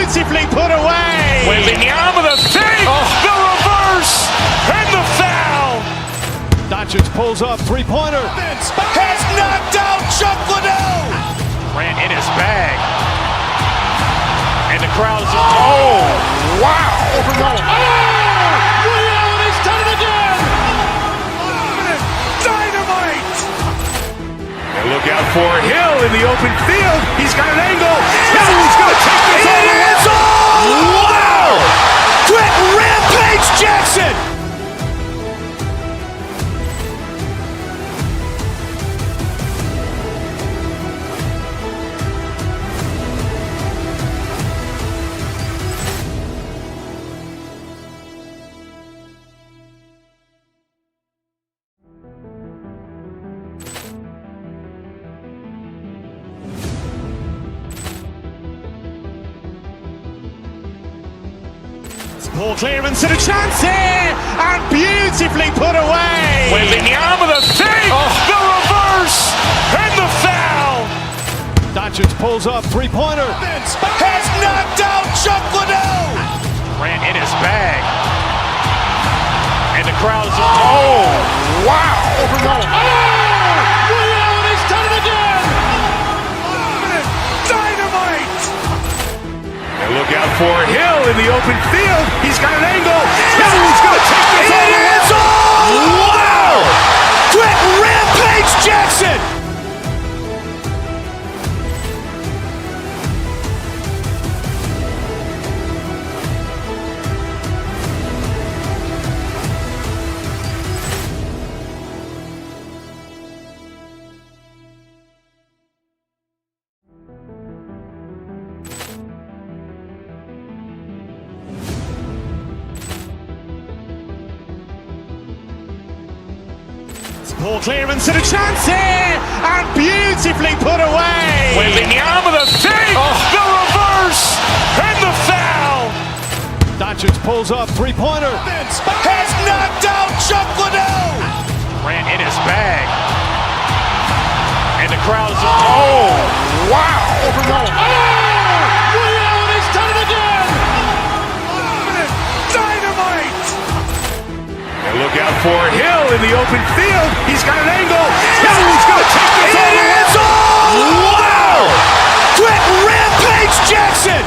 beautifully put away. Wembanyama the fake, the reverse, and the foul. Doncic pulls up, three-pointer. Has knocked out Chuck Liddell. Ran in his bag. And the crowd is, oh, wow. Reality's done it again. Dynamite. And look out for Hill in the open field. He's got an angle. He's going to take this all the way. Wow. Quick Rampage Jackson. Ball clearance and a chance here, and beautifully put away. Wembanyama the fake, the reverse, and the foul. Doncic pulls up, three-pointer. Has knocked out Chuck Liddell. Ran in his bag. And the crowd is, oh, wow. Reality's done it again. Dynamite. And look out for Hill in the open field. He's got an angle. He's going to take this all the way. Wow. Quick Rampage Jackson. Ball clearance and a chance here, and beautifully put away. Wembanyama the fake, the reverse, and the foul. Doncic pulls up, three-pointer. Has knocked out Chuck Liddell. Ran in his bag. And the crowd is, oh, wow. Reality's done it again. Dynamite. And look out for Hill in the open field. He's got an angle. He's going to take this all the way. Wow. Quick Rampage Jackson.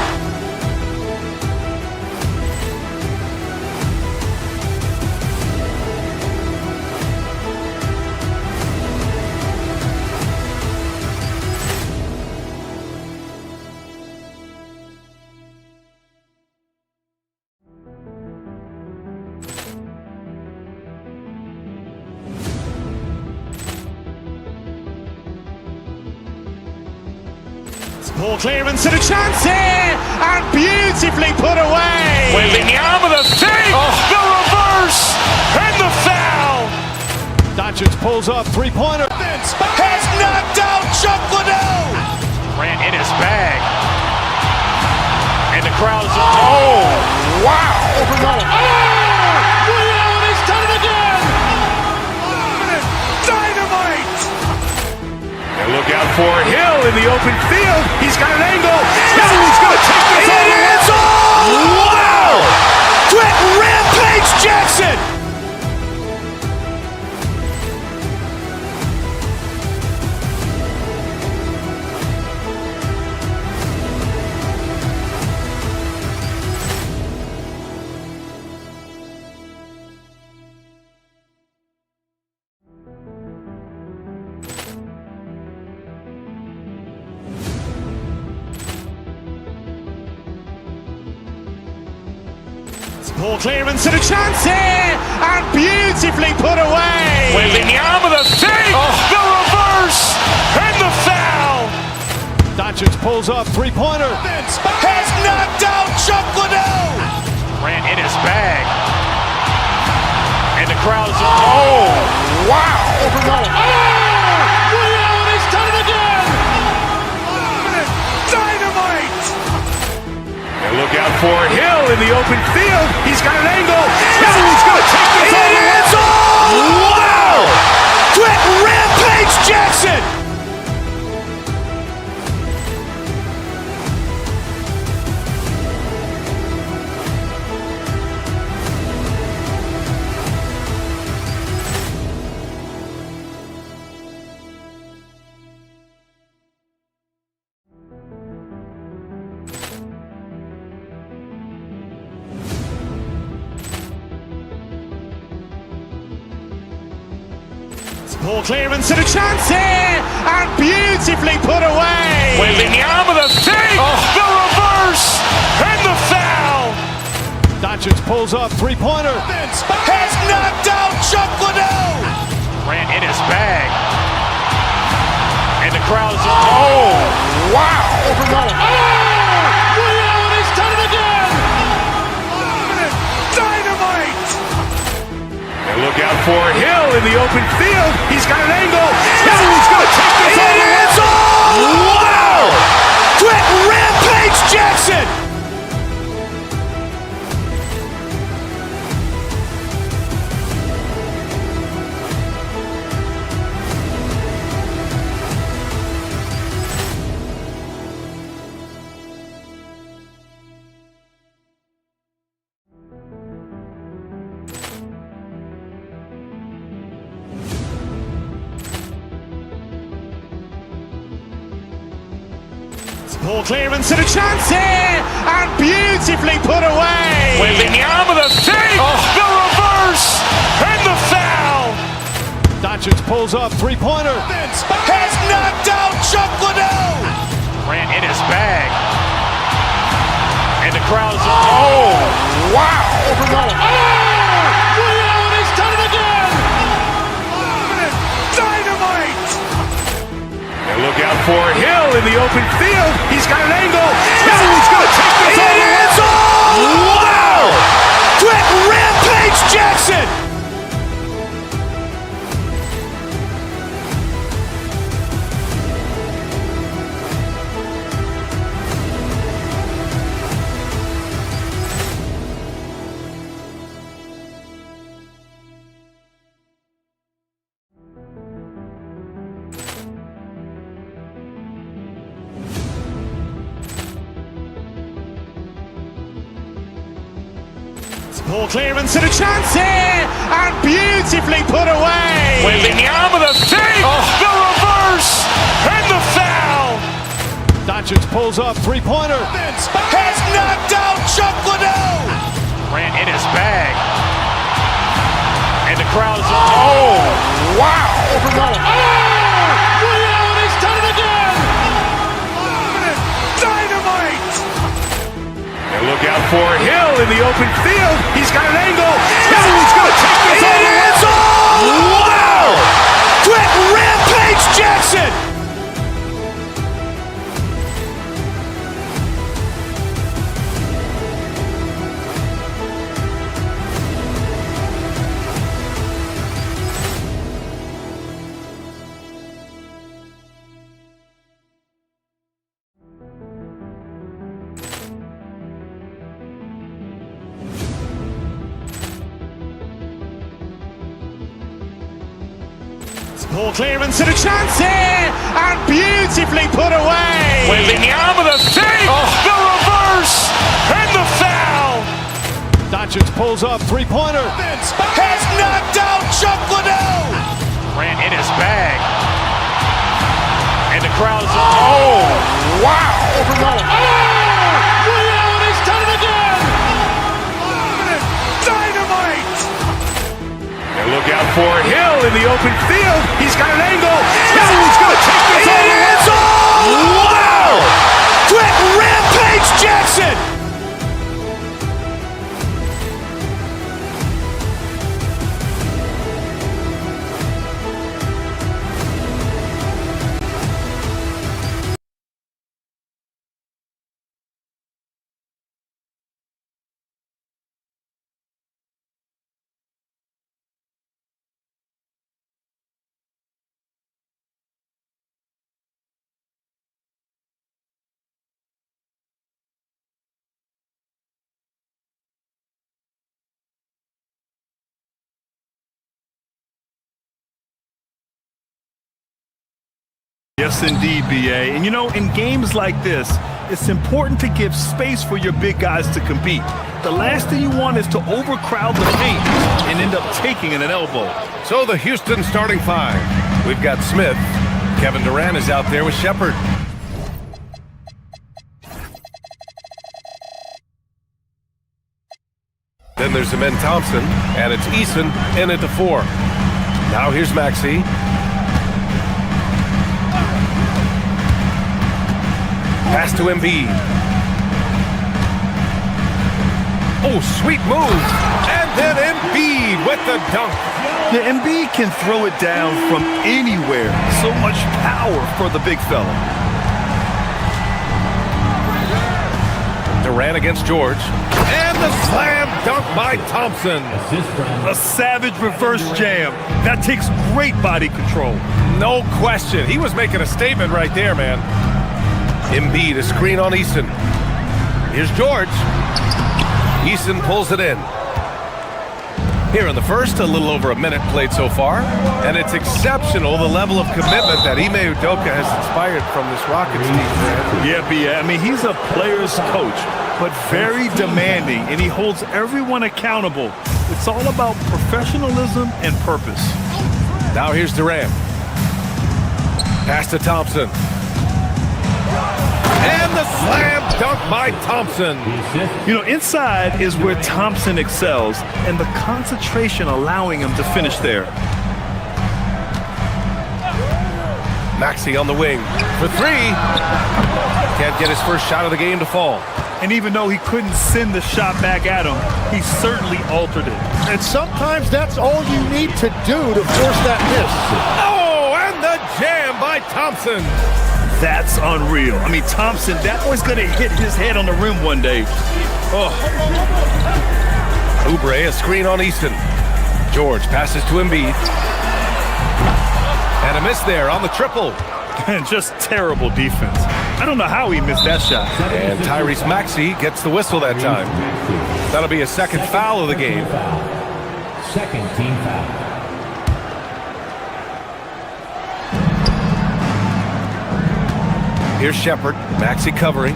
Ball clearance and a chance here, and beautifully put away. Wembanyama the fake, the reverse, and the foul. Doncic pulls up, three-pointer. Has knocked out Chuck Liddell. Ran in his bag. And the crowd is, oh, wow. Reality's done it again. Dynamite. And look out for Hill in the open field. He's got an angle. He's going to take this all the way. Wow. Quick Rampage Jackson. Ball clearance and a chance here, and beautifully put away. Wembanyama the fake, the reverse, and the foul. Doncic pulls up, three-pointer. Has knocked out Chuck Liddell. Ran in his bag. And the crowd is, oh, wow. Reality's done it again. Dynamite. And look out for Hill in the open field. He's got an angle. He's going to take this all the way. Wow. Quick Rampage Jackson. Ball clearance and a chance here, and beautifully put away. Wembanyama the fake, the reverse, and the foul. Doncic pulls up, three-pointer. Has knocked out Chuck Liddell. Ran in his bag. And the crowd's oh, wow. He's done it again. Dynamite. And look out for Hill in the open field. He's got an angle. He's going to take this all the way. Wow. Quick Rampage Jackson. Ball clearance and a chance here, and beautifully put away. Wembanyama the fake, the reverse, and the foul. Doncic pulls up, three-pointer. Has knocked out Chuck Liddell. Ran in his bag. And the crowd's oh, wow. He's done it again. Dynamite. And look out for Hill in the open field. He's got an angle. He's going to take this all the way. Wow. Quick Rampage Jackson. Ball clearance and a chance here, and beautifully put away. Wembanyama the fake, the reverse, and the foul. Doncic pulls up, three-pointer. Has knocked out Chuck Liddell. Ran in his bag. And the crowd's oh, wow. He's done it again. Dynamite. And look out for Hill in the open field. He's got an angle. He's going to take this all the way. Wow. Quick Rampage Jackson. Ball clearance and a chance here, and beautifully put away. Wembanyama the fake, the reverse, and the foul. Doncic pulls up, three-pointer. Has knocked out Chuck Liddell. Ran in his bag. And the crowd's oh, wow. He's done it again. Dynamite. And look out for Hill in the open field. He's got an angle. He's going to take this all the way. Wow. Quick Rampage Jackson. Yes, indeed, BA. And you know, in games like this, it's important to give space for your big guys to compete. The last thing you want is to overcrowd the paint and end up taking an elbow. So the Houston starting five. We've got Smith. Kevin Durant is out there with Shepard. Then there's Amen Thompson, and it's Eason in at the 4. Now here's Maxey. Pass to Embiid. Oh, sweet move. And then Embiid with the dunk. Yeah, Embiid can throw it down from anywhere. So much power for the big fella. Durant against George. And the slam dunk by Thompson. A savage reverse jam. That takes great body control. No question. He was making a statement right there, man. Embiid, a screen on Eason. Here's George. Eason pulls it in. Here in the first, a little over a minute played so far. And it's exceptional, the level of commitment that Ime Udoka has inspired from this Rockets team. Yeah, I mean, he's a player's coach, but very demanding, and he holds everyone accountable. It's all about professionalism and purpose. Now here's Durant. Pass to Thompson. And the slam dunk by Thompson. You know, inside is where Thompson excels, and the concentration allowing him to finish there. Maxey on the wing for three. Can't get his first shot of the game to fall. And even though he couldn't send the shot back at him, he certainly altered it. And sometimes that's all you need to do to force that miss. Oh, and the jam by Thompson. That's unreal. I mean, Thompson, that boy's going to hit his head on the rim one day. Oh. Oubre, a screen on Easton. George passes to Embiid. And a miss there on the triple. And just terrible defense. I don't know how he missed that shot. And Tyrese Maxey gets the whistle that time. That'll be a second foul of the game. Second team foul. Here's Shepard. Maxey covering.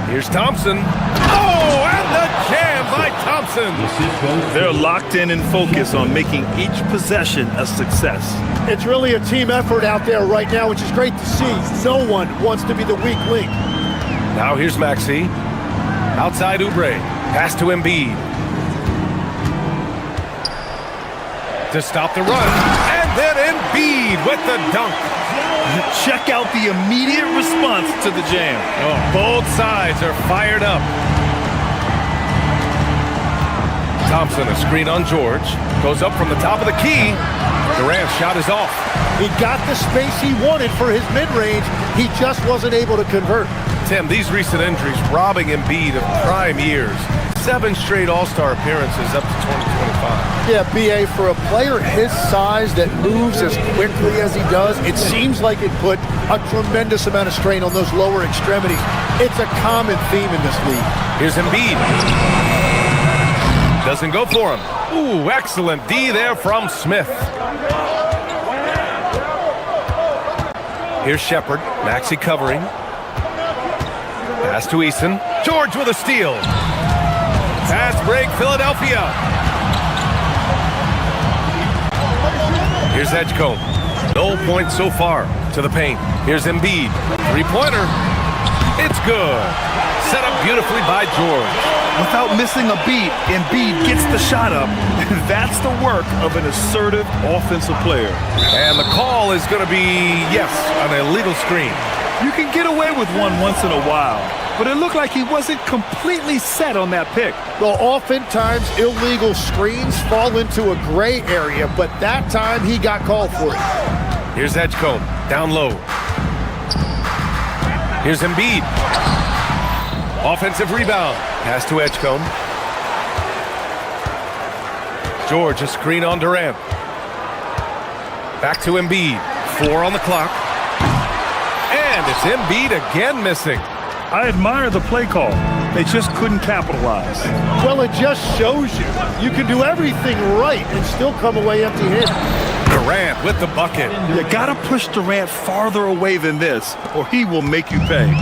Here's Thompson. Oh, and the jam by Thompson. They're locked in and focused on making each possession a success. It's really a team effort out there right now, which is great to see. No one wants to be the weak link. Now here's Maxey. Outside Oubre. Pass to Embiid. To stop the run. And then Embiid with the dunk. Check out the immediate response to the jam. Oh, both sides are fired up. Thompson, a screen on George. Goes up from the top of the key. Durant's shot is off. He got the space he wanted for his mid-range. He just wasn't able to convert. Tim, these recent injuries robbing Embiid of prime years. 7 straight All-Star appearances up to 2025. Yeah, B.A., for a player his size that moves as quickly as he does, it seems like it put a tremendous amount of strain on those lower extremities. It's a common theme in this league. Here's Embiid. Doesn't go for him. Ooh, excellent D there from Smith. Here's Shepard. Maxey covering. Pass to Eason. George with a steal. Pass break, Philadelphia. Here's Edgecombe. No points so far to the paint. Here's Embiid. Three-pointer. It's good. Set up beautifully by George. Without missing a beat, Embiid gets the shot up. That's the work of an assertive offensive player. And the call is going to be, yes, an illegal screen. You can get away with one once in a while, but it looked like he wasn't completely set on that pick. Well, oftentimes illegal screens fall into a gray area, but that time he got called for it. Here's Edgecombe, down low. Here's Embiid. Offensive rebound. Pass to Edgecombe. George, a screen on Durant. Back to Embiid. 4 on the clock. And it's Embiid again missing. I admire the play call. They just couldn't capitalize. Well, it just shows you can do everything right and still come away empty-handed. Durant with the bucket. You gotta push Durant farther away than this, or he will make you pay.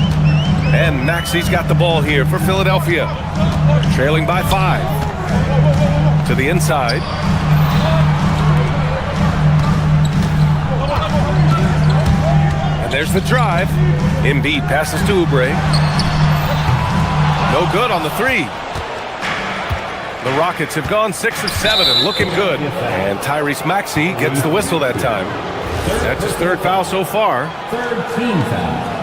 And Maxey's got the ball here for Philadelphia. Trailing by 5. To the inside. And there's the drive. Embiid passes to Oubre. No good on the 3. The Rockets have gone 6 of 7 and looking good. And Tyrese Maxey gets the whistle that time. That's his 3rd foul so far. Third team foul.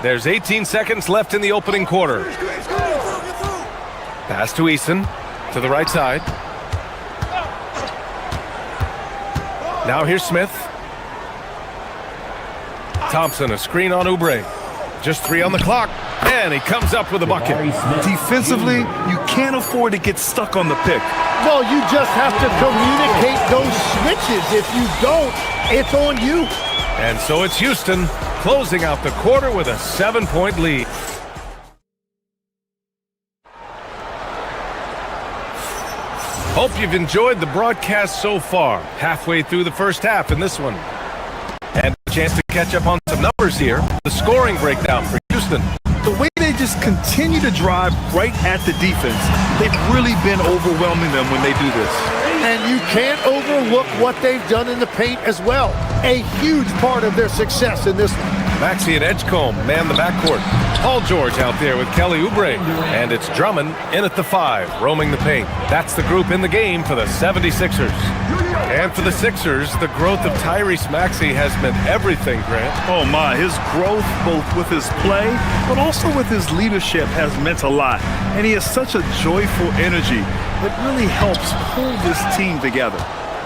There's 18 seconds left in the opening quarter. Pass to Eason, to the right side. Now here's Smith. Thompson, a screen on Oubre. Just 3 on the clock, and he comes up with a bucket. Defensively, you can't afford to get stuck on the pick. Well, you just have to communicate those switches. If you don't, it's on you. And so it's Houston closing out the quarter with a 7-point lead. Hope you've enjoyed the broadcast so far. Halfway through the first half in this one. And a chance to catch up on some numbers here. The scoring breakdown for Houston. The way they just continue to drive right at the defense, they've really been overwhelming them when they do this. And you can't overlook what they've done in the paint as well. A huge part of their success in this one. Maxey and Edgecombe man the backcourt. Paul George out there with Kelly Oubre. And it's Drummond in at the 5, roaming the paint. That's the group in the game for the 76ers. And for the Sixers, the growth of Tyrese Maxey has meant everything, Grant. Oh my, his growth both with his play, but also with his leadership has meant a lot. And he has such a joyful energy that really helps pull this team together.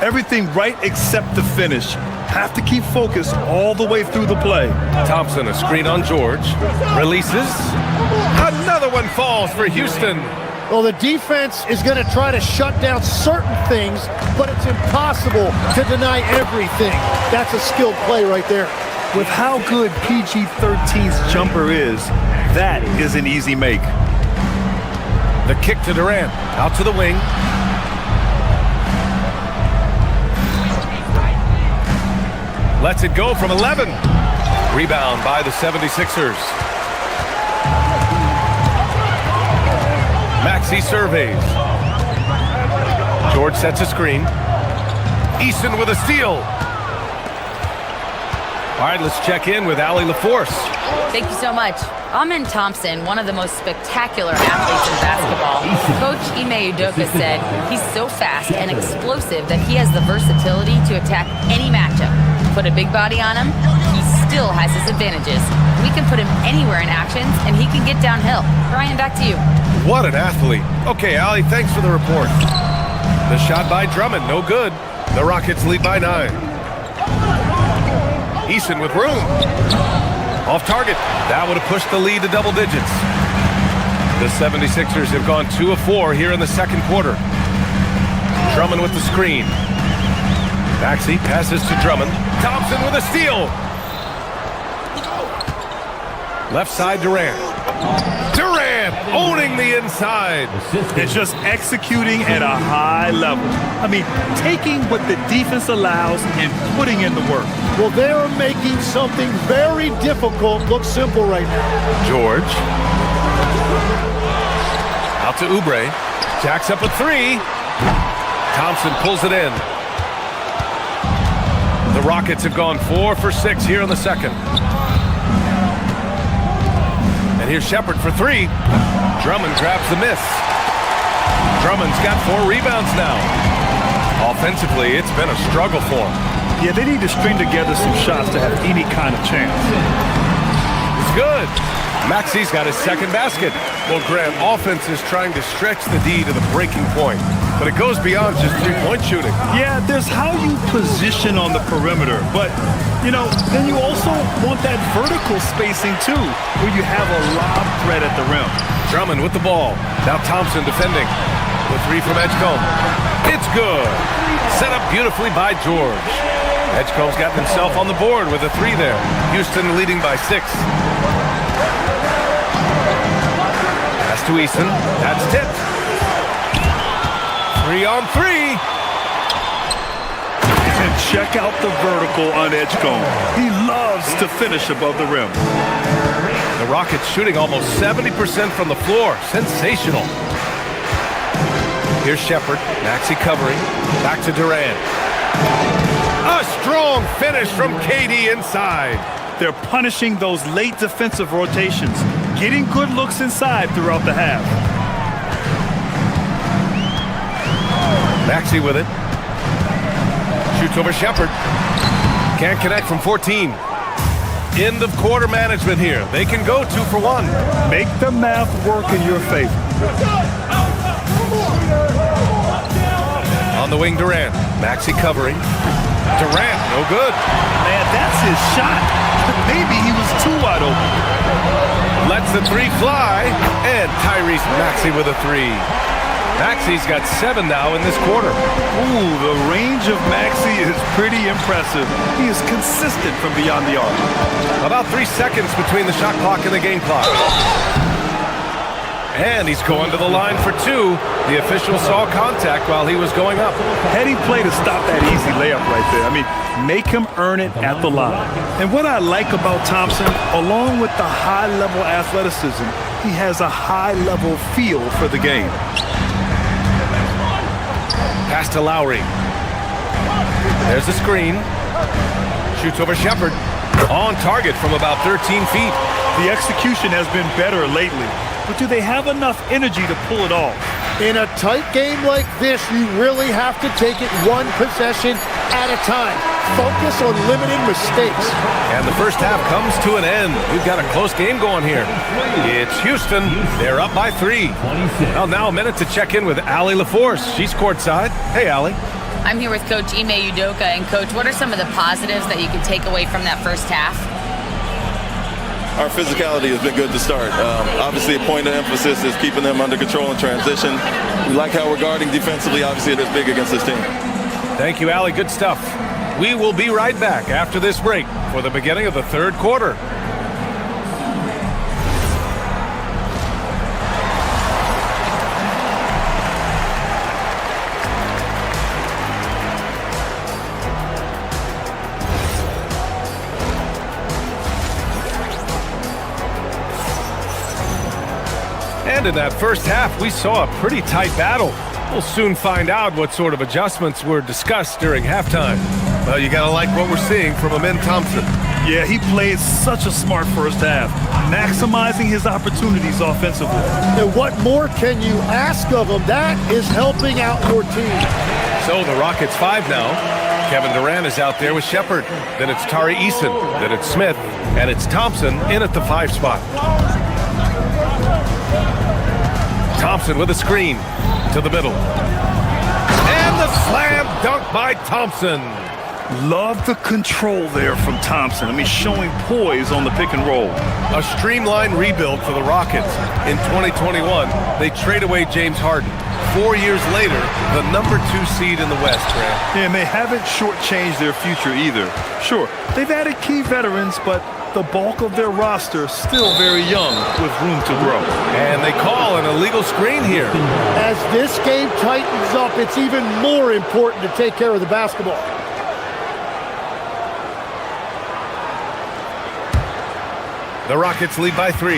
Everything right except the finish. Have to keep focused all the way through the play. Thompson, a screen on George. Releases. Another one falls for Houston. Well, the defense is going to try to shut down certain things, but it's impossible to deny everything. That's a skilled play right there. With how good PG-13's jumper is, that is an easy make. The kick to Durant. Out to the wing. Lets it go from 11. Rebound by the 76ers. Maxey surveys. George sets a screen. Eason with a steal. All right, let's check in with Allie LaForce. Thank you so much. Amen Thompson, one of the most spectacular athletes in basketball. Coach Ime Udoka said he's so fast and explosive that he has the versatility to attack any matchup. Put a big body on him, he still has his advantages. We can put him anywhere in actions, and he can get downhill. Brian, back to you. What an athlete. Okay, Allie, thanks for the report. The shot by Drummond, no good. The Rockets lead by 9. Eason with room. Off target. That would have pushed the lead to double digits. The 76ers have gone 2 of 4 here in the second quarter. Drummond with the screen. Maxey passes to Drummond. Thompson with a steal. Left side, Durant. Durant owning the inside. It's just executing at a high level. I mean, taking what the defense allows and putting in the work. Well, they're making something very difficult look simple right now. George. Out to Oubre. Jacks up a 3. Thompson pulls it in. The Rockets have gone 4 for 6 here in the second. And here's Shepherd for 3. Drummond grabs the miss. Drummond's got 4 rebounds now. Offensively, it's been a struggle for him. Yeah, they need to string together some shots to have any kind of chance. It's good. Maxey's got his second basket. Well, Grant, offense is trying to stretch the D to the breaking point, but it goes beyond just three-point shooting. Yeah, there's how you position on the perimeter, but, you know, then you also want that vertical spacing, too, where you have a lob threat at the rim. Drummond with the ball. Now Thompson defending. The 3 from Edgecombe. It's good. Set up beautifully by George. Edgecombe's got himself on the board with a 3 there. Houston leading by 6. Pass to Eason. That's tipped. 3 on 3. And check out the vertical on Edgecombe. He loves to finish above the rim. The Rockets shooting almost 70% from the floor. Sensational. Here's Shepherd. Maxey covering. Back to Durant. A strong finish from KD inside. They're punishing those late defensive rotations, getting good looks inside throughout the half. Maxey with it. Shoots over Shepherd. Can't connect from 14. End of quarter management here. They can go 2 for 1. Make the math work in your favor. On the wing, Durant. Maxey covering. Durant, no good. Man, that's his shot. Maybe he was too wide open. Lets the 3 fly. And Tyrese Maxey with a 3. Maxey's got 7 now in this quarter. Ooh, the range of Maxey is pretty impressive. He is consistent from beyond the arc. About 3 seconds between the shot clock and the game clock. And he's going to the line for 2. The official saw contact while he was going up. Heady play to stop that easy layup right there. I mean, make him earn it at the line. And what I like about Thompson, along with the high-level athleticism, he has a high-level feel for the game. Pass to Lowry. There's the screen. Shoots over Shepherd. On target from about 13 feet. The execution has been better lately, but do they have enough energy to pull it off? In a tight game like this, you really have to take it one possession at a time. Focus on limiting mistakes. And the first half comes to an end. We've got a close game going here. It's Houston. They're up by 3. Well, now a minute to check in with Allie LaForce. She's courtside. Hey, Allie. I'm here with Coach Ime Udoka. And, Coach, what are some of the positives that you can take away from that first half? Our physicality has been good to start. Obviously, a point of emphasis is keeping them under control in transition. We like how we're guarding defensively. Obviously, it is big against this team. Thank you, Allie. Good stuff. We will be right back after this break for the beginning of the third quarter. And in that first half, we saw a pretty tight battle. We'll soon find out what sort of adjustments were discussed during halftime. Well, you gotta like what we're seeing from Amin Thompson. Yeah, he played such a smart first half, maximizing his opportunities offensively. And what more can you ask of him? That is helping out your team. So the Rockets 5 now. Kevin Durant is out there with Shepherd. Then it's Tari Eason. Then it's Smith. And it's Thompson in at the 5 spot. Thompson with a screen to the middle. And the slam dunk by Thompson. Love the control there from Thompson. I mean, showing poise on the pick and roll. A streamlined rebuild for the Rockets. In 2021, they trade away James Harden. 4 years later, the number 2 seed in the West, Grant. Yeah, and they haven't shortchanged their future either. Sure, they've added key veterans, but the bulk of their roster still very young with room to grow. And they call an illegal screen here. As this game tightens up, it's even more important to take care of the basketball. The Rockets lead by 3.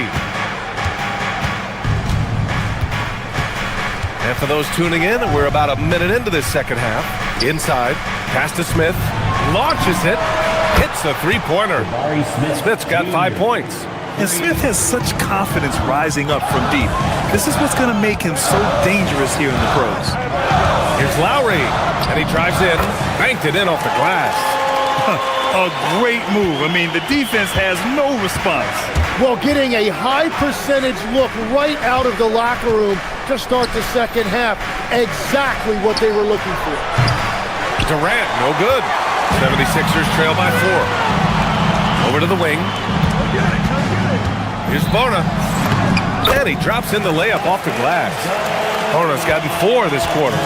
And for those tuning in, we're about a minute into this second half. Inside, pass to Smith, launches it, hits a 3-pointer. Smith's got 5 points. And Smith has such confidence rising up from deep. This is what's going to make him so dangerous here in the pros. Here's Lowry, and he drives in, banked it in off the glass. A great move. I mean, the defense has no response. Well, getting a high percentage look right out of the locker room to start the second half. Exactly what they were looking for. Durant, no good. 76ers trail by 4. Over to the wing. Here's Bona. And he drops in the layup off the glass. Bona's gotten 4 this quarter.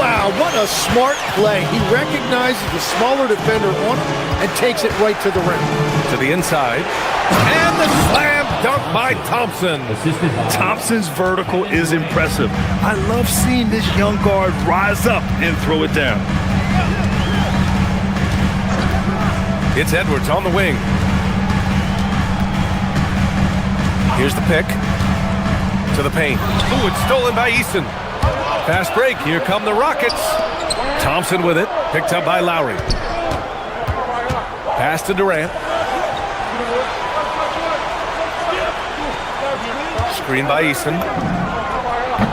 Wow, what a smart play. He recognizes the smaller defender on him and takes it right to the rim. To the inside. And the slam dunk by Thompson. Thompson's vertical is impressive. I love seeing this young guard rise up and throw it down. It's Edwards on the wing. Here's the pick. To the paint. Ooh, it's stolen by Eason. Fast break. Here come the Rockets. Thompson with it. Picked up by Lowry. Pass to Durant. Screen by Eason.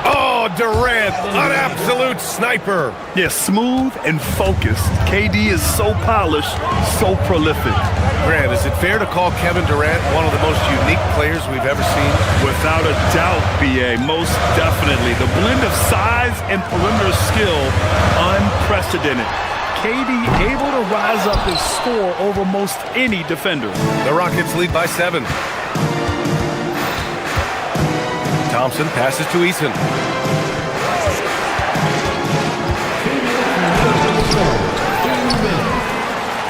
Oh, Oh, Durant, an absolute sniper. Yeah, smooth and focused. KD is so polished, so prolific. Grant, is it fair to call Kevin Durant one of the most unique players we've ever seen? Without a doubt, BA, most definitely. The blend of size and perimeter skill, unprecedented. KD able to rise up and score over most any defender. The Rockets lead by 7. Thompson passes to Eason.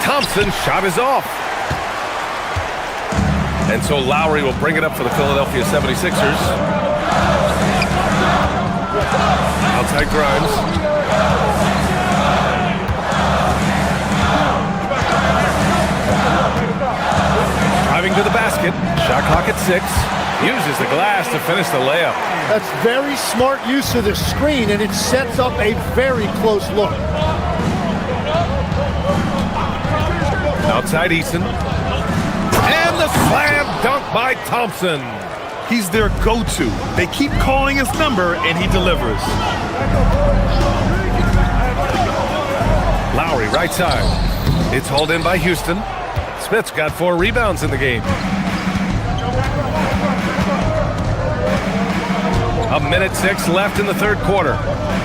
Thompson's shot is off. And so Lowry will bring it up for the Philadelphia 76ers. Outside Grimes. Driving to the basket. Shot clock at 6. Uses the glass to finish the layup. That's very smart use of the screen, and it sets up a very close look. Outside Eason. And the slam dunk by Thompson. He's their go-to. They keep calling his number, and he delivers. Lowry, right side. It's hauled in by Houston. Smith's got 4 rebounds in the game. A minute 6 left in the third quarter.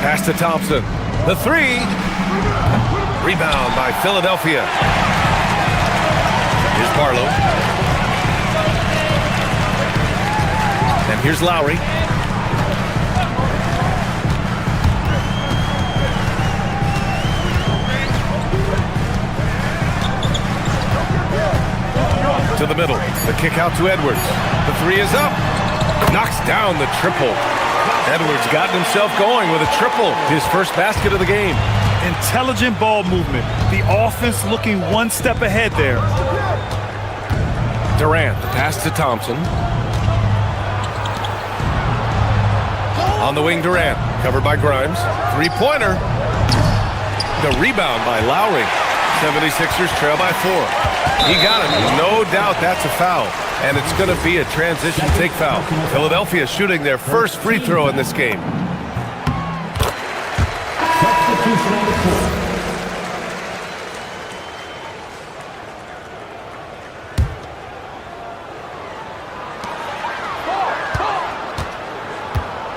Pass to Thompson. The 3. Rebound by Philadelphia. Here's Barlow. And here's Lowry. To the middle. The kick out to Edwards. The 3 is up. Knocks down the triple. Edwards gotten himself going with a triple. His first basket of the game. Intelligent ball movement. The offense looking one step ahead there. Durant, the pass to Thompson. On the wing, Durant. Covered by Grimes. 3-pointer. The rebound by Lowry. 76ers trail by 4. He got it. No doubt that's a foul. And it's going to be a transition take foul. Philadelphia shooting their first free throw in this game.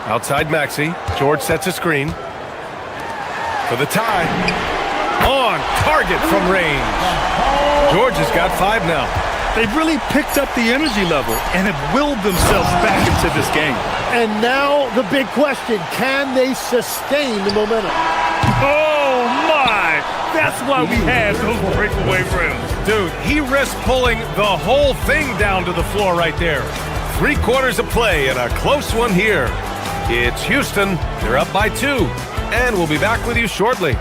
Outside Maxey. George sets a screen. For the tie. On target from range. George has got 5 now. They've really picked up the energy level and have willed themselves back into this game. And now the big question, can they sustain the momentum? Oh, my! That's why we had those breakaway rims. Dude, he risked pulling the whole thing down to the floor right there. 3 quarters of play and a close one here. It's Houston. They're up by 2. And we'll be back with you shortly.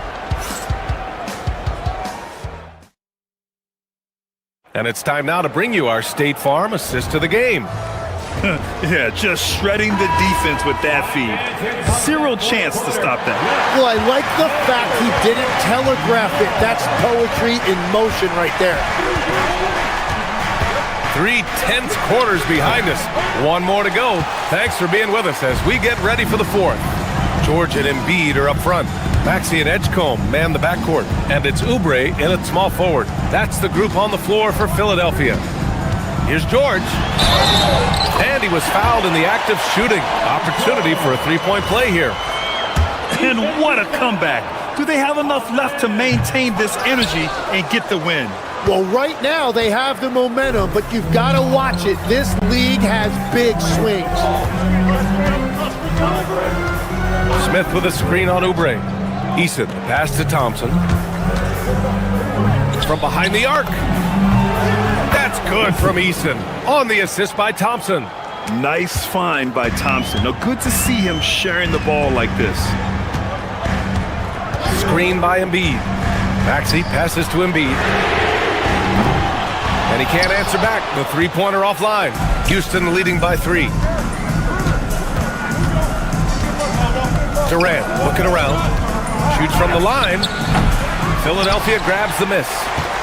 And it's time now to bring you our State Farm assist to the game. Yeah, just shredding the defense with that feed. Zero chance to stop that. Well, I like the fact he didn't telegraph it. That's poetry in motion right there. 3 tense quarters behind us. 1 more to go. Thanks for being with us as we get ready for the 4th. George and Embiid are up front. Maxey and Edgecombe man the backcourt. And it's Oubre in at small forward. That's the group on the floor for Philadelphia. Here's George. And he was fouled in the act of shooting. Opportunity for a 3-point play here. And what a comeback. Do they have enough left to maintain this energy and get the win? Well, right now they have the momentum, but you've got to watch it. This league has big swings. Smith with a screen on Oubre. Eason, pass to Thompson. From behind the arc. That's good from Eason. On the assist by Thompson. Nice find by Thompson. Now, good to see him sharing the ball like this. Screen by Embiid. Maxey passes to Embiid. And he can't answer back. The 3-pointer offline. Houston leading by 3. Durant looking around. Shoots from the line. Philadelphia grabs the miss.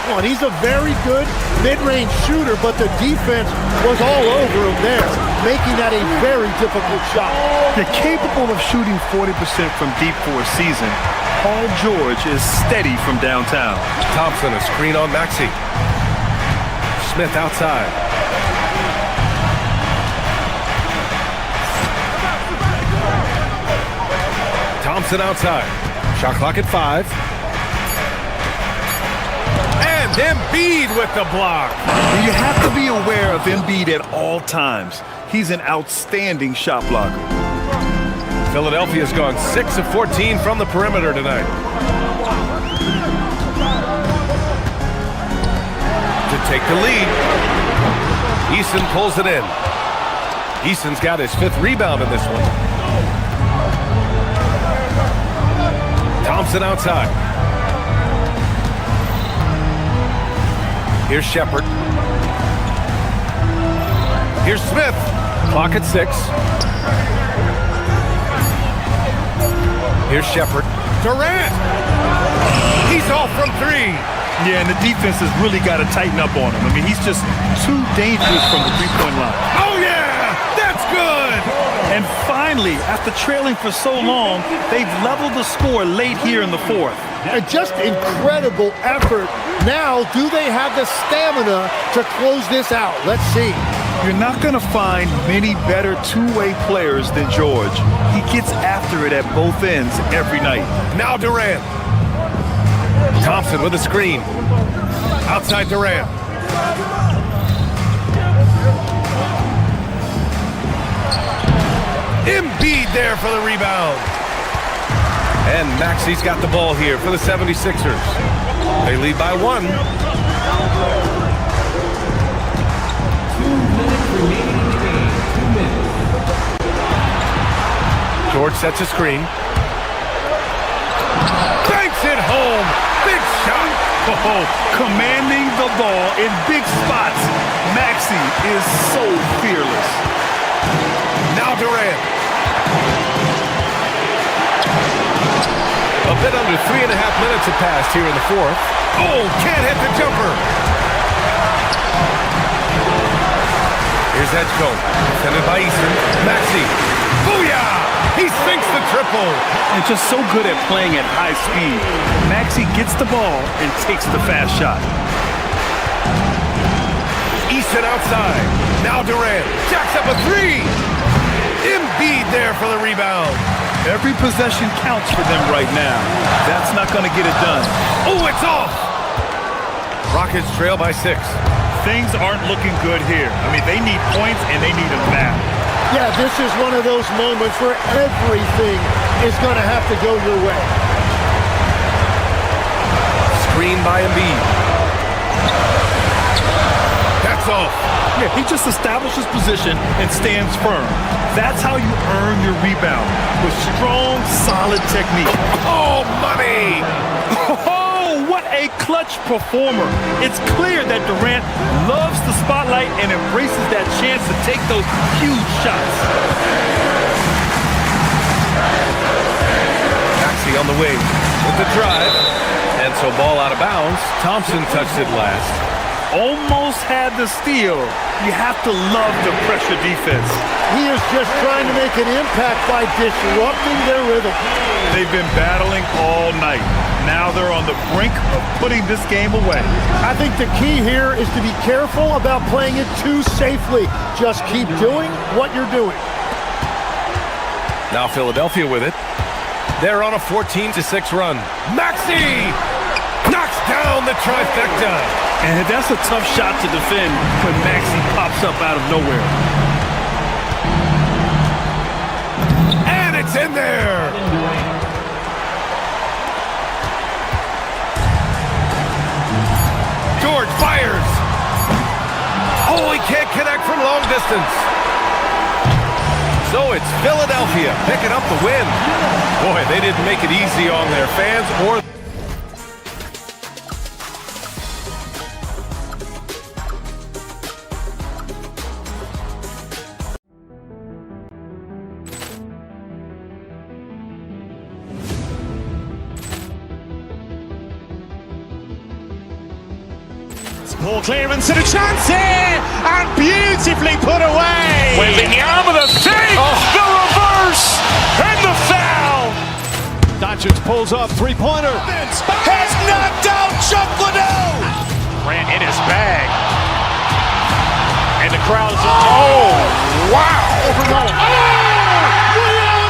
Well, and he's a very good mid-range shooter, but the defense was all over him there. making that a very difficult shot. They're capable of shooting 40% from deep for a season. Paul George is steady from downtown. Thompson, a screen on Maxey. Smith outside. Thompson outside. Shot clock at 5. And Embiid with the block. You have to be aware of Embiid at all times. He's an outstanding shot blocker. Philadelphia's gone 6 of 14 from the perimeter tonight. To take the lead. Eason pulls it in. Eason's got his 5th rebound in this one. Thompson outside. Here's Shepherd. Here's Smith. Clock at 6. Here's Shepherd. Durant! He's off from 3. Yeah, and the defense has really got to tighten up on him. I mean, he's just too dangerous from the three-point line. Oh, yeah! That's good! And finally, after trailing for so long, they've leveled the score late here in the 4th. And just incredible effort. Now, do they have the stamina to close this out? Let's see. You're not going to find many better two-way players than George. He gets after it at both ends every night. Now Durant. Thompson with a screen. Outside Durant. Embiid there for the rebound. And Maxey's got the ball here for the 76ers. They lead by 1. 2 minutes remaining in the game. 2 minutes. George sets a screen. Banks it home. Big shot. Oh, commanding the ball in big spots. Maxey is so fearless. Now Durant. A bit under 3.5 minutes have passed here in the 4th. Oh, can't hit the jumper. Here's Edgecombe, defended by Eason. Maxey. Booyah! He sinks the triple. And just so good at playing at high speed. Maxey gets the ball and takes the fast shot. Eason outside. Now Durant. Jacks up a 3. Embiid there for the rebound. Every possession counts for them right now. That's not going to get it done. Oh, it's off! Rockets trail by 6. Things aren't looking good here. I mean, they need points and they need them now. Yeah, this is one of those moments where everything is going to have to go your way. Screen by Embiid. That's off. Yeah, he just establishes position and stands firm. That's how you earn your rebound, with strong, solid technique. Oh, money! Oh, what a clutch performer. It's clear that Durant loves the spotlight and embraces that chance to take those huge shots. Maxey on the wing with the drive. And so ball out of bounds. Thompson touched it last. Almost had the steal. You have to love the pressure defense. He is just trying to make an impact by disrupting their rhythm. They've been battling all night. Now they're on the brink of putting this game away. I think the key here is to be careful about playing it too safely. Just keep doing what you're doing. Now Philadelphia with it. They're on a 14-6 run. Maxey knocks down the trifecta. And that's a tough shot to defend when Maxey pops up out of nowhere. And it's in there. George fires. Oh, he can't connect from long distance. So it's Philadelphia picking up the win. Boy, they didn't make it easy on their fans or Ball clearance and a chance here, and beautifully put away. Wembanyama the save, the reverse, and the foul. Doncic pulls up, three-pointer. Has knocked out Chuck Liddell. Ran in his bag. And the crowd is, oh, wow.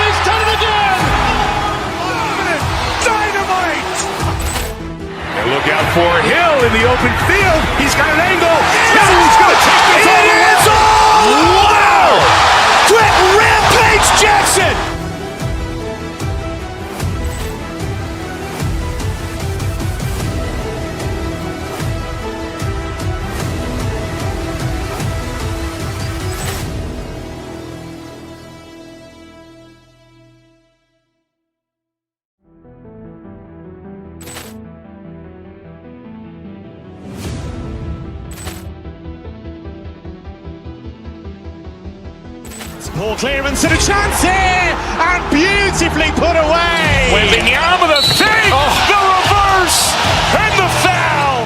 He's done it again. Dynamite. And look out for Hill in the open field. He's got an angle. He's going to take this all the way. Wow. Quick Rampage Jackson. Ball clearance and a chance here, and beautifully put away. Wembanyama the save, the reverse, and the foul.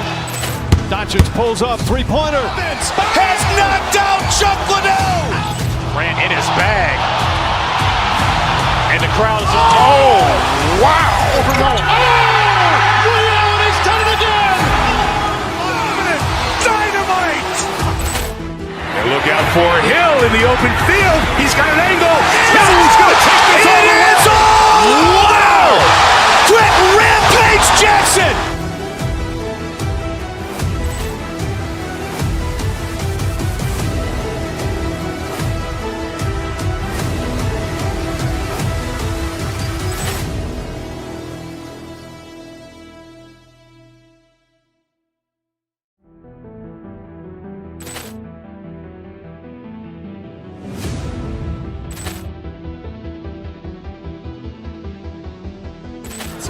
Doncic pulls up, three-pointer. Has knocked out Chuck Liddell. Ran in his bag. And the crowd is, oh, wow. He's done it again. Dynamite. And look out for Hill in the open field. He's got an angle. He's going to take this all the way. Wow. Quick Rampage Jackson.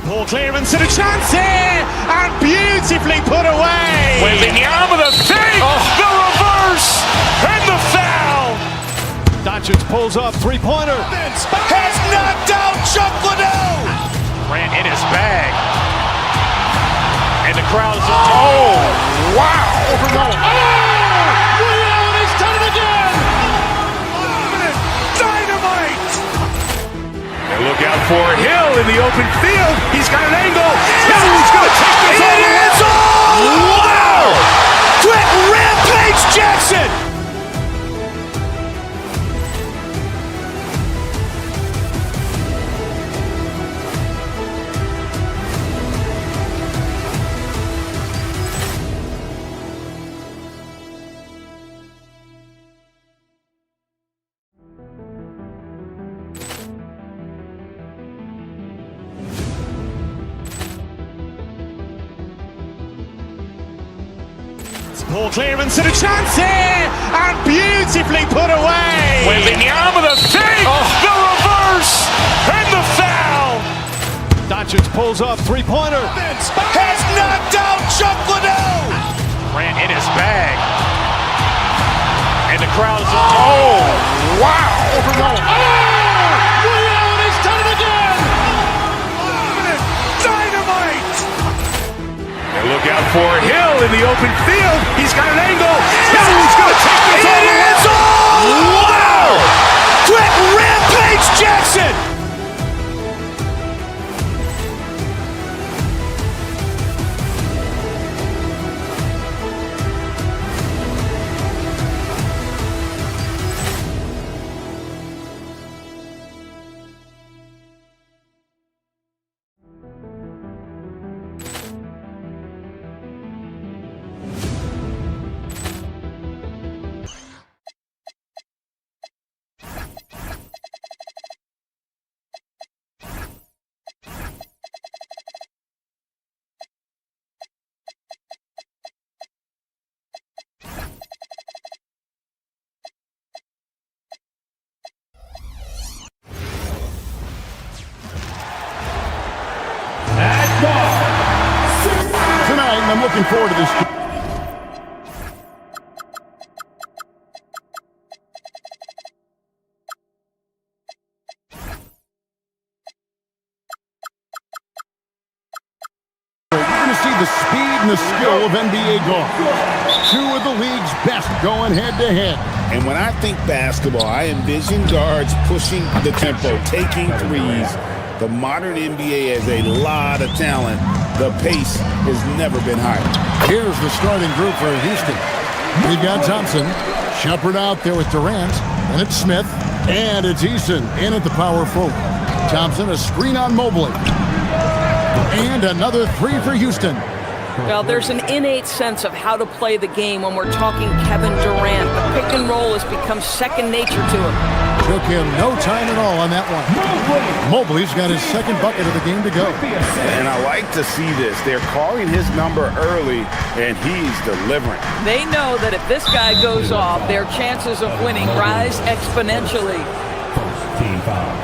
Ball clearance and a chance here, and beautifully put away. Wembanyama the save, the reverse, and the foul. Doncic pulls up, three-pointer. Has knocked out Chuck Liddell. Ran in his bag. And the crowd is, oh, wow. He's done it again. Dynamite. And look out for Hill in the open field. He's got an angle. He's going to take this all the way. Wow. Quick Rampage Jackson. Ball clearance and a chance here, and beautifully put away. Wembanyama the save, the reverse, and the foul. Doncic pulls up, three-pointer. Has knocked out Chuck Liddell. Ran in his bag. And the crowd is, oh, wow. He's done it again. Dynamite. And look out for Hill in the open field. He's got an angle. He's going to take this all the way. Wow. Quick Rampage Jackson. Tonight, and I'm looking forward to this. You're going to see the speed and the skill of NBA guards. Two of the league's best going head-to-head. And when I think basketball, I envision guards pushing the tempo, taking threes. The modern NBA has a lot of talent. The pace has never been higher. Here's the starting group for Houston. We've got Thompson, Shepard out there with Durant, and it's Smith, and it's Eason in at the power forward. Thompson, a screen on Mobley. And another three for Houston. Well, there's an innate sense of how to play the game when we're talking Kevin Durant. The pick and roll has become second nature to him. Took him no time at all on that one. Mobley's got his second bucket of the game to go. And I like to see this. They're calling his number early, and he's delivering. They know that if this guy goes off, their chances of winning rise exponentially. Team foul.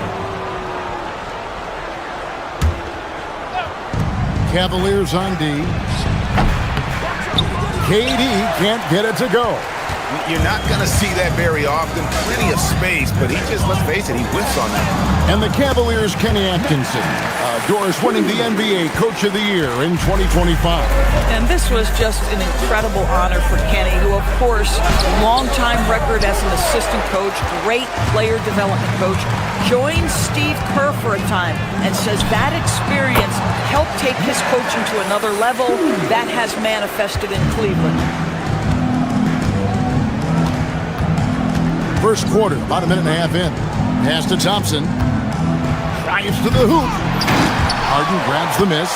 Cavaliers on D. KD can't get it to go. You're not going to see that very often. Plenty of space, but he just, let's face it, he whiffs on that. And the Cavaliers' Kenny Atkinson. Doris winning the NBA Coach of the Year in 2025. And this was just an incredible honor for Kenny, who, of course, long-time record as an assistant coach, great player development coach, joined Steve Kerr for a time and says that experience helped take his coaching to another level. That has manifested in Cleveland. First quarter, about a minute and a half in. Pass to Thompson. Drives to the hoop. Harden grabs the miss.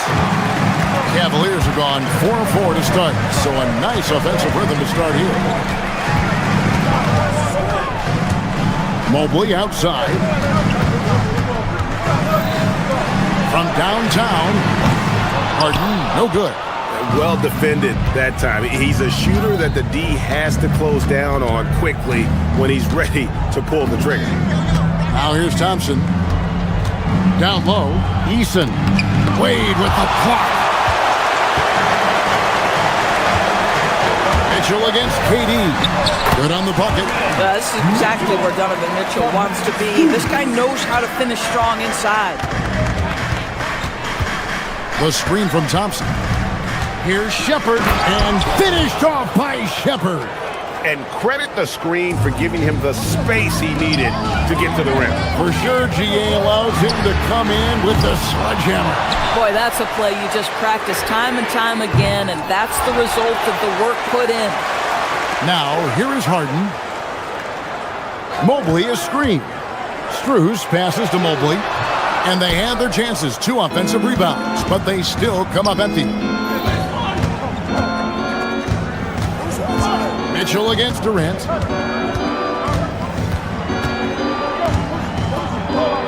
Cavaliers are gone 4-4 to start. So a nice offensive rhythm to start here. Mobley outside. From downtown. Harden, no good. Well defended that time. He's a shooter that the D has to close down on quickly when he's ready to pull the trigger. Now here's Thompson. Down low, Eason. Wade with the clock. Mitchell against KD. Good on the bucket. This is exactly where Donovan Mitchell wants to be. This guy knows how to finish strong inside. The screen from Thompson. Here's Shepard, and finished off by Shepard. And credit the screen for giving him the space he needed to get to the rim. For sure, GA allows him to come in with the sledgehammer. Boy, that's a play you just practice time and time again, and that's the result of the work put in. Now, here is Harden. Mobley is screened. Strus passes to Mobley, and they have their chances. 2 offensive rebounds, but they still come up empty. Mitchell against Durant.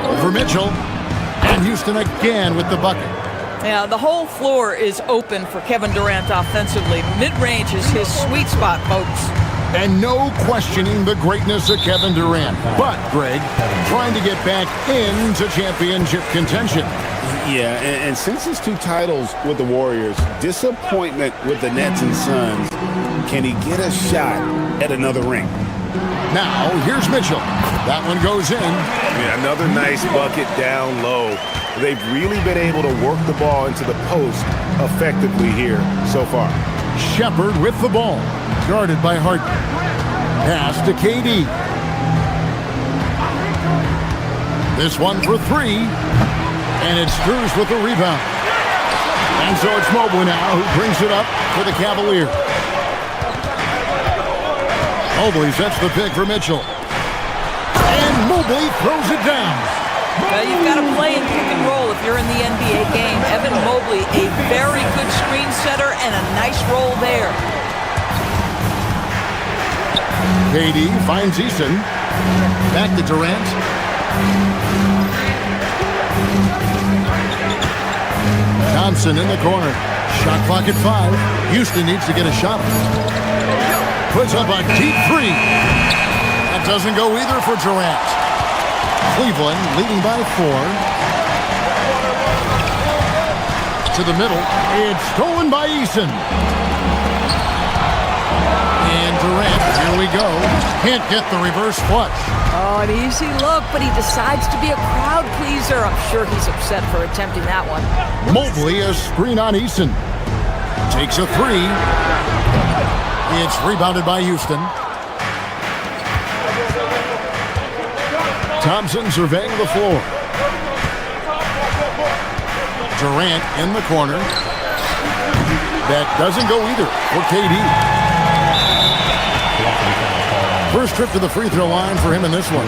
Over Mitchell. And Houston again with the bucket. Yeah, the whole floor is open for Kevin Durant offensively. Mid-range is his sweet spot, folks. And no questioning the greatness of Kevin Durant. But, Greg, trying to get back into championship contention. Yeah, and since his 2 titles with the Warriors, disappointment with the Nets and Suns, can he get a shot at another ring? Now, here's Mitchell. That one goes in. Yeah, another nice bucket down low. They've really been able to work the ball into the post effectively here so far. Shepard with the ball. Guarded by Harden. Pass to KD. This one for 3. And it's Strus with the rebound. And so it's Mobley now who brings it up for the Cavaliers. Mobley sets the pick for Mitchell. And Mobley throws it down. Well, you've got to play in pick and roll if you're in the NBA game. Evan Mobley, a very good screen setter and a nice roll there. KD finds Eason. Back to Durant. Thompson in the corner. Shot clock at 5. Houston needs to get a shot. Puts up a deep 3. That doesn't go either for Durant. Cleveland leading by 4. To the middle. It's stolen by Eason. And Durant, here we go. Can't get the reverse flush. Oh, an easy look, but he decides to be a crowd pleaser. I'm sure he's upset for attempting that one. Mobley, a screen on Eason. Takes a three. It's rebounded by Houston. Thompson surveying the floor. Durant in the corner. That doesn't go either for KD. First trip to the free throw line for him in this one.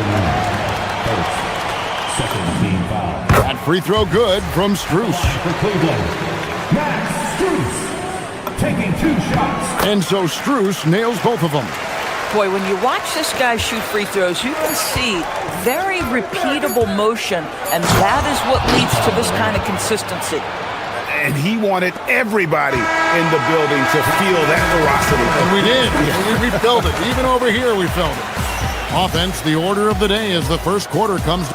That free throw good from Strus. Taking 2 shots. And so Strus nails both of them. Boy, when you watch this guy shoot free throws, you can see very repeatable motion, and that is what leads to this kind of consistency. And he wanted everybody in the building to feel that ferocity. And we did. We felt it. Even over here, we felt it. Offense, the order of the day as the first quarter comes.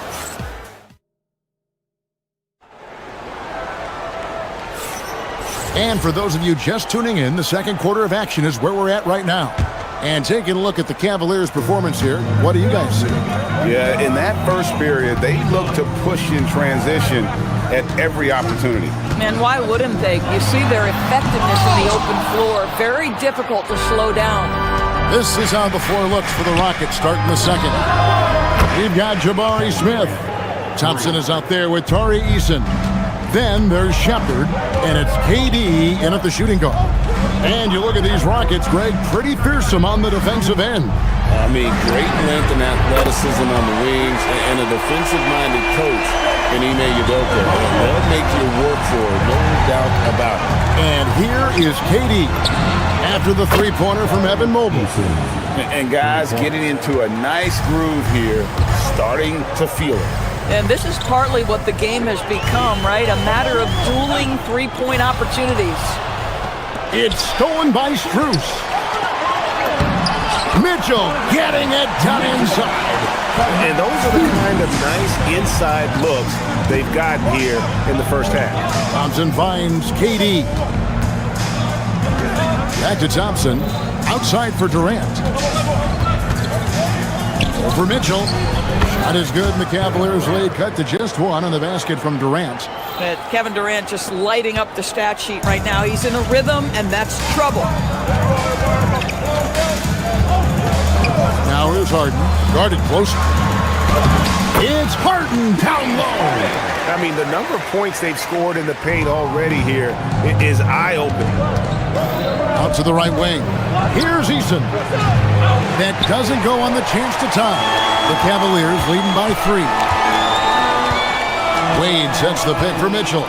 And for those of you just tuning in, the second quarter of action is where we're at right now. And taking a look at the Cavaliers' performance here, what do you guys see? Yeah, in that first period, they looked to push in transition at every opportunity. Man, why wouldn't they? You see their effectiveness in the open floor. Very difficult to slow down. This is how the floor looks for the Rockets starting the second. We've got Jabari Smith. Thompson is out there with Tari Eason. Then there's Shepard, and it's KD in at the shooting guard. And you look at these Rockets, Greg, pretty fearsome on the defensive end. I mean, great length and athleticism on the wings, and a defensive-minded coach in Ime Udoka. They'll make you work for it, no doubt about it. And here is KD after the three-pointer from Evan Mobley. And guys getting into a nice groove here, starting to feel it. And this is partly what the game has become, right? A matter of dueling three-point opportunities. It's stolen by Strus. Mitchell getting it done inside. And those are the kind of nice inside looks they've gotten here in the first half. Thompson finds KD. Back to Thompson. Outside for Durant. For Mitchell. Shot is good, and the Cavaliers lead cut to just one on the basket from Durant. Kevin Durant just lighting up the stat sheet right now. He's in a rhythm, and that's trouble. Now here's Harden. Guarded close. It's Harden down low. I mean, the number of points they've scored in the paint already here is eye-opening. Out to the right wing. Here's Eason. That doesn't go on the chance to tie. The Cavaliers leading by 3. Wade sets the pick for Mitchell.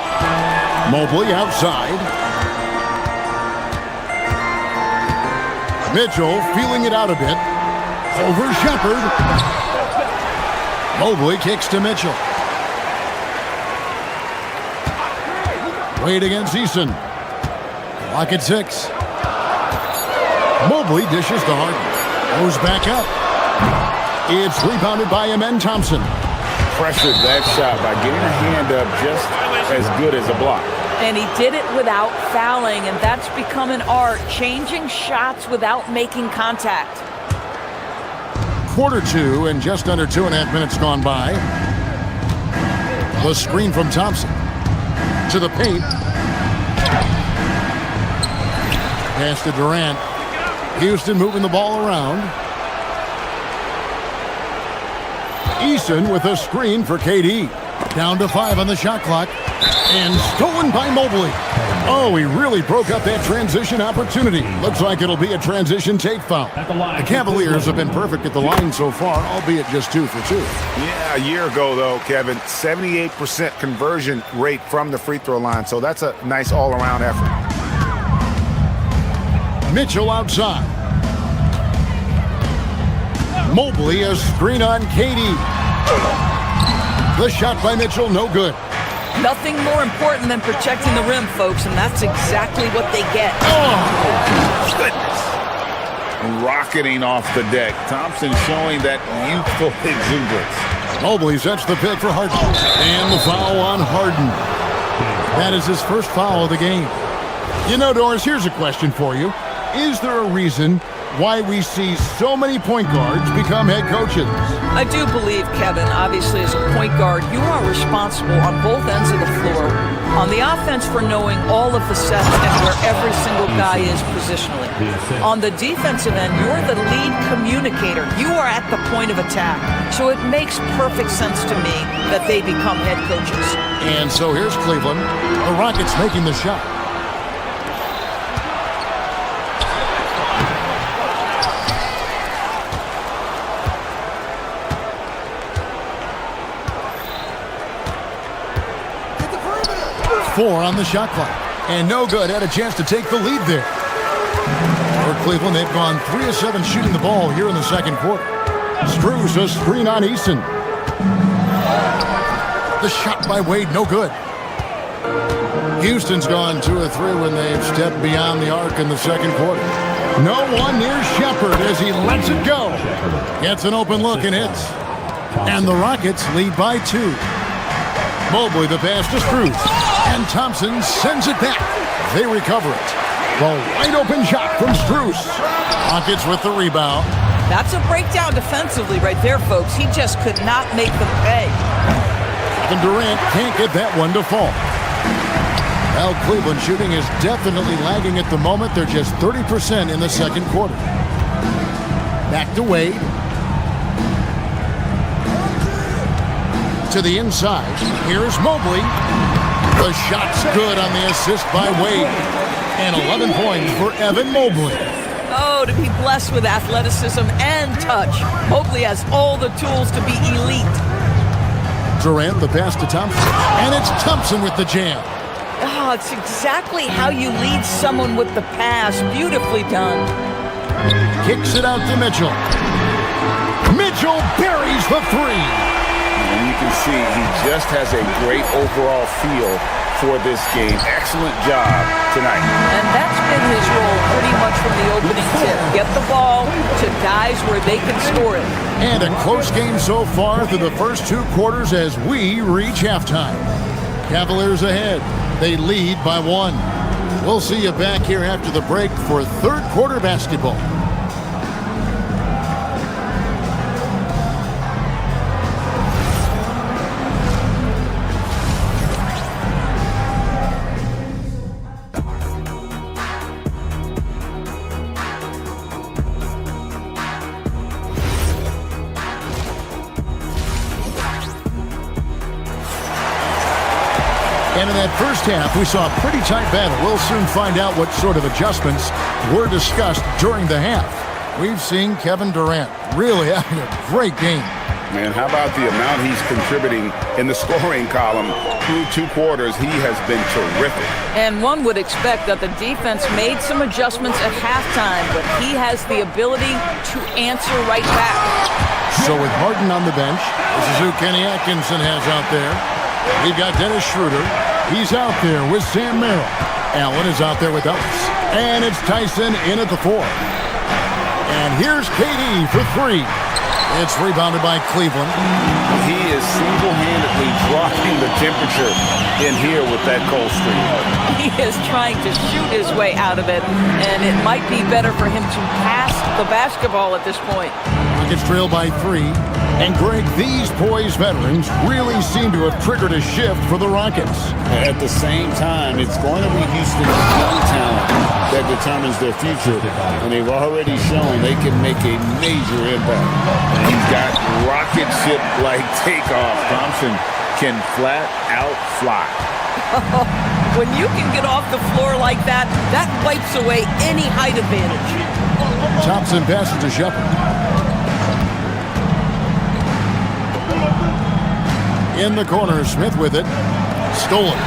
Mobley outside. Mitchell feeling it out a bit. Over Shepard. Mobley kicks to Mitchell. Wade against Eason. Clock at 6. Mobley dishes to Harden. Goes back up. It's rebounded by Amen Thompson. Pressured that shot by getting a hand up just as good as a block. And he did it without fouling, and that's become an art, changing shots without making contact. Quarter 2 and just under 2.5 minutes gone by. The screen from Thompson. To the paint. Pass to Durant. Houston moving the ball around. Eason with a screen for KD. Down to 5 on the shot clock. And stolen by Mobley. Oh, he really broke up that transition opportunity. Looks like it'll be a transition take foul. The Cavaliers have been perfect at the line so far, albeit just 2 for 2. Yeah, a year ago, though, Kevin, 78% conversion rate from the free throw line. So that's a nice all-around effort. Mitchell outside. Mobley a screen on KD. The shot by Mitchell, no good. Nothing more important than protecting the rim, folks, and that's exactly what they get. Oh, goodness. Rocketing off the deck. Thompson showing that youthful exuberance. Mobley sets the pick for Harden. And the foul on Harden. That is his first foul of the game. You know, Doris, here's a question for you. Is there a reason why we see so many point guards become head coaches. I do believe, Kevin, obviously as a point guard, you are responsible on both ends of the floor. On the offense for knowing all of the sets and where every single guy is positionally. On the defensive end, you're the lead communicator. You are at the point of attack. So it makes perfect sense to me that they become head coaches. And so here's Cleveland. The Rockets making the shot. Four on the shot clock. And no good. Had a chance to take the lead there. For Cleveland, they've gone 3 of 7 shooting the ball here in the second quarter. Strus a screen on Eason. The shot by Wade, no good. Houston's gone 2 of 3 when they've stepped beyond the arc in the second quarter. No one near Shepard as he lets it go. Gets an open look and hits. And the Rockets lead by 2. Mobley the pass to Strus. And Thompson sends it back. They recover it. The wide open shot from Strus. Rockets with the rebound. That's a breakdown defensively right there, folks. He just could not make them pay. And Durant can't get that one to fall. Well, Cleveland shooting is definitely lagging at the moment. They're just 30% in the second quarter. Back to Wade. To the inside. Here's Mobley. The shot's good on the assist by Wade. And 11 points for Evan Mobley. Oh, to be blessed with athleticism and touch. Mobley has all the tools to be elite. Durant, the pass to Thompson. And it's Thompson with the jam. Oh, it's exactly how you lead someone with the pass. Beautifully done. Kicks it out to Mitchell. Mitchell buries the 3. And you can see he just has a great overall feel for this game. Excellent job tonight. And that's been his role pretty much from the opening tip. Get the ball to guys where they can score it. And a close game so far through the first 2 quarters as we reach halftime. Cavaliers ahead. They lead by 1. We'll see you back here after the break for third quarter basketball. And in that first half, we saw a pretty tight battle. We'll soon find out what sort of adjustments were discussed during the half. We've seen Kevin Durant really having a great game. Man, how about the amount he's contributing in the scoring column through 2 quarters? He has been terrific. And one would expect that the defense made some adjustments at halftime, but he has the ability to answer right back. So with Harden on the bench, this is who Kenny Atkinson has out there. We've got Dennis Schroeder. He's out there with Sam Merrill. Allen is out there with Ellis. And it's Tyson in at the 4. And here's KD for 3. It's rebounded by Cleveland. He is single-handedly dropping the temperature in here with that cold streak. He is trying to shoot his way out of it, and it might be better for him to pass the basketball at this point. Rockets trail by 3. And Greg, these poised veterans really seem to have triggered a shift for the Rockets. At the same time, it's going to be Houston's young talent that determines their future. And they've already shown they can make a major impact. He's got rocket ship-like takeoff. Thompson can flat out fly. When you can get off the floor like that, that wipes away any height advantage. Thompson passes to Shepard. In the corner, Smith with it. Stolen.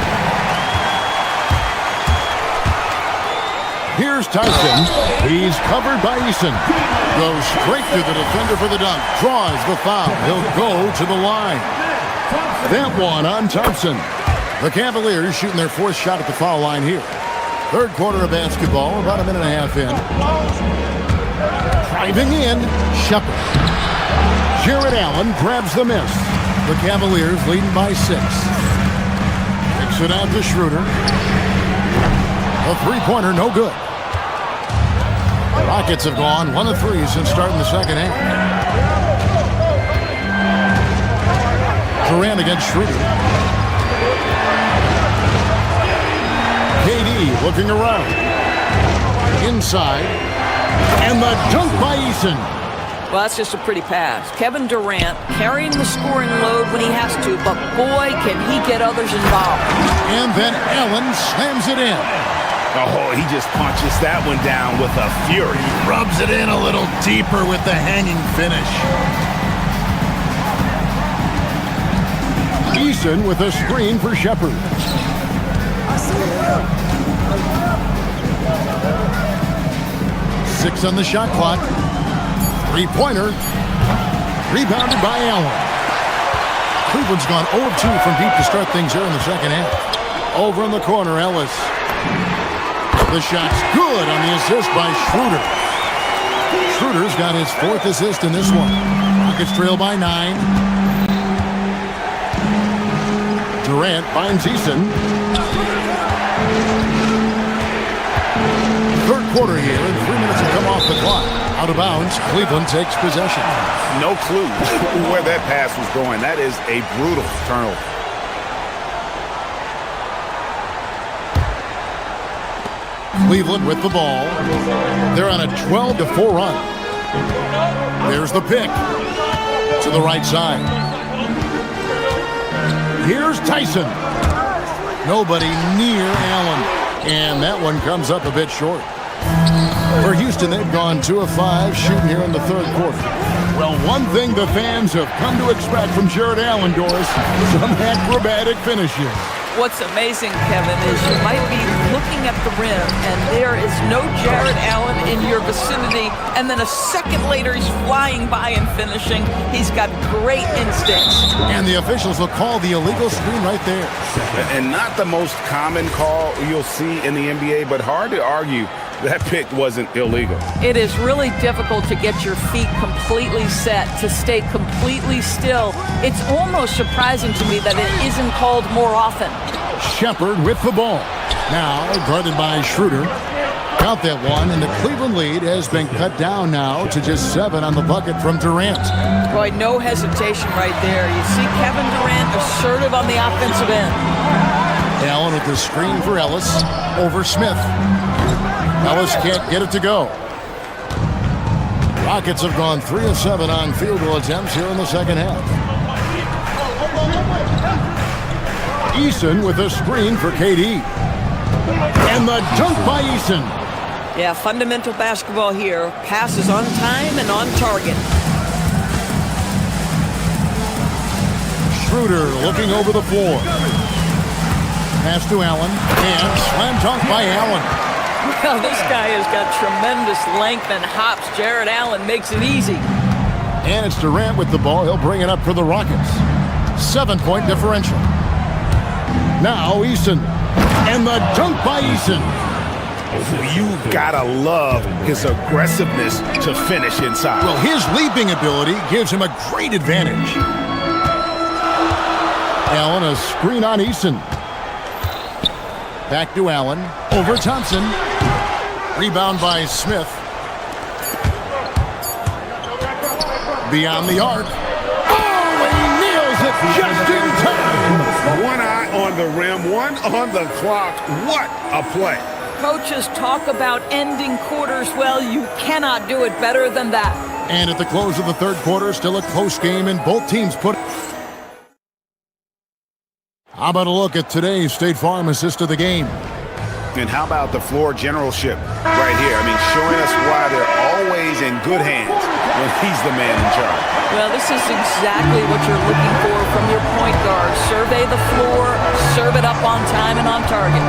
Here's Tyson. He's covered by Eason. Goes straight to the defender for the dunk. Draws the foul. He'll go to the line. That one on Thompson. The Cavaliers shooting their 4th shot at the foul line here. Third quarter of basketball, about a minute and a half in. Driving in, Shepard. Jared Allen grabs the miss. The Cavaliers leading by 6. Kicks it out to Schroeder. A 3-pointer, no good. Rockets have gone 1 of 3 since starting the second half. Durant against Schroeder. KD looking around. Inside. And the dunk by Eason. Well, that's just a pretty pass. Kevin Durant carrying the scoring load when he has to, but boy, can he get others involved. And then Allen slams it in. Oh, he just punches that one down with a fury. Rubs it in a little deeper with the hanging finish. Eason with a screen for Shepard. Six on the shot clock. Three-pointer. Rebounded by Allen. Cleveland's gone 0 of 2 from deep to start things here in the second half. Over in the corner, Ellis. The shot's good on the assist by Schroeder. Schroeder's got his 4th assist in this one. Rockets trail by 9. Durant finds Eason. Third quarter here, and 3 minutes have come off the clock. Out of bounds, Cleveland takes possession. No clue where that pass was going. That is a brutal turnover. Cleveland with the ball. They're on a 12-4 run. There's the pick to the right side. Here's Tyson. Nobody near Allen. And that one comes up a bit short. For Houston, they've gone 2 of 5 shooting here in the third quarter. Well, one thing the fans have come to expect from Jared Allen, Doris, some acrobatic finishing. What's amazing, Kevin, is you might be looking at the rim and there is no Jared Allen in your vicinity, and then a second later he's flying by and finishing. He's got great instincts. And the officials will call the illegal screen right there. And not the most common call you'll see in the NBA, but hard to argue that pick wasn't illegal. It is really difficult to get your feet completely set, to stay completely still. It's almost surprising to me that it isn't called more often. Shepard with the ball. Now guarded by Schroeder. Count that one, and the Cleveland lead has been cut down now to just 7 on the bucket from Durant. Boy, no hesitation right there. You see Kevin Durant assertive on the offensive end. Allen with the screen for Ellis over Smith. Ellis can't get it to go. Rockets have gone 3 of 7 on field goal attempts here in the second half. Eason with a screen for KD. And the dunk by Eason. Yeah, fundamental basketball here. Passes on time and on target. Schroeder looking over the floor. Pass to Allen. And slam dunk by Allen. Well, this guy has got tremendous length and hops. Jared Allen makes it easy. And it's Durant with the ball. He'll bring it up for the Rockets. 7-point differential. Now Eason. And the dunk by Eason. You gotta love his aggressiveness to finish inside. Well, his leaping ability gives him a great advantage. Allen, a screen on Eason. Back to Allen. Over Thompson. Rebound by Smith. Beyond the arc. Oh, and he nails it just in time. One eye on the rim, one on the clock. What a play. Coaches talk about ending quarters. Well, you cannot do it better than that. And at the close of the third quarter, still a close game, and both teams put... How about a look at today's State Farm assist of the game? And how about the floor generalship right here? I mean, showing us why they're always in good hands when he's the man in charge. Well, this is exactly what you're looking for from your point guard. Survey the floor, serve it up on time and on target.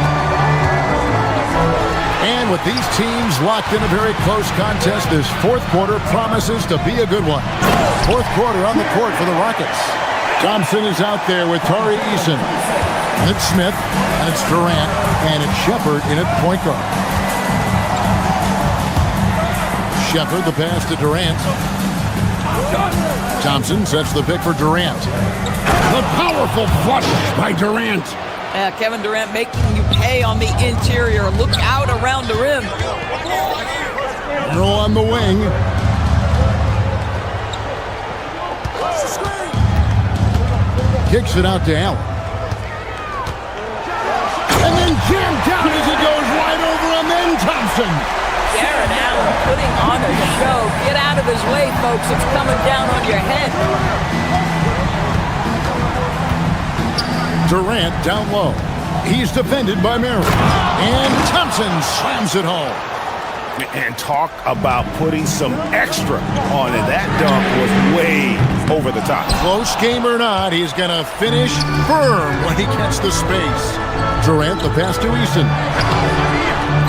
And with these teams locked in a very close contest, this fourth quarter promises to be a good one. Fourth quarter on the court for the Rockets. Thompson is out there with Tari Eason. And it's Smith, and it's Durant, and it's Shepard in at point guard. Shepard, the pass to Durant. Thompson sets the pick for Durant. The powerful flush by Durant. Kevin Durant making you pay on the interior. Look out around the rim. Throw on the wing. Kicks it out to Allen. And then jammed down as it goes wide over, and then Thompson. Jared Allen putting on a show. Get out of his way, folks. It's coming down on your head. Durant down low. He's defended by Merrill. And Thompson slams it home. And talk about putting some extra on it. That dunk was way over the top. Close game or not, he's going to finish firm when he gets the space. Durant, the pass to Eason.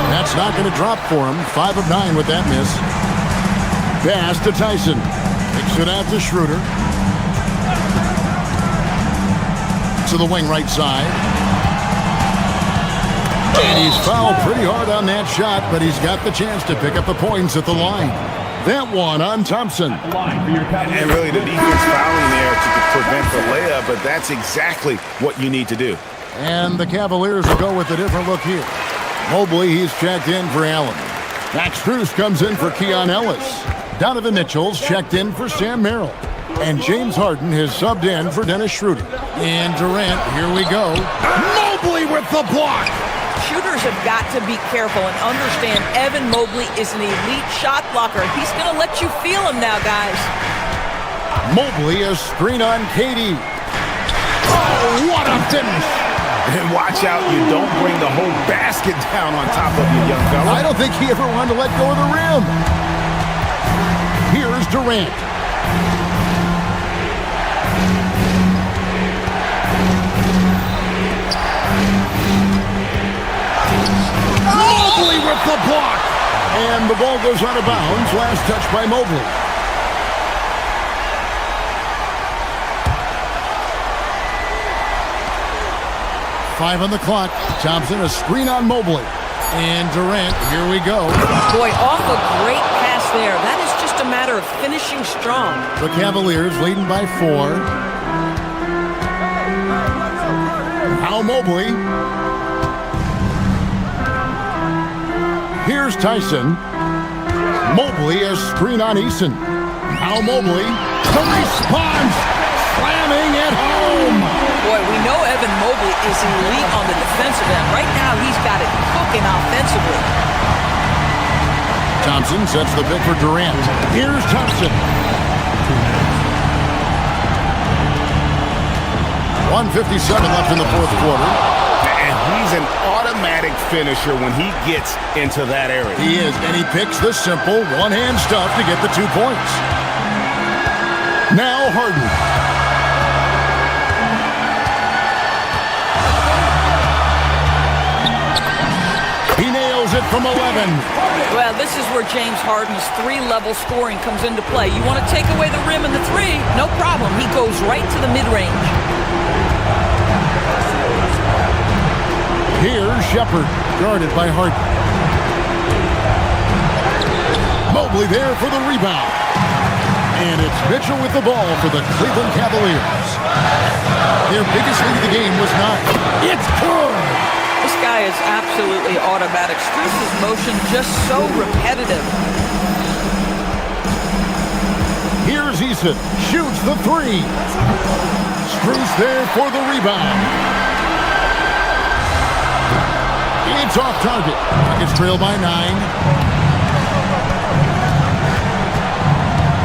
That's not going to drop for him. 5 of 9 with that miss. Pass to Tyson. Kicks it out to Schroeder. To the wing right side. And he's fouled pretty hard on that shot, but he's got the chance to pick up the points at the line. That one on Thompson. And really the defense fouling there to prevent the layup, but that's exactly what you need to do. And the Cavaliers will go with a different look here. Mobley, he's checked in for Allen. Max Strus comes in for Keon Ellis. Donovan Mitchell's checked in for Sam Merrill. And James Harden has subbed in for Dennis Schroeder. And Durant, here we go. Mobley with the block. Shooters have got to be careful and understand Evan Mobley is an elite shot blocker. He's going to let you feel him now, guys. Mobley, a screen on KD. Oh, what a finish. And watch out, you don't bring the whole basket down on top of you, young fella. I don't think he ever wanted to let go of the rim. Here's Durant. Mobley with the block. And the ball goes out of bounds. Last touch by Mobley. Five on the clock. Thompson, a screen on Mobley. And Durant, here we go. Boy, off a great pass there. That is just a matter of finishing strong. The Cavaliers leading by 4. Now Mobley. Here's Tyson. Mobley, a screen on Eason. Now Mobley. The response. Slamming it home. Boy, we know Evan Mobley is elite on the defensive end. Right now, he's got it cooking offensively. Thompson sets the pick for Durant. Here's Thompson. 1:57 left in the fourth quarter. And he's an automatic finisher when he gets into that area. He is, and he picks the simple one-hand stuff to get the 2 points. Now Harden. He nails it from 11. Well, this is where James Harden's 3-level scoring comes into play. You want to take away the rim and the 3? No problem. He goes right to the mid-range. Here's Shepard, guarded by Harden. Mobley there for the rebound. And it's Mitchell with the ball for the Cleveland Cavaliers. Their biggest lead of the game was 9. It's good. This guy is absolutely automatic. Strus' motion just so repetitive. Here's Eason. Shoots the 3. Strus there for the rebound. It's off target. It's trailed by 9.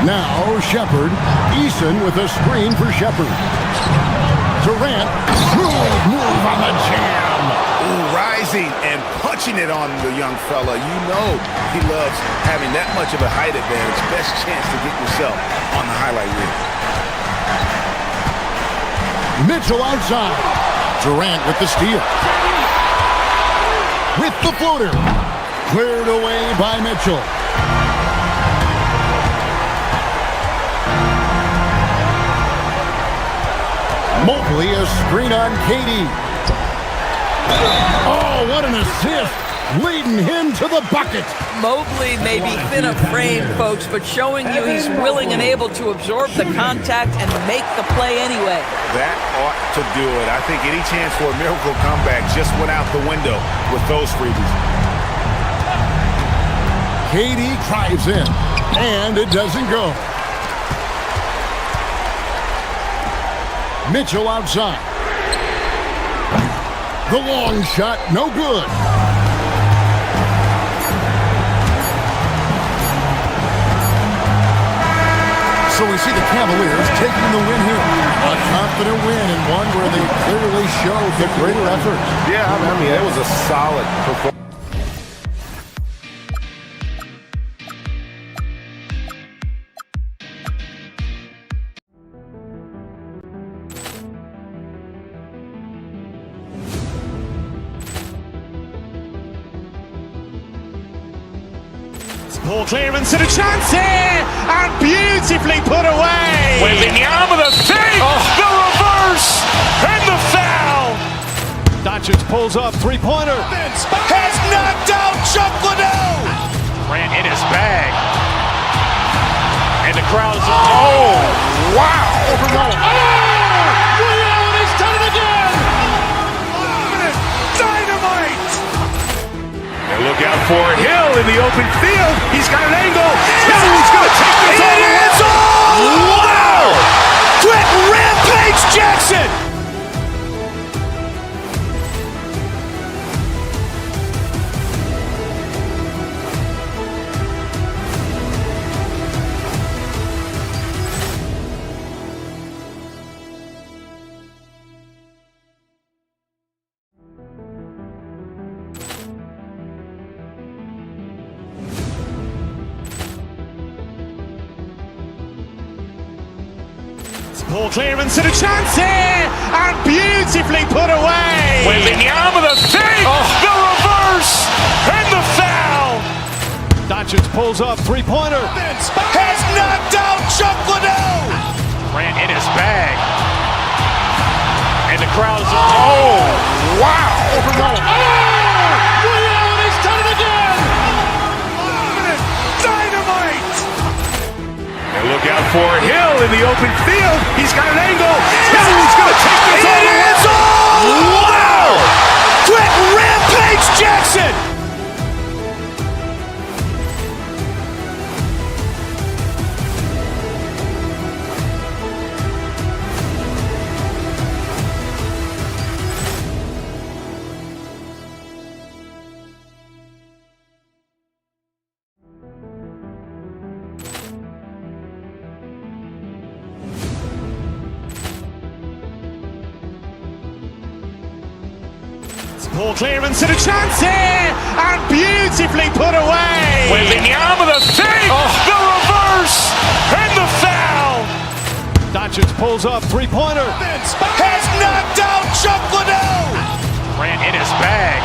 Now Shepard. Eason with a screen for Shepard. Durant. Smooth move on the jam. Ooh, rising and punching it on the young fella. You know he loves having that much of a height advantage. Best chance to get yourself on the highlight reel. Mitchell outside. Durant with the steal. With the floater. Cleared away by Mitchell. Mobley, a screen on KD. Oh, what an assist. Leading him to the bucket. Mobley may be thin of frame, folks, but showing you he's willing and able to absorb the contact and make the play anyway. That ought to do it. I think any chance for a miracle comeback just went out the window with those freebies. KD drives in, and it doesn't go. Mitchell outside. The long shot, no good. So we see the Cavaliers taking the win here. A confident win and one where they clearly showed the greater effort. Yeah, I mean, it was a solid performance. Ball clearance and a chance here, and beautifully put away. Wembanyama the fake, the reverse, and the foul. Doncic pulls up, three-pointer. Has knocked out Chuck Liddell. Grant in his bag. And the crowd's, oh, wow. He's done it again. Dynamite. And look out for Hill in the open field. He's got an angle. He's going to take this all the way. Wow. Quick rampage Jackson. Ball clearance and a chance here, and beautifully put away. Wembanyama the fake, the reverse, and the foul. Doncic pulls up, three-pointer. Has knocked out Chuck Liddell. Grant in his bag. And the crowd's, oh, wow. He's done it again. Dynamite. And look out for Hill in the open field. He's got an angle. He's going to take this all the way. Wow. Quick rampage Jackson. Ball clearance and a chance here, and beautifully put away. Wembanyama the fake, the reverse, and the foul. Doncic pulls up, three-pointer. Has knocked out Chuck Liddell. Grant in his bag.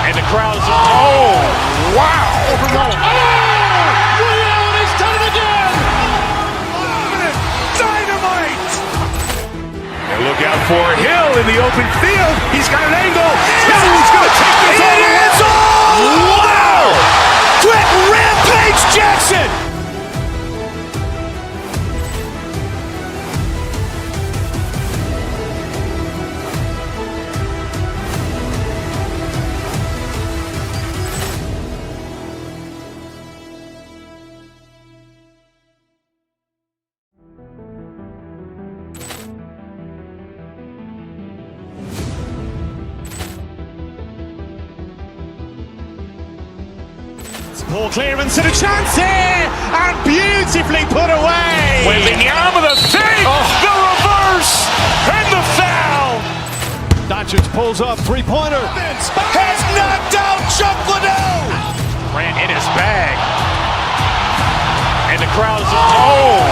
And the crowd's, oh, wow. He's done it again. Dynamite. And look out for Hill in the open field. He's got an angle. He's going to take this all the way. Wow. Quick rampage Jackson. Ball clearance and a chance here, and beautifully put away. Wembanyama the fake, the reverse, and the foul. Doncic pulls up, three-pointer. Has knocked out Chuck Liddell. Grant in his bag. And the crowd's, oh,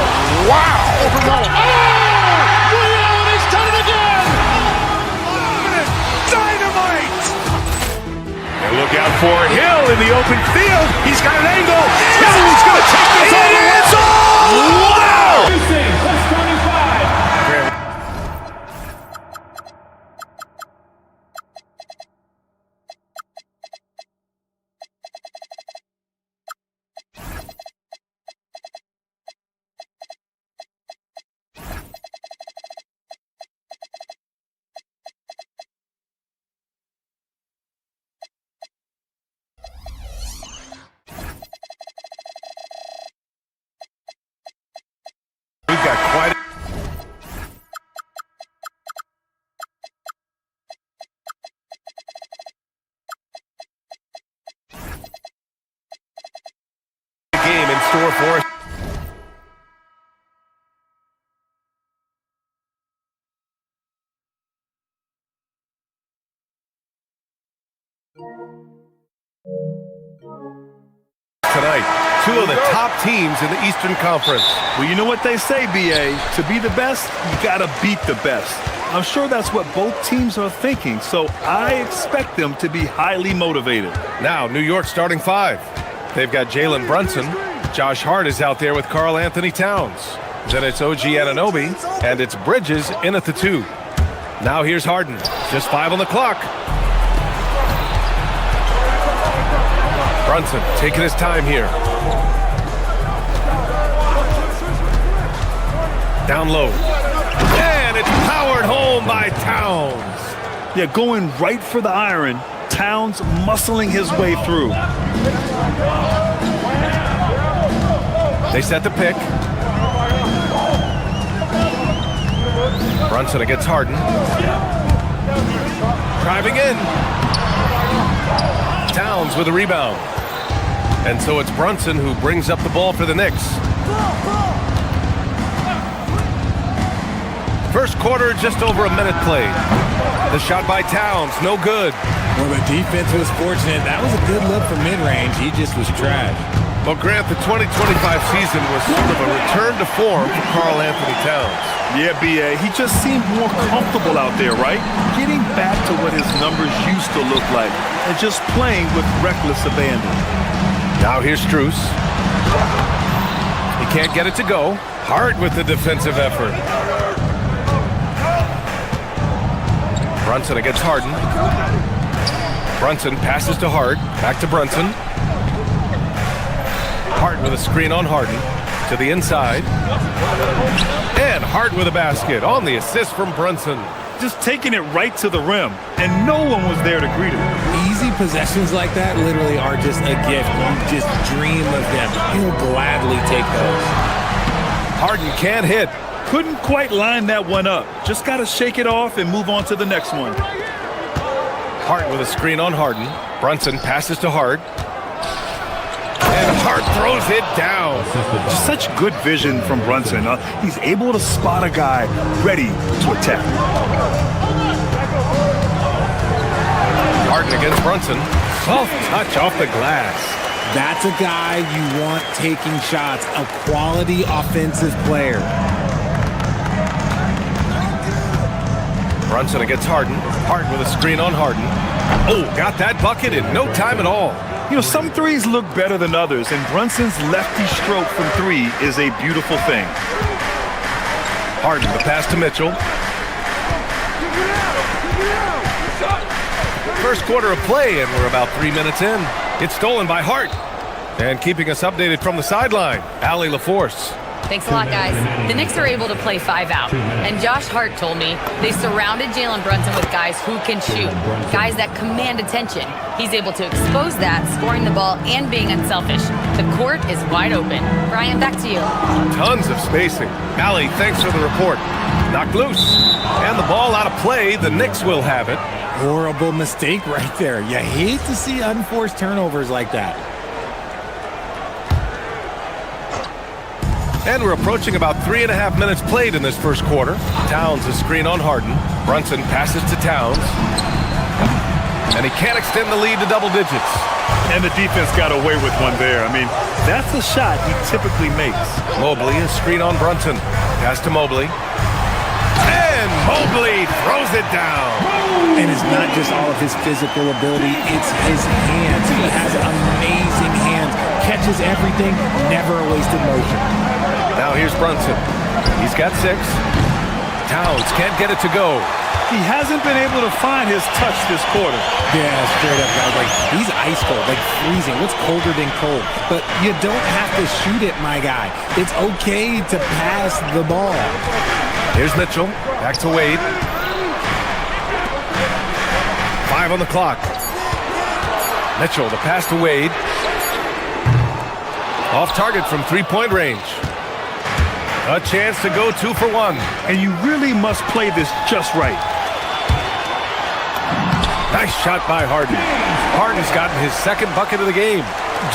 wow. He's done it again. Dynamite. And look out for Hill in the open field. He's got an angle. He's going to take this all the way. Wow. score for us. Tonight, two of the top teams in the Eastern Conference. Well, you know what they say, B.A. To be the best, you got to beat the best. I'm sure that's what both teams are thinking, so I expect them to be highly motivated. Now, New York starting five. They've got Jalen Brunson. Josh Hart is out there with Karl Anthony Towns. Then it's OG Anunoby, and it's Bridges in at the 2. Now here's Harden. Just 5 on the clock. Brunson taking his time here. Down low. And it's powered home by Towns. Yeah, going right for the iron. Towns muscling his way through. They set the pick. Brunson against Harden. Driving in. Towns with a rebound. And so it's Brunson who brings up the ball for the Knicks. First quarter, just over a minute played. The shot by Towns, no good. Well, the defense was fortunate. That was a good look for mid-range. He just was trash. Well, Grant, the 2025 season was sort of a return to form for Karl Anthony Towns. Yeah, B.A., he just seemed more comfortable out there, right? Getting back to what his numbers used to look like and just playing with reckless abandon. Now here's Strus. He can't get it to go. Hart with the defensive effort. Brunson against Harden. Brunson passes to Hart. Back to Brunson. Hart with a screen on Harden. To the inside. And Hart with a basket on the assist from Brunson. Just taking it right to the rim, and no one was there to greet him. Easy possessions like that literally are just a gift. You just dream of them. He'll gladly take those. Harden can't hit. Couldn't quite line that one up. Just got to shake it off and move on to the next one. Hart with a screen on Harden. Brunson passes to Hart. And Hart throws it down. Just such good vision from Brunson. He's able to spot a guy ready to attack. Harden against Brunson. Soft touch off the glass. That's a guy you want taking shots. A quality offensive player. Brunson against Harden. Hart with a screen on Harden. Oh, got that bucket in no time at all. You know, some threes look better than others, and Brunson's lefty stroke from 3 is a beautiful thing. Harden, the pass to Mitchell. First quarter of play, and we're about 3 minutes in. It's stolen by Hart. And keeping us updated from the sideline, Allie LaForce. Thanks a lot, guys. The Knicks are able to play 5 out. And Josh Hart told me they surrounded Jalen Brunson with guys who can shoot, guys that command attention. He's able to expose that, scoring the ball and being unselfish. The court is wide open. Brian, back to you. Tons of spacing. Allie, thanks for the report. Knocked loose. And the ball out of play. The Knicks will have it. Horrible mistake right there. You hate to see unforced turnovers like that. And we're approaching about 3.5 minutes played in this first quarter. Towns a screen on Harden. Brunson passes to Towns. And he can't extend the lead to double digits. And the defense got away with one there. I mean, that's a shot he typically makes. Mobley, a screen on Brunson. Pass to Mobley. And Mobley throws it down. And it's not just all of his physical ability, it's his hands. He has amazing hands. Catches everything, never a wasted motion. Now here's Brunson. He's got 6. Towns can't get it to go. He hasn't been able to find his touch this quarter. Yeah, straight up, guys. Like, he's ice cold, like freezing. What's colder than cold? But you don't have to shoot it, my guy. It's okay to pass the ball. Here's Mitchell. Back to Wade. 5 on the clock. Mitchell, the pass to Wade. Off target from 3-point range. A chance to go 2 for 1. And you really must play this just right. Nice shot by Harden. Harden's gotten his second bucket of the game.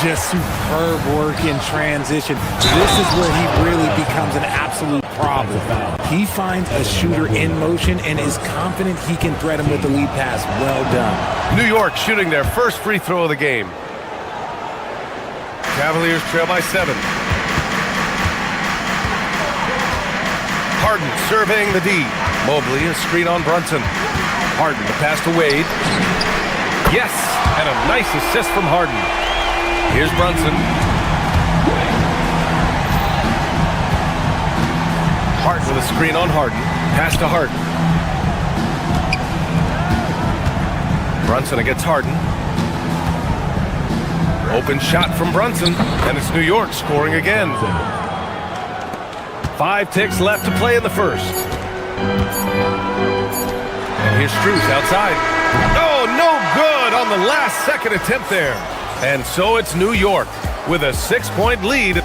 Just superb work in transition. This is where he really becomes an absolute problem. He finds a shooter in motion and is confident he can thread him with the lead pass. Well done. New York shooting their first free throw of the game. Cavaliers trail by 7. Harden surveying the D. Mobley, a screen on Brunson. Harden, the pass to Wade. Yes, and a nice assist from Harden. Here's Brunson. Harden with a screen on Harden. Pass to Harden. Brunson against Harden. Open shot from Brunson, and it's New York scoring again. 5 ticks left to play in the first. And here's Strus outside. Oh, no good on the last second attempt there. And so it's New York with a 6-point lead.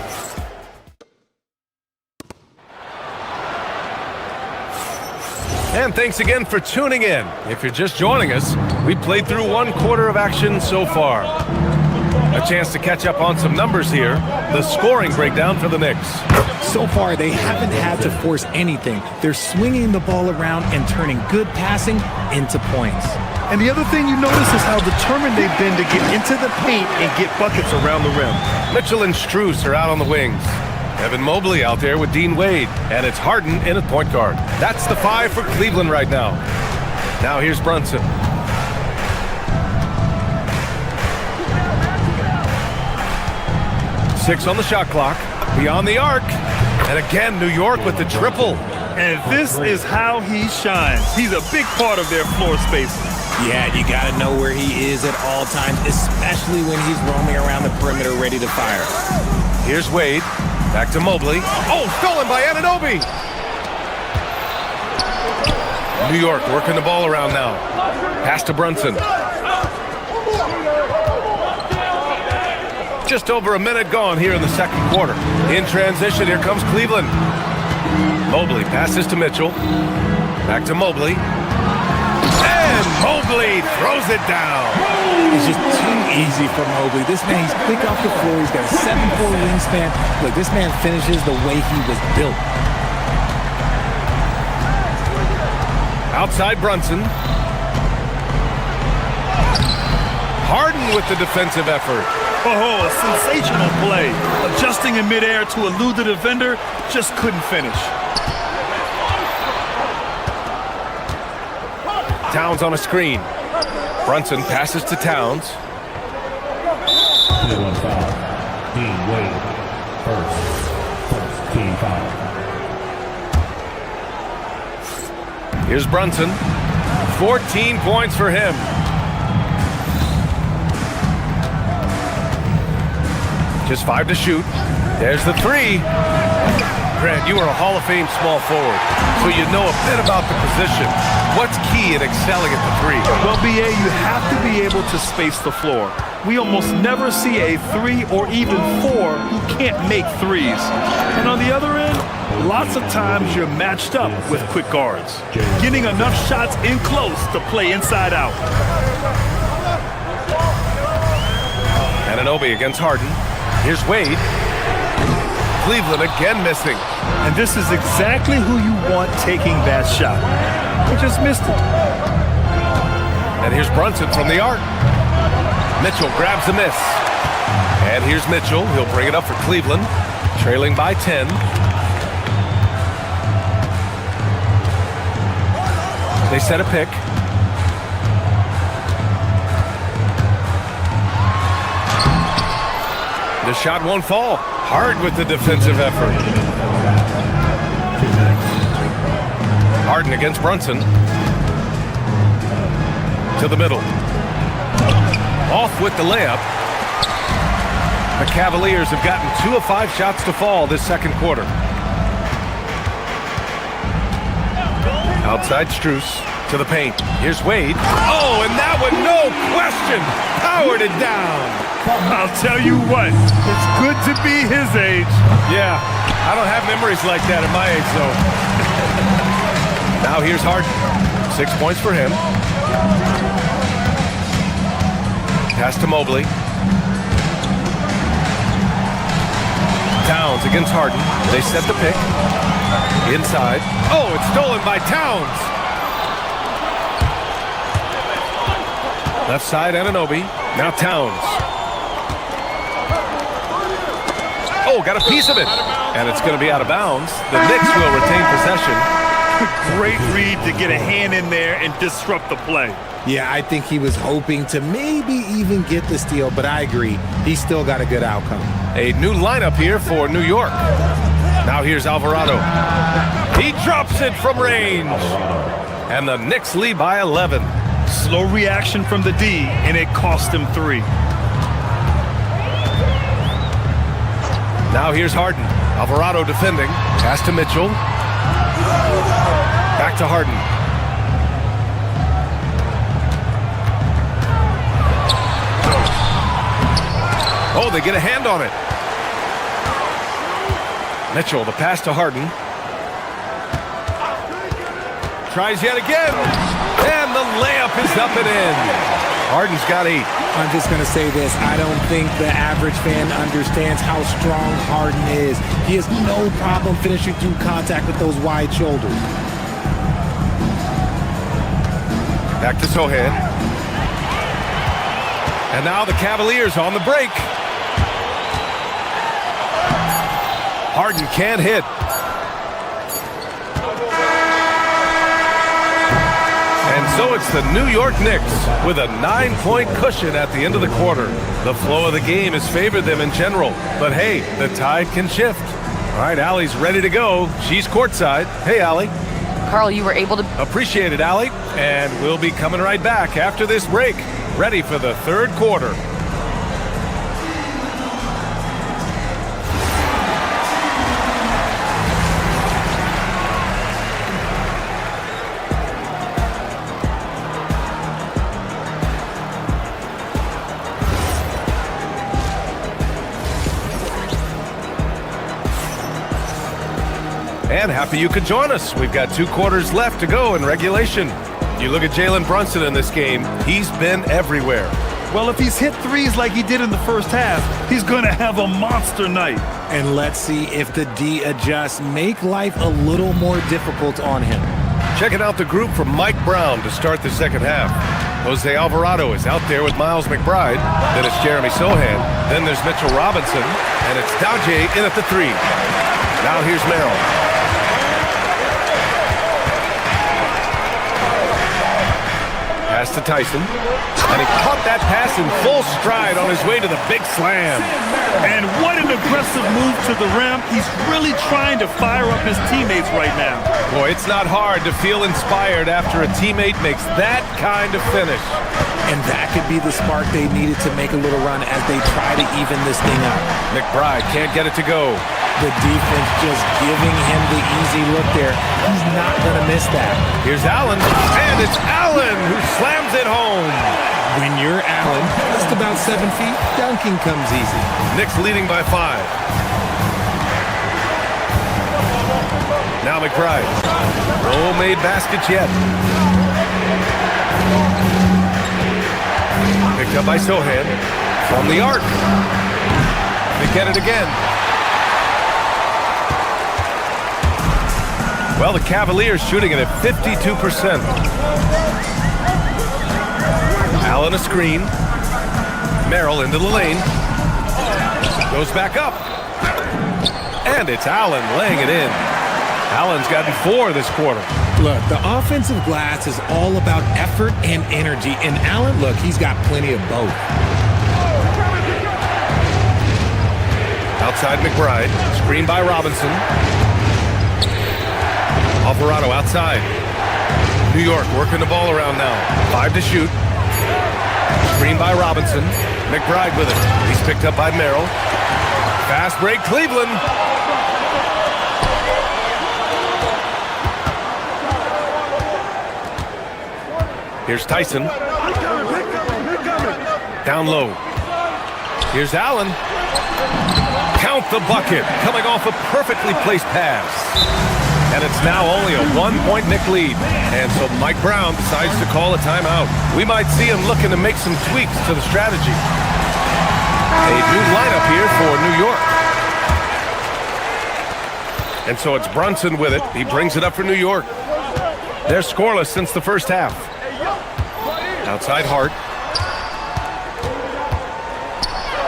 And thanks again for tuning in. If you're just joining us, we played through 1 quarter of action so far. A chance to catch up on some numbers here. The scoring breakdown for the Knicks. So far, they haven't had to force anything. They're swinging the ball around and turning good passing into points. And the other thing you notice is how determined they've been to get into the paint and get buckets around the rim. Mitchell and Strus are out on the wings. Evan Mobley out there with Dean Wade. And it's Harden in at point guard. That's the 5 for Cleveland right now. Now here's Brunson. Six on the shot clock. Beyond the arc. And again, New York with the triple. And this is how he shines. He's a big part of their floor spacing. Yeah, you got to know where he is at all times, especially when he's roaming around the perimeter ready to fire. Here's Wade. Back to Mobley. Oh, stolen by Anunoby. New York working the ball around now. Pass to Brunson. Just over a minute gone here in the second quarter. In transition, here comes Cleveland. Mobley passes to Mitchell. Back to Mobley. And Mobley throws it down. It's just too easy for Mobley. This man, he's quick off the floor. He's got a 7'4" wingspan. Look, this man finishes the way he was built. Outside Brunson. Harden with the defensive effort. Oh, a sensational play. Adjusting in midair to elude the defender, just couldn't finish. Towns on a screen. Brunson passes to Towns. One foul. Dean Wade. First team foul. Here's Brunson. 14 points for him. Just 5 to shoot. There's the 3. Grant, you are a Hall of Fame small forward, so you know a bit about the position. What's key in excelling at the 3? Well, BA, you have to be able to space the floor. We almost never see a 3 or even 4 who can't make threes. And on the other end, lots of times you're matched up with quick guards, getting enough shots in close to play inside out. Anunoby against Harden. Here's Wade. Cleveland again missing. And this is exactly who you want taking that shot. They just missed it. And here's Brunson from the arc. Mitchell grabs the miss. And here's Mitchell. He'll bring it up for Cleveland, trailing by 10. They set a pick. The shot won't fall. Hard with the defensive effort. Harden against Brunson. To the middle. Off with the layup. The Cavaliers have gotten 2 of 5 shots to fall this second quarter. Outside Strus to the paint. Here's Wade. Oh, and that one, no question, powered it down. I'll tell you what, it's good to be his age. Yeah, I don't have memories like that at my age, though. Now here's Harden. 6 points for him. Pass to Mobley. Towns against Harden. They set the pick. Inside. Oh, it's stolen by Towns. Left side, Anunoby. Now Towns. Oh, got a piece of it. And it's going to be out of bounds. The Knicks will retain possession. Great read to get a hand in there and disrupt the play. Yeah, I think he was hoping to maybe even get the steal, but I agree. He still got a good outcome. A new lineup here for New York. Now here's Alvarado. He drops it from range. And the Knicks lead by 11. Slow reaction from the D, and it cost him 3. Now here's Harden. Alvarado defending. Pass to Mitchell. Back to Harden. Oh, they get a hand on it. Mitchell, the pass to Harden. Tries yet again. And the layup is up and in. Harden's got 8. I'm just going to say this. I don't think the average fan understands how strong Harden is. He has no problem finishing through contact with those wide shoulders. Back to Sohan. And now the Cavaliers on the break. Harden can't hit. And so it's the New York Knicks with a 9-point cushion at the end of the quarter. The flow of the game has favored them in general. But hey, the tide can shift. All right, Allie's ready to go. She's courtside. Hey, Allie. Carl, you were able to... Appreciate it, Allie. And we'll be coming right back after this break. Ready for the third quarter. And happy you could join us. We've got 2 quarters left to go in regulation. You look at Jalen Brunson in this game, he's been everywhere. Well, if he's hit threes like he did in the first half, he's going to have a monster night. And let's see if the D adjusts, make life a little more difficult on him. Checking out the group from Mike Brown to start the second half. Jose Alvarado is out there with Miles McBride. Then it's Jeremy Sohan. Then there's Mitchell Robinson. And it's Dowjay in at the 3. Now here's Merrill. Pass to Tyson, and he caught that pass in full stride on his way to the big slam. And what an aggressive move to the rim. He's really trying to fire up his teammates right now. Boy, it's not hard to feel inspired after a teammate makes that kind of finish. And that could be the spark they needed to make a little run as they try to even this thing up. McBride can't get it to go. The defense just giving him the easy look there. He's not going to miss that. Here's Allen, and it's Allen who slams it home. When you're Allen, just about 7 feet, dunking comes easy. Knicks leading by 5. Now McBride. No made baskets yet. Picked up by Sohan from the arc. They get it again. Well, the Cavaliers shooting it at 52%. Allen a screen. Merrill into the lane. Goes back up. And it's Allen laying it in. Allen's gotten 4 this quarter. Look, the offensive glass is all about effort and energy. And Allen, look, he's got plenty of both. Outside McBride. Screen by Robinson. Alvarado outside. New York working the ball around now. 5 to shoot. Screen by Robinson. McBride with it. He's picked up by Merrill. Fast break, Cleveland. Here's Tyson. Down low. Here's Allen. Count the bucket. Coming off a perfectly placed pass. And it's now only a 1-point Knick lead. And so Mike Brown decides to call a timeout. We might see him looking to make some tweaks to the strategy. A new lineup here for New York. And so it's Brunson with it. He brings it up for New York. They're scoreless since the first half. Outside Hart.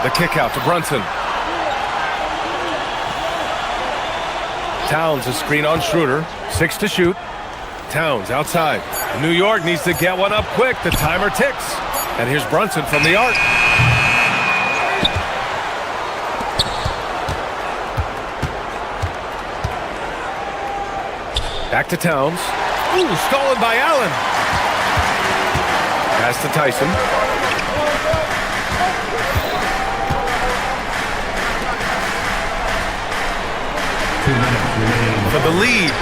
The kick out to Brunson. Towns a screen on Schroeder. 6 to shoot. Towns outside. New York needs to get one up quick. The timer ticks. And here's Brunson from the arc. Back to Towns. Ooh, stolen by Allen. Pass to Tyson. For the lead.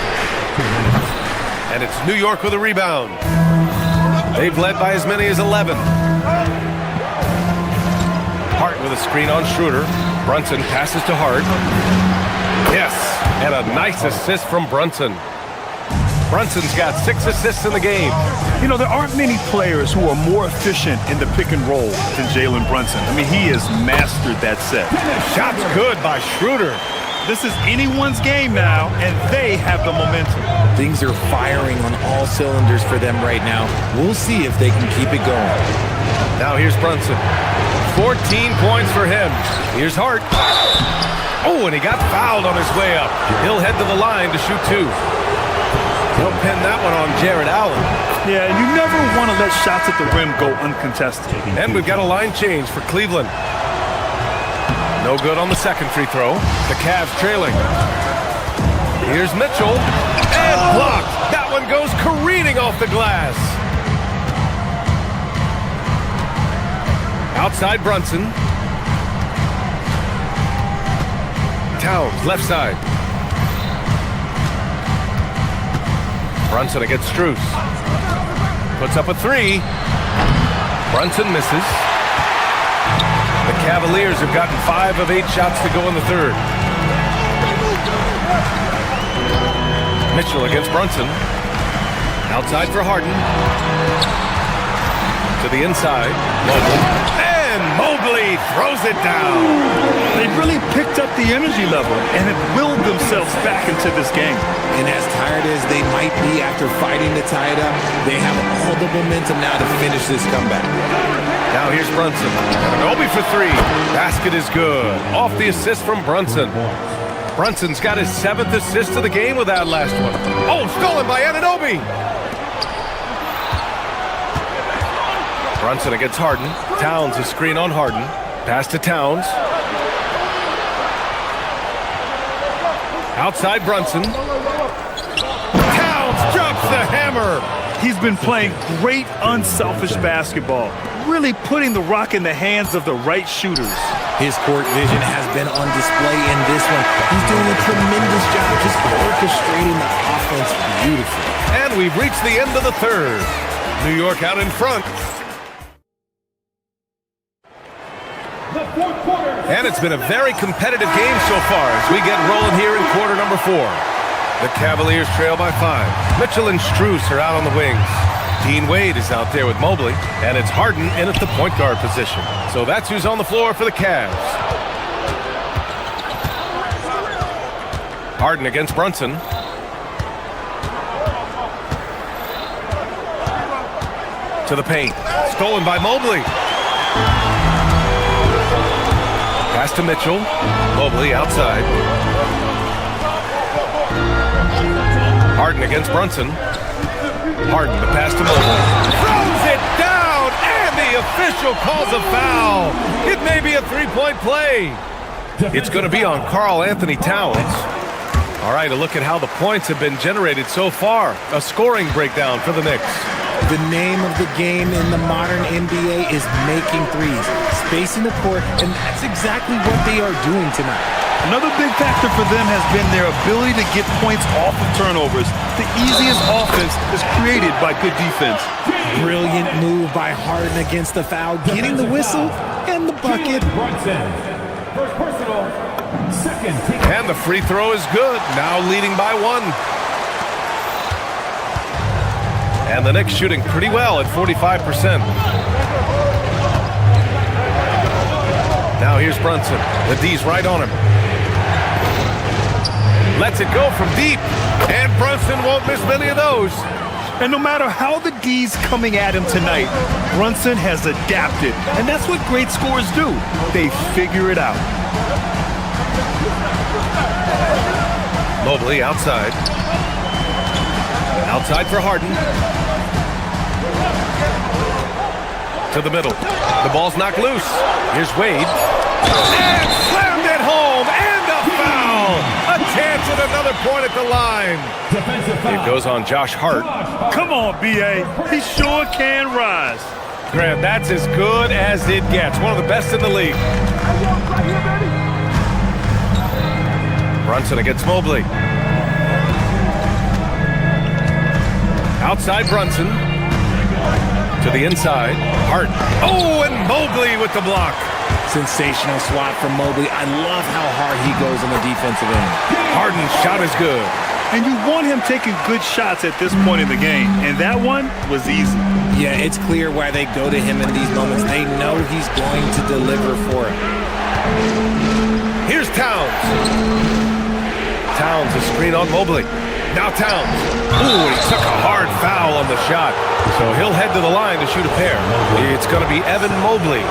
And it's New York with a rebound. They've led by as many as 11. Hart with a screen on Schroeder. Brunson passes to Hart. Yes, and a nice assist from Brunson. Brunson's got 6 assists in the game. You know, there aren't many players who are more efficient in the pick and roll than Jalen Brunson. I mean, he has mastered that set. Shot's good by Schroeder. This is anyone's game now, and they have the momentum. Things are firing on all cylinders for them right now. We'll see if they can keep it going. Now here's Brunson. 14 points for him. Here's Hart. Oh, and he got fouled on his way up. He'll head to the line to shoot 2. He'll pin that one on Jared Allen. Yeah, and you never want to let shots at the rim go uncontested. And we've got a line change for Cleveland. No good on the second free throw. The Cavs trailing. Here's Mitchell. And blocked. That one goes careening off the glass. Outside Brunson. Towns, left side. Brunson against Strus. Puts up a 3. Brunson misses. The Cavaliers have gotten 5 of 8 shots to go in the third. Mitchell against Brunson. Outside for Harden. To the inside. Mobley. And Mobley throws it down. They really picked up the energy level and have willed themselves back into this game. And as tired as they might be after fighting to tie it up, they have all the momentum now to finish this comeback. Now here's Brunson. Anunoby for 3. Basket is good. Off the assist from Brunson. Brunson's got his 7th assist of the game with that last one. Oh, stolen by Anunoby. Brunson against Harden. Towns a screen on Harden. Pass to Towns. Outside Brunson. Towns drops the hammer. He's been playing great unselfish basketball, really putting the rock in the hands of the right shooters. His court vision has been on display in this one. He's doing a tremendous job just orchestrating the offense beautifully. And we've reached the end of the third. New York out in front. And it's been a very competitive game so far as we get rolling here in quarter number 4. The Cavaliers trail by 5. Mitchell and Strus are out on the wings. Dean Wade is out there with Mobley, and it's Harden in at the point guard position. So that's who's on the floor for the Cavs. Harden against Brunson. To the paint. Stolen by Mobley. Pass to Mitchell. Mobley outside. Harden against Brunson. Harden, the pass to Mobley. Throws it down, and the official calls a foul. It may be a 3-point play. It's going to be on Karl Anthony Towns. All right, a look at how the points have been generated so far. A scoring breakdown for the Knicks. The name of the game in the modern NBA is making threes, spacing the court, and that's exactly what they are doing tonight. Another big factor for them has been their ability to get points off of turnovers. The easiest offense is created by good defense. Brilliant move by Harden against the foul, getting the whistle and the bucket. And the free throw is good, now leading by 1. And the Knicks shooting pretty well at 45%. Now here's Brunson. The D's right on him. Lets it go from deep. And Brunson won't miss many of those. And no matter how the D's coming at him tonight, Brunson has adapted. And that's what great scorers do. They figure it out. Mobley outside. Outside for Harden. To the middle. The ball's knocked loose. Here's Wade. And slammed it home. And a foul. A chance at another point at the line. It goes on Josh Hart. Come on, B.A. He sure can rise. Grant, that's as good as it gets. One of the best in the league. Brunson against Mobley. Outside Brunson. To the inside. Hart. Oh, and Mobley with the block. Sensational swat from Mobley. I love how hard he goes on the defensive end. Harden's shot is good. And you want him taking good shots at this point in the game. And that one was easy. Yeah, it's clear why they go to him in these moments. They know he's going to deliver for it. Here's Towns. Towns, a screen on Mobley. Now Towns. Ooh, he took a hard foul on the shot. So he'll head to the line to shoot a pair. It's going to be Evan Mobley.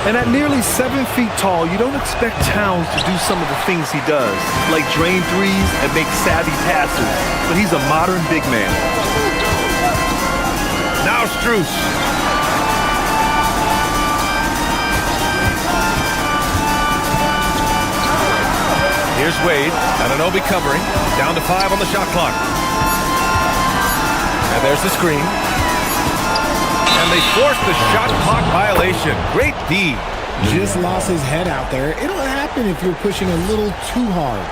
And at nearly 7 feet tall, you don't expect Towns to do some of the things he does, like drain threes and make savvy passes. But he's a modern big man. Now Strus. Here's Wade. Anunoby covering. Down to 5 on the shot clock. And there's the screen. And they forced the shot clock violation. Great D. Just lost his head out there. It'll happen if you're pushing a little too hard.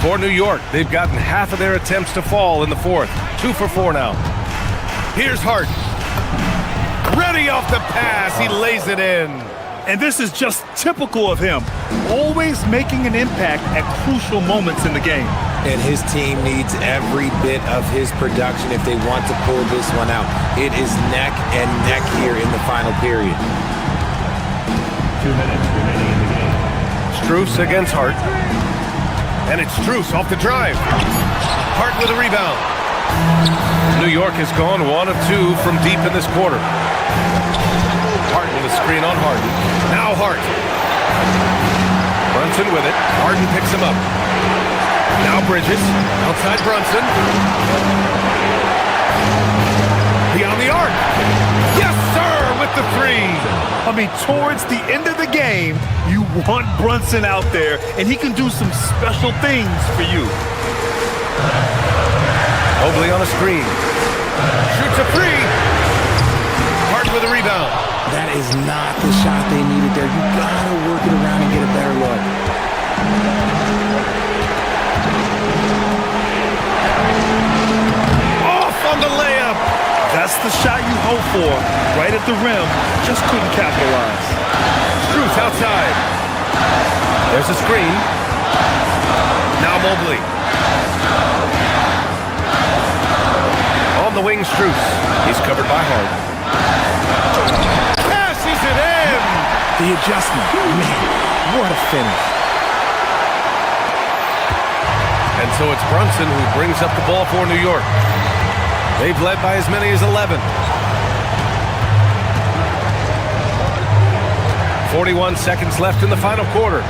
For New York, they've gotten half of their attempts to fall in the fourth. 2 for 4 now. Here's Hart. Ready off the pass. He lays it in. And this is just typical of him. Always making an impact at crucial moments in the game. And his team needs every bit of his production if they want to pull this one out. It is neck and neck here in the final period. 2 minutes remaining in the game. Strus against Hart. And it's Strus off the drive. Hart with a rebound. New York has gone 1 of 2 from deep in this quarter. Hart with a screen on Harden. Now Hart. Brunson with it. Harden picks him up. Now Bridges. Outside Brunson. Beyond the arc. Yes, sir, with the 3. I mean, towards the end of the game, you want Brunson out there, and he can do some special things for you. Mobley on a screen. Shoots a 3. Hart with a rebound. That is not the shot they needed there. You gotta work it around and get a better look. Off on the layup. That's the shot you hope for. Right at the rim. Just couldn't capitalize. Strus outside. There's a screen. Now Mobley. On the wing, Strus. He's covered by Hart. Passes it in. The adjustment. Man, what a finish. And so it's Brunson who brings up the ball for New York. They've led by as many as 11. 41 seconds left in the final quarter.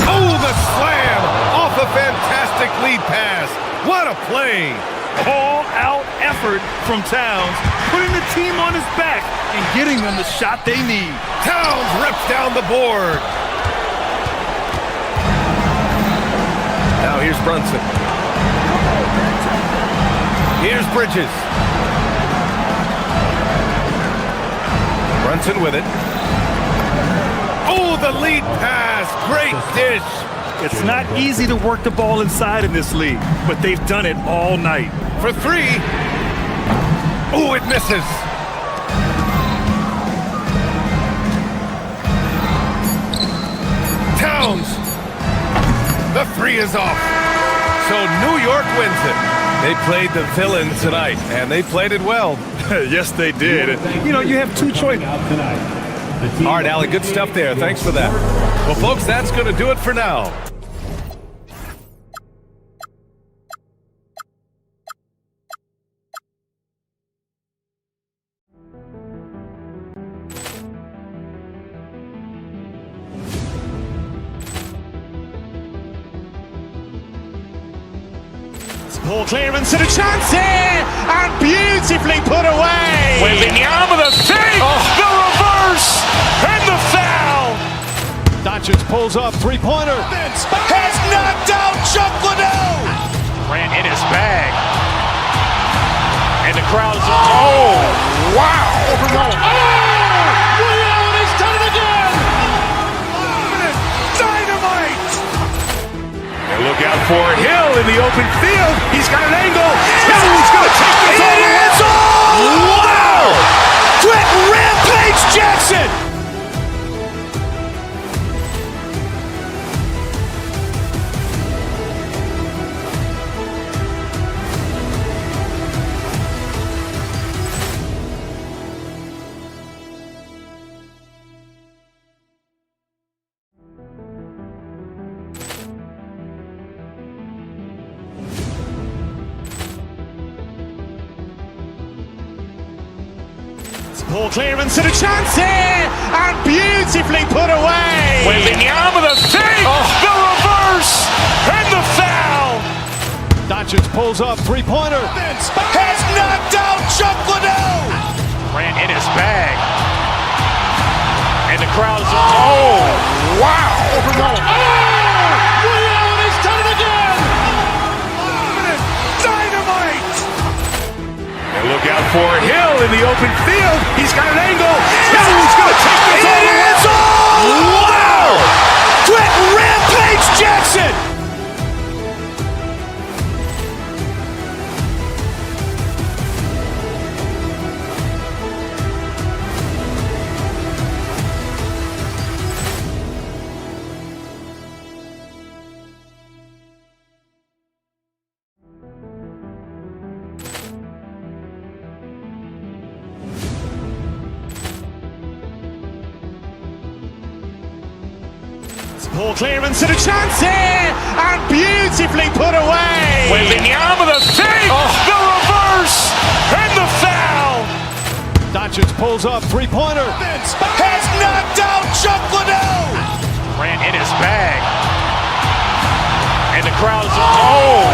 Oh, the slam off a fantastic lead pass. What a play. All-out effort from Towns, putting the team on his back and getting them the shot they need. Towns rips down the board. Now here's Brunson. Here's Bridges. Brunson with it. Oh, the lead pass. Great dish. It's not easy to work the ball inside in this league, but they've done it all night. For 3. Oh, it misses. Towns. The 3 is off. So New York wins it. They played the villain tonight, and they played it well. Yes, they did. And, you know, you have two choices. All right, Allie, good stuff there. Thanks for that. Well, folks, that's going to do it for now. Poor clearance and a chance here, and beautifully put away. Wembanyama the fake, the reverse, and the foul. Doncic pulls up, three-pointer. Has knocked out Chuck Liddell. Ran in his bag. And the crowd's, oh, wow. Ray Allen has done it again. Dynamite. And look out for Hill in the open field. He's got an angle. Hill's going to take this all the way. Wow. Quick Rampage Jackson. Poor clearance and a chance here, and beautifully put away. Wembanyama the fake, the reverse, and the foul. Doncic pulls up, three-pointer. Has knocked out Chuck Liddell. Ran in his bag. And the crowd's, oh, wow. Ray Allen has done it again. Dynamite. And look out for Hill in the open field. He's got an angle. Hill's going to take this all the way. Wow. Quick Rampage Jackson. Poor clearance and a chance here, and beautifully put away. Wembanyama the fake, the reverse, and the foul. Doncic pulls up, three-pointer. Has knocked out Chuck Liddell. Ran in his bag. And the crowd's, oh,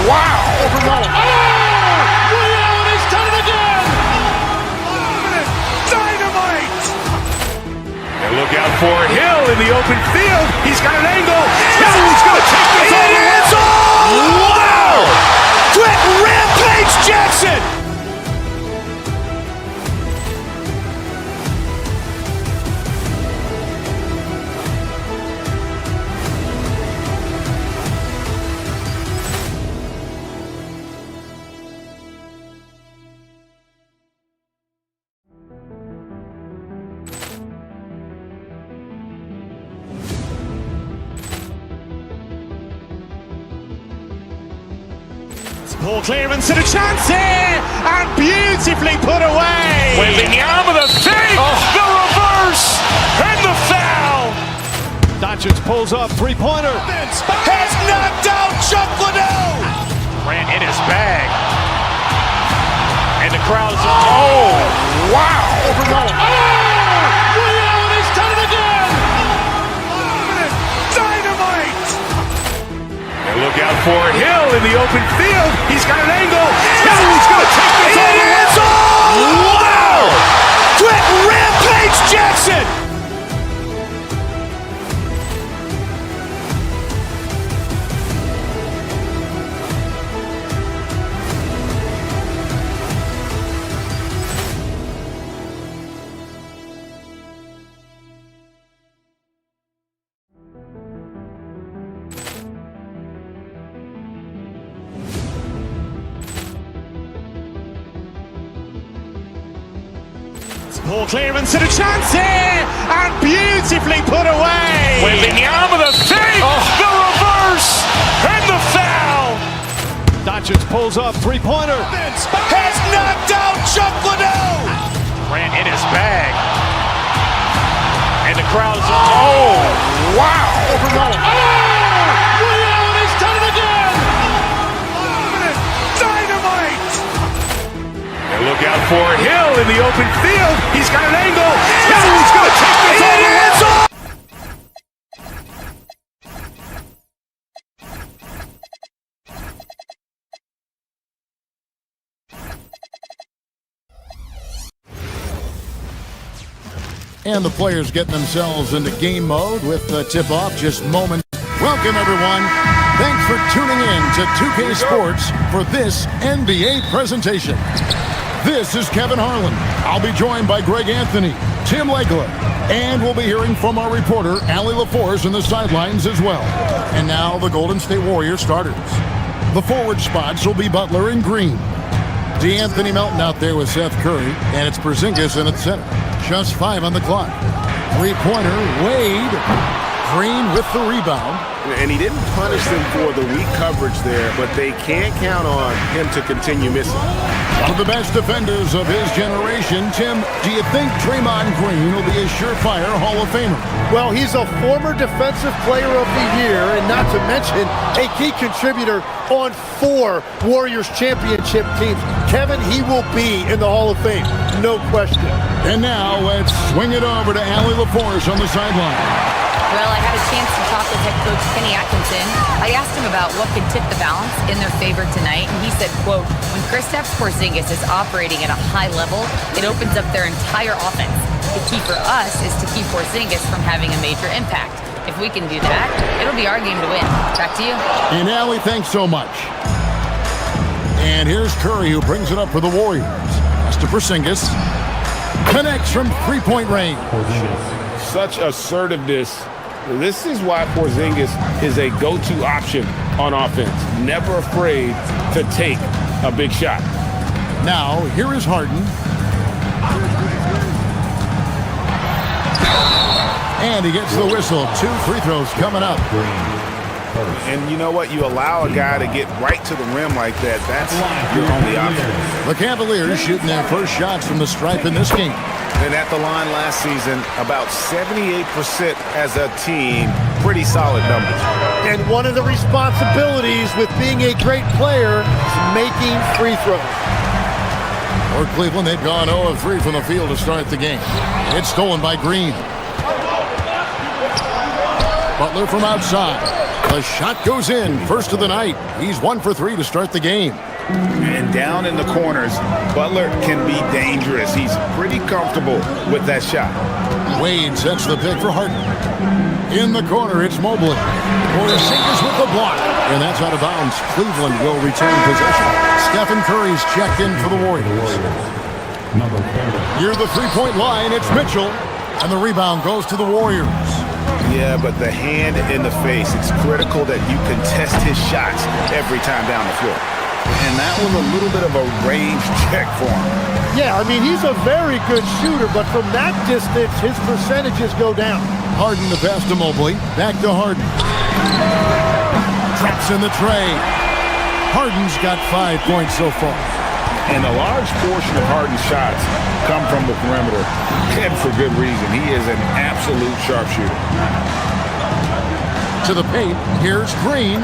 wow. Ray Allen has done it again. Dynamite. And look out for Hill in the open field. He's got an angle. Hill's going to take this all the way. Wow. Quick Rampage Jackson. Poor clearance and a chance here, and beautifully put away. Wembanyama the fake, the reverse, and the foul. Doncic pulls up, three-pointer. Has knocked out Chuck Liddell. Ran in his bag. And the crowd's, oh, wow. Ray Allen has done it again. Dynamite. And look out for Hill in the open field. He's got an angle. Hill's going to take this all the way. Wow. Quick Rampage Jackson. Poor clearance and a chance here, and beautifully put away. Wembanyama the fake, the reverse, and the foul. Doncic pulls up, three-pointer. Has knocked out Chuck Liddell. Grant in his bag. And the crowd is, oh, wow. Overrun. Oh! Ray Allen has done it again! Dynamite. And look out for Hill in the open field. He's got an angle. Hill's going to take this all the way. And the players getting themselves into game mode with the tip-off just moments. Welcome, everyone. Thanks for tuning in to 2K Sports for this NBA presentation. This is Kevin Harlan. I'll be joined by Greg Anthony, Tim Legler, and we'll be hearing from our reporter, Allie LaForce, in the sidelines as well. And now the Golden State Warriors starters. The forward spots will be Butler and Green. DeAnthony Melton out there with Seth Curry, and it's Porzingis in at center. Just 5 on the clock. Three-pointer, Wade. Green with the rebound. And he didn't punish them for the weak coverage there, but they can't count on him to continue missing. One of the best defenders of his generation. Tim, do you think Draymond Green will be a surefire Hall of Famer? Well, he's a former Defensive Player of the Year, and not to mention a key contributor on 4 Warriors championship teams. Kevin, he will be in the Hall of Fame, no question. And now let's swing it over to Allie LaForce on the sideline. Well, I had a chance to talk with head coach Kenny Atkinson. I asked him about what could tip the balance in their favor tonight, and he said, quote, when Kristaps Porzingis is operating at a high level, it opens up their entire offense. The key for us is to keep Porzingis from having a major impact. If we can do that, it'll be our game to win. Back to you. And Allie, thanks so much. And here's Curry, who brings it up for the Warriors. Pass to Porzingis. Connects from three-point range. Such assertiveness. This is why Porzingis is a go-to option on offense. Never afraid to take a big shot. Now, here is Harden. And he gets the whistle. 2 free throws coming up. And you know what? You allow a guy to get right to the rim like that. That's your only option. The Cavaliers shooting their first shots from the stripe in this game. And at the line last season, about 78% as a team. Pretty solid numbers. And one of the responsibilities with being a great player is making free throws. For Cleveland, they've gone 0 of 3 from the field to start the game. It's stolen by Green. Butler from outside. The shot goes in. First of the night. He's 1 for 3 to start the game. And down in the corners, Butler can be dangerous. He's pretty comfortable with that shot. Wade sets the pick for Harden. In the corner, it's Mobley. Porzingis with the block. And that's out of bounds. Cleveland will return possession. Stephen Curry's checked in for the Warriors. Near the three-point line, it's Mitchell. And the rebound goes to the Warriors. Yeah, but the hand in the face, it's critical that you contest his shots every time down the floor. And that was a little bit of a range check for him. Yeah, I mean, he's a very good shooter, but from that distance, his percentages go down. Harden the pass to Mobley. Back to Harden. Traps in the tray. Harden's got 5 points so far. And a large portion of Harden's shots come from the perimeter, and for good reason. He is an absolute sharpshooter. To the paint, here's Green.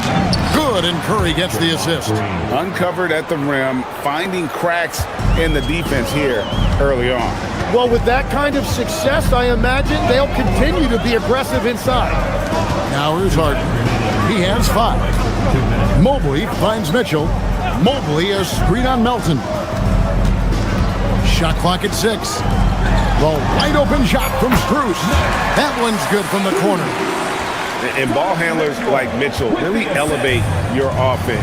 Good, and Curry gets the assist. Uncovered at the rim, finding cracks in the defense here early on. Well, with that kind of success, I imagine they'll continue to be aggressive inside. Now here's Harden. He has 5. Mobley finds Mitchell. Mobley a screen on Melton. Shot clock at 6. The wide open shot from Strus. That one's good from the corner. And ball handlers like Mitchell really elevate your offense.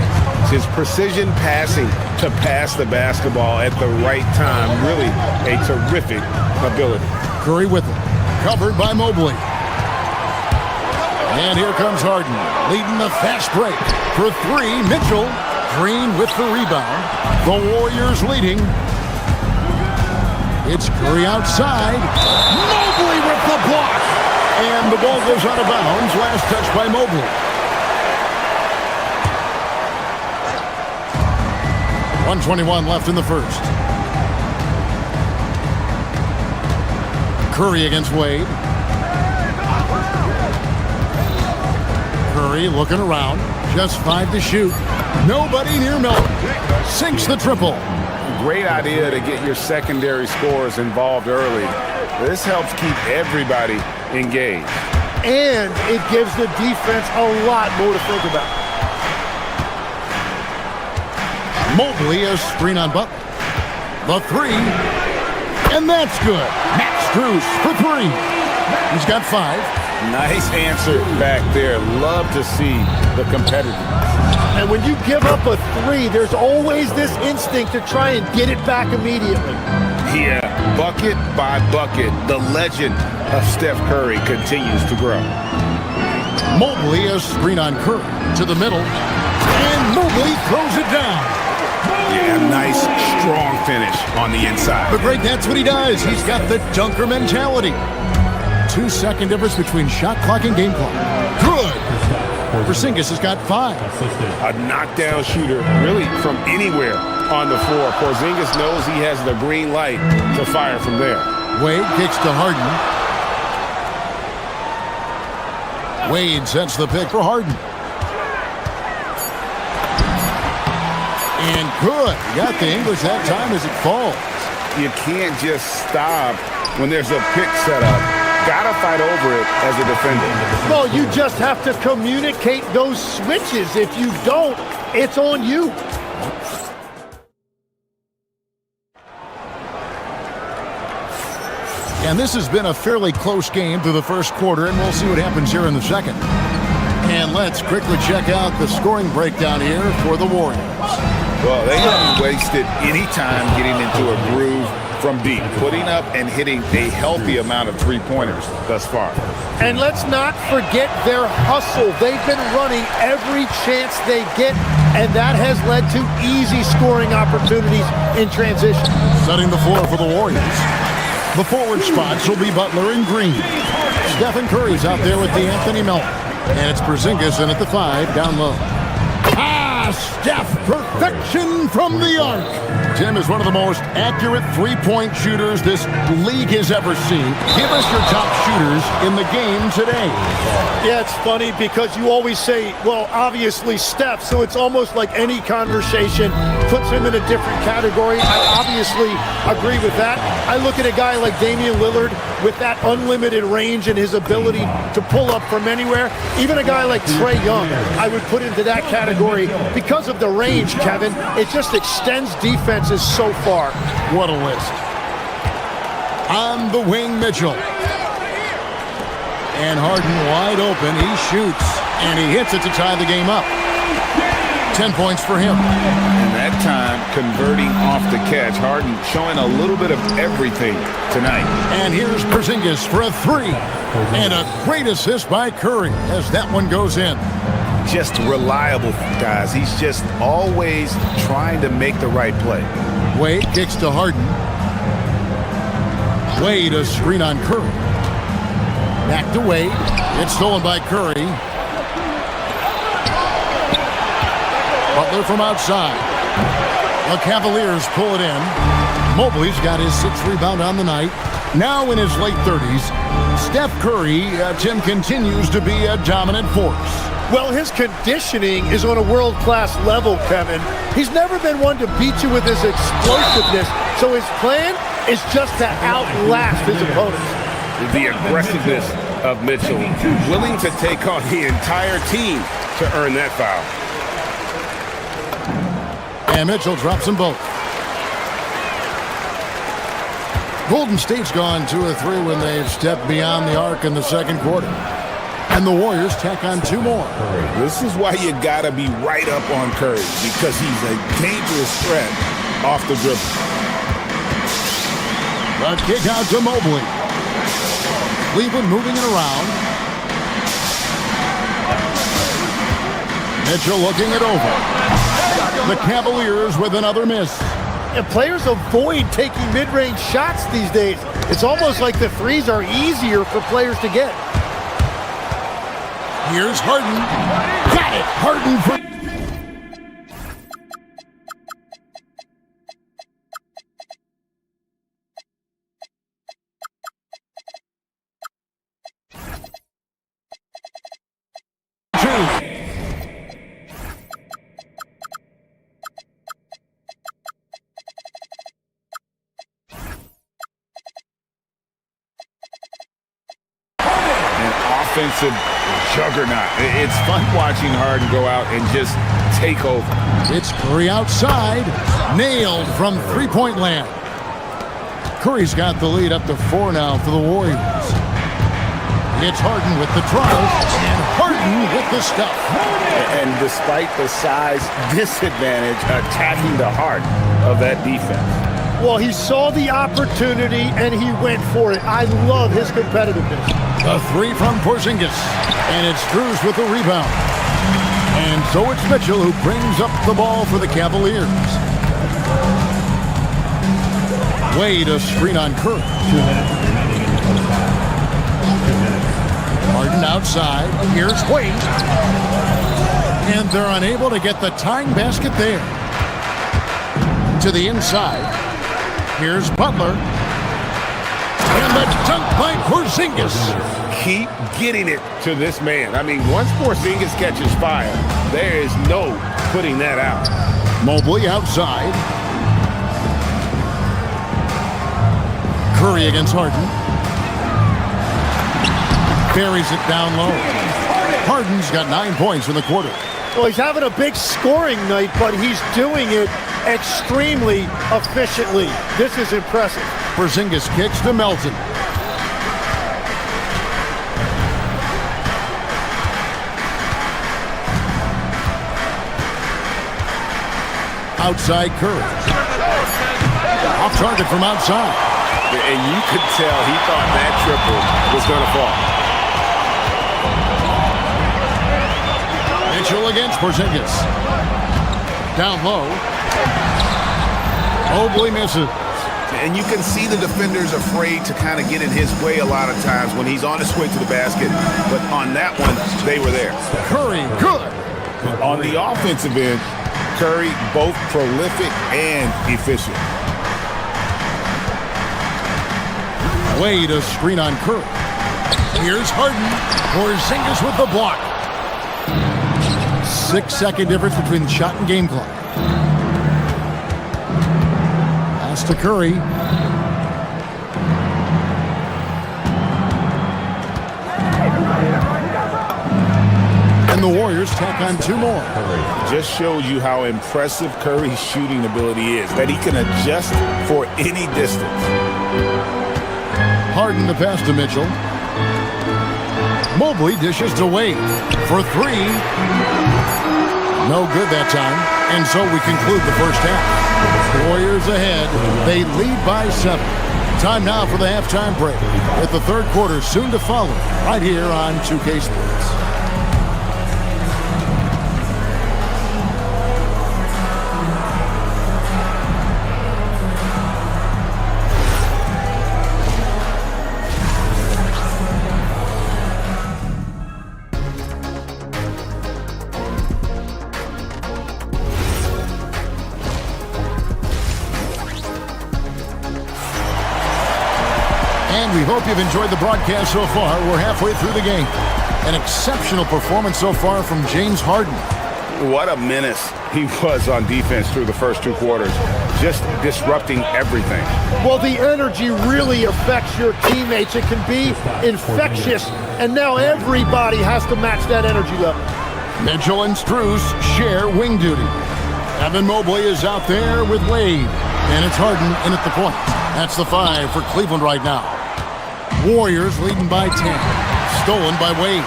His precision passing to pass the basketball at the right time, really a terrific ability. Curry with it. Covered by Mobley. And here comes Harden, leading the fast break. For 3, Mitchell. Green with the rebound. The Warriors leading. It's Curry outside. Mobley with the block. And the ball goes out of bounds. Last touch by Mobley. 1:21 left in the first. Curry against Wade. Curry looking around. Just 5 to shoot. Nobody near Melbourne. Sinks the triple. Great idea to get your secondary scorers involved early. This helps keep everybody engaged. And it gives the defense a lot more to think about. Mobley a screen on Butler. The three. And that's good. Max Strus for 3. He's got 5. Nice answer back there. Love to see the competitiveness. And when you give up a 3, there's always this instinct to try and get it back immediately. Yeah, bucket by bucket, the legend of Steph Curry continues to grow. Mobley a screen on Curry to the middle. And Mobley throws it down. Yeah, nice, strong finish on the inside. But Greg, that's what he does. He's got the dunker mentality. 2-second difference between shot clock and game clock. Good. Porzingis has got 5. A knockdown shooter, really from anywhere on the floor. Porzingis knows he has the green light to fire from there. Wade kicks to Harden. Wade sets the pick for Harden. And good. He got the English that time as it falls. You can't just stop when there's a pick set up. Gotta fight over it as a defender. Well, you just have to communicate those switches. If you don't, it's on you. And this has been a fairly close game through the first quarter, and we'll see what happens here in the second. And let's quickly check out the scoring breakdown here for the Warriors. Well, they haven't wasted any time getting into a groove from deep, putting up and hitting a healthy amount of three-pointers thus far. And let's not forget their hustle. They've been running every chance they get, and that has led to easy scoring opportunities in transition. Setting the floor for the Warriors. The forward spots will be Butler and Green. Stephen Curry's out there with D'Anthony Melton. And it's Porzingis in at the 5, down low. Steph, perfection from the arc. Tim is one of the most accurate three-point shooters this league has ever seen. Give us your top shooters in the game today. Yeah, it's funny because you always say, well, obviously Steph, so it's almost like any conversation puts him in a different category. I obviously agree with that. I look at a guy like Damian Lillard with that unlimited range and his ability to pull up from anywhere. Even a guy like Trae Young, I would put into that category because of the range, Kevin. It just extends defenses so far. What a list. On the wing, Mitchell. And Harden wide open. He shoots, and he hits it to tie the game up. 10 points for him. And that time, converting off the catch. Harden showing a little bit of everything tonight. And here's Porzingis for a 3. And a great assist by Curry as that one goes in. Just reliable, guys. He's just always trying to make the right play. Wade kicks to Harden. Wade a screen on Curry. Back to Wade. It's stolen by Curry. Butler from outside. The Cavaliers pull it in. Mobley's got his 6th rebound on the night. Now in his late 30s, Steph Curry, Tim, continues to be a dominant force. Well, his conditioning is on a world-class level, Kevin. He's never been one to beat you with his explosiveness, so his plan is just to outlast his opponents. The aggressiveness of Mitchell, willing to take on the entire team to earn that foul. And Mitchell drops them both. Golden State's gone 2 of 3 when they've stepped beyond the arc in the second quarter. And the Warriors tack on 2 more. This is why you gotta be right up on Curry, because he's a dangerous threat off the dribble. The kick out to Mobley. Cleveland moving it around. Mitchell looking it over. The Cavaliers with another miss. And players avoid taking mid-range shots these days. It's almost like the threes are easier for players to get. Here's Harden. Got it. Harden for... offensive juggernaut. It's fun watching Harden go out and just take over. It's Curry outside. Nailed from three-point land. Curry's got the lead up to 4 now for the Warriors. It's Harden with the drive, and Harden with the stuff. And despite the size disadvantage, attacking the heart of that defense. Well, he saw the opportunity, and he went for it. I love his competitiveness. A three from Porzingis, and it's Strus with the rebound. And so it's Mitchell who brings up the ball for the Cavaliers. Wade a screen on Curry. 2 minutes remaining in the first half. 2 minutes. Harden outside. Here's Wade. And they're unable to get the tying basket there. To the inside. Here's Butler. And the dunk by Porzingis. Keep getting it to this man. I mean, once Porzingis catches fire, there is no putting that out. Mobley outside. Curry against Harden. Buries it down low. Harden's got 9 points in the quarter. Well, he's having a big scoring night, but he's doing it extremely efficiently. This is impressive. Porzingis kicks to Melton. Outside Curry. Off target from outside. And you could tell he thought that triple was going to fall. Mitchell against Porzingis. Down low. Mobley misses. And you can see the defenders afraid to kind of get in his way a lot of times when he's on his way to the basket. But on that one, they were there. Curry, good. On the offensive end, Curry both prolific and efficient. Wade a screen on Curry. Here's Harden. Porzingis with the block. 6-second difference between the shot and game clock. Pass to Curry. And the Warriors tack on 2 more. Just shows you how impressive Curry's shooting ability is, that he can adjust for any distance. Harden the pass to Mitchell. Mobley dishes to Wade for 3. No good that time. And so we conclude the first half. Warriors ahead. They lead by 7. Time now for the halftime break, with the third quarter soon to follow right here on 2K Sports. We hope you've enjoyed the broadcast so far. We're halfway through the game. An exceptional performance so far from James Harden. What a menace he was on defense through the first 2 quarters, just disrupting everything. Well, the energy really affects your teammates. It can be infectious, and now everybody has to match that energy level. Mitchell and Strus share wing duty. Evan Mobley is out there with Wade, and it's Harden in at the point. That's the 5 for Cleveland right now. Warriors leading by 10. Stolen by Wade.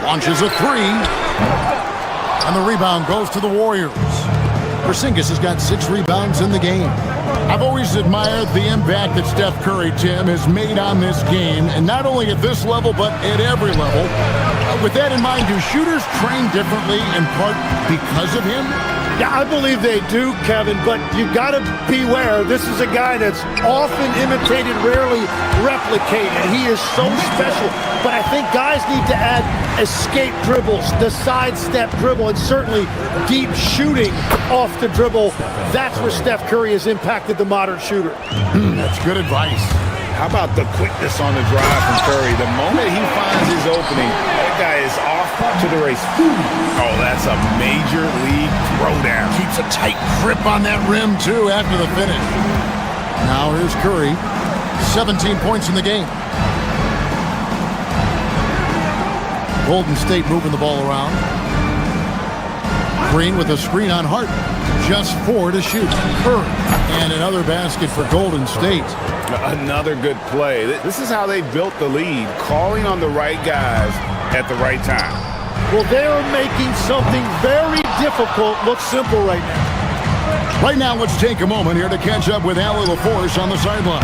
Launches a 3. And the rebound goes to the Warriors. Porzingis has got 6 rebounds in the game. I've always admired the impact that Steph Curry, Tim, has made on this game, and not only at this level, but at every level. With that in mind, do shooters train differently in part because of him? Yeah, I believe they do, Kevin, but you got to beware. This is a guy that's often imitated, rarely replicated. He is so special, but I think guys need to add escape dribbles, the sidestep dribble, and certainly deep shooting off the dribble. That's where Steph Curry has impacted the modern shooter. That's good advice. How about the quickness on the drive from Curry? The moment he finds his opening, that guy is off to the race. Oh, that's a major league throwdown. Keeps a tight grip on that rim, too, after the finish. Now here's Curry. 17 points in the game. Golden State moving the ball around. Green with a screen on Harden. Just 4 to shoot. Curry. And another basket for Golden State. Another good play. This is how they built the lead, calling on the right guys at the right time. Well, they're making something very difficult look simple right now. Right now, let's take a moment here to catch up with Allie LaForce on the sideline.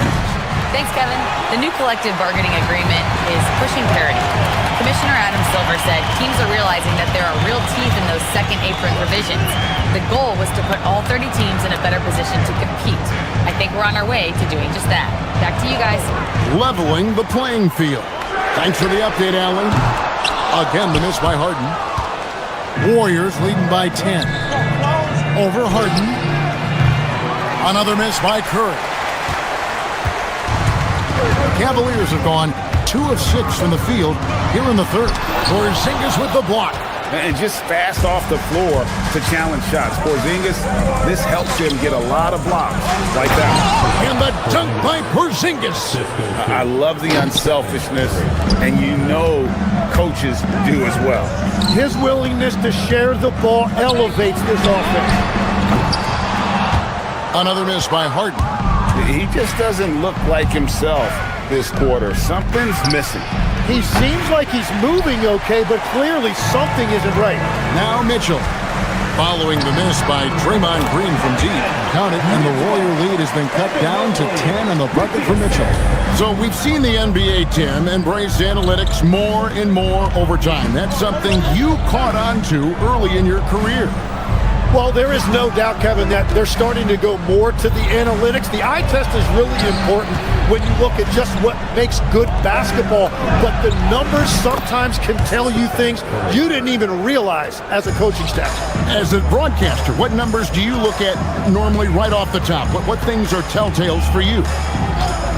Thanks, Kevin. The new collective bargaining agreement is pushing parity. Commissioner Adam Silver said teams are realizing that there are real teeth in those second apron provisions. The goal was to put all 30 teams in a better position to compete. I think we're on our way to doing just that. Back to you guys. Leveling the playing field. Thanks for the update, Allie. Again, the miss by Harden. Warriors leading by 10. Over Harden. Another miss by Curry. The Cavaliers have gone 2 of 6 from the field here in the third. Porzingis with the block. And just fast off the floor to challenge shots. Porzingis, this helps him get a lot of blocks like that. And the dunk by Porzingis. I love the unselfishness, and you know coaches do as well. His willingness to share the ball elevates this offense. Another miss by Harden. He just doesn't look like himself this quarter. Something's missing. He seems like he's moving okay, but clearly something isn't right. Now Mitchell. Following the miss by Draymond Green from deep. Count it, and the Warrior lead has been cut down to 10 on the bucket for Mitchell. So we've seen the NBA, Tim, embrace analytics more and more over time. That's something you caught on to early in your career. Well, there is no doubt, Kevin, that they're starting to go more to the analytics. The eye test is really important when you look at just what makes good basketball, but the numbers sometimes can tell you things you didn't even realize as a coaching staff. As a broadcaster, what numbers do you look at normally right off the top? What things are telltales for you?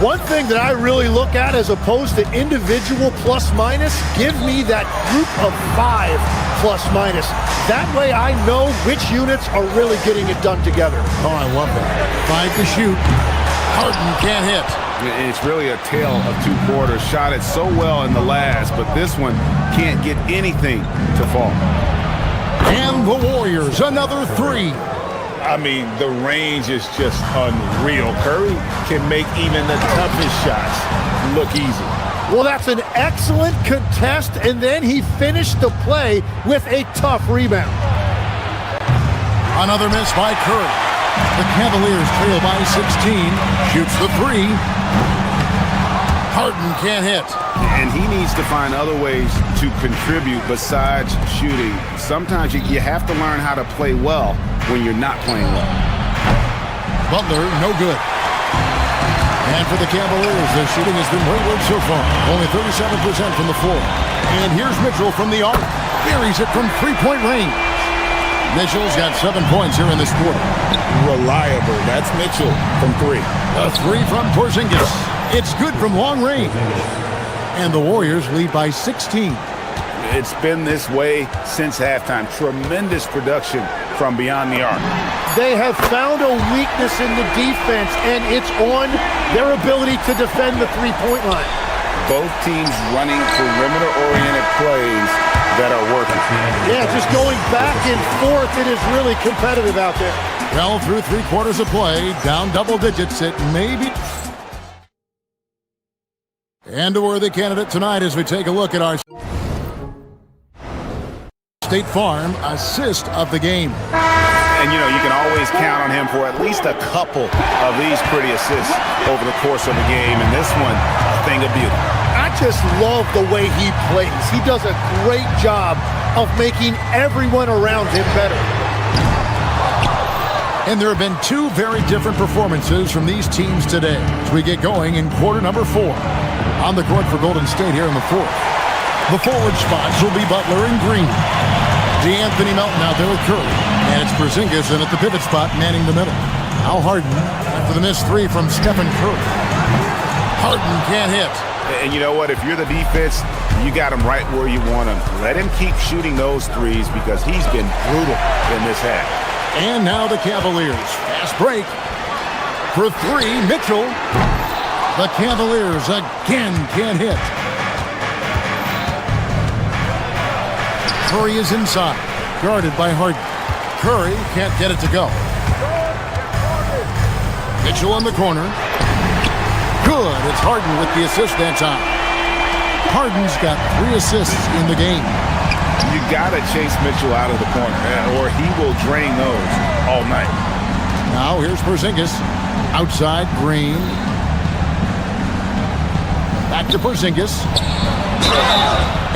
One thing that I really look at as opposed to individual plus minus, give me that group of 5 plus minus. That way I know which units are really getting it done together. Oh, I love that. 5 to shoot. Harden can't hit. It's really a tale of 2 quarters. Shot it so well in the last, but this one can't get anything to fall. And the Warriors, another 3. I mean, the range is just unreal. Curry can make even the toughest shots look easy. Well, that's an excellent contest, and then he finished the play with a tough rebound. Another miss by Curry. The Cavaliers trail by 16. Shoots the 3. Harden can't hit. And he needs to find other ways to contribute besides shooting. Sometimes you have to learn how to play well when you're not playing well. Butler, no good. And for the Cavaliers, their shooting has been wayward so far. Only 37% from the floor. And here's Mitchell from the arc. Buries it from 3-point range. Mitchell's got 7 points here in this quarter. Reliable. That's Mitchell from 3. A 3 from Porzingis. It's good from long range. And the Warriors lead by 16. It's been this way since halftime. Tremendous production from beyond the arc. They have found a weakness in the defense, and it's on their ability to defend the three-point line. Both teams running perimeter-oriented plays that are working. Yeah, just going back and forth, it is really competitive out there. Well, through 3 quarters of play, down double digits, it may be. And a worthy candidate tonight as we take a look at our State Farm assist of the game. And, you know, you can always count on him for at least a couple of these pretty assists over the course of the game. And this one, a thing of beauty. I just love the way he plays. He does a great job of making everyone around him better. And there have been 2 very different performances from these teams today as we get going in quarter number 4. On the court for Golden State here in the 4th. The forward spots will be Butler and Green. DeAnthony Melton out there with Curry. And it's Porzingis in at the pivot spot, manning the middle. Al Harden after the missed 3 from Stephen Curry. Harden can't hit. And you know what? If you're the defense, you got him right where you want him. Let him keep shooting those threes because he's been brutal in this half. And now the Cavaliers. Fast break. For three, Mitchell. The Cavaliers again can't hit. Curry is inside, guarded by Harden. Curry can't get it to go. Mitchell in the corner. Good. It's Harden with the assist that time. Harden's got 3 assists in the game. You got to chase Mitchell out of the corner, or he will drain those all night. Now here's Porzingis. Outside, Green. Back to Porzingis.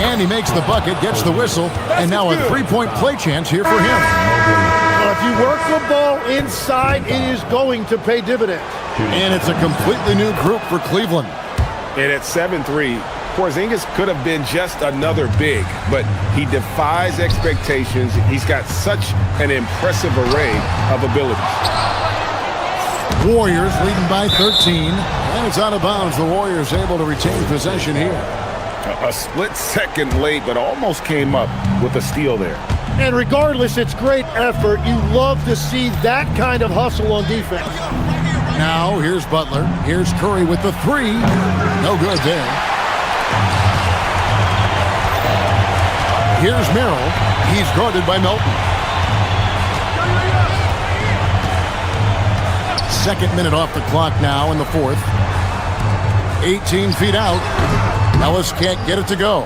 And he makes the bucket, gets the whistle, and now a 3-point play chance here for him. Well, if you work the ball inside, it is going to pay dividends. And it's a completely new group for Cleveland. And at 7-3, Porzingis could have been just another big, but he defies expectations. He's got such an impressive array of abilities. Warriors leading by 13, and it's out of bounds. The Warriors able to retain possession here. A split second late, but almost came up with a steal there. And regardless, it's great effort. You love to see that kind of hustle on defense. Now, here's Butler. Here's Curry with the 3. No good there. Here's Merrill. He's guarded by Melton. Second minute off the clock now in the fourth. 18 feet out. Ellis can't get it to go.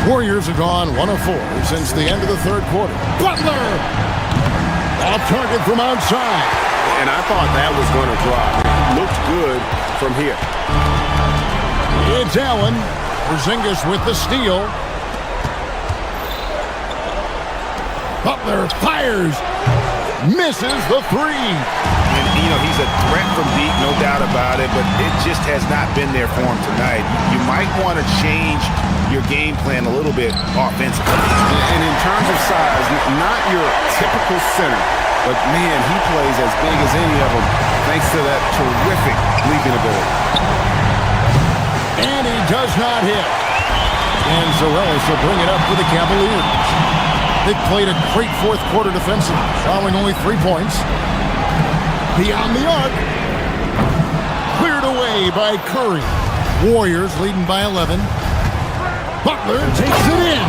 Warriors have gone 1 of 4 since the end of the third quarter. Butler! Off target from outside. And I thought that was going to drop. It looked good from here. It's Allen. Porzingis with the steal. Butler fires. Misses the 3. And, he's a threat from deep, no doubt about it, but it just has not been there for him tonight. You might want to change your game plan a little bit offensively. And in terms of size, not your typical center, but, man, he plays as big as any of them thanks to that terrific leaping ability. And he does not hit. And Zarellis will bring it up for the Cavaliers. They played a great fourth quarter defensively, following only 3 points. Beyond the arc. Cleared away by Curry. Warriors leading by 11. Butler takes it in.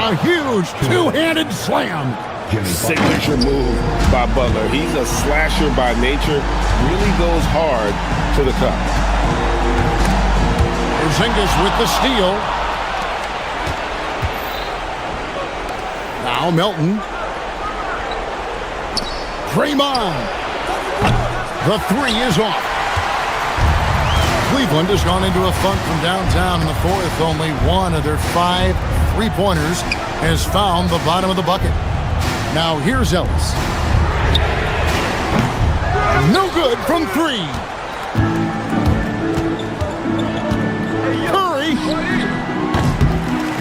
A huge two-handed slam. Signature move by Butler. He's a slasher by nature. Really goes hard to the cup. Porzingis with the steal. Now Melton. Draymond. The 3 is off. Cleveland has gone into a funk from downtown in the fourth. Only 1 of their 5 3-pointers has found the bottom of the bucket. Now here's Ellis. No good from 3. Curry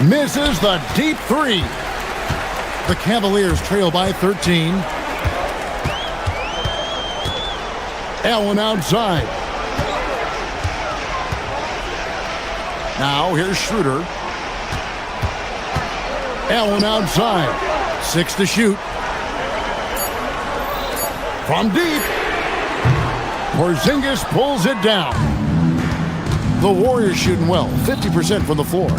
misses the deep 3. The Cavaliers trail by 13. Allen outside. Now here's Schroeder. Allen outside. 6 to shoot. From deep. Porzingis pulls it down. The Warriors shooting well, 50% from the floor.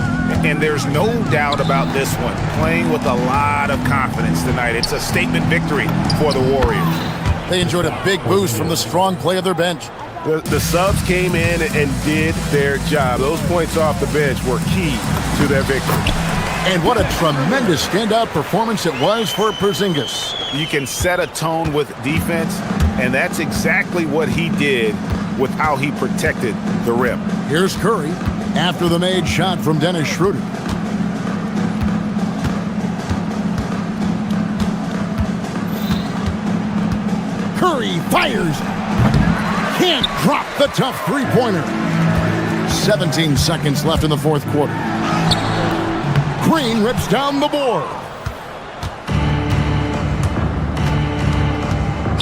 And there's no doubt about this one. Playing with a lot of confidence tonight. It's a statement victory for the Warriors. They enjoyed a big boost from the strong play of their bench. The subs came in and did their job. Those points off the bench were key to their victory. And what a tremendous standout performance it was for Porzingis. You can set a tone with defense, and that's exactly what he did with how he protected the rim. Here's Curry after the made shot from Dennis Schroeder. Curry fires. Can't drop the tough three-pointer. 17 seconds left in the fourth quarter. Green rips down the board.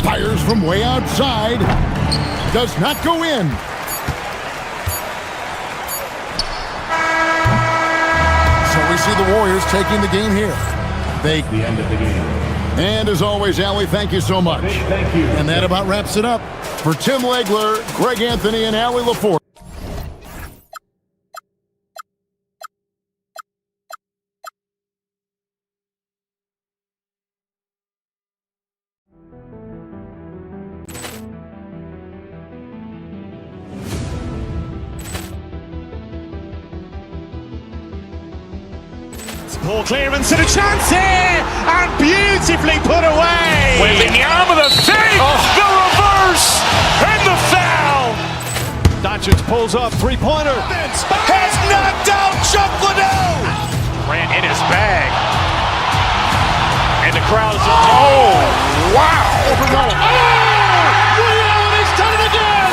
Fires from way outside. Does not go in. So we see the Warriors taking the game here. The end of the game. And as always, Allie, thank you so much. Thank you. And that about wraps it up. For Tim Legler, Greg Anthony, and Allie LaForce. Ball clearance and a chance here, and beautifully put away. Wembanyama the fake, the reverse, and the foul. Doncic pulls up, three-pointer. Has knocked out Chuck Liddell. Ran in his bag. And the crowd is, oh, wow. He's done it again.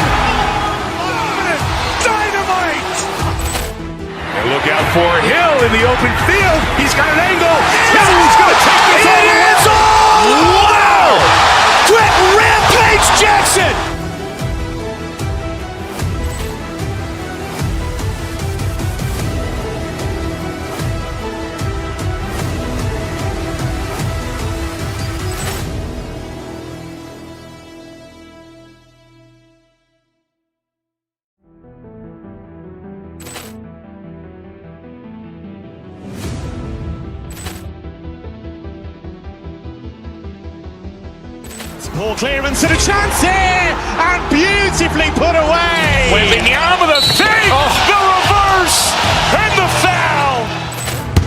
Dynamite. And look out for Hill in the open field. He's got an angle. He's going to take this all the way. Wow. Quick Rampage Jackson. Ball clearance and a chance here, and beautifully put away. Wembanyama the fake, the reverse, and the foul.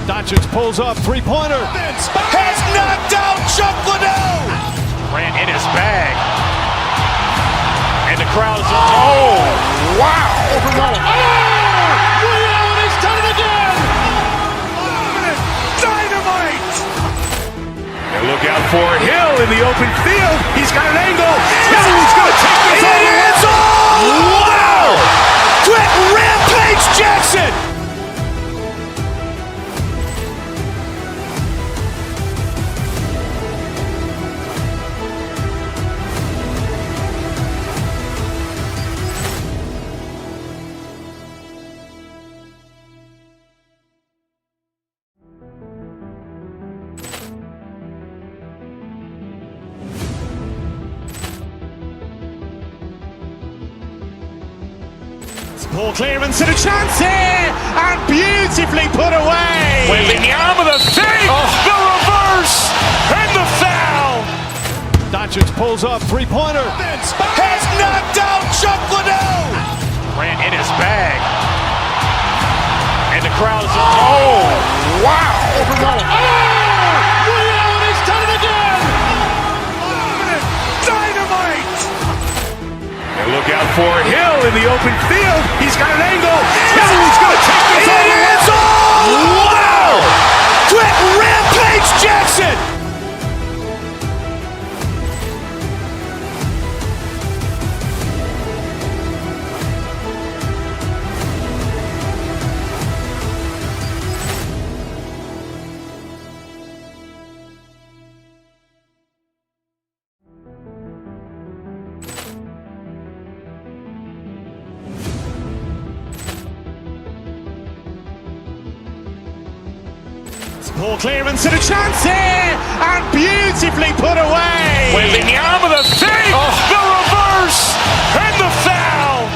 Doncic pulls up, three-pointer. Has knocked out Chuck Liddell. Ran in his bag. And the crowd is, oh, wow. He's done it again. Dynamite. And look out for Hill in the open field. He's got an angle. He's going to take this all the way. Wow. Quick Rampage Jackson. Ball clearance and a chance here, and beautifully put away. Wembanyama the fake, the reverse, and the foul. Doncic pulls up, three-pointer. Has knocked out Chuck Liddell. Ran in his bag. And the crowd is, oh, wow. He's done it again. Dynamite. And look out for Hill in the open field. He's got an angle. He's going to take this all the way. Wow. Quick Rampage Jackson. Ball clearance and a chance here, and beautifully put away. Wembanyama the fake, the reverse, and the foul.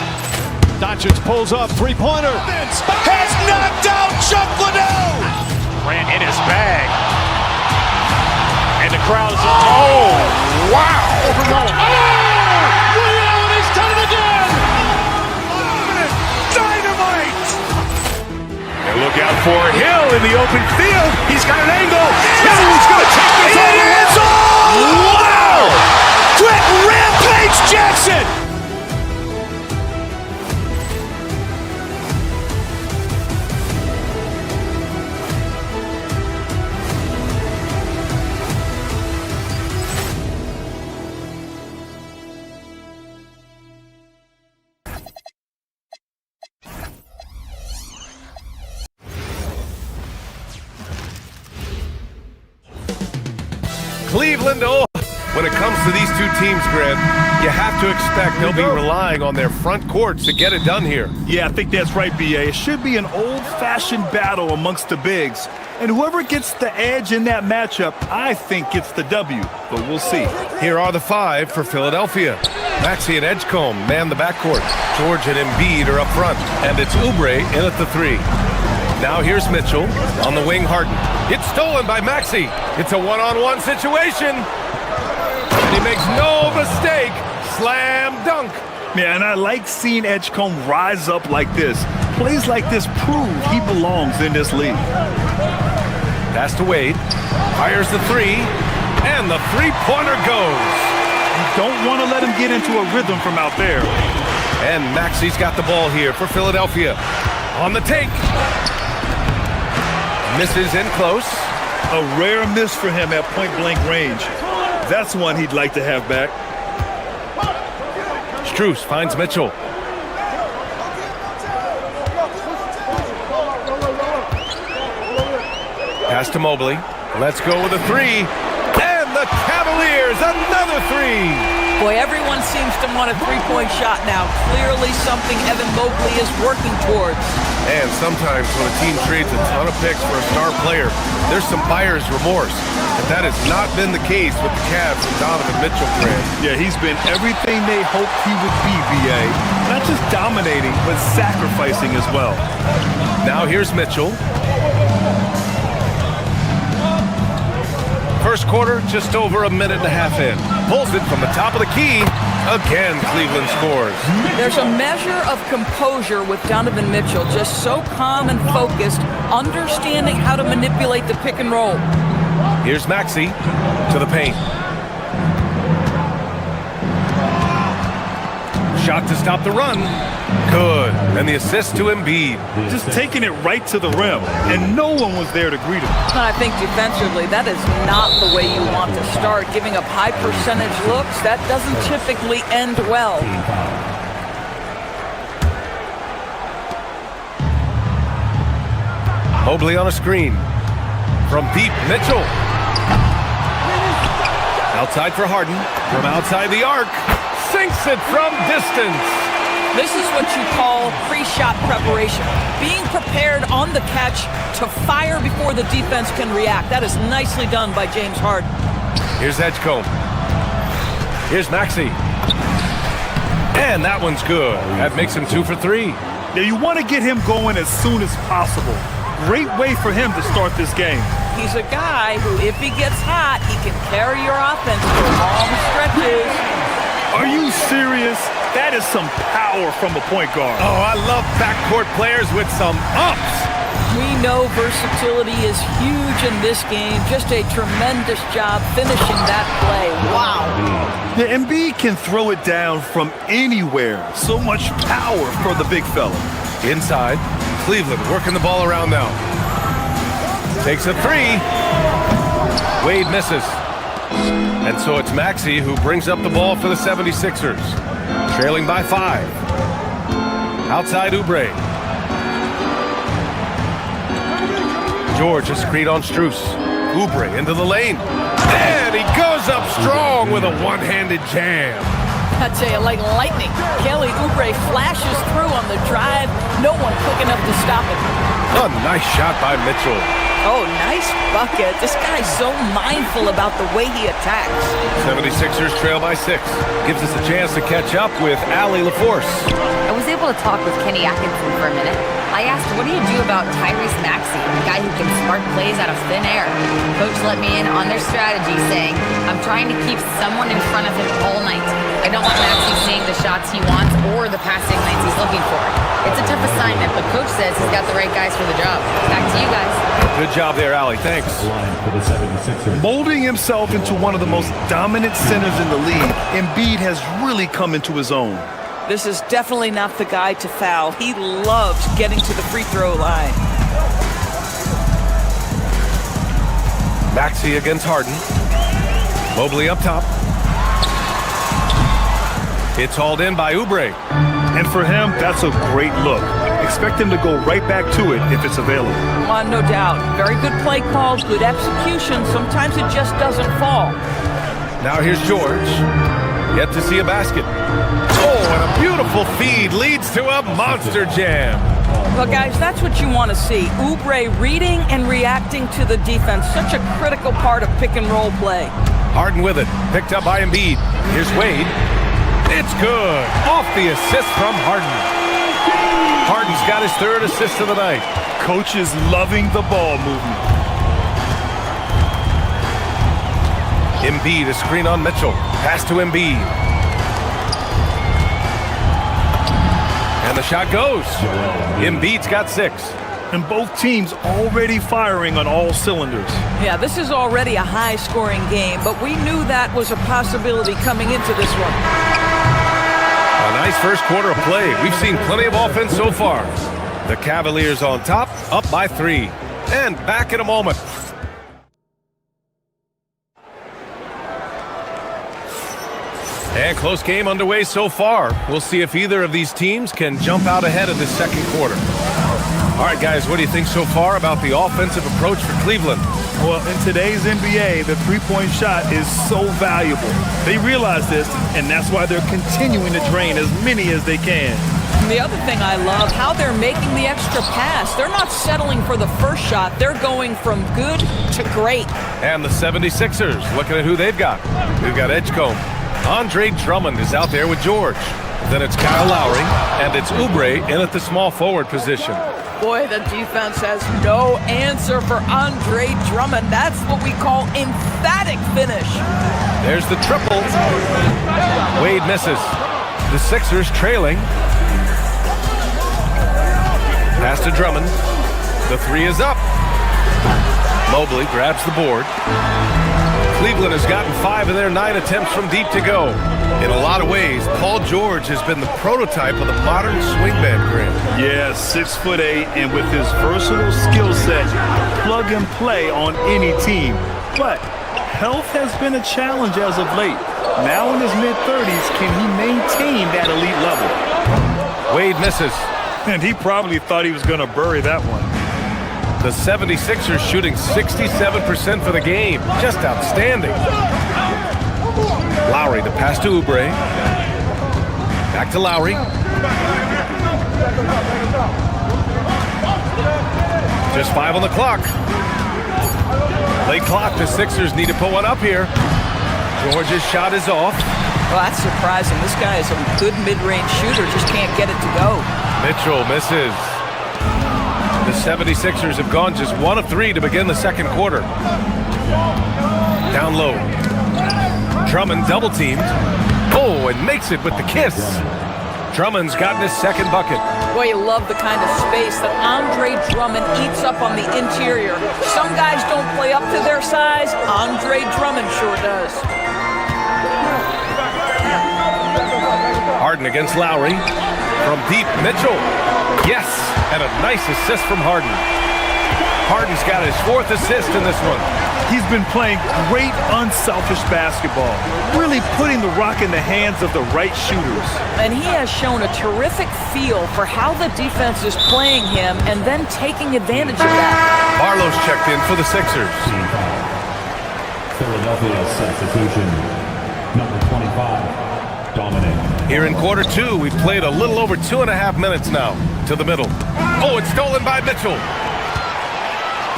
Doncic pulls up, three-pointer. Has knocked out Chuck Liddell. Ran in his bag. And the crowd is, oh, wow. He's done it again. Dynamite. And look out for Hill in the open field. He's got an angle. He's going to take this all the way. Wow. Quick Rampage Jackson. Cleveland, oh, When it comes to these two teams, Grant, you have to expect they'll be relying on their front courts to get it done here. Yeah, I think that's right, B.A. It should be an old-fashioned battle amongst the bigs. And whoever gets the edge in that matchup, I think gets the W. But we'll see. Here are the 5 for Philadelphia. Maxey and Edgecombe man the backcourt. George and Embiid are up front. And it's Oubre in at the 3. Now here's Mitchell. On the wing, Harden. It's stolen by Maxey. It's a one-on-one situation. And he makes no mistake. Slam dunk. Man, I like seeing Edgecombe rise up like this. Plays like this prove he belongs in this league. Pass to Wade. Fires the 3. And the three-pointer goes. You don't want to let him get into a rhythm from out there. And Maxey's got the ball here for Philadelphia. On the take. Misses in close. A rare miss for him at point-blank range. That's one he'd like to have back. Strus finds Mitchell. Pass to Mobley. Let's go with a 3. And the Cavaliers, another 3. Boy, everyone seems to want a three-point shot now. Clearly something Evan Mobley is working towards. And sometimes when a team trades a ton of picks for a star player, there's some buyer's remorse. But that has not been the case with the Cavs and Donovan Mitchell, Grant. Yeah, he's been everything they hoped he would be, B.A. Not just dominating, but sacrificing as well. Now here's Mitchell. First quarter, just over a minute and a half in. Pulls it from the top of the key. Again, Cleveland scores. There's a measure of composure with Donovan Mitchell, just so calm and focused, understanding how to manipulate the pick and roll. Here's Maxey to the paint. Shot to stop the run. Good. And the assist to Embiid. Just taking it right to the rim, and no one was there to greet him. But I think defensively, that is not the way you want to start. Giving up high percentage looks, that doesn't typically end well. Mobley on a screen. From deep, Mitchell. Outside for Harden. From outside the arc. Sinks it from distance. This is what you call pre-shot preparation. Being prepared on the catch to fire before the defense can react. That is nicely done by James Harden. Here's Edgecombe. Here's Maxey. And that one's good. That makes him 2 for 3. Now you want to get him going as soon as possible. Great way for him to start this game. He's a guy who, if he gets hot, he can carry your offense for long stretches. Are you serious? That is some power from a point guard. Oh, I love backcourt players with some ups. We know versatility is huge in this game. Just a tremendous job finishing that play. Wow. The Embiid can throw it down from anywhere. So much power for the big fella. Inside, Cleveland working the ball around now. Takes a 3. Wade misses. And so it's Maxey who brings up the ball for the 76ers. Trailing by 5. Outside Oubre. George a screen on Strus. Oubre into the lane. And he goes up strong with a one-handed jam. I tell you, like lightning, Kelly Oubre flashes through on the drive. No one quick enough to stop it. A nice shot by Mitchell. Oh, nice bucket. This guy's so mindful about the way he attacks. 76ers trail by 6. Gives us a chance to catch up with Allie LaForce. I was able to talk with Kenny Atkinson for a minute. I asked, what do you do about Tyrese Maxey, a guy who can spark plays out of thin air? Coach let me in on their strategy, saying, I'm trying to keep someone in front of him all night. I don't want Maxey seeing the shots he wants or the passing lanes he's looking for. It's a tough assignment, but Coach says he's got the right guys for the job. Back to you guys. Good job there, Allie. Thanks. Molding himself into one of the most dominant centers in the league, Embiid has really come into his own. This is definitely not the guy to foul. He loves getting to the free throw line. Maxey against Harden. Mobley up top. It's hauled in by Oubre. And for him, that's a great look. Expect him to go right back to it if it's available. No doubt. Very good play call, good execution. Sometimes it just doesn't fall. Now here's George. Yet to see a basket. Oh, and a beautiful feed leads to a monster jam. Well, guys, that's what you want to see. Oubre reading and reacting to the defense. Such a critical part of pick-and-roll play. Harden with it. Picked up by Embiid. Here's Wade. It's good. Off the assist from Harden. Harden's got his third assist of the night. Coach is loving the ball movement. Embiid, a screen on Mitchell. Pass to Embiid. And the shot goes. Embiid's got 6. And both teams already firing on all cylinders. Yeah, this is already a high-scoring game, but we knew that was a possibility coming into this one. A nice first quarter of play. We've seen plenty of offense so far. The Cavaliers on top, up by 3. And back in a moment. And close game underway so far. We'll see if either of these teams can jump out ahead of this second quarter. All right, guys, what do you think so far about the offensive approach for Cleveland? Well, in today's NBA, the three-point shot is so valuable. They realize this, and that's why they're continuing to drain as many as they can. And the other thing I love, how they're making the extra pass. They're not settling for the first shot. They're going from good to great. And the 76ers, looking at who they've got. We've got Edgecombe. Andre Drummond is out there with George. Then it's Kyle Lowry, and it's Oubre in at the small forward position. Boy, the defense has no answer for Andre Drummond. That's what we call emphatic finish. There's the triple. Wade misses. The Sixers trailing. Pass to Drummond. The 3 is up. Mobley grabs the board. Cleveland has gotten 5 of their 9 attempts from deep to go. In a lot of ways, Paul George has been the prototype of the modern swing band grip. Yeah, 6'8", and with his versatile skill set, plug and play on any team. But health has been a challenge as of late. Now in his mid-30s, can he maintain that elite level? Wade misses. And he probably thought he was going to bury that one. The 76ers shooting 67% for the game. Just outstanding. Lowry, the pass to Oubre. Back to Lowry. Just 5 on the clock. Late clock, the Sixers need to put one up here. George's shot is off. Well, that's surprising. This guy is a good mid-range shooter, just can't get it to go. Mitchell misses. The 76ers have gone just 1 of 3 to begin the second quarter. Down low. Drummond double-teamed. Oh, and makes it with the kiss. Drummond's gotten his second bucket. Boy, you love the kind of space that Andre Drummond eats up on the interior. Some guys don't play up to their size. Andre Drummond sure does. Harden against Lowry. From deep, Mitchell. Yes, and a nice assist from Harden. Harden's got his 4th assist in this one. He's been playing great, unselfish basketball, really putting the rock in the hands of the right shooters. And he has shown a terrific feel for how the defense is playing him and then taking advantage of that. Barlow's checked in for the Sixers. Philadelphia substitution, number 25. Here in quarter 2, we've played a little over 2.5 minutes now. To the middle. Oh, it's stolen by Mitchell.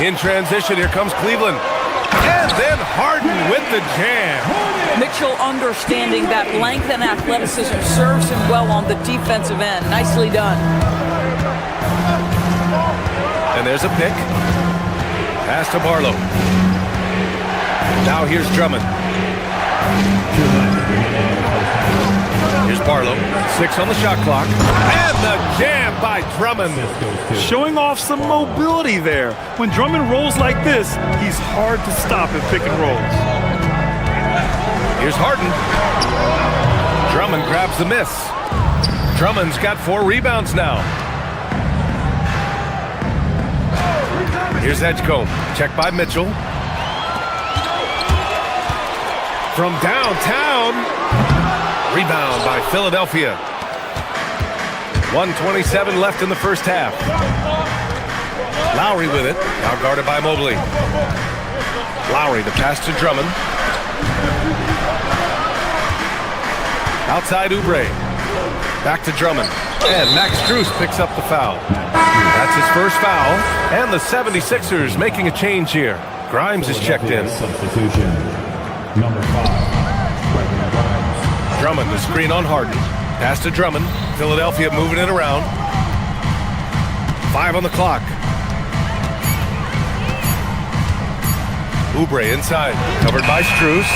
In transition, here comes Cleveland. And then Harden with the jam. Mitchell understanding that length and athleticism serves him well on the defensive end. Nicely done. And there's a pick. Pass to Barlow. Now here's Drummond. Here's Barlow. 6 on the shot clock. And the jam by Drummond. Showing off some mobility there. When Drummond rolls like this, he's hard to stop in pick and rolls. Here's Harden. Drummond grabs the miss. Drummond's got 4 rebounds now. Here's Edgecombe. Checked by Mitchell. From downtown. Rebound by Philadelphia. 1:27 left in the first half. Lowry with it. Now guarded by Mobley. Lowry, the pass to Drummond. Outside Oubre. Back to Drummond. And Max Strus picks up the foul. That's his first foul. And the 76ers making a change here. Grimes is checked in. Substitution. Number 5. Drummond, the screen on Harden. Pass to Drummond. Philadelphia moving it around. 5 on the clock. Oubre inside. Covered by Strus.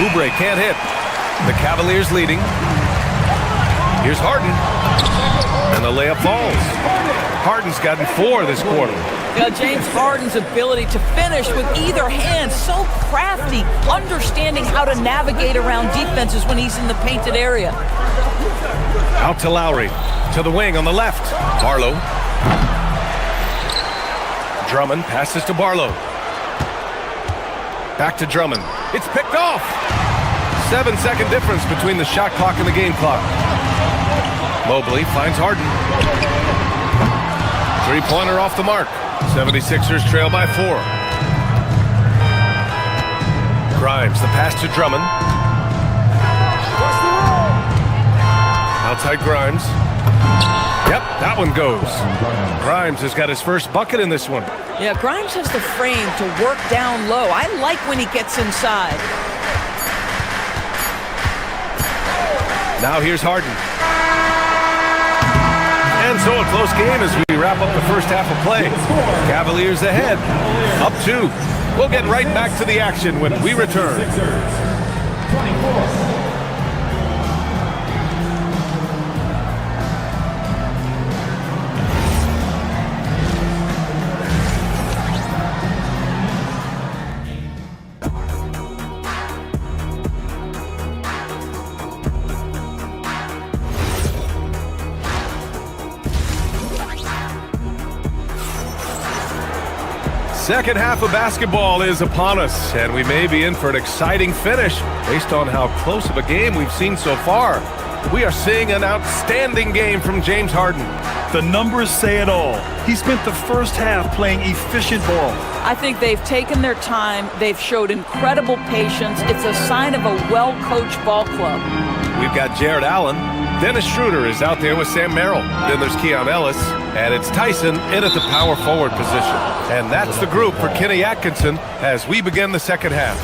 Oubre can't hit. The Cavaliers leading. Here's Harden. And the layup falls. Harden's gotten 4 this quarter. Yeah, James Harden's ability to finish with either hand, so crafty, understanding how to navigate around defenses when he's in the painted area. Out to Lowry. To the wing on the left. Barlow. Drummond passes to Barlow. Back to Drummond. It's picked off. 7-second difference between the shot clock and the game clock. Mobley finds Harden. Three-pointer off the mark. 76ers trail by 4. Grimes, the pass to Drummond. Outside Grimes. Yep, that one goes. Grimes has got his first bucket in this one. Yeah, Grimes has the frame to work down low. I like when he gets inside. Now here's Harden. And so a close game as we wrap up the first half of play. Cavaliers ahead, up 2. We'll get right back to the action when we return. 24. Second half of basketball is upon us, and we may be in for an exciting finish based on how close of a game we've seen so far. We are seeing an outstanding game from James Harden. The numbers say it all. He spent the first half playing efficient ball. I think they've taken their time. They've showed incredible patience. It's a sign of a well-coached ball club. We've got Jared Allen. Dennis Schroeder is out there with Sam Merrill. Then there's Keon Ellis. And it's Tyson in at the power forward position. And that's the group for Kenny Atkinson as we begin the second half.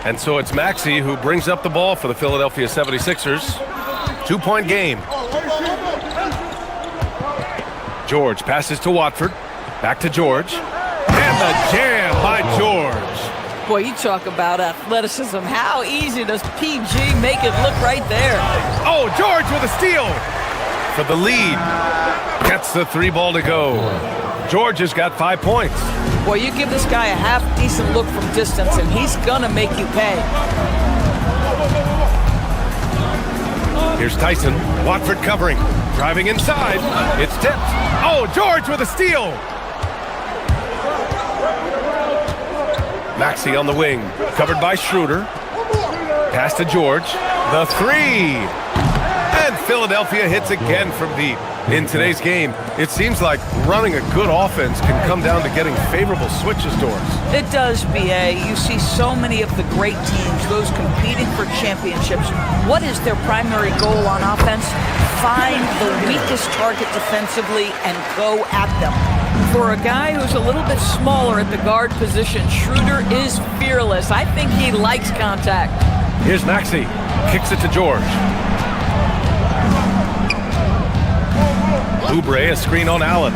And so it's Maxey who brings up the ball for the Philadelphia 76ers. 2-point game. George passes to Watford. Back to George. And the jam by George. Boy, you talk about athleticism. How easy does PG make it look right there? Oh, George with a steal for the lead. Gets the 3 ball to go. George has got 5 points. Boy, you give this guy a half-decent look from distance, and he's gonna make you pay. Here's Tyson. Watford covering. Driving inside. It's tipped. Oh, George with a steal. Maxey on the wing. Covered by Schroeder. Pass to George. The 3. And Philadelphia hits again from deep. In today's game, it seems like running a good offense can come down to getting favorable switches to us. It does, B.A. You see so many of the great teams, those competing for championships. What is their primary goal on offense? Find the weakest target defensively and go at them. For a guy who's a little bit smaller at the guard position, Schroeder is fearless. I think he likes contact. Here's Maxey. Kicks it to George. Oubre, a screen on Allen.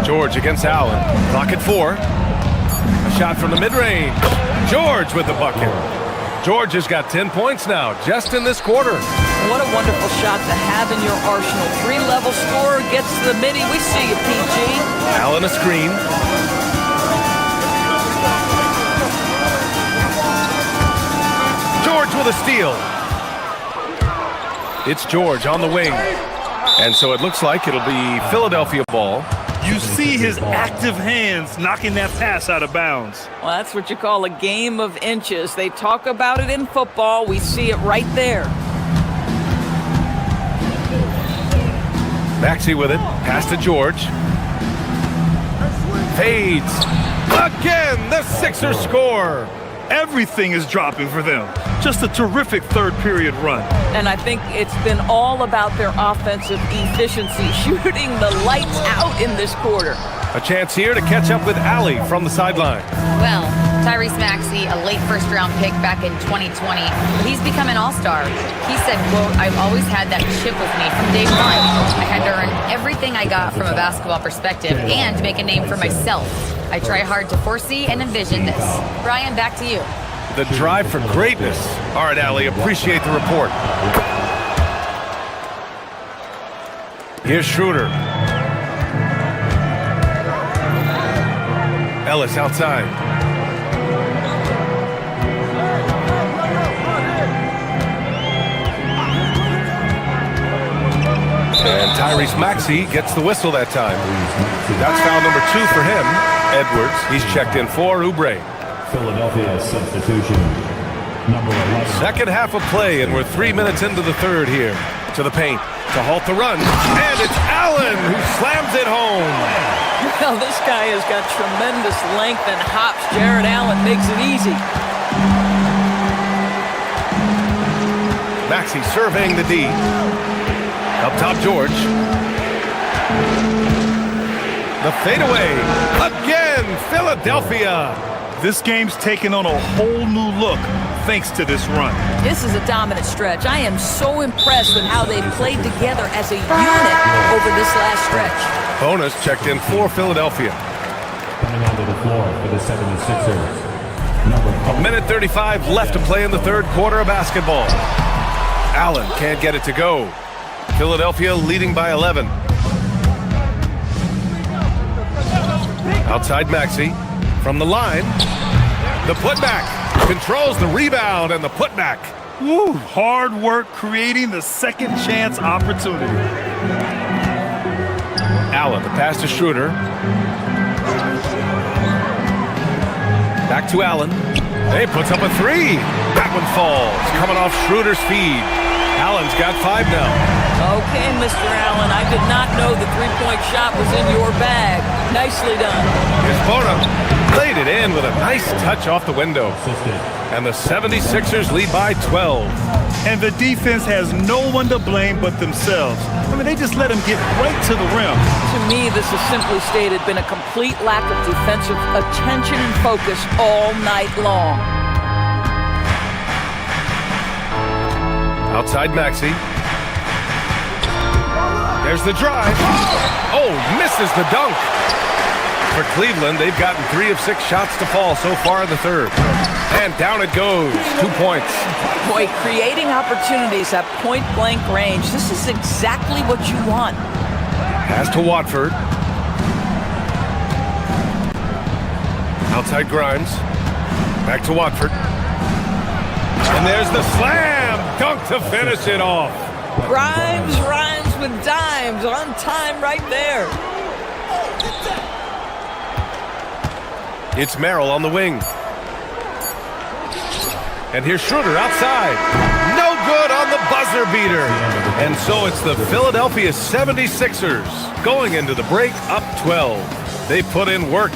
George against Allen. Clock at 4. A shot from the mid-range. George with the bucket. George has got 10 points now, just in this quarter. What a wonderful shot to have in your arsenal. 3-level scorer gets to the midi. We see you, PG. Allen a screen. George with a steal. It's George on the wing. And so it looks like it'll be Philadelphia ball. You see his active hands knocking that pass out of bounds. Well, that's what you call a game of inches. They talk about it in football. We see it right there. Maxey with it. Pass to George. Fades. Again, the Sixers score. Everything is dropping for them. Just a terrific third period run. And I think it's been all about their offensive efficiency, shooting the lights out in this quarter. A chance here to catch up with Allie from the sideline. Well, Tyrese Maxey, a late first-round pick back in 2020, but he's become an all-star. He said, quote, "I've always had that chip with me from day one. I had to earn everything I got from a basketball perspective and make a name for myself. I try hard to foresee and envision this." Brian, back to you. The drive for greatness. All right, Allie, appreciate the report. Here's Schroeder. Ellis outside. And Tyrese Maxey gets the whistle that time. That's foul number 2 for him. Edwards, he's checked in for Oubre. Philadelphia substitution, number 11. Second half of play, and we're 3 minutes into the third here. To the paint, to halt the run, and it's Allen who slams it home. Well, this guy has got tremendous length and hops. Jared Allen makes it easy. Maxey surveying the D. Up top, George. The fadeaway. Again, Philadelphia. This game's taken on a whole new look thanks to this run. This is a dominant stretch. I am so impressed with how they've played together as a unit over this last stretch. Bonus checked in for Philadelphia. Coming onto the floor for the 76ers, number 5. Minute 35 left to play in the third quarter of basketball. Allen can't get it to go. Philadelphia leading by 11. Outside Maxey. From the line. The putback. Controls the rebound and the putback. Woo, hard work creating the second chance opportunity. Allen, the pass to Schroeder. Back to Allen. He puts up a 3. That one falls. Coming off Schroeder's feed. Allen's got 5 now. Okay, Mr. Allen, I did not know the three-point shot was in your bag. Nicely done. Here's Bono. Laid it in with a nice touch off the window. And the 76ers lead by 12. And the defense has no one to blame but themselves. I mean, they just let him get right to the rim. To me, this has simply stated been a complete lack of defensive attention and focus all night long. Outside Maxey. There's the drive. Oh, misses the dunk. For Cleveland, they've gotten 3 of 6 shots to fall so far in the third. And down it goes. 2 points. Boy, creating opportunities at point-blank range. This is exactly what you want. Pass to Watford. Outside Grimes. Back to Watford. And there's the slam dunk to finish it off. Grimes rhymes with dimes. On time right there. It's Merrill on the wing. And here's Schroeder outside. No good on the buzzer beater. And so it's the Philadelphia 76ers going into the break up 12. They put in work.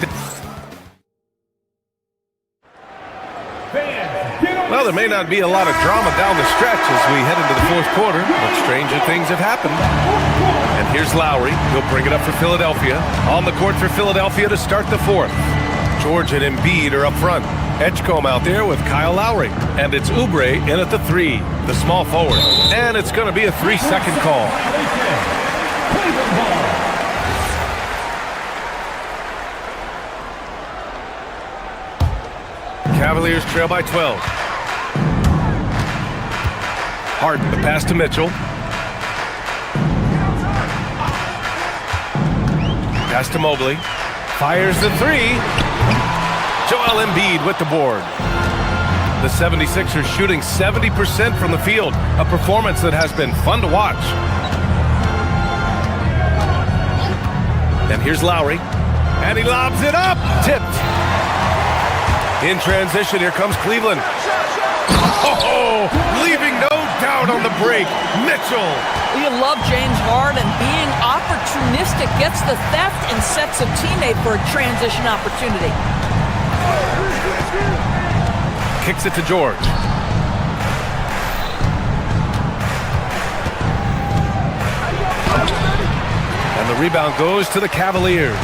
Well, there may not be a lot of drama down the stretch as we head into the fourth quarter, but stranger things have happened. And here's Lowry. He'll bring it up for Philadelphia. On the court for Philadelphia to start the fourth. George and Embiid are up front. Edgecombe out there with Kyle Lowry. And it's Oubre in at the 3, the small forward. And it's going to be a 3-second call. Cavaliers trail by 12. Harden, the pass to Mitchell. Pass to Mobley. Fires the 3. Joel Embiid with the board. The 76ers shooting 70% from the field. A performance that has been fun to watch. And here's Lowry. And he lobs it up. Tipped. In transition, here comes Cleveland. Oh, leaving no doubt on the break. Mitchell. You love James Harden being opportunistic, gets the theft and sets a teammate for a transition opportunity. kicks it to George. And the rebound goes to the Cavaliers.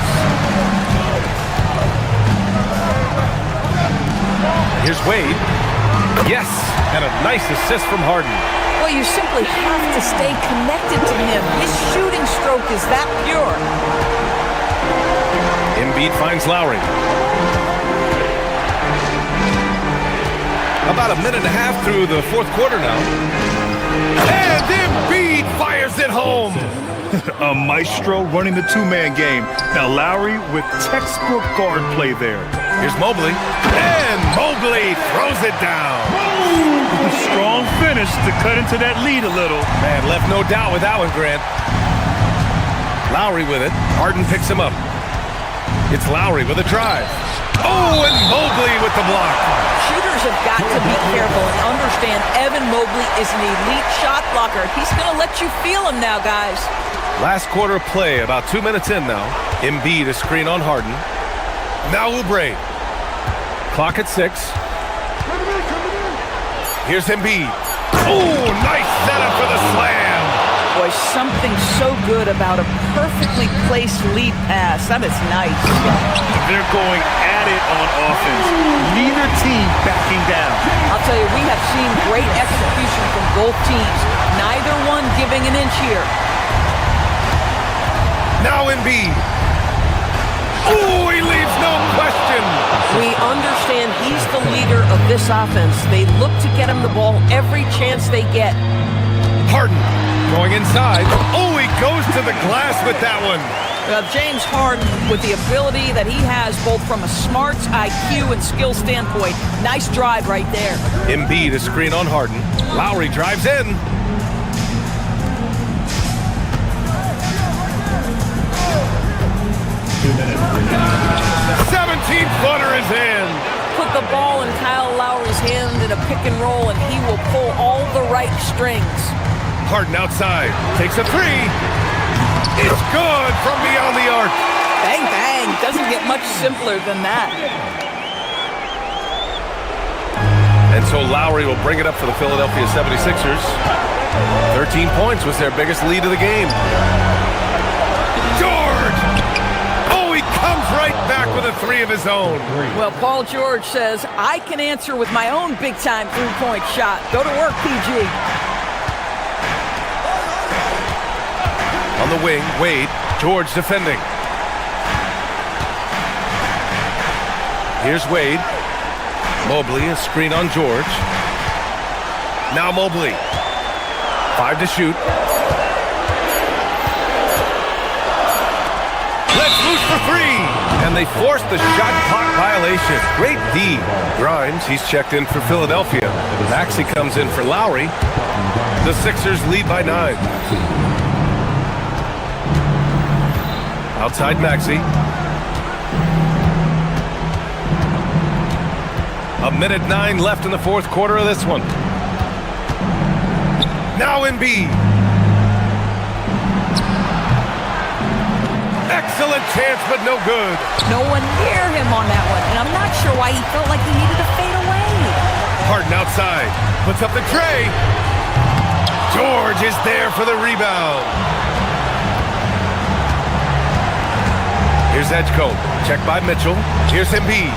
Here's Wade. Yes, and a nice assist from Harden. Well, you simply have to stay connected to him. His shooting stroke is that pure. Embiid finds Lowry. About a minute and a half through the fourth quarter now. And Embiid fires it home. A maestro running the two-man game. Now Lowry with textbook guard play there. Here's Mobley. And Mobley throws it down. A strong finish to cut into that lead a little. Man, left no doubt with that one, Grant. Lowry with it. Harden picks him up. It's Lowry with a drive. Oh, and Mobley with the block. Shooters have got to be careful and understand Evan Mobley is an elite shot blocker. He's going to let you feel him now, guys. Last quarter of play, about 2 minutes in now. Embiid a screen on Harden. Now Oubre. Clock at 6. Here's Embiid. Oh, nice setup for the slam. Boy, something so good about a perfectly placed lead pass. That is nice. They're going at it on offense. Neither team backing down. I'll tell you, we have seen great execution from both teams. Neither one giving an inch here. Now Embiid. Oh, he leaves no question. We understand he's the leader of this offense. They look to get him the ball every chance they get. Harden going inside. Oh, he goes to the glass with that one. James Harden, with the ability that he has both from a smarts, IQ, and skill standpoint, nice drive right there. Embiid a screen on Harden. Lowry drives in. The 17-footer is in. Put the ball in Kyle Lowry's hand in a pick and roll, and he will pull all the right strings. Harden outside, takes a three. It's good from beyond the arc. Bang, bang. Doesn't get much simpler than that. And so Lowry will bring it up for the Philadelphia 76ers. 13 points was their biggest lead of the game. George! Oh, he comes right back with a three of his own. Well, Paul George says, I can answer with my own big-time three-point shot. Go to work, PG. On the wing, Wade, George defending. Here's Wade. Mobley, a screen on George. Now Mobley. 5 to shoot. Let's loose for 3. And they force the shot clock violation. Great D. Grimes, he's checked in for Philadelphia. Maxey comes in for Lowry. The Sixers lead by 9. Outside Maxey. A minute 9 left in the fourth quarter of this one. Now Embiid. Excellent chance, but no good. No one near him on that one, and I'm not sure why he felt like he needed to fade away. Harden outside. Puts up the tray. George is there for the rebound. Here's Edgecombe, checked by Mitchell. Here's Embiid.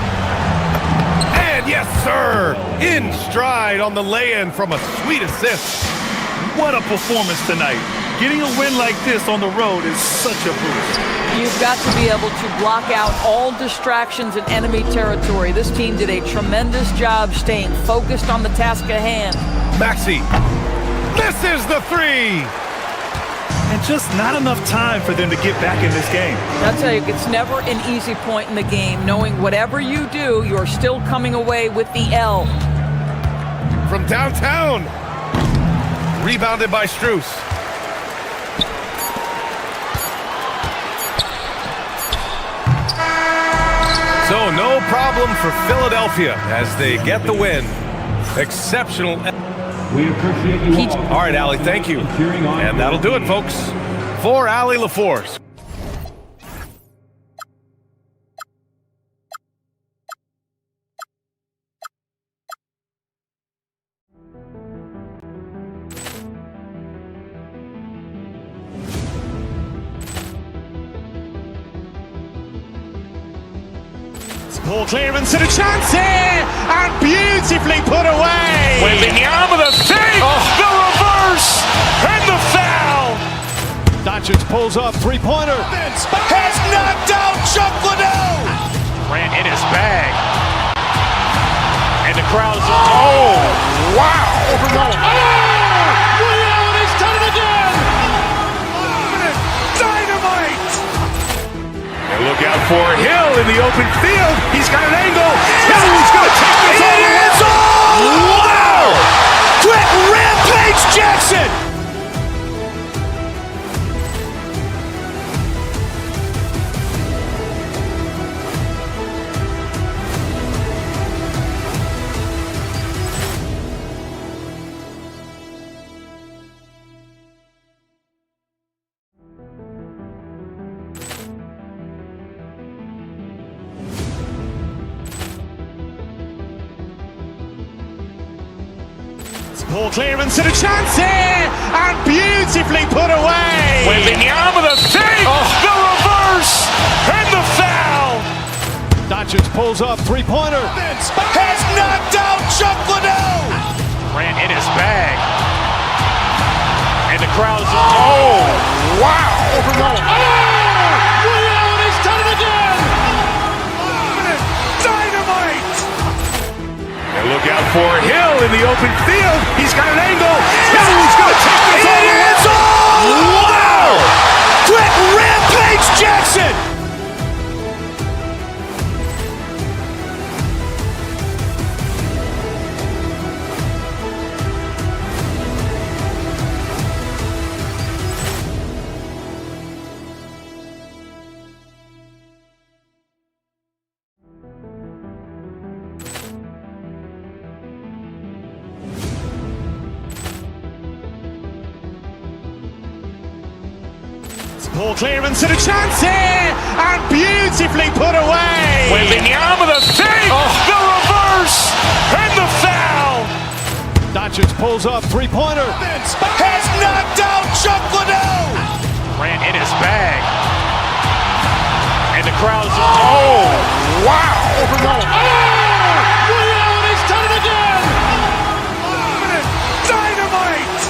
And yes, sir, in stride on the lay-in from a sweet assist. What a performance tonight. Getting a win like this on the road is such a boost. You've got to be able to block out all distractions in enemy territory. This team did a tremendous job staying focused on the task at hand. Maxey misses the three. And just not enough time for them to get back in this game. I'll tell you, it's never an easy point in the game, knowing whatever you do, you're still coming away with the L. From downtown. Rebounded by Strus. So no problem for Philadelphia as they get the win. Exceptional. We appreciate you all. All right, Allie, thank you. And that'll do it, folks. For Allie LaForce. Ball clearance and a chance here, and beautifully put away. Wembanyama the save, the reverse, and the foul. Doncic pulls up, three-pointer. Has knocked out Chuck Liddell. Grant in his bag. And the crowd is, oh, wow. Over Nolan. Ray Allen has done it again. Dynamite. And look out for Hill in the open field. He's got an angle. He's going to take this all the way. Wow. Quick Rampage Jackson. Ball clearance and a chance here, and beautifully put away. Wembanyama the save, the reverse, and the foul. Doncic pulls up, three-pointer. Has knocked out Chuck Liddell. Grant in his bag. And the crowd is, oh, wow. Over Nolan. Ray Allen has done it again. Dynamite. And look out for Hill in the open field. He's got an angle. He's going to take this all the way. Wow. Quick Rampage Jackson. Ball clearance and a chance here, and beautifully put away. Wembanyama the save, the reverse, and the foul. Doncic pulls up, three-pointer. Has knocked out Chuck Liddell. Grant in his bag. And the crowd is, oh, wow. Over Nolan. Ray Allen has done it again. Dynamite.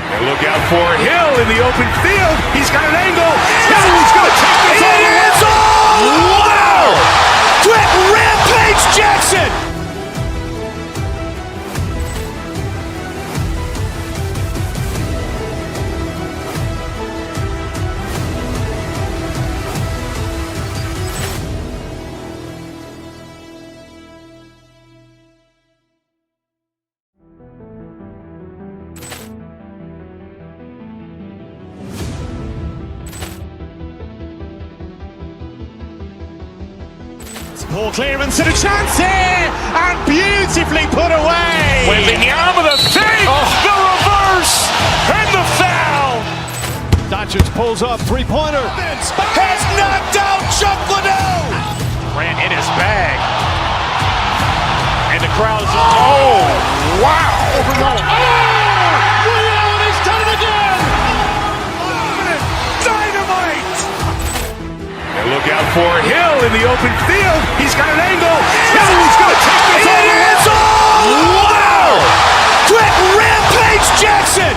And look out for Hill in the open field. He's got an angle. He's going to take this all the way. Wow. Quick Rampage Jackson. Ball clearance and a chance here, and beautifully put away. Wembanyama the save, the reverse, and the foul. Doncic pulls up, three-pointer. Has knocked out Chuck Liddell. Grant in his bag. And the crowd is, oh, wow. Over Nolan. Ray Allen has done it again. Dynamite. And look out for Hill in the open field. He's got an angle. He's going to take this all the way. Wow. Quick Rampage Jackson.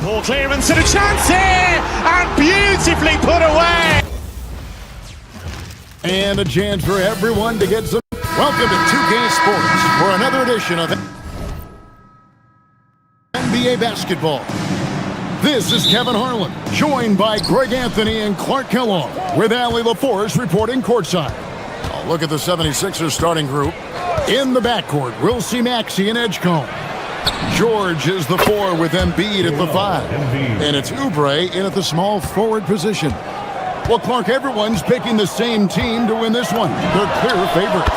Ball clearance and a chance here, and beautifully put away. And a chance for everyone to get some. Welcome to 2K Sports for another edition of NBA Basketball. This is Kevin Harlan, joined by Greg Anthony and Clark Kellogg, with Allie LaForce reporting courtside. A look at the 76ers starting group. In the backcourt, we'll see Maxey and Edgecombe. George is the 4 with Embiid at the 5. And it's Oubre in at the small forward position. Well, Clark, everyone's picking the same team to win this one. They're clear favorites.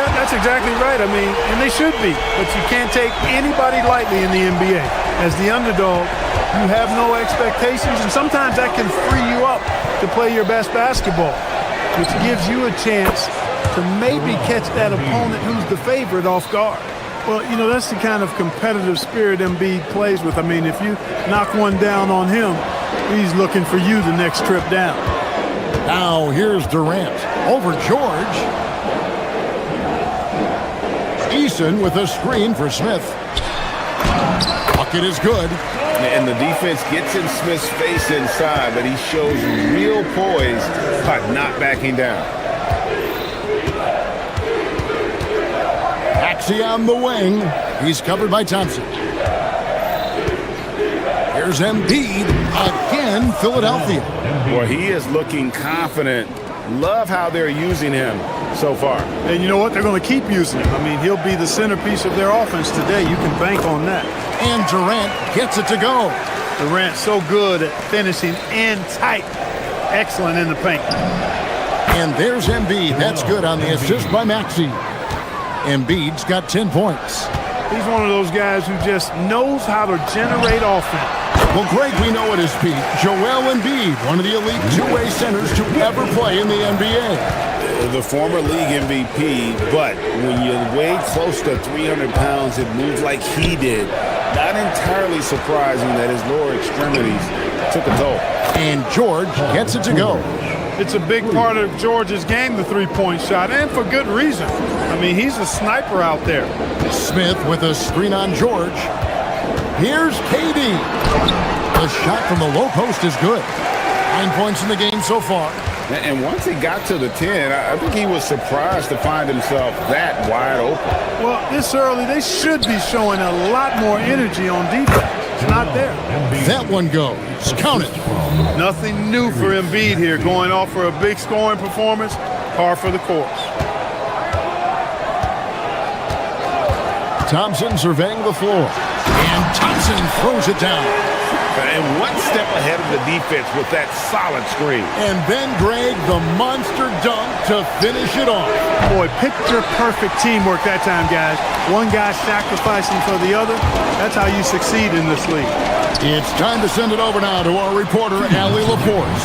Yeah, that's exactly right. I mean, and they should be. But you can't take anybody lightly in the NBA. As the underdog, you have no expectations, and sometimes that can free you up to play your best basketball, which gives you a chance to maybe catch that opponent who's the favorite off guard. Well, you know, that's the kind of competitive spirit Embiid plays with. I mean, if you knock one down on him, he's looking for you the next trip down. Now here's Durant over George. Eason with a screen for Smith. Bucket is good. And the defense gets in Smith's face inside, but he shows real poise by not backing down. Maxey on the wing. He's covered by Thompson. Here's Embiid again, Philadelphia. Well, he is looking confident. Love how they're using him so far. And you know what? They're going to keep using him. I mean, he'll be the centerpiece of their offense today. You can bank on that. And Durant gets it to go. Durant so good at finishing in tight. Excellent in the paint. And there's Embiid. That's good on the assist by Maxey. Embiid's got 10 points. He's one of those guys who just knows how to generate offense. Well, Greg, we know at his peak, Joel Embiid, one of the elite two-way centers to ever play in the NBA. The former league MVP, but when you weigh close to 300 pounds, it moves like he did. Not entirely surprising that his lower extremities took a toll. And George gets it to go. It's a big part of George's game, the three-point shot, and for good reason. I mean, he's a sniper out there. Smith with a screen on George. Here's KD. The shot from the low post is good. 9 points in the game so far. And once he got to the 10, I think he was surprised to find himself that wide open. Well, this early, they should be showing a lot more energy on defense. It's not there. That one goes. Count it. Nothing new for Embiid here. Going off for a big scoring performance. Par for the course. Thompson surveying the floor. And Thompson throws it down. And one step ahead of the defense with that solid screen. And then Greg, the monster dunk to finish it off. Boy, picture-perfect teamwork that time, guys. One guy sacrificing for the other. That's how you succeed in this league. It's time to send it over now to our reporter, Allie Laporte.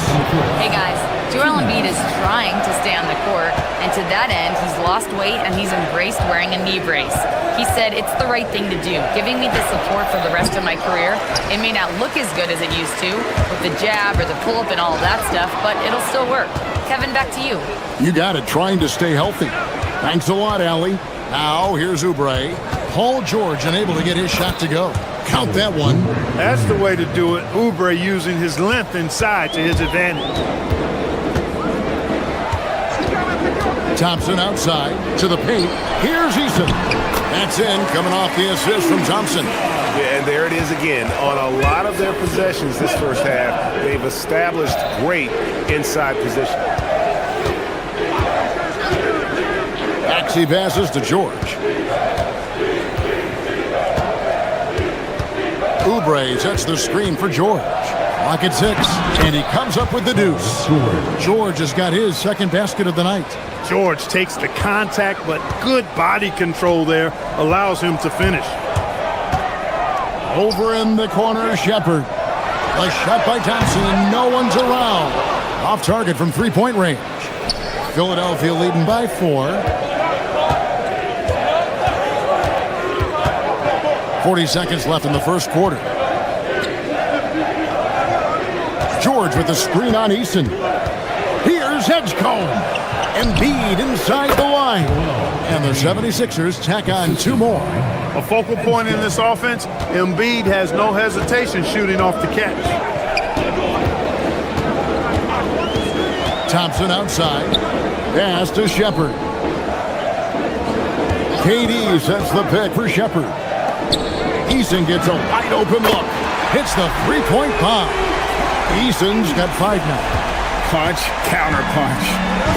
Hey, guys. Joel Embiid is trying to stay on the court, and to that end, he's lost weight and he's embraced wearing a knee brace. He said, it's the right thing to do, giving me the support for the rest of my career. It may not look as good as it used to, with the jab or the pull-up and all that stuff, but it'll still work. Kevin, back to you. You got it, trying to stay healthy. Thanks a lot, Allie. Now, here's Oubre. Paul George unable to get his shot to go. Count that one. That's the way to do it. Oubre using his length inside to his advantage. Thompson outside to the paint. Here's Eason. That's in, coming off the assist from Thompson. Yeah, and there it is again. On a lot of their possessions this first half, they've established great inside position. Maxey passes to George. Oubre sets the screen for George. Clock at 6, and he comes up with the deuce. George has got his second basket of the night. George takes the contact, but good body control there allows him to finish. Over in the corner, Shepherd. A shot by Thompson, no one's around. Off target from three-point range. Philadelphia leading by 4. 40 seconds left in the first quarter. George with the screen on Eason. Here's Edgecombe. Embiid inside the line. And the 76ers tack on 2 more. A focal point in this offense, Embiid has no hesitation shooting off the catch. Thompson outside. Pass to Shepherd. KD sets the pick for Shepherd. Eason gets a wide open look. Hits the three-point bomb. Eason's got 5 now. Punch, counter punch.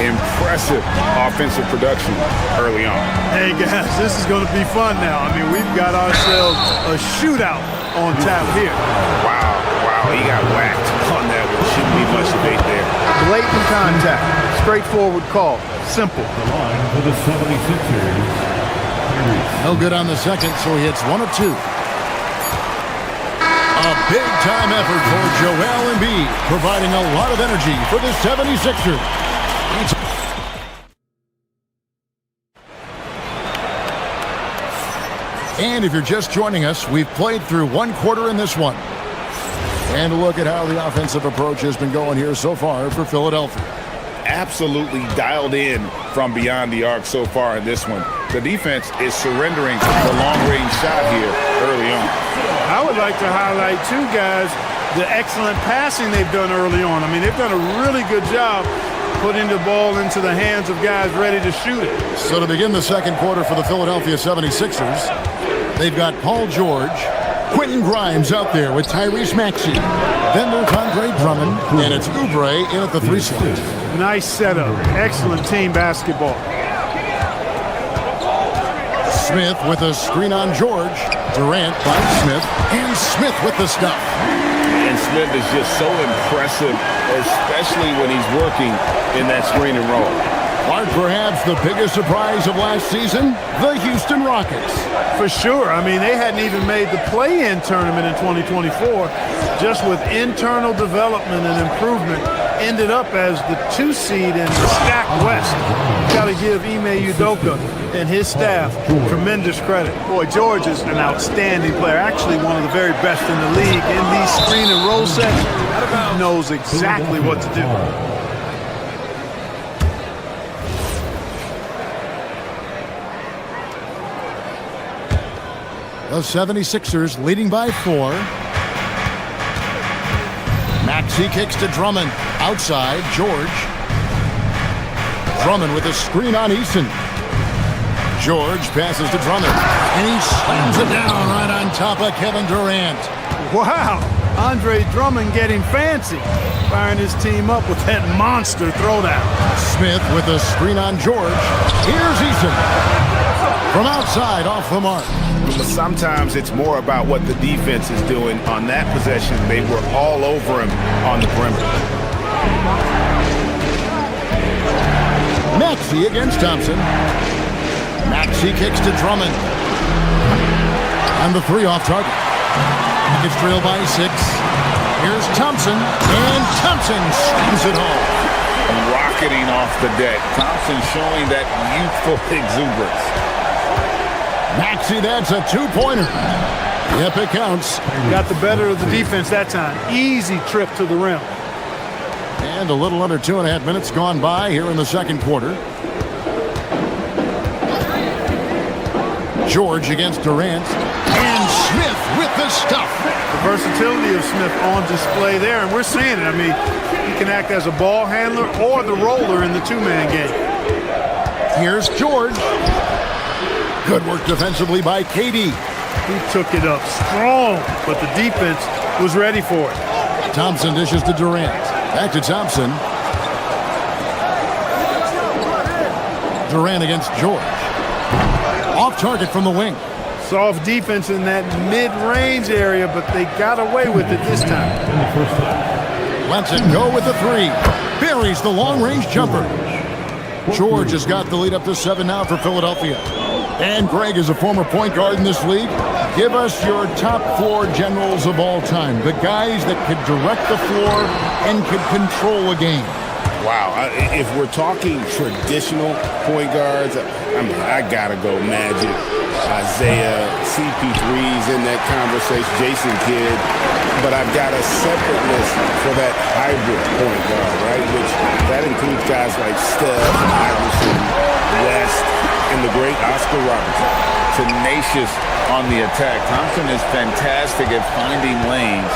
Impressive offensive production early on. Hey guys, this is going to be fun now. I mean, we've got ourselves a shootout on tap here. Wow, he got whacked on that one. Shouldn't be much debate there. Blatant contact. Straightforward call. Simple. The line for the 76ers. No good on the second, so he hits 1 of 2. A big-time effort for Joel Embiid, providing a lot of energy for the 76ers. And if you're just joining us, we've played through 1 quarter in this one. And a look at how the offensive approach has been going here so far for Philadelphia. Absolutely dialed in from beyond the arc so far in this one. The defense is surrendering the long-range shot here early on. I would like to highlight, too, guys, the excellent passing they've done early on. I mean, they've done a really good job putting the ball into the hands of guys ready to shoot it. So to begin the second quarter for the Philadelphia 76ers, they've got Paul George, Quentin Grimes out there with Tyrese Maxey. Then there's Andre Drummond, and it's Oubre in at the 3 slot. Nice setup. Excellent team basketball. Smith with a screen on George. Durant finds Smith, and Smith with the stuff. And Smith is just so impressive, especially when he's working in that screen and roll. Are perhaps the biggest surprise of last season? The Houston Rockets. For sure. I mean, they hadn't even made the play-in tournament in 2024. Just with internal development and improvement, ended up as the 2 seed in the stacked West. Got to give Ime Udoka and his staff tremendous credit. Boy, George is an outstanding player. Actually, one of the very best in the league. In these screen and roll sets, he knows exactly what to do. The 76ers leading by 4. Maxey kicks to Drummond. Outside, George. Drummond with a screen on Eason. George passes to Drummond. And he slams it down right on top of Kevin Durant. Wow. Andre Drummond getting fancy. Firing his team up with that monster throwdown. Smith with a screen on George. Here's Eason. From outside, off the mark. Sometimes it's more about what the defense is doing on that possession. They were all over him on the perimeter. Maxey against Thompson. Maxey kicks to Drummond. And the 3 off target. It's trailed by 6. Here's Thompson. And Thompson slams it home. Rocketing off the deck. Thompson showing that youthful exuberance. Maxey, that's a 2-pointer. Yep, it counts. Got the better of the defense that time. Easy trip to the rim. And a little under 2.5 minutes gone by here in the second quarter. George against Durant. And Smith with the stuff. The versatility of Smith on display there, and we're seeing it. I mean, he can act as a ball handler or the roller in the 2-man game. Here's George. Good work defensively by KD. He took it up strong, but the defense was ready for it. Thompson dishes to Durant. Back to Thompson. Durant against George. Off target from the wing. Soft defense in that mid-range area, but they got away with it this time. Lets it go with the 3. Buries the long-range jumper. George has got the lead up to 7 now for Philadelphia. And Greg is a former point guard in this league. Give us your top 4 generals of all time. The guys that could direct the floor and could control a game. Wow. If we're talking traditional point guards, I got to go Magic, Isaiah, CP3's in that conversation, Jason Kidd. But I've got a separate list for that hybrid point guard, right? Which that includes guys like Steph, Iverson, West, and the great Oscar Robertson. Tenacious on the attack. Thompson is fantastic at finding lanes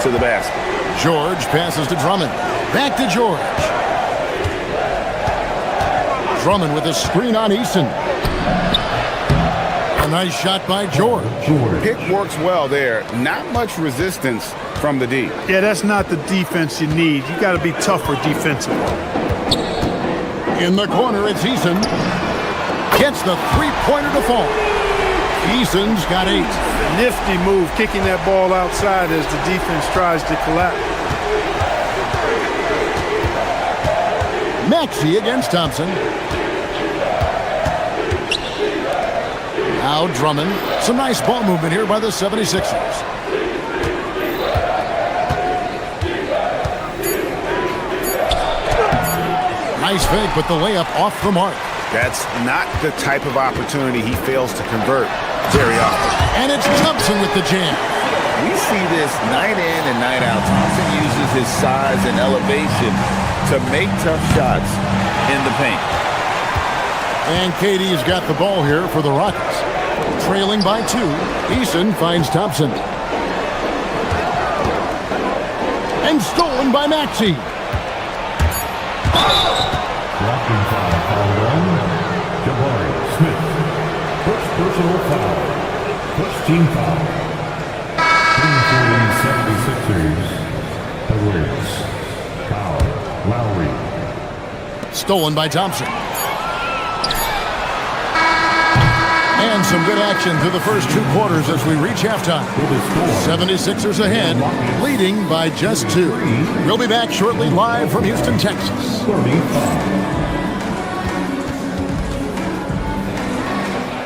to the basket. George passes to Drummond. Back to George. Drummond with a screen on Eason. A nice shot by George. Pick works well there. Not much resistance from the D. Yeah, that's not the defense you need. You got to be tougher defensively. In the corner, it's Eason. Gets the 3-pointer to fall. Eason's got 8. Nifty move, kicking that ball outside as the defense tries to collapse. Maxey against Thompson. Now Drummond. Some nice ball movement here by the 76ers. Nice fake, but the layup off the mark. That's not the type of opportunity he fails to convert very often. And it's Thompson with the jam. We see this night in and night out. Thompson uses his size and elevation to make tough shots in the paint. And KD's got the ball here for the Rockets. Trailing by 2. Eason finds Thompson. And stolen by Maxey. Blocking foul called on Jabari Smith. First personal foul. First team foul. For the 76ers. Edwards. Foul. Lowry. Stolen by Thompson. And some good action through the first 2 quarters as we reach halftime. 76ers ahead, leading by just 2. We'll be back shortly live from Houston, Texas.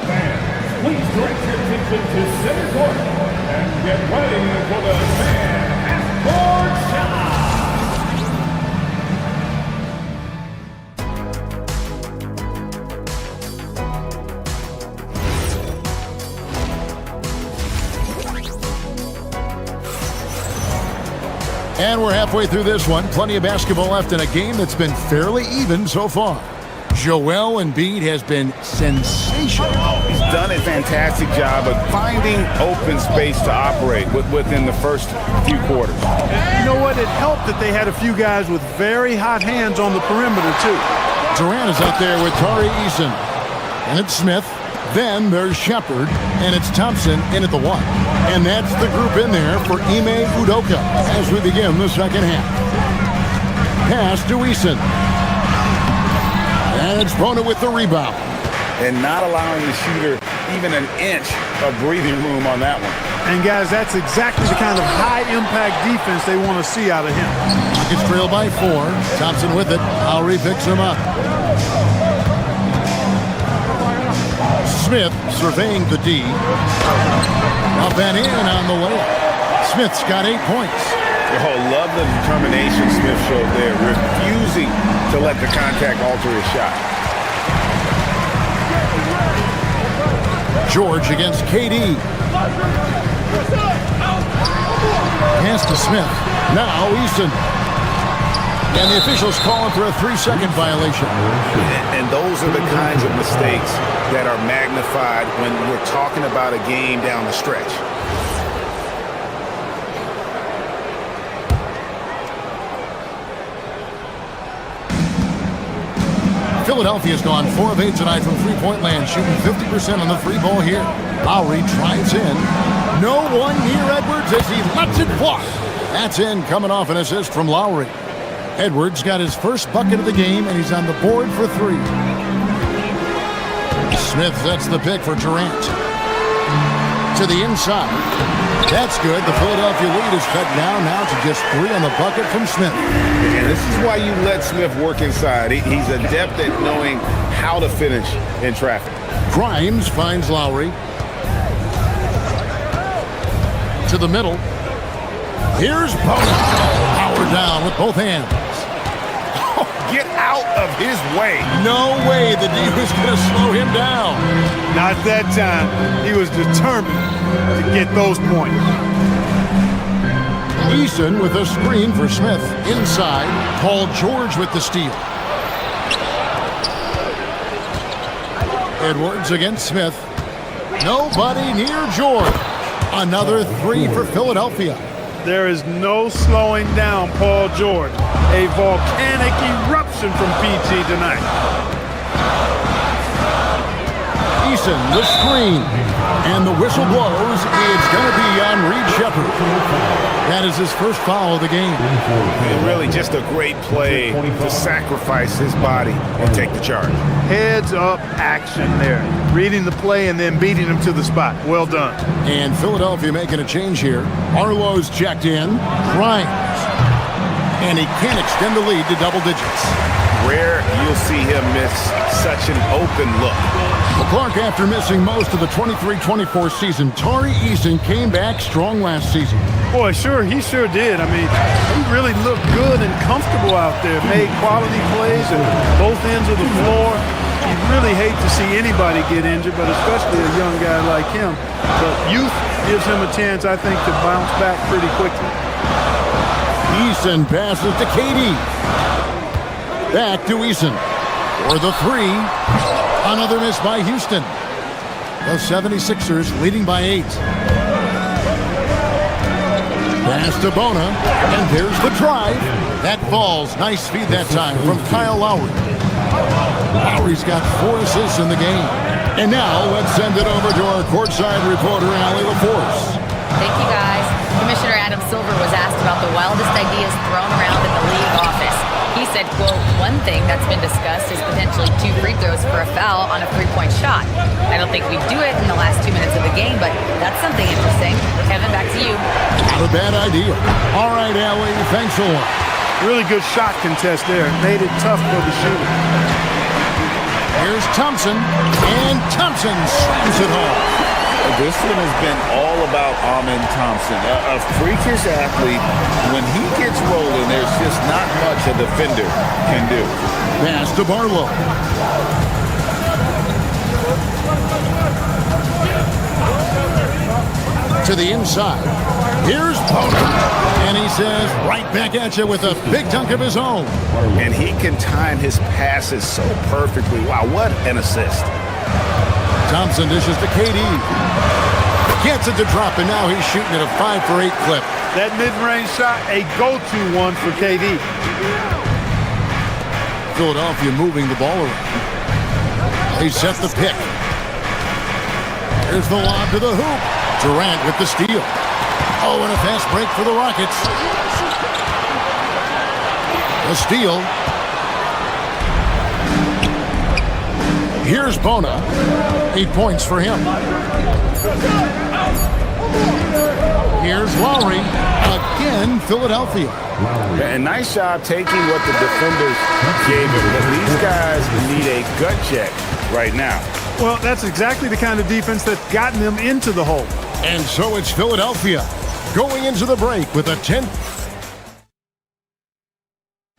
Fans, please direct your attention to center court and get ready for the fan half-court shot. And we're halfway through this one. Plenty of basketball left in a game that's been fairly even so far. Joel Embiid has been sensational. He's done a fantastic job of finding open space to operate within the first few quarters. You know what? It helped that they had a few guys with very hot hands on the perimeter, too. Durant is out there with Tari Eason. And it's Smith. Then there's Shepard, and it's Thompson in at the 1. And that's the group in there for Ime Udoka as we begin the second half. Pass to Eason. And it's Bona with the rebound. And not allowing the shooter even an inch of breathing room on that one. And, guys, that's exactly the kind of high-impact defense they want to see out of him. Rockets trail by 4. Thompson with it. Lowry picks him up. Smith surveying the D. Up and in on the layup. Smith's got 8 points. Oh, love the determination Smith showed there, refusing to let the contact alter his shot. George against KD. Pass to Smith. Now Eason. And the officials calling for a 3-second violation. And those are the kinds of mistakes that are magnified when we're talking about a game down the stretch. Philadelphia's gone 4 of 8 tonight from three-point land, shooting 50% on the free ball here. Lowry drives in. No one near Edwards as he lets it fly. That's in, coming off an assist from Lowry. Edwards got his first bucket of the game, and he's on the board for 3. Smith sets the pick for Durant. To the inside. That's good. The Philadelphia lead is cut down now to just 3 on the bucket from Smith. And this is why you let Smith work inside. He's adept at knowing how to finish in traffic. Grimes finds Lowry. To the middle. Here's Bona. Power down with both hands. Get out of his way. No way the D was going to slow him down. Not that time. He was determined to get those points. Eason with a screen for Smith. Inside, Paul George with the steal. Edwards against Smith. Nobody near George. Another 3 for Philadelphia. There is no slowing down Paul George. A volcanic eruption from PG tonight. Eason, the screen. And the whistle blows. It's going to be on Reed Shepard. That is his first foul of the game. And really just a great play to sacrifice his body and take the charge. Heads up action there. Reading the play and then beating him to the spot. Well done. And Philadelphia making a change here. Arlo's checked in. Grimes. And he can't extend the lead to double digits. Rare you'll see him miss such an open look. Clark, after missing most of the 23-24 season, Tari Eason came back strong last season. Boy, he sure did. I mean, he really looked good and comfortable out there, made quality plays at both ends of the floor. You really hate to see anybody get injured, but especially a young guy like him. But youth gives him a chance, I think, to bounce back pretty quickly. Eason passes to KD. Back to Eason for the three. Another miss by Houston. The 76ers leading by 8. Pass to Bona, and there's the drive. That falls. Nice feed that time from Kyle Lowry. Lowry's got 4 assists in the game. And now let's send it over to our courtside reporter, Allie LaForce. Thank you, guys. Commissioner Adam Silver was asked about the wildest ideas thrown around in the league office. He said, quote, "One thing that's been discussed is potentially 2 free throws for a foul on a 3-point shot. I don't think we do it in the last 2 minutes of the game, but that's something interesting." Kevin, back to you. Not a bad idea. All right, Allie, thanks a lot. Really good shot contest there. Made it tough for the shooter. Here's Thompson, and Thompson slams it home. This one has been all about Amen Thompson, a freakish athlete. When he gets rolling, there's just not much a defender can do. Pass to Barlow. To the inside. Here's Bona. And he says, right back at you with a big dunk of his own. And he can time his passes so perfectly. Wow, what an assist. Thompson dishes to KD. Gets it to drop, and now he's shooting at a 5-for-8 clip. That mid-range shot, a go-to one for KD. Philadelphia moving the ball around. They set the pick. Here's the lob to the hoop. Durant with the steal. Oh, and a fast break for the Rockets. A steal. Here's Bona. 8 points for him. Here's Lowry. Again, Philadelphia. And nice job taking what the defenders gave him. But these guys need a gut check right now. Well, that's exactly the kind of defense that's gotten them into the hole. And so it's Philadelphia going into the break with a 10th.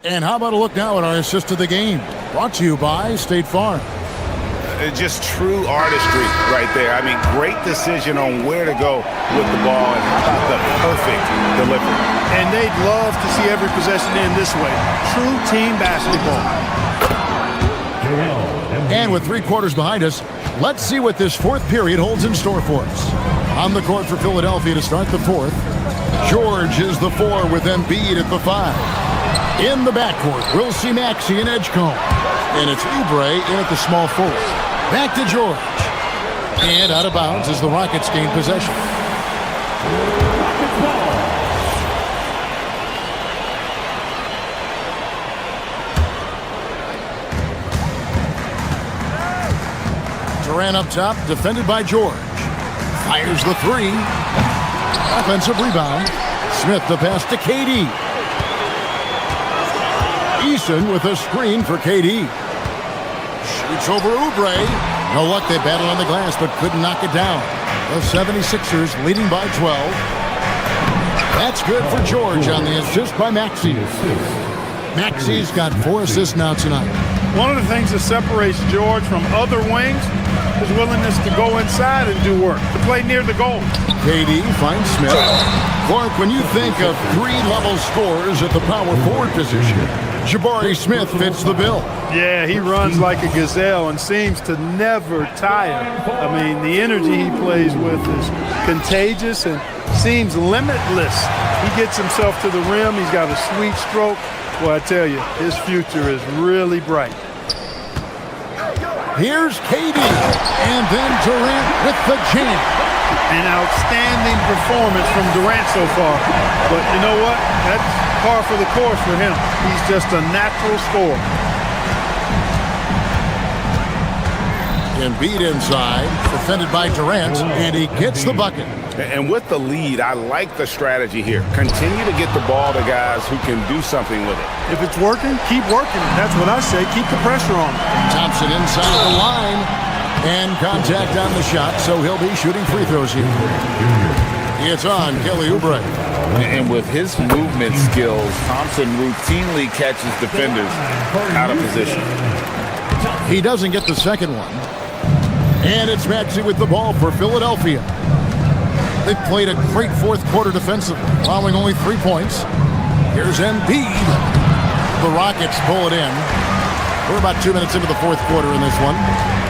And how about a look now at our assist of the game? Brought to you by State Farm. Just true artistry right there. I mean, great decision on where to go with the ball, and how about the perfect delivery. And they'd love to see every possession end this way. True team basketball. And with 3 quarters behind us, let's see what this 4th period holds in store for us. On the court for Philadelphia to start the 4th, George is the 4 with Embiid at the 5. In the backcourt, we'll see Maxey and Edgecombe. And it's Oubre in at the small forward. Back to George. And out of bounds as the Rockets gain possession. Durant up top, defended by George. Fires the 3. Offensive rebound. Smith the pass to KD. Eason with a screen for KD. Shoots over Oubre. No luck, they battled on the glass but couldn't knock it down. The 76ers leading by 12. That's good for George on the assist by Maxey. Maxey's got 4 assists now tonight. One of the things that separates George from other wings is willingness to go inside and do work, to play near the goal. KD finds Smith. Clark, when you think of 3-level scorers at the power forward position, Jabari Smith fits the bill. Yeah, he runs like a gazelle and seems to never tire. I mean, the energy he plays with is contagious and seems limitless. He gets himself to the rim. He's got a sweet stroke. Well, I tell you, his future is really bright. Here's KD, and then Durant with the jam. An outstanding performance from Durant so far. But you know what? That's par for the course for him. He's just a natural scorer. Embiid inside, defended by Durant, and he gets the bucket. And with the lead, I like the strategy here. Continue to get the ball to guys who can do something with it. If it's working, keep working. That's what I say. Keep the pressure on. Thompson inside the line. And contact on the shot, so he'll be shooting free throws here. It's on Kelly Oubre. And with his movement skills, Thompson routinely catches defenders out of position. He doesn't get the second one. And it's Maxey with the ball for Philadelphia. They played a great fourth quarter defensively, allowing only 3 points. Here's Embiid. The Rockets pull it in. We're about 2 minutes into the fourth quarter in this one.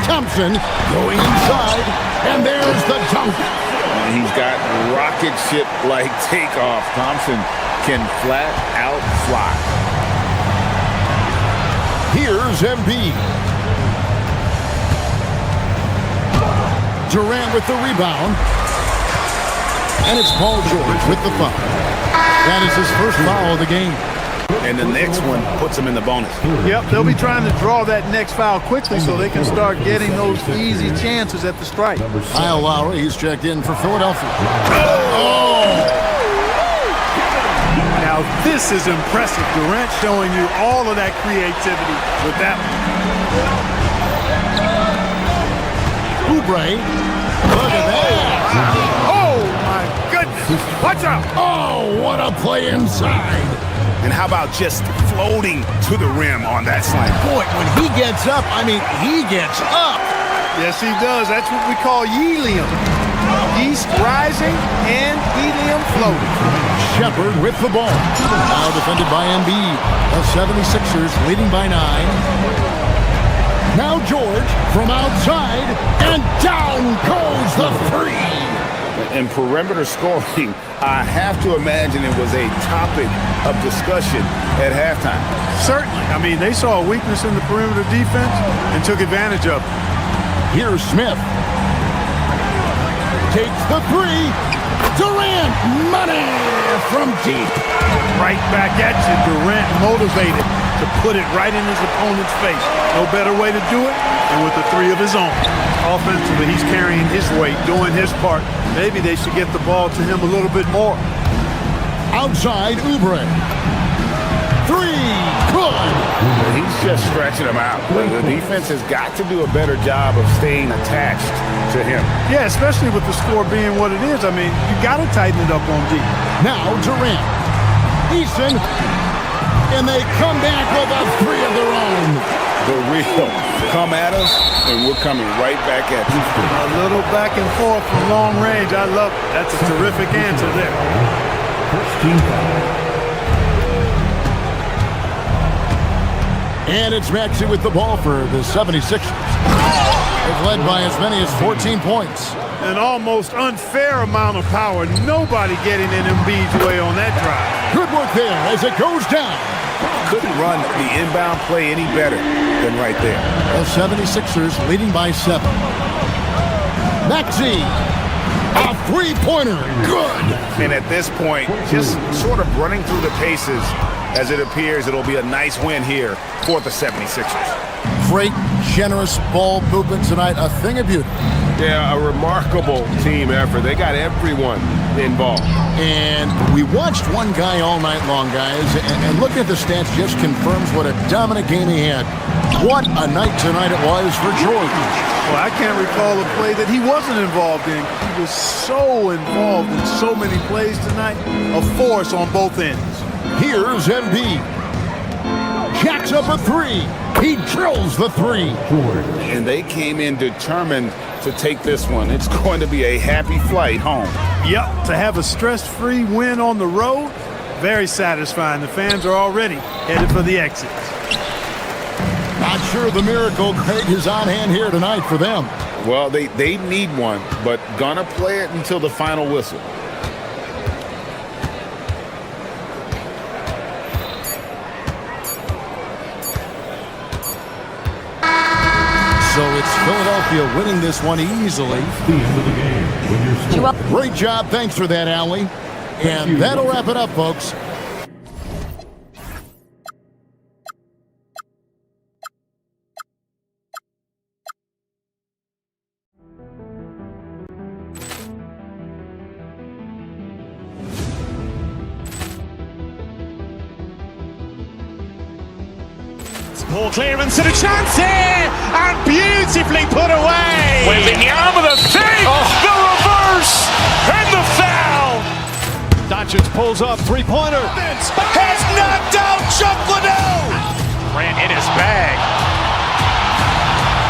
Thompson going inside, and there's the dunk. And he's got rocket ship-like takeoff. Thompson can flat out fly. Here's Embiid. Durant with the rebound. And it's Paul George with the foul. That is his first foul of the game. And the next one puts him in the bonus. Yep, they'll be trying to draw that next foul quickly so they can start getting those easy chances at the strike. Kyle Lowry, he's checked in for Philadelphia. Now this is impressive. Durant showing you all of that creativity with that one. Oubre. Look at that. Oh, my goodness. Watch out. Oh, what a play inside. And how about just floating to the rim on that slam? Boy, when he gets up, I mean, he gets up. Yes, he does. That's what we call helium. Yeast rising and helium floating. Shepard with the ball. Now defended by Embiid. The 76ers leading by 9. Now George from outside, and down goes the three. And perimeter scoring, I have to imagine it was a topic of discussion at halftime. Certainly. I mean, they saw a weakness in the perimeter defense and took advantage of it. Here's Smith. Takes the three. Durant, money from deep. Right back at you. Durant motivated to put it right in his opponent's face. No better way to do it than with the three of his own. Offensively, he's carrying his weight, doing his part. Maybe they should get the ball to him a little bit more. Outside, Oubre. Three, good. He's just stretching him out. The defense has got to do a better job of staying attached to him. Yeah, especially with the score being what it is. I mean, you got to tighten it up on D. Now Durant. Easton. And they come back with a three of their own. The real come at us, and we're coming right back at you. A little back and forth from long range. I love it. That's a terrific answer there. And it's Maxey with the ball for the 76ers. They've led by as many as 14 points. An almost unfair amount of power. Nobody getting in Embiid's way on that drive. Good work there as it goes down. Couldn't run the inbound play any better than right there. The 76ers leading by 7. Maxey, a three-pointer, good. And at this point, just sort of running through the paces as it appears it'll be a nice win here for the 76ers. Great, generous ball movement tonight, a thing of beauty. Yeah, a remarkable team effort. They got everyone involved. And we watched one guy all night long, guys, and looking at the stats just confirms what a dominant game he had. What a night tonight it was for George. Well, I can't recall a play that he wasn't involved in. He was so involved in so many plays tonight, a force on both ends. Here's Embiid. Jacks up a three. He drills the three. And they came in determined to take this one. It's going to be a happy flight home. Yep, to have a stress-free win on the road, very satisfying. The fans are already headed for the exits. Not sure the miracle Craig is on hand here tonight for them. Well, they need one, but gonna play it until the final whistle. So it's Philadelphia winning this one easily. Great job. Thanks for that, Allie. And that'll wrap it up, folks. Poor clearance and a chance here, and beautifully put away. Wembanyama the save, the reverse, and the foul. Doncic pulls up, three-pointer. Has knocked out Chuck Liddell. Ran in his bag.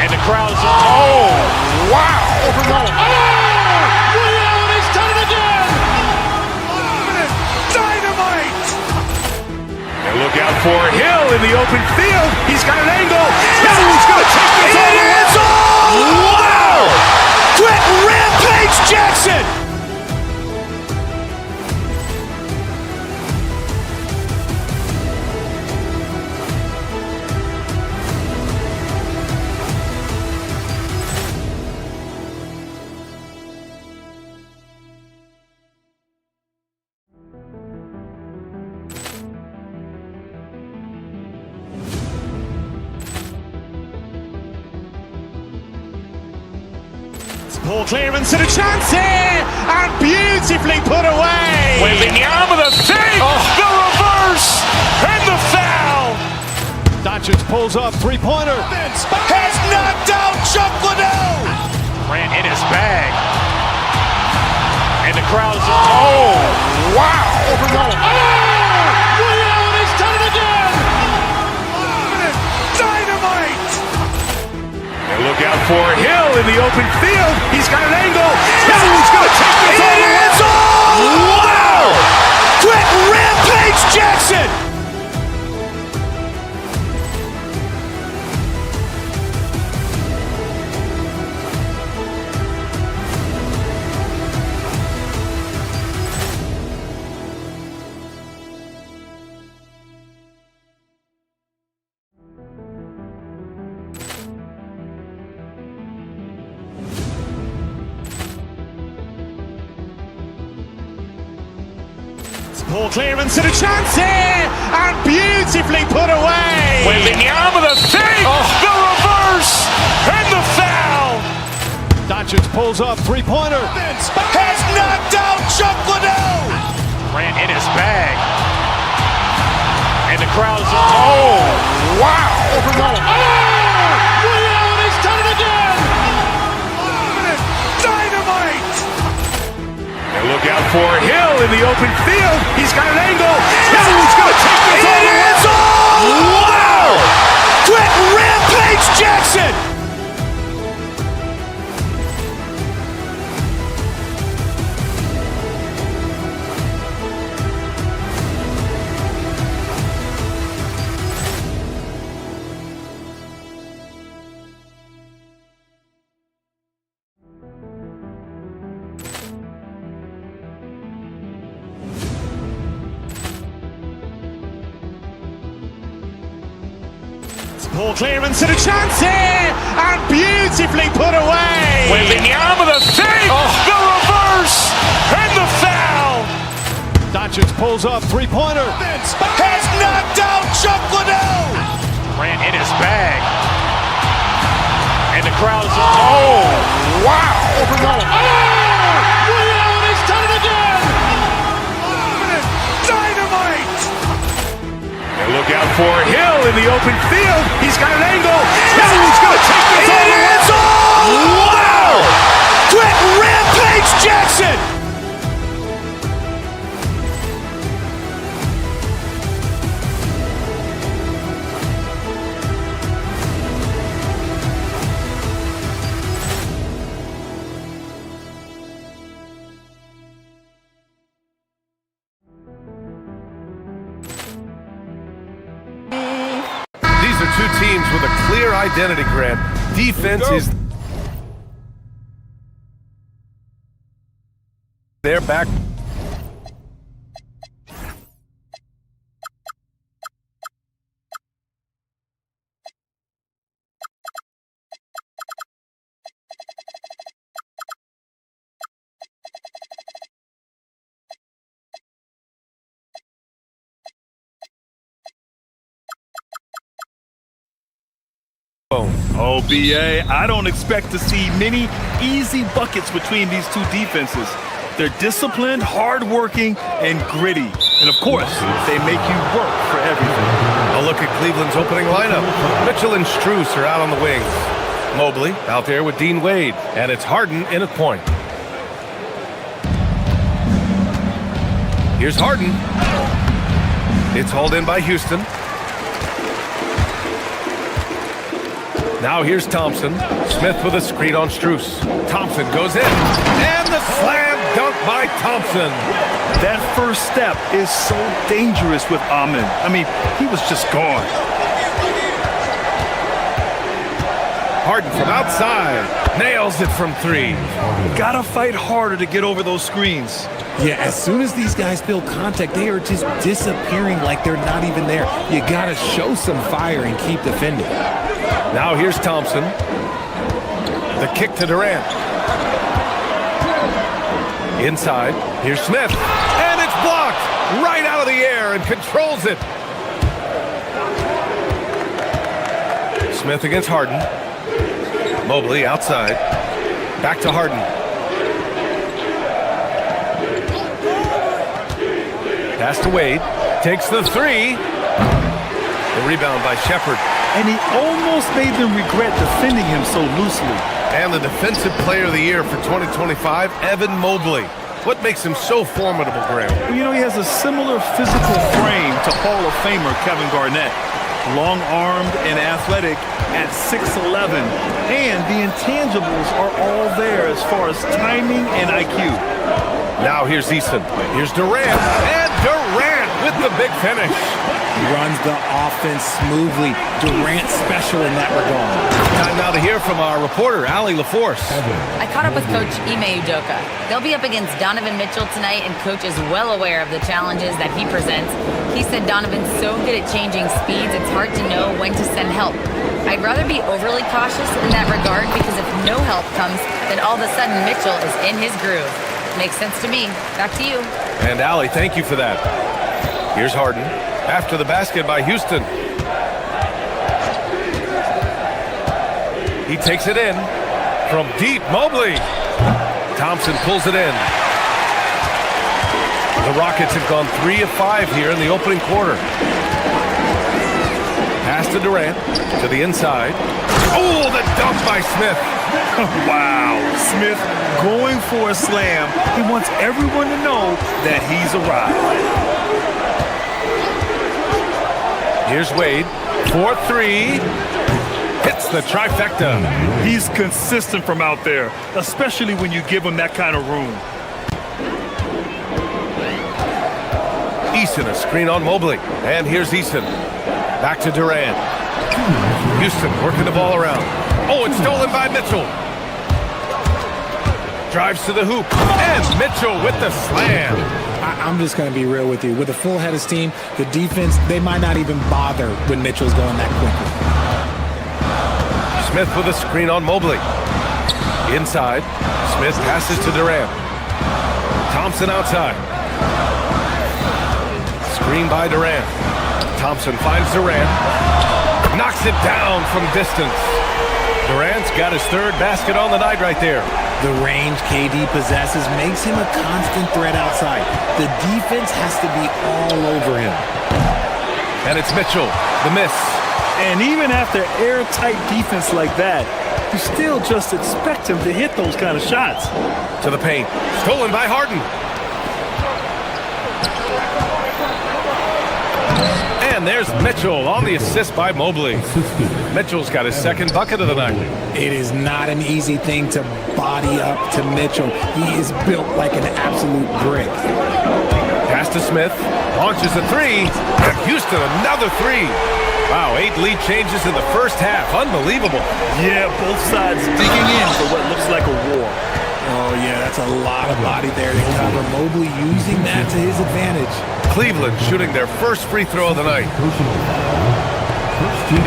And the crowd's, oh, wow. He's done it again. Dynamite. And look out for Hill in the open field. He's got an angle. He's going to take this all the way. Wow. Quick Rampage Jackson. Poor clearance and a chance here, and beautifully put away. Wembanyama the save, the reverse, and the foul. Doncic pulls up, three-pointer. Has knocked out Chuck Liddell. Ran in his bag. And the crowd's, oh, wow. He's done it again. Dynamite. And look out for Hill in the open field. He's got an angle. He's going to take this all the way. Wow. Quick Rampage Jackson. Poor clearance and a chance here, and beautifully put away. Wembanyama the save, the reverse, and the foul. Doncic pulls up, three-pointer. Has knocked out Chuck Liddell. Ran in his bag. And the crowd's, oh, wow. He's done it again. Dynamite. And look out for Hill in the open field. He's got an angle. He's going to take this all the way. Wow. Quick Rampage Jackson. Poor clearance and a chance here, and beautifully put away. Wembanyama the save, the reverse, and the foul. Doncic pulls up, three-pointer. Has knocked out Chuck Liddell. Ran in his bag. And the crowd's, oh, wow. He's done it again. Dynamite. And look out for Hill in the open field. He's got an angle. He's going to take this all the way. Wow. Quick Rampage Jackson. These are two teams with a clear identity, Grant. Defense is their back. Oh, BA, I don't expect to see many easy buckets between these two defenses. They're disciplined, hardworking, and gritty. And of course, they make you work for everything. A look at Cleveland's opening lineup. Mitchell and Strus are out on the wings. Mobley out there with Dean Wade. And it's Harden in at point. Here's Harden. It's hauled in by Houston. Now here's Thompson. Smith with a screen on Strus. Thompson goes in. And the slam dunk by Thompson. That first step is so dangerous with Ahmed. I mean, he was just gone. Harden from outside. Nails it from three. Gotta fight harder to get over those screens. Yeah, as soon as these guys feel contact, they are just disappearing like they're not even there. You gotta show some fire and keep defending. Now here's Thompson. The kick to Durant. Inside, here's Smith. And it's blocked right out of the air and controls it. Smith against Harden. Mobley outside. Back to Harden. Pass to Wade. Takes the three. The rebound by Shepherd. And he almost made them regret defending him so loosely. And the Defensive Player of the Year for 2025, Evan Mobley. What makes him so formidable, Graham? Well, you know, he has a similar physical frame to Hall of Famer Kevin Garnett. Long-armed and athletic at 6'11". And the intangibles are all there as far as timing and IQ. Now here's Eason. Here's Durant. And Durant with the big finish. Runs the offense smoothly. Durant special in that regard. Time now to hear from our reporter, Allie LaForce. I caught up with Coach Ime Udoka. They'll be up against Donovan Mitchell tonight, and Coach is well aware of the challenges that he presents. He said Donovan's so good at changing speeds, it's hard to know when to send help. I'd rather be overly cautious in that regard, because if no help comes, then all of a sudden Mitchell is in his groove. Makes sense to me. Back to you. And Allie, thank you for that. Here's Harden. After the basket by Houston. He takes it in from deep. Mobley. Thompson pulls it in. The Rockets have gone 3 of 5 here in the opening quarter. Pass to Durant to the inside. Oh, the dunk by Smith. Wow. Smith going for a slam. He wants everyone to know that he's arrived. Here's Wade, 4-3, hits the trifecta. He's consistent from out there, especially when you give him that kind of room. Eason, a screen on Mobley. And here's Eason, back to Durant. Houston working the ball around. Oh, it's stolen by Mitchell. Drives to the hoop, and Mitchell with the slam. I'm just going to be real with you. With a full head of steam, the defense, they might not even bother when Mitchell's going that quickly. Smith with a screen on Mobley. Inside, Smith passes to Durant. Thompson outside. Screen by Durant. Thompson finds Durant. Knocks it down from distance. Durant's got his third basket on the night right there. The range KD possesses makes him a constant threat outside. The defense has to be all over him. And it's Mitchell, the miss. And even after airtight defense like that, you still just expect him to hit those kind of shots. To the paint. Stolen by Harden. And there's Mitchell on the assist by Mobley. Mitchell's got his second bucket of the night. It is not an easy thing to body up to Mitchell. He is built like an absolute brick. Pass to Smith. Launches a three. And Houston another three. Wow, 8 lead changes in the first half. Unbelievable. Yeah, both sides digging in for what looks like a war. Oh, yeah, that's a lot of body there to cover. Mobley using that to his advantage. Cleveland shooting their first free throw of the night.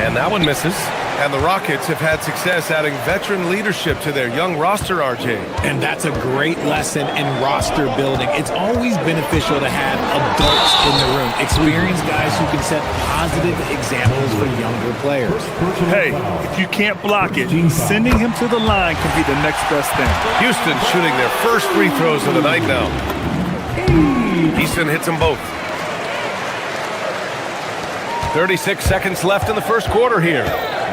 And that one misses. And the Rockets have had success adding veteran leadership to their young roster, RJ. And that's a great lesson in roster building. It's always beneficial to have adults in the room, experienced guys who can set positive examples for younger players. Hey, if you can't block it, sending him to the line can be the next best thing. Houston shooting their first free throws of the night now. Easton hits them both. 36 seconds left in the first quarter here.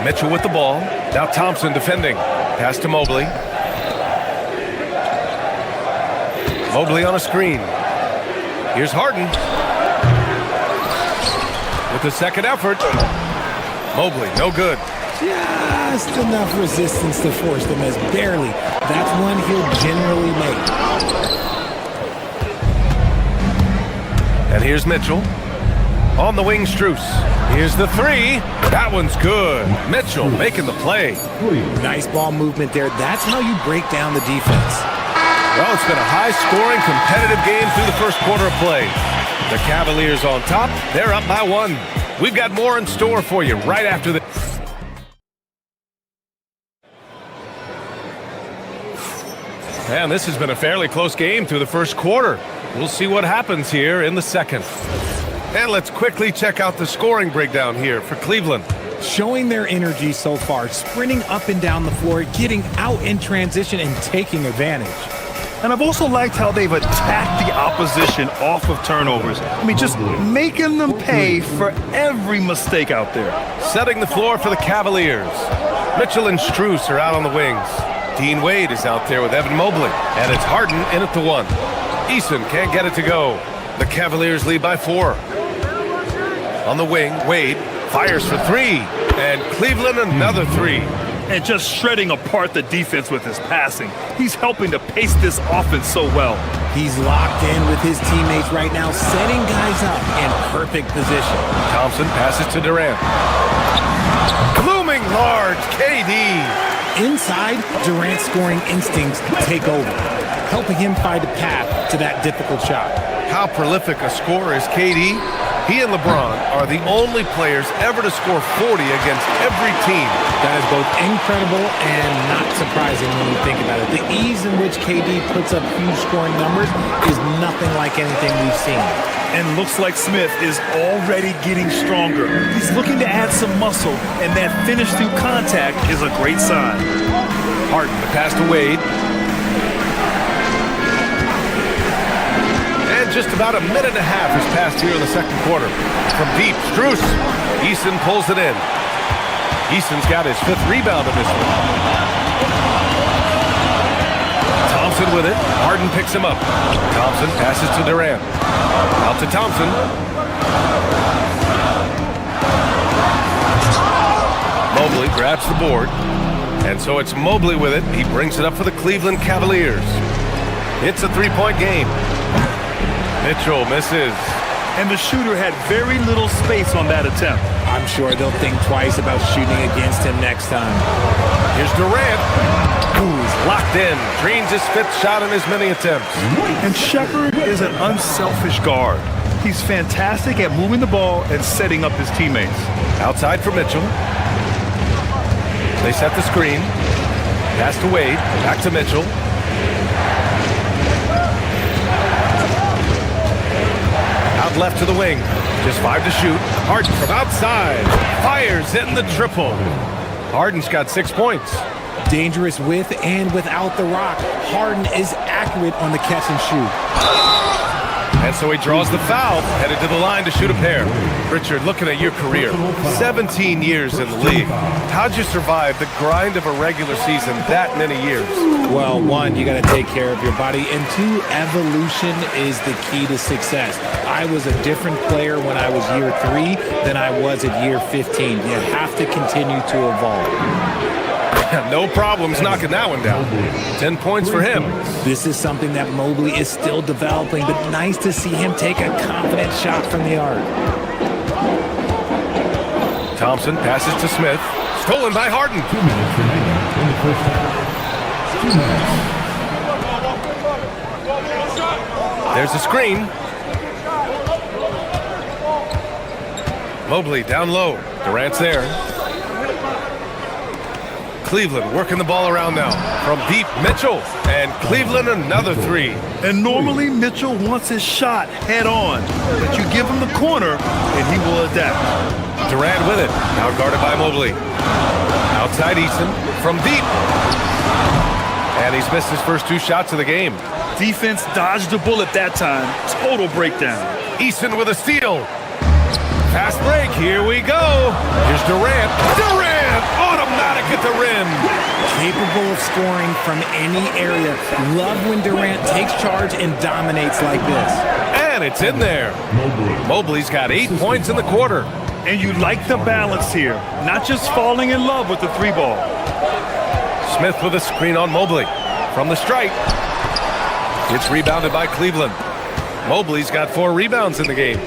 Mitchell with the ball. Now Thompson defending. Pass to Mobley. Mobley on a screen. Here's Harden. With the second effort. Mobley, no good. Just enough resistance to force them as barely. That's one he'll generally make. And here's Mitchell. On the wing, Strus. Here's the three. That one's good. Mitchell making the play. Nice ball movement there. That's how you break down the defense. Well, it's been a high-scoring, competitive game through the first quarter of play. The Cavaliers on top. They're up by 1. We've got more in store for you right after this. And this has been a fairly close game through the first quarter. We'll see what happens here in the second. And let's quickly check out the scoring breakdown here for Cleveland. Showing their energy so far, sprinting up and down the floor, getting out in transition and taking advantage. And I've also liked how they've attacked the opposition off of turnovers. I mean, just making them pay for every mistake out there. Setting the floor for the Cavaliers. Mitchell and Strus are out on the wings. Dean Wade is out there with Evan Mobley. And it's Harden in at the 1. Eason can't get it to go. The Cavaliers lead by 4. On the wing, Wade fires for 3. And Cleveland another 3. And just shredding apart the defense with his passing. He's helping to pace this offense so well. He's locked in with his teammates right now, setting guys up in perfect position. Thompson passes to Durant. Looming large, KD. Inside, Durant's scoring instincts take over, helping him find a path to that difficult shot. How prolific a scorer is KD? He and LeBron are the only players ever to score 40 against every team. That is both incredible and not surprising when you think about it. The ease in which KD puts up huge scoring numbers is nothing like anything we've seen. And looks like Smith is already getting stronger. He's looking to add some muscle, and that finish through contact is a great sign. Harden, the pass to Wade. And just about a minute and a half has passed here in the second quarter. From deep, Strus. Eason pulls it in. Eason's got his 5th rebound of this one. Thompson with it. Harden picks him up. Thompson passes to Durant. Out to Thompson. Mobley grabs the board. And so it's Mobley with it. He brings it up for the Cleveland Cavaliers. It's a 3-point game. Mitchell misses. And the shooter had very little space on that attempt. I'm sure they'll think twice about shooting against him next time. Here's Durant. He's locked in. Dreams his 5th shot in as many attempts. And Shepherd is an unselfish guard. He's fantastic at moving the ball and setting up his teammates. Outside for Mitchell. They set the screen. Pass to Wade. Back to Mitchell. Out left to the wing. Just 5 to shoot. Harden from outside. Fires in the triple. Harden's got 6 points. Dangerous with and without the rock. Harden is accurate on the catch and shoot. And so he draws the foul, headed to the line to shoot a pair. Richard, looking at your career, 17 years in the league. How'd you survive the grind of a regular season that many years? Well, 1, you got to take care of your body, and 2, evolution is the key to success. I was a different player when I was year 3 than I was at year 15. You have to continue to evolve. No problems knocking that one down. 10 points for him. This is something that Mobley is still developing, but nice to see him take a confident shot from the arc. Thompson passes to Smith. Stolen by Harden. 2 minutes remaining in the first half. 2 minutes. There's a screen. Mobley down low. Durant's there. Cleveland working the ball around now. From deep, Mitchell. And Cleveland another 3. And normally Mitchell wants his shot head on. But you give him the corner and he will adapt. Durant with it. Now guarded by Mobley. Outside Eason. From deep. And he's missed his first 2 shots of the game. Defense dodged a bullet that time. Total breakdown. Eason with a steal. Fast break, here we go. Here's Durant. Durant, automatic at the rim. Capable of scoring from any area. Love when Durant takes charge and dominates like this. And it's in there. Mobley's got 8 points in the quarter. And you like the balance here, not just falling in love with the three ball. Smith with a screen on Mobley. From the stripe. It's rebounded by Cleveland. Mobley's got 4 rebounds in the game.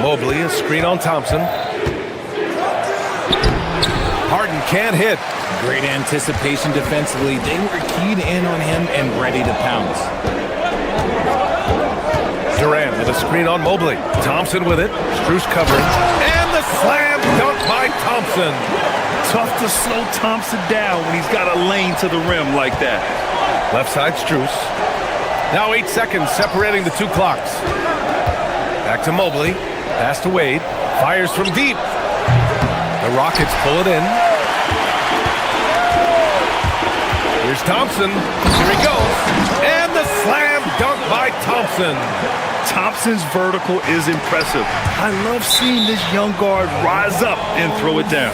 Mobley, a screen on Thompson. Harden can't hit. Great anticipation defensively. They were keyed in on him and ready to pounce. Durant with a screen on Mobley. Thompson with it. Strus covering. And the slam dunk by Thompson. Tough to slow Thompson down when he's got a lane to the rim like that. Left side Strus. Now 8 seconds separating the 2 clocks. Back to Mobley. Pass to Wade. Fires from deep. The Rockets pull it in. Here's Thompson. Here he goes. And the slam dunk by Thompson. Thompson's vertical is impressive. I love seeing this young guard rise up and throw it down.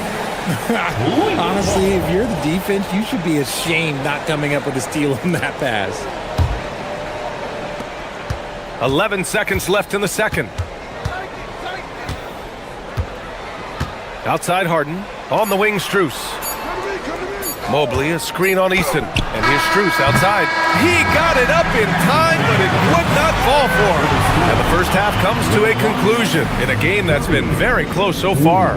Honestly, if you're the defense, you should be ashamed not coming up with a steal on that pass. 11 seconds left in the second. Outside Harden. On the wing, Strus. Mobley, a screen on Easton. And here's Strus outside. He got it up in time, but it would not fall for him. And the first half comes to a conclusion in a game that's been very close so far.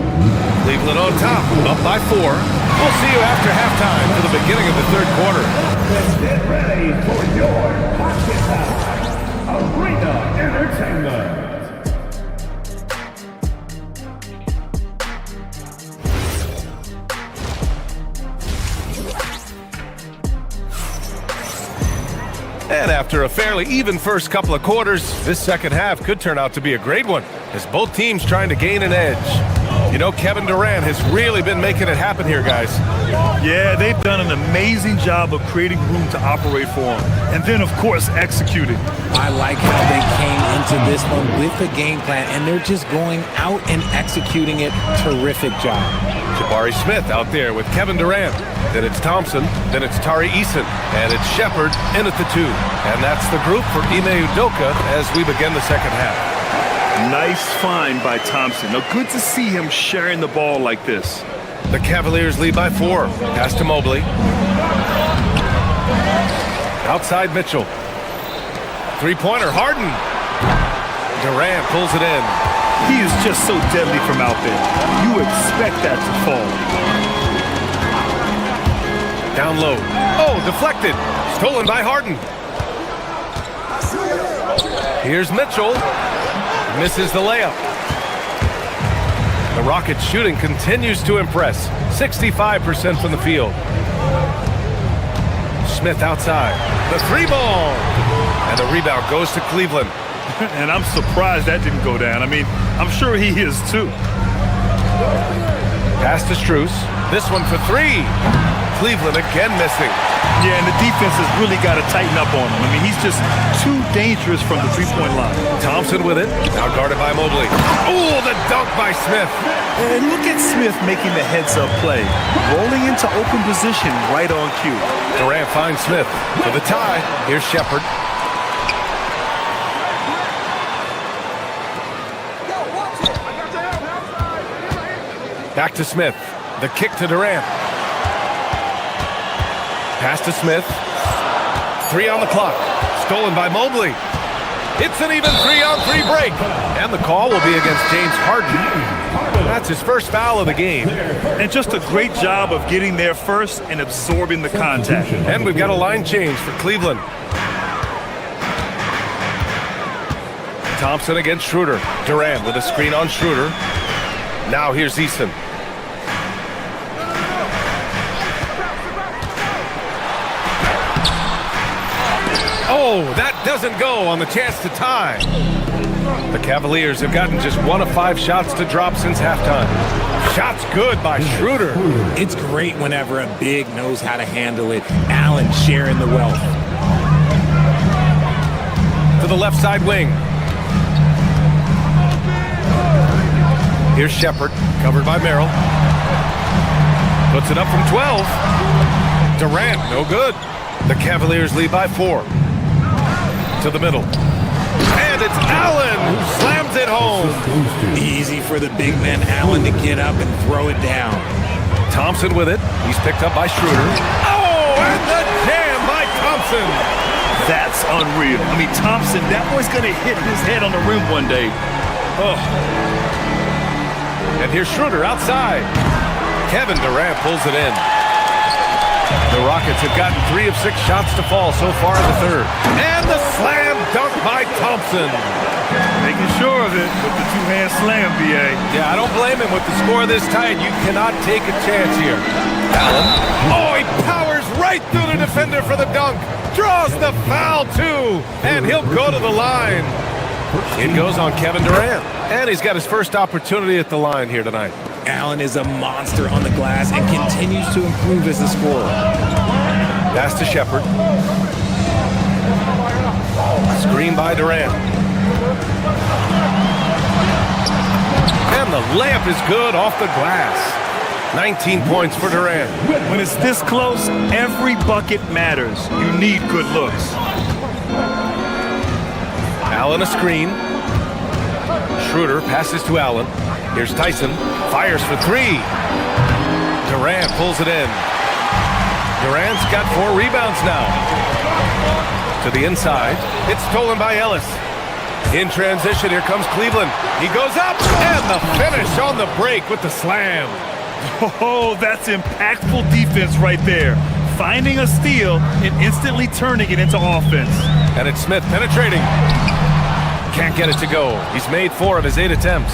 Cleveland on top, up by 4. We'll see you after halftime for the beginning of the third quarter. Let's get ready for your Basketball Arena Entertainment. And after a fairly even first couple of quarters, this second half could turn out to be a great one, as both teams trying to gain an edge. You know, Kevin Durant has really been making it happen here, guys. Yeah, they've done an amazing job of creating room to operate for him. And then, of course, executing. I like how they came into this one with a game plan, and they're just going out and executing it. Terrific job. Jabari Smith out there with Kevin Durant. Then it's Thompson. Then it's Tari Eason. And it's Shepherd in at the 2. And that's the group for Ime Udoka as we begin the second half. Nice find by Thompson. Now, good to see him sharing the ball like this. The Cavaliers lead by 4. Pass to Mobley. Outside Mitchell. Three-pointer, Harden. Durant pulls it in. He is just so deadly from out there. You expect that to fall. Down low. Oh, deflected. Stolen by Harden. Here's Mitchell. Misses the layup. The Rockets shooting continues to impress. 65% from the field. Smith outside. The 3-ball. And the rebound goes to Cleveland. And I'm surprised that didn't go down. I mean, I'm sure he is too. Pass to Strus. This one for 3. Cleveland again missing. Yeah, and the defense has really got to tighten up on him. I mean, he's just too dangerous from the three-point line. Thompson with it. Now guarded by Mobley. Oh, the dunk by Smith. And look at Smith making the heads-up play. Rolling into open position right on cue. Durant finds Smith for the tie. Here's Shepherd. Back to Smith. The kick to Durant. Pass to Smith. 3 on the clock. Stolen by Mobley. It's an even 3-on-3 break. And the call will be against James Harden. That's his first foul of the game. And just a great job of getting there first and absorbing the contact. And we've got a line change for Cleveland. Thompson against Schroeder. Durant with a screen on Schroeder. Now here's Easton. Oh, that doesn't go on the chance to tie. The Cavaliers have gotten just 1 of 5 shots to drop since halftime. Shots good by Schroeder. It's great whenever a big knows how to handle it. Allen sharing the wealth. To the left side wing. Here's Shepard, covered by Merrill. Puts it up from 12. Durant, no good. The Cavaliers lead by 4. To the middle. And it's Allen who slams it home. Easy for the big man Allen to get up and throw it down. Thompson with it. He's picked up by Schroeder. Oh, and the jam by Thompson. That's unreal. I mean, Thompson, that boy's going to hit his head on the rim one day. Oh. And here's Schroeder outside. Kevin Durant pulls it in. The Rockets have gotten 3 of 6 shots to fall so far in the third. And the slam dunk by Thompson. Making sure of it with the two-hand slam, B.A. Yeah, I don't blame him with the score this tight. You cannot take a chance here. Allen. Oh, he powers right through the defender for the dunk. Draws the foul, too. And he'll go to the line. It goes on Kevin Durant. And he's got his first opportunity at the line here tonight. Allen is a monster on the glass and continues to improve as a scorer. Pass to Shepard. Screen by Durant. And the layup is good off the glass. 19 points for Durant. When it's this close, every bucket matters. You need good looks. Allen a screen. Schroeder passes to Allen. Here's Tyson. Fires for 3. Durant pulls it in. Durant's got 4 rebounds now. To the inside. It's stolen by Ellis. In transition, here comes Cleveland. He goes up, and the finish on the break with the slam. Oh, that's impactful defense right there. Finding a steal and instantly turning it into offense. And it's Smith penetrating. Can't get it to go. He's made 4 of his 8 attempts.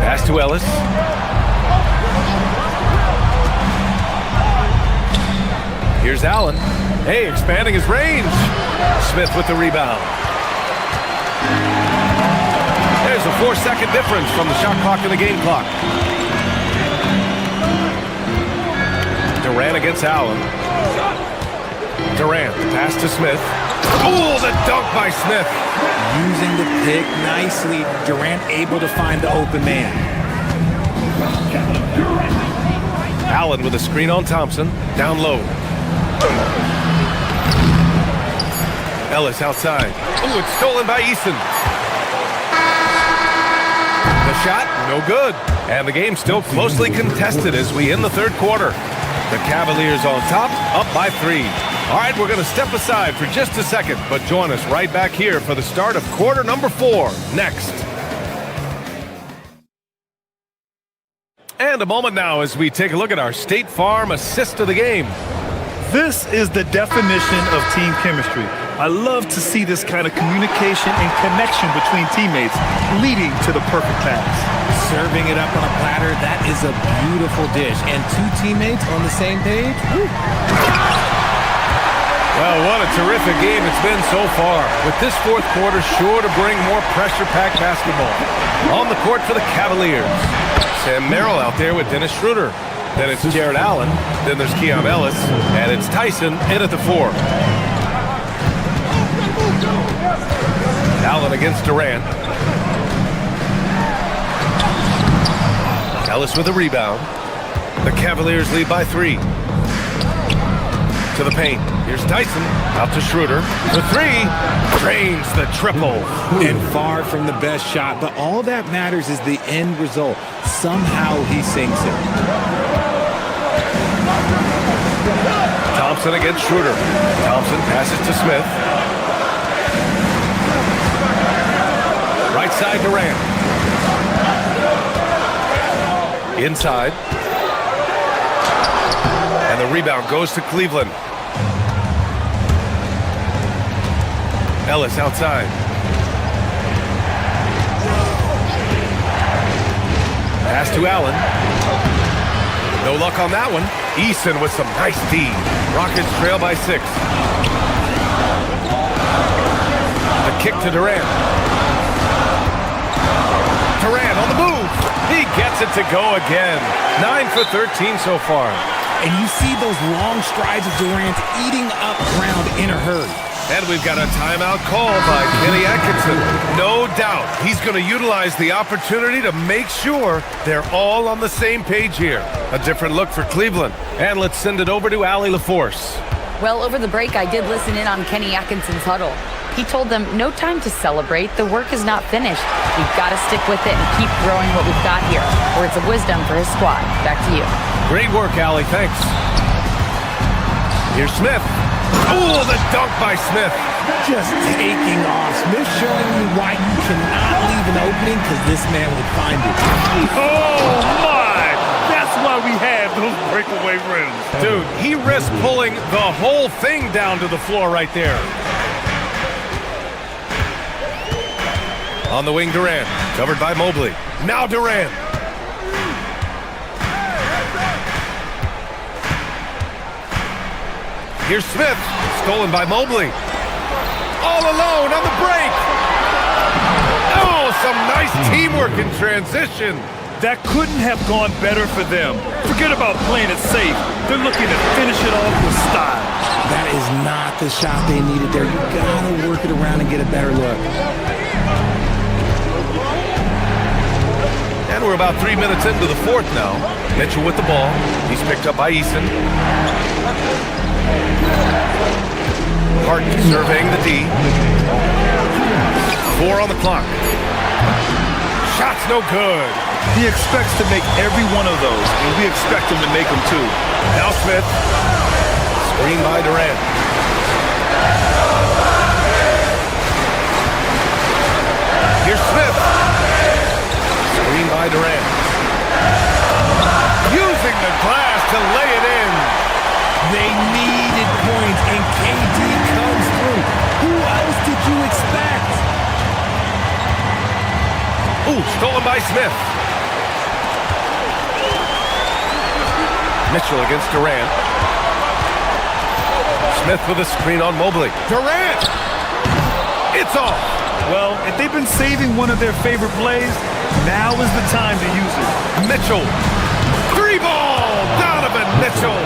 Pass to Ellis. Here's Allen. Hey, expanding his range. Smith with the rebound. There's a 4-second difference from the shot clock and the game clock. Durant against Allen. Durant, pass to Smith. Oh, the dunk by Smith. Using the pick nicely. Durant able to find the open man. Allen with a screen on Thompson. Down low. Ellis outside. Oh, it's stolen by Eason. The shot, no good. And the game's still closely contested as we end the third quarter. The Cavaliers on top, up by 3. All right, we're going to step aside for just a second, but join us right back here for the start of quarter number 4 next. And a moment now as we take a look at our State Farm assist of the game. This is the definition of team chemistry. I love to see this kind of communication and connection between teammates leading to the perfect pass. Serving it up on a platter, that is a beautiful dish. And 2 teammates on the same page. Woo. Well, what a terrific game it's been so far. With this fourth quarter sure to bring more pressure-packed basketball. On the court for the Cavaliers. Sam Merrill out there with Dennis Schroeder. Then it's Jared Allen. Then there's Keon Ellis. And it's Tyson in at the 4. Allen against Durant. Ellis with a rebound. The Cavaliers lead by 3. To the paint. Here's Tyson. Out to Schroeder. For 3. Drains the triple. And far from the best shot, but all that matters is the end result. Somehow he sinks it. Thompson against Schroeder. Thompson passes to Smith. Right side Durant. Inside. And the rebound goes to Cleveland. Ellis outside. Pass to Allen. No luck on that one. Eason with some nice D. Rockets trail by 6. The kick to Durant. Durant on the move. He gets it to go again. 9 for 13 so far. And you see those long strides of Durant eating up ground in a hurry. And we've got a timeout call by Kenny Atkinson. No doubt he's going to utilize the opportunity to make sure they're all on the same page here. A different look for Cleveland. And let's send it over to Allie LaForce. Well, over the break, I did listen in on Kenny Atkinson's huddle. He told them, no time to celebrate. The work is not finished. We've got to stick with it and keep growing what we've got here. Words of wisdom for his squad. Back to you. Great work, Allie. Thanks. Here's Smith. Oh, the dunk by Smith. Just taking off. Smith showing you why you cannot leave an opening because this man would find it. Oh, my! That's why we have those breakaway rims. Dude, he risked pulling the whole thing down to the floor right there. On the wing, Durant. Covered by Mobley. Now Durant. Here's Smith, stolen by Mobley. All alone on the break. Oh, some nice teamwork in transition. That couldn't have gone better for them. Forget about playing it safe. They're looking to finish it off with style. That is not the shot they needed there. You gotta work it around and get a better look. And we're about 3 minutes into the fourth now. Mitchell with the ball. He's picked up by Eason. Harden surveying the D. 4 on the clock. Shot's no good. He expects to make every one of those, and we expect him to make them too. Now Smith. Screen by Durant. Here's Smith. Screen by Durant. Using the glass to lay it in. They needed points, and KD comes through. Who else did you expect? Ooh, stolen by Smith. Mitchell against Durant. Smith with a screen on Mobley. Durant! It's off. Well, if they've been saving one of their favorite plays, now is the time to use it. Mitchell. 3-ball! Donovan Mitchell.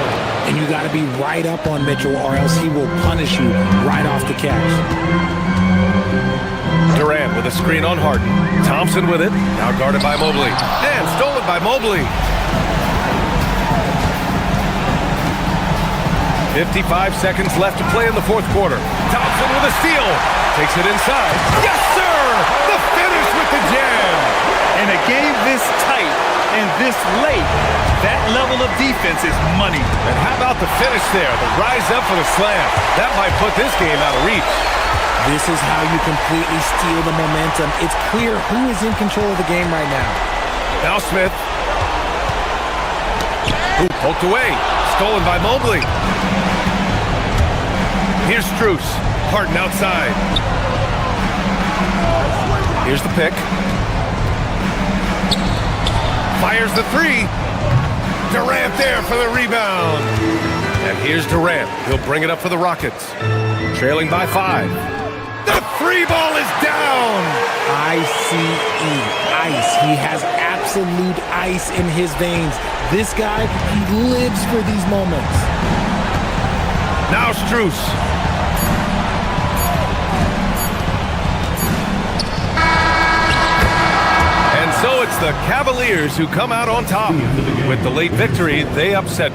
And you got to be right up on Mitchell or else he will punish you right off the catch. Durant with a screen on Harden. Thompson with it. Now guarded by Mobley. And stolen by Mobley. 55 seconds left to play in the fourth quarter. Thompson with a steal. Takes it inside. Yes, sir! The finish with the jam. In a game this tight and this late, that level of defense is money. And how about the finish there? The rise up for the slam. That might put this game out of reach. This is how you completely steal the momentum. It's clear who is in control of the game right now. Now Smith. Ooh, poked away. Stolen by Mobley. Here's Strus. Harden outside. Here's the pick. Fires the 3. Durant there for the rebound. And here's Durant. He'll bring it up for the Rockets. Trailing by 5. The 3-ball is down. ICE. Ice. He has absolute ice in his veins. This guy, he lives for these moments. Now Strus. And so it's the Cavaliers who come out on top. With the late victory, they upset.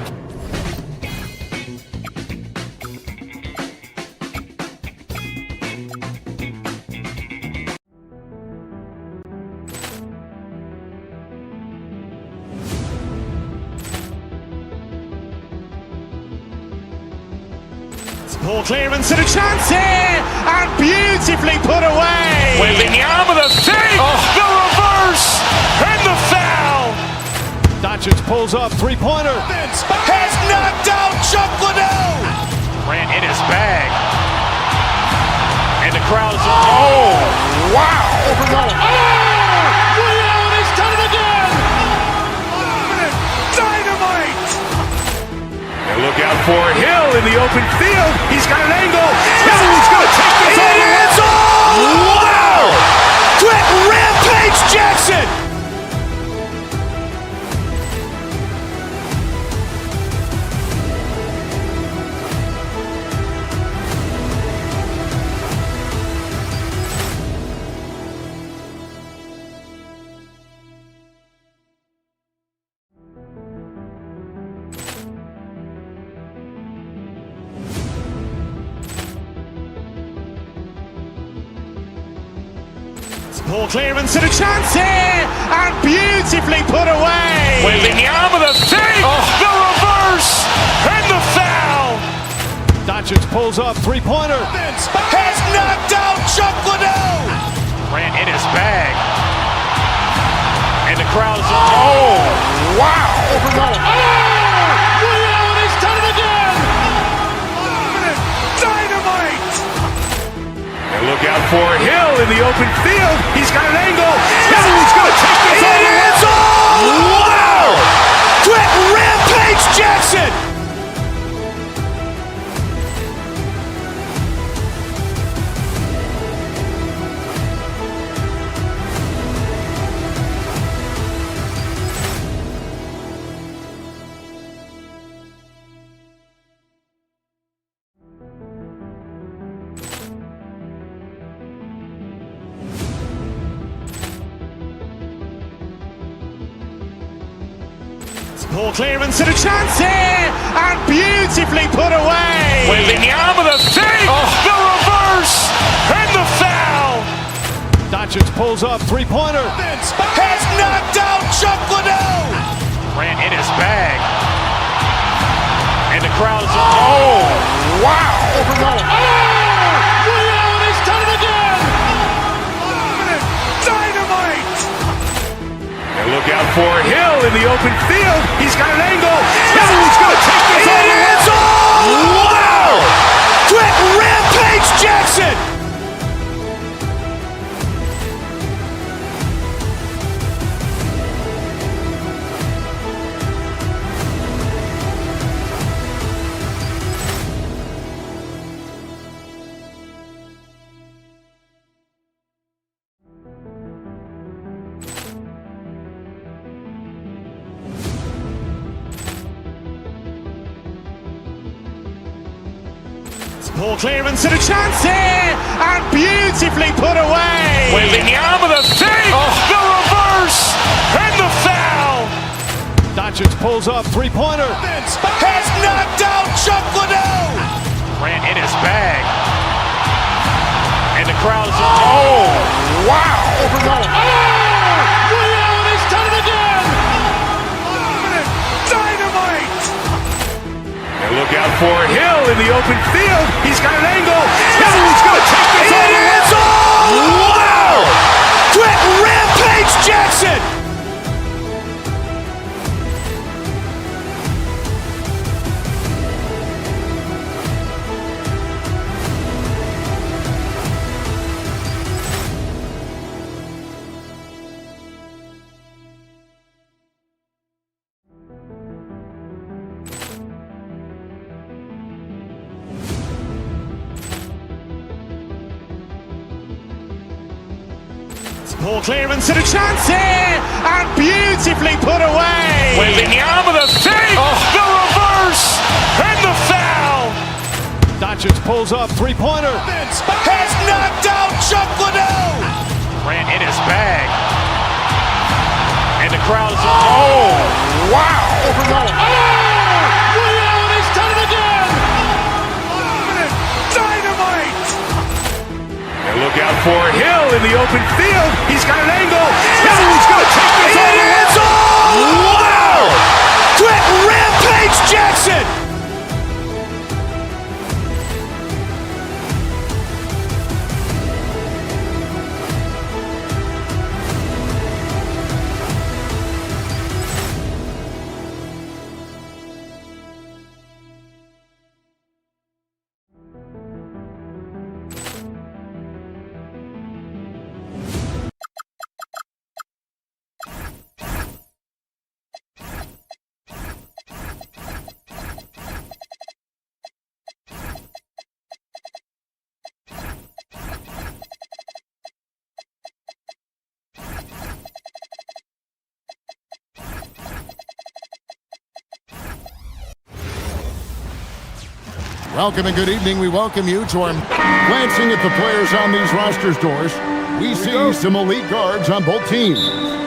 Poor clearance and a chance here, and beautifully put away. Wembanyama the save, the reverse, and the foul. Doncic pulls up, three-pointer. Has knocked out Chuck Liddell. Ran in his bag. And the crowd is, oh, wow. Leon has done it again. Dynamite. And look out for Hill in the open field. He's got an angle. Hill is going to take this all the way. Wow! Quick rampage Jackson. Ball clearance and a chance here, and beautifully put away. Wembanyama the fake, the reverse, and the foul. Doncic pulls up, three-pointer. Has knocked out Chuck Liddell. Ran in his bag. And the crowd is, oh, wow. He's done it again. Dynamite. And look out for Hill in the open field. He's got an angle. He's going to take this all the way. Wow. Quick Rampage Jackson. Ball clearance and a chance here, and beautifully put away. Wembanyama the fake, the reverse, and the foul. Doncic pulls up, three-pointer. Has knocked out Chuck Liddell. Ran in his bag. And the crowd is, oh, wow. He's done it again. Dynamite. And look out for Hill in the open field. He's got an angle. He's going to take this all the way. Wow. Quick Rampage Jackson. Ball clearance and a chance here, and beautifully put away. Wembanyama the fake, the reverse, and the foul. Doncic pulls up, three-pointer. Has knocked out Chuck Liddell. Ran in his bag. And the crowd is, oh, wow. He's done it again. Dynamite. And look out for Hill in the open field. He's got an angle. He's going to take this all the way. Wow. Quick Rampage Jackson. Ball clearance and a chance here, and beautifully put away. Wembanyama the fake, the reverse, and the foul. Doncic pulls up, three-pointer. Has knocked out Chuck Liddell. Ran in his bag. And the crowd is, oh, wow. He's done it again. Dynamite. And look out for Hill in the open field. He's got an angle. He's going to take this all the way. Wow. Quick Rampage Jackson. Welcome and good evening. We welcome you to our glancing at the players on these rosters doors. We see some elite guards on both teams.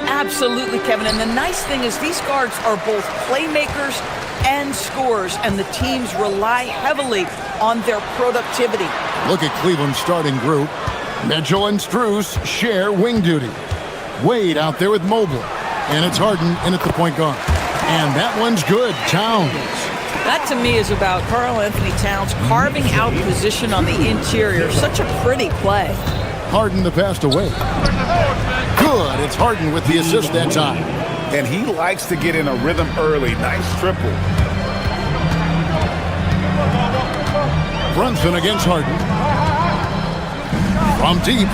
Absolutely, Kevin. And the nice thing is these guards are both playmakers and scorers, and the teams rely heavily on their productivity. Look at Cleveland's starting group. Mitchell and Strus share wing duty. Wade out there with Mobley. And it's Harden in at the point guard. And that one's good. Towns. That to me is about Karl Anthony Towns carving out position on the interior. Such a pretty play. Harden the pass to Wade. Good. It's Harden with the assist that time. And he likes to get in a rhythm early. Nice triple. Brunson against Harden. From deep.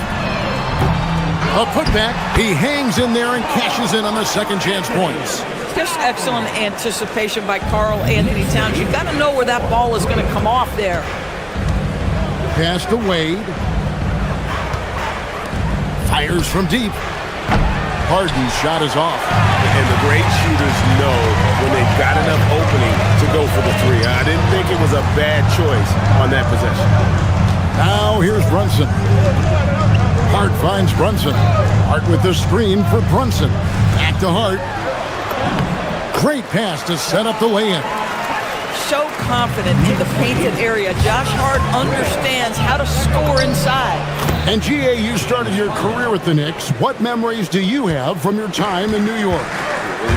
A putback. He hangs in there and cashes in on the second chance points. Just excellent anticipation by Karl Anthony Towns. You've got to know where that ball is going to come off there. Pass to Wade. Fires from deep. Harden's shot is off. And the great shooters know when they've got enough opening to go for the three. I didn't think it was a bad choice on that possession. Now here's Brunson. Hart finds Brunson. Hart with the screen for Brunson. Back to Hart. Great pass to set up the lay-in. So confident in the painted area. Josh Hart understands how to score inside. And GA, you started your career with the Knicks. What memories do you have from your time in New York?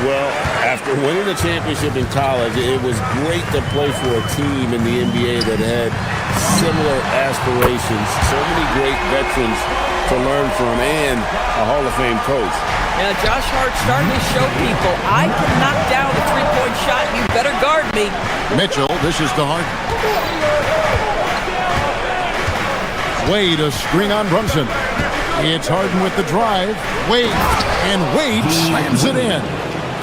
Well, after winning the championship in college, it was great to play for a team in the NBA that had similar aspirations. So many great veterans to learn from and a Hall of Fame coach. Yeah, Josh Hart starting to show people, I can knock down a three-point shot. You better guard me. Mitchell, this is to Hart. Wade, a screen on Brunson. It's Harden with the drive. Wade, and Wade slams it in.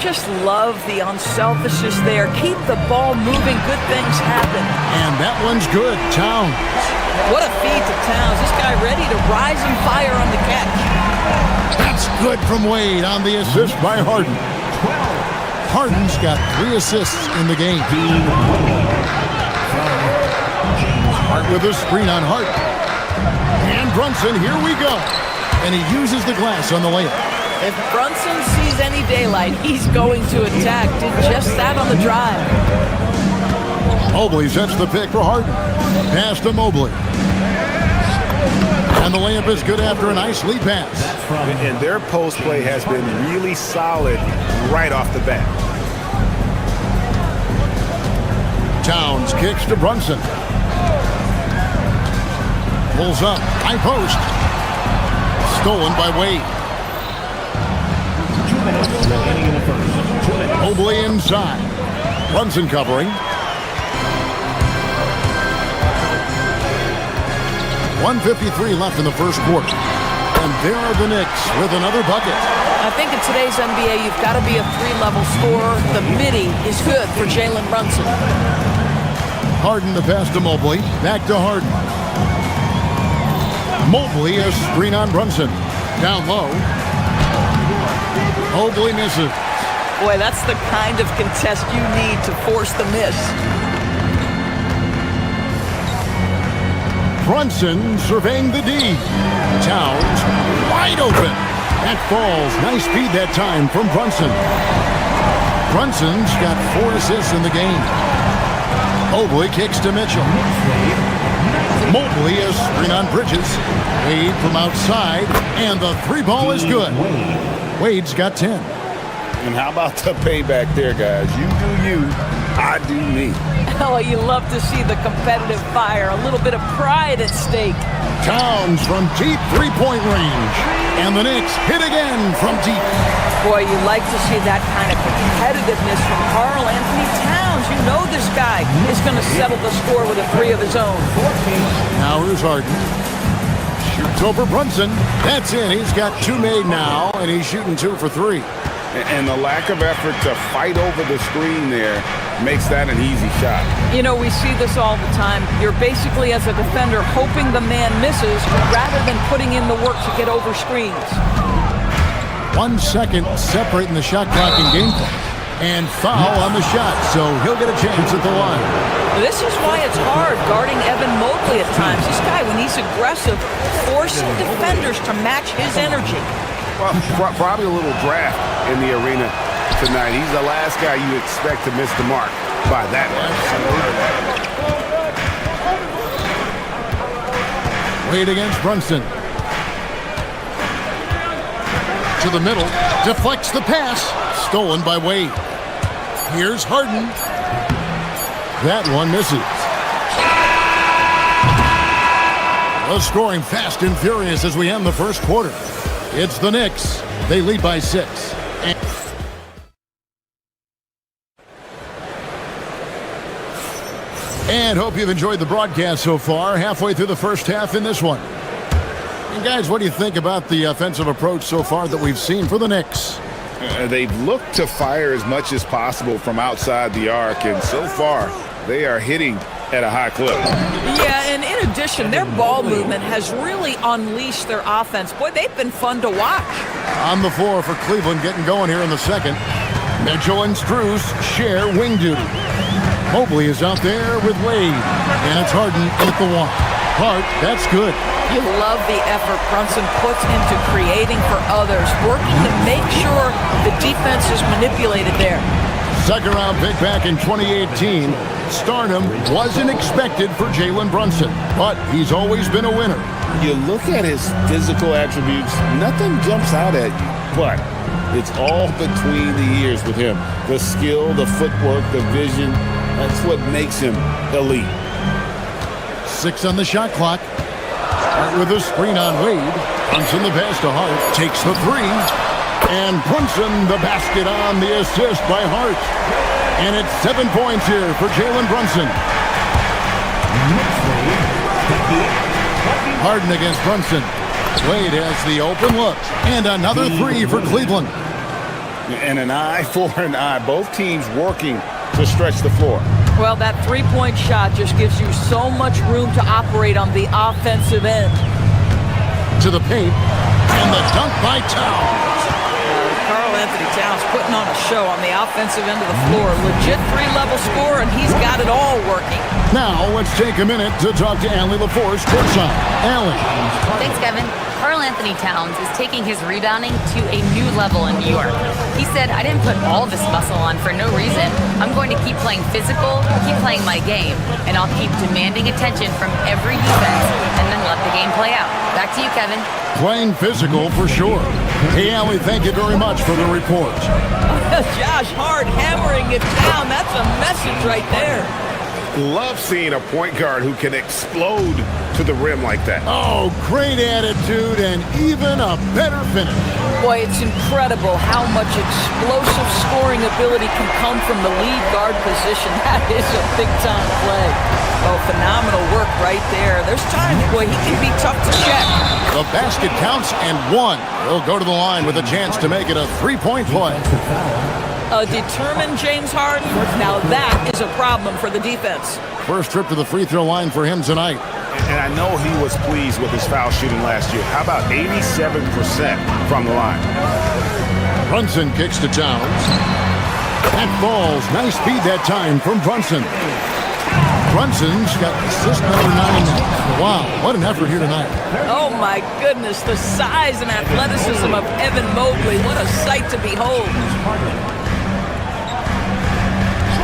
Just love the unselfishness there. Keep the ball moving. Good things happen. And that one's good. Towns. What a feed to Towns. This guy ready to rise and fire on the catch. That's good from Wade on the assist by Harden. Harden's got 3 assists in the game. Hart with a screen on Hart. And Brunson, here we go. And he uses the glass on the layup. If Brunson sees any daylight, he's going to attack. Did just that on the drive. Mobley sets the pick for Harden. Pass to Mobley. And the layup is good after a nice lead pass. And their post play has been really solid right off the bat. Towns kicks to Brunson. Pulls up. High post. Stolen by Wade. Mobley inside. Brunson covering. 1:53 left in the first quarter. And there are the Knicks with another bucket. I think in today's NBA, you've got to be a 3-level scorer. The midi is good for Jalen Brunson. Harden the pass to Mobley. Back to Harden. Mobley a screen on Brunson. Down low. Mobley misses. Boy, that's the kind of contest you need to force the miss. Brunson surveying the D. Towns wide open. That falls. Nice feed that time from Brunson. Brunson's got 4 assists in the game. Mobley kicks to Mitchell. Mobley a screen on Bridges. Wade from outside. And the 3 ball is good. Wade's got 10. And how about the payback there, guys? You do you, I do me. Oh, you love to see the competitive fire. A little bit of pride at stake. Towns from deep 3-point range. And the Knicks hit again from deep. Boy, you like to see that kind of competitiveness from Karl Anthony Towns. You know this guy is going to settle the score with a 3 of his own. Now here's Harden. Shoots over Brunson. That's in. He's got 2 made now, and he's shooting 2 for 3. And the lack of effort to fight over the screen there makes that an easy shot. You know, we see this all the time. You're basically, as a defender, hoping the man misses rather than putting in the work to get over screens. 1 second separating the shot clock and game clock. And foul on the shot, so he'll get a chance at the line. This is why it's hard guarding Evan Mobley at times. This guy, when he's aggressive, forcing defenders to match his energy. Well, probably a little draft in the arena tonight. He's the last guy you expect to miss the mark by that much. Wade against Brunson. to the middle. Deflects the pass. Stolen by Wade. Here's Harden. That one misses. The scoring fast and furious as we end the first quarter. It's the Knicks. They lead by 6. And hope you've enjoyed the broadcast so far. Halfway through the first half in this one. And guys, what do you think about the offensive approach so far that we've seen for the Knicks? They've looked to fire as much as possible from outside the arc, and so far they are hitting at a high clip. Yeah, and in addition, their ball movement has really unleashed their offense. Boy, they've been fun to watch. On the floor for Cleveland, getting going here in the second. Mitchell and Strus share wing duty. Mobley is out there with Wade, and it's Harden at the one. Hart, that's good. You love the effort Brunson puts into creating for others, working to make sure the defense is manipulated there. Second round pick back in 2018. Stardom wasn't expected for Jalen Brunson, but he's always been a winner. You look at his physical attributes, nothing jumps out at you, but it's all between the ears with him. The skill, the footwork, the vision, that's what makes him elite. 6 on the shot clock. Hart with a screen on Wade. Brunson the pass to Hart. Takes the 3. And Brunson the basket on the assist by Hart. And it's 7 points here for Jalen Brunson. Harden against Brunson. Wade has the open look. And another 3 for Cleveland. And an eye for an eye. Both teams working to stretch the floor. Well, that three-point shot just gives you so much room to operate on the offensive end. To the paint, and the dunk by Towns. Karl Anthony Towns putting on a show on the offensive end of the floor. Legit 3-level score, and he's got it all working. Now, let's take a minute to talk to Allie LaForce courtside. Allie. Thanks, Kevin. Karl Anthony Towns is taking his rebounding to a new level in New York. He said, I didn't put all this muscle on for no reason. I'm going to keep playing physical, keep playing my game, and I'll keep demanding attention from every defense and then let the game play out. Back to you, Kevin. Playing physical for sure. Hey, Allie, thank you very much for the report. Josh Hart hammering it down. That's a message right there. Love seeing a point guard who can explode to the rim like that. Oh, great attitude and even a better finish. Boy, it's incredible how much explosive scoring ability can come from the lead guard position. That is a big-time play. Oh, phenomenal work right there. There's times, boy, he can be tough to check. The basket counts and 1. He'll go to the line with a chance to make it a 3-point play. A determined James Harden, now that is a problem for the defense. First trip to the free throw line for him tonight. And I know he was pleased with his foul shooting last year. How about 87% from the line? Brunson kicks to Towns. That falls. Nice feed that time from Brunson. Brunson's got assist number 9. Wow, what an effort here tonight. Oh my goodness, the size and athleticism of Evan Mobley. What a sight to behold.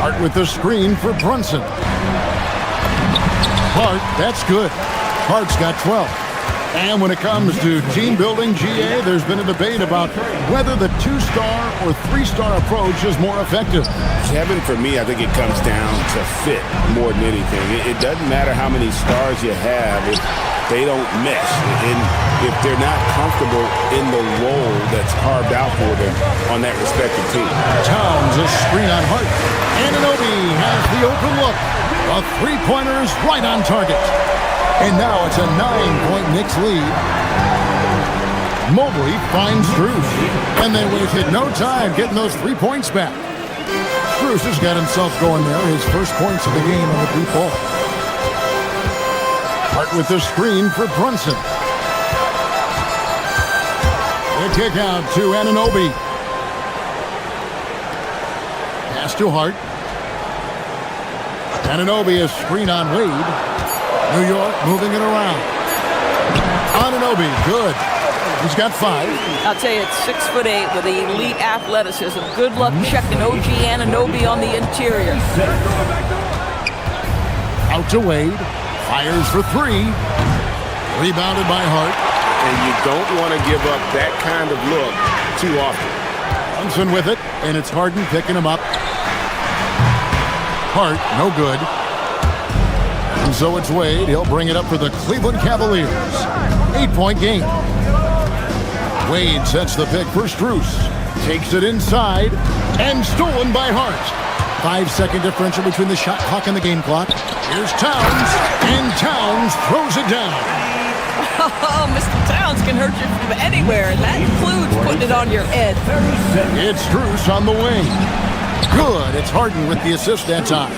Hart with the screen for Brunson. Hart, that's good. Hart's got 12. And when it comes to team building, GA, there's been a debate about whether the 2-star or 3-star approach is more effective. Kevin, for me, I think it comes down to fit more than anything. It doesn't matter how many stars you have if they don't mesh. And if they're not comfortable in the role that's carved out for them on that respective team. Towns a screen on Hart. Anunoby has the open look. A 3-pointer is right on target. And now it's a 9-point Knicks lead. Mobley finds Strus. And they wasted no time getting those 3 points back. Strus has got himself going there. His first points of the game on the deep ball. Hart with the screen for Brunson. The kick out to Anunoby. Pass to Hart. Anunoby a screen on Wade. New York moving it around. Anunoby, good. He's got 5. I'll tell you, it's 6'8" with elite athleticism. Good luck checking OG Anunoby on the interior. Out to Wade. Fires for 3. Rebounded by Hart. And you don't want to give up that kind of look to too often. Johnson with it, and it's Harden picking him up. Hart, no good. And so it's Wade. He'll bring it up for the Cleveland Cavaliers. 8-point game. Wade sets the pick for Strus. Takes it inside, and stolen by Hart. 5-second differential between the shot clock and the game clock. Here's Towns, and Towns throws it down. Oh, Mr. Towns can hurt you from anywhere, and that includes putting it on your head. It's Strus on the wing. Good. It's Harden with the assist that time.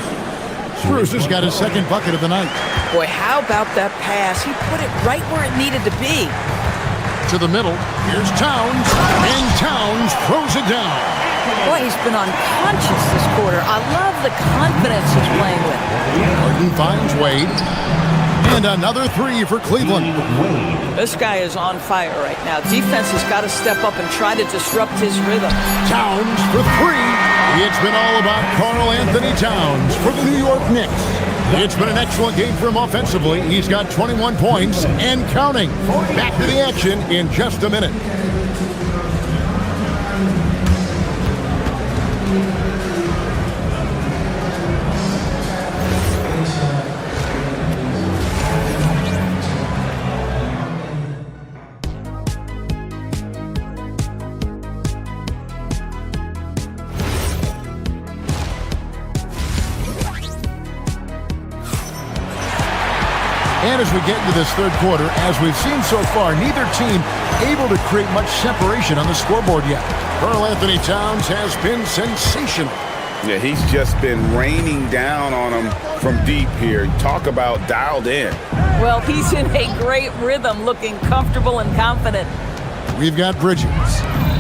Strus has got his second bucket of the night. Boy, how about that pass? He put it right where it needed to be. To the middle. Here's Towns, and Towns throws it down. Boy, he's been unconscious this quarter. I love the confidence he's playing with. Harden finds Wade. And another three for Cleveland. This guy is on fire right now. Defense has got to step up and try to disrupt his rhythm. Towns for three. It's been all about Karl Anthony Towns for the New York Knicks. It's been an excellent game for him offensively. He's got 21 points and counting. Back to the action in just a minute. And as we get into this third quarter, as we've seen so far, neither team able to create much separation on the scoreboard yet. Karl Anthony Towns has been sensational. Yeah, he's just been raining down on them from deep here. Talk about dialed in. Well, he's in a great rhythm, looking comfortable and confident. We've got Bridges.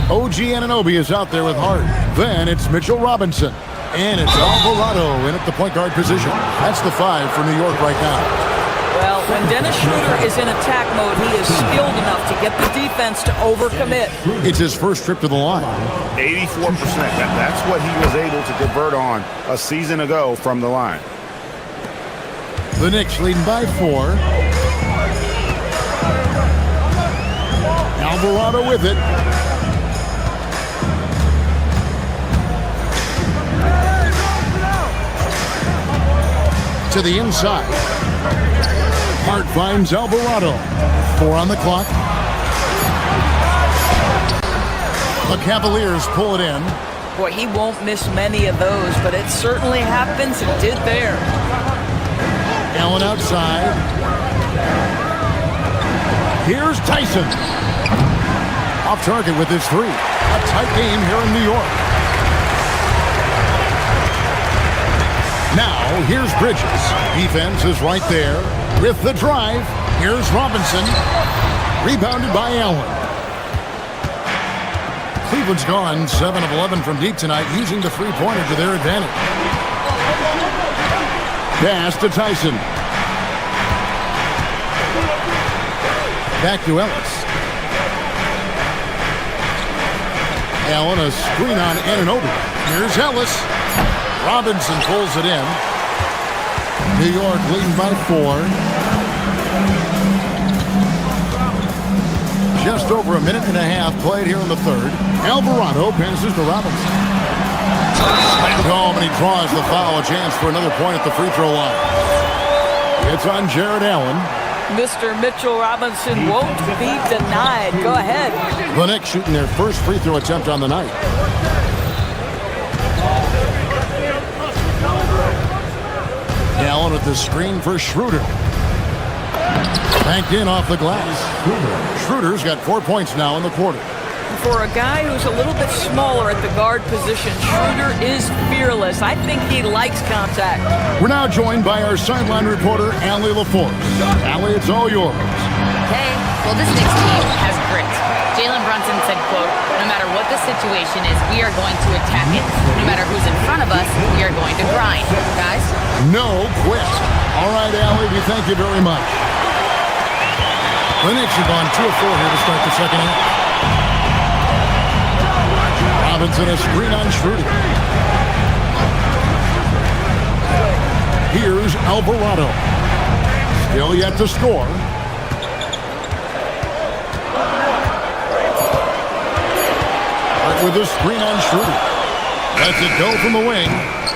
OG Anunoby is out there with Hart. Then it's Mitchell Robinson. And it's Alvarado in at the point guard position. That's the 5 for New York right now. Well, when Dennis Schroeder is in attack mode, he is skilled enough to get the defense to overcommit. It's his first trip to the line. 84%. That's what he was able to convert on a season ago from the line. The Knicks leading by 4. Alvarado with it. To the inside. Hart finds Alvarado. 4 on the clock. The Cavaliers pull it in. Boy, he won't miss many of those, but it certainly happens. It did there. Allen outside. Here's Tyson. Off target with his 3. A tight game here in New York. Now, here's Bridges. Defense is right there. With the drive, here's Robinson. Rebounded by Allen. Cleveland's gone 7 of 11 from deep tonight, using the three-pointer to their advantage. Pass to Tyson. Back to Ellis. Allen, a screen on Anunoby. Here's Ellis. Robinson pulls it in. New York leading by 4. Just over a minute and a half played here in the third. Alvarado passes to Robinson. Home, and he draws the foul. A chance for another point at the free throw line. It's on Jared Allen. Mr. Mitchell Robinson won't be denied. Go ahead. The Knicks shooting their first free throw attempt on the night. Allen with the screen for Schroeder. Banked in off the glass. Schroeder's got 4 points now in the quarter. For a guy who's a little bit smaller at the guard position, Schroeder is fearless. I think he likes contact. We're now joined by our sideline reporter, Allie LaForce. Allie, it's all yours. Okay, well, this Knicks team has grit. Jalen Brunson said, quote, "No matter what the situation is, we are going to attack it. No matter who's in front of us, we are going to grind." Guys? No quit. All right, Allie, we thank you very much. The Knicks have gone 2 of 4 here to start the second half. Robinson a screen on Schroeder. Here's Alvarado. Still yet to score. with a screen on Schroeder. Lets it go from the wing.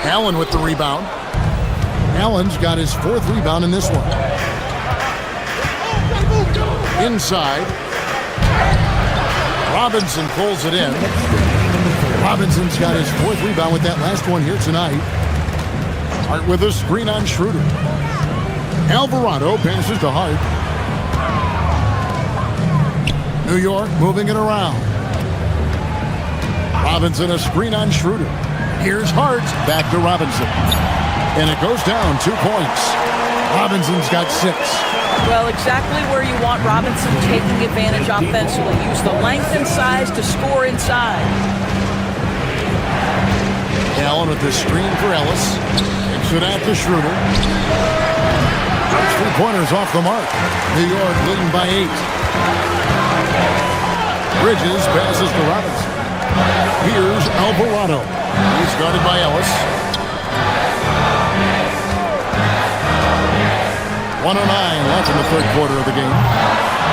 Allen with the rebound. Allen's got his 4th rebound in this one. Inside. Robinson pulls it in. Robinson's got his 4th rebound with that last one here tonight. Hart with a screen on Schroeder. Alvarado passes to Hart. New York moving it around. Robinson a screen on Schroeder. Here's Hart. Back to Robinson. And it goes down 2 points. Robinson's got 6. Well, exactly where you want Robinson taking advantage offensively. Use the length and size to score inside. Allen with the screen for Ellis. Kicks it out to Schroeder. 3-pointers off the mark. New York leading by 8. Bridges passes to Robinson. Here's Alvarado. He's guarded by Ellis. 1:09 left in the 3rd quarter of the game.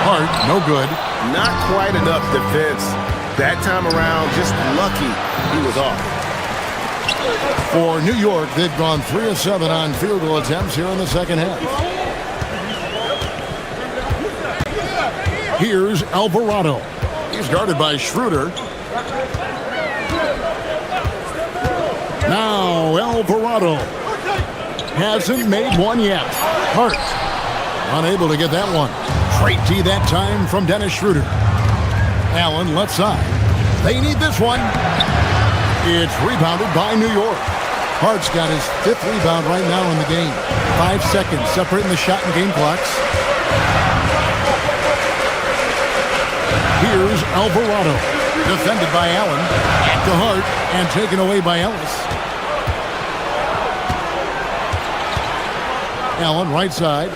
Hart, no good. Not quite enough defense. That time around, just lucky he was off. For New York, they've gone 3 of 7 on field goal attempts here in the second half. Here's Alvarado. He's guarded by Schroeder. Now Alvarado hasn't made one yet. Hart unable to get that one. Straight D that time from Dennis Schroeder. Allen left side. They need this one. It's rebounded by New York. Hart's got his 5th rebound right now in the game. 5 seconds separating the shot and game clocks. Here's Alvarado. Defended by Allen. Back to Hart and taken away by Ellis. Allen right side.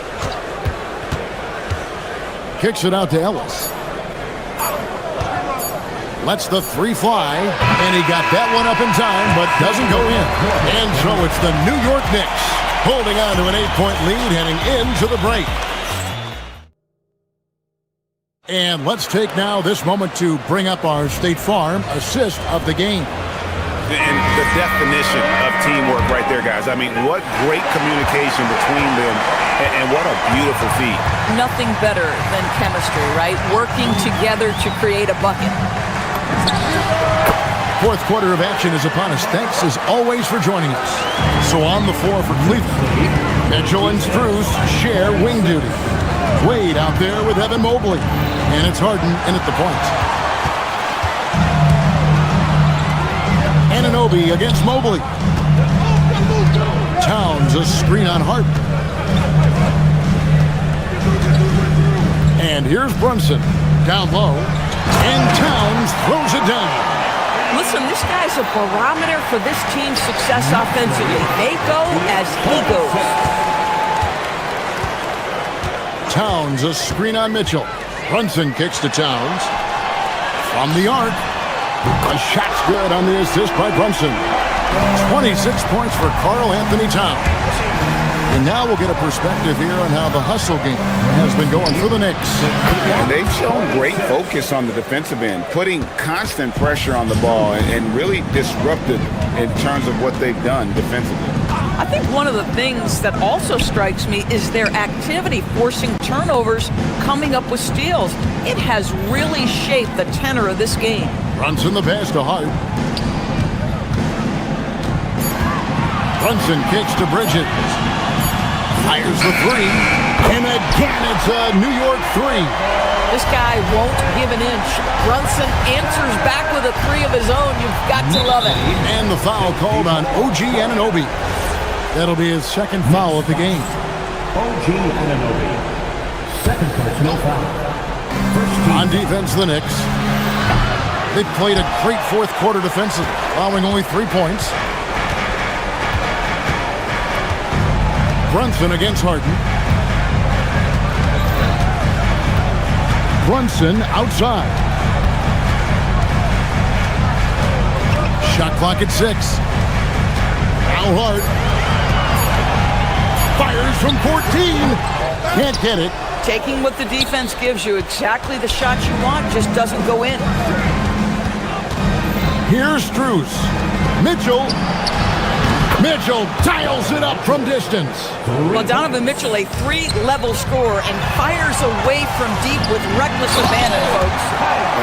Kicks it out to Ellis. Lets the 3 fly, and he got that one up in time, but doesn't go in. And so it's the New York Knicks holding on to an 8-point lead heading into the break. And let's take now this moment to bring up our State Farm assist of the game. And the definition of teamwork right there, guys. I mean, what great communication between them, and what a beautiful feat. Nothing better than chemistry, right? Working together to create a bucket. 4th quarter of action is upon us. Thanks as always for joining us. So on the floor for Cleveland, Mitchell and Strus share wing duty. Wade out there with Evan Mobley. And it's Harden in at the point. Anunoby against Mobley. Towns a screen on Hart. And here's Brunson down low. And Towns throws it down. Listen, this guy's a barometer for this team's success offensively. They go as he goes. Towns a screen on Mitchell. Brunson kicks to Towns. From the arc. A shot's good on the assist by Brunson. 26 points for Karl Anthony Towns. And now we'll get a perspective here on how the hustle game has been going for the Knicks. And they've shown great focus on the defensive end, putting constant pressure on the ball and really disruptive in terms of what they've done defensively. I think one of the things that also strikes me is their activity forcing turnovers, coming up with steals. It has really shaped the tenor of this game. Brunson the pass to Hart. Brunson kicks to Bridges. Fires the 3. And again, it's a New York 3. This guy won't give an inch. Brunson answers back with a 3 of his own. You've got to love it. And the foul called on OG Anunoby. That'll be his 2nd foul of the game. OG Anunoby. 2nd personal foul. On defense, the Knicks. They played a great 4th quarter defensively, allowing only 3 points. Brunson against Harden. Brunson outside. Shot clock at 6. Now Hart. Fires from 14. Can't get it. Taking what the defense gives you, exactly the shot you want, just doesn't go in. Here's Strus. Mitchell dials it up from distance. Well, Donovan Mitchell, a three-level scorer, and fires away from deep with reckless abandon, folks.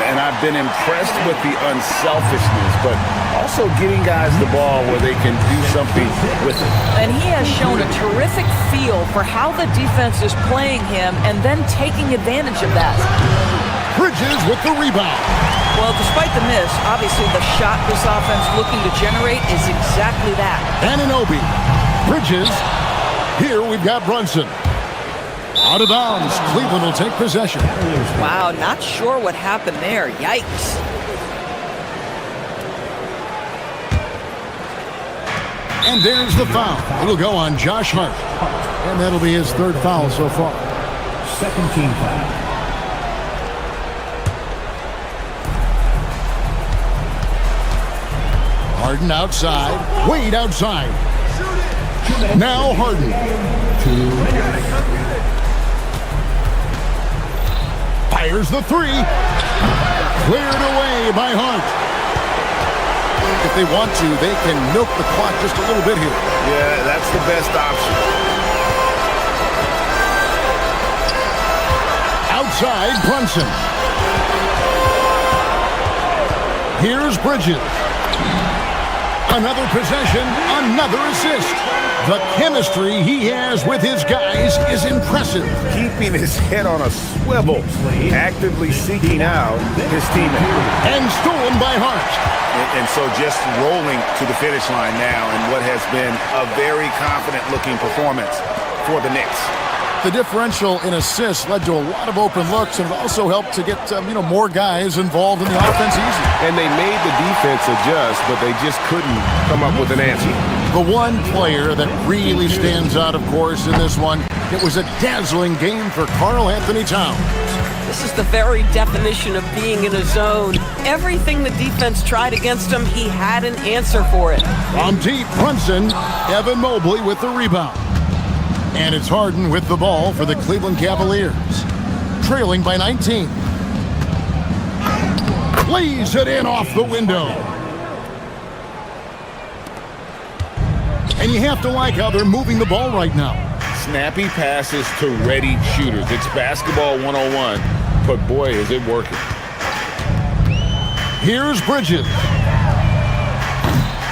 And I've been impressed with the unselfishness, but also getting guys the ball where they can do something with it. And he has shown a terrific feel for how the defense is playing him and then taking advantage of that. Bridges with the rebound. Well, despite the miss, obviously the shot this offense looking to generate is exactly that. Anunoby. Bridges. Here we've got Brunson. Out of bounds. Cleveland will take possession. Wow, not sure what happened there. Yikes. And there's the foul. It'll go on Josh Hart. And that'll be his third foul so far. Second team foul. Harden outside. Wade outside. Now Harden. Fires the three. Cleared away by Hart. If they want to, they can milk the clock just a little bit here. Yeah, that's the best option. Outside, Brunson. Here's Bridges. Another possession, another assist. The chemistry he has with his guys is impressive. Keeping his head on a swivel, actively seeking out his teammate. And stolen by Hart. And so just rolling to the finish line now in what has been a very confident-looking performance for the Knicks. The differential in assists led to a lot of open looks, and it also helped to get more guys involved in the offense easy. And they made the defense adjust, but they just couldn't come up with an answer. The one player that really stands out, of course, in this one, it was a dazzling game for Karl Anthony Towns. This is the very definition of being in a zone. Everything the defense tried against him, he had an answer for it. From deep, Brunson, Evan Mobley with the rebound. And it's Harden with the ball for the Cleveland Cavaliers. Trailing by 19. Lays it in off the window. And you have to like how they're moving the ball right now. Snappy passes to ready shooters. It's basketball 101, but boy, is it working. Here's Bridges.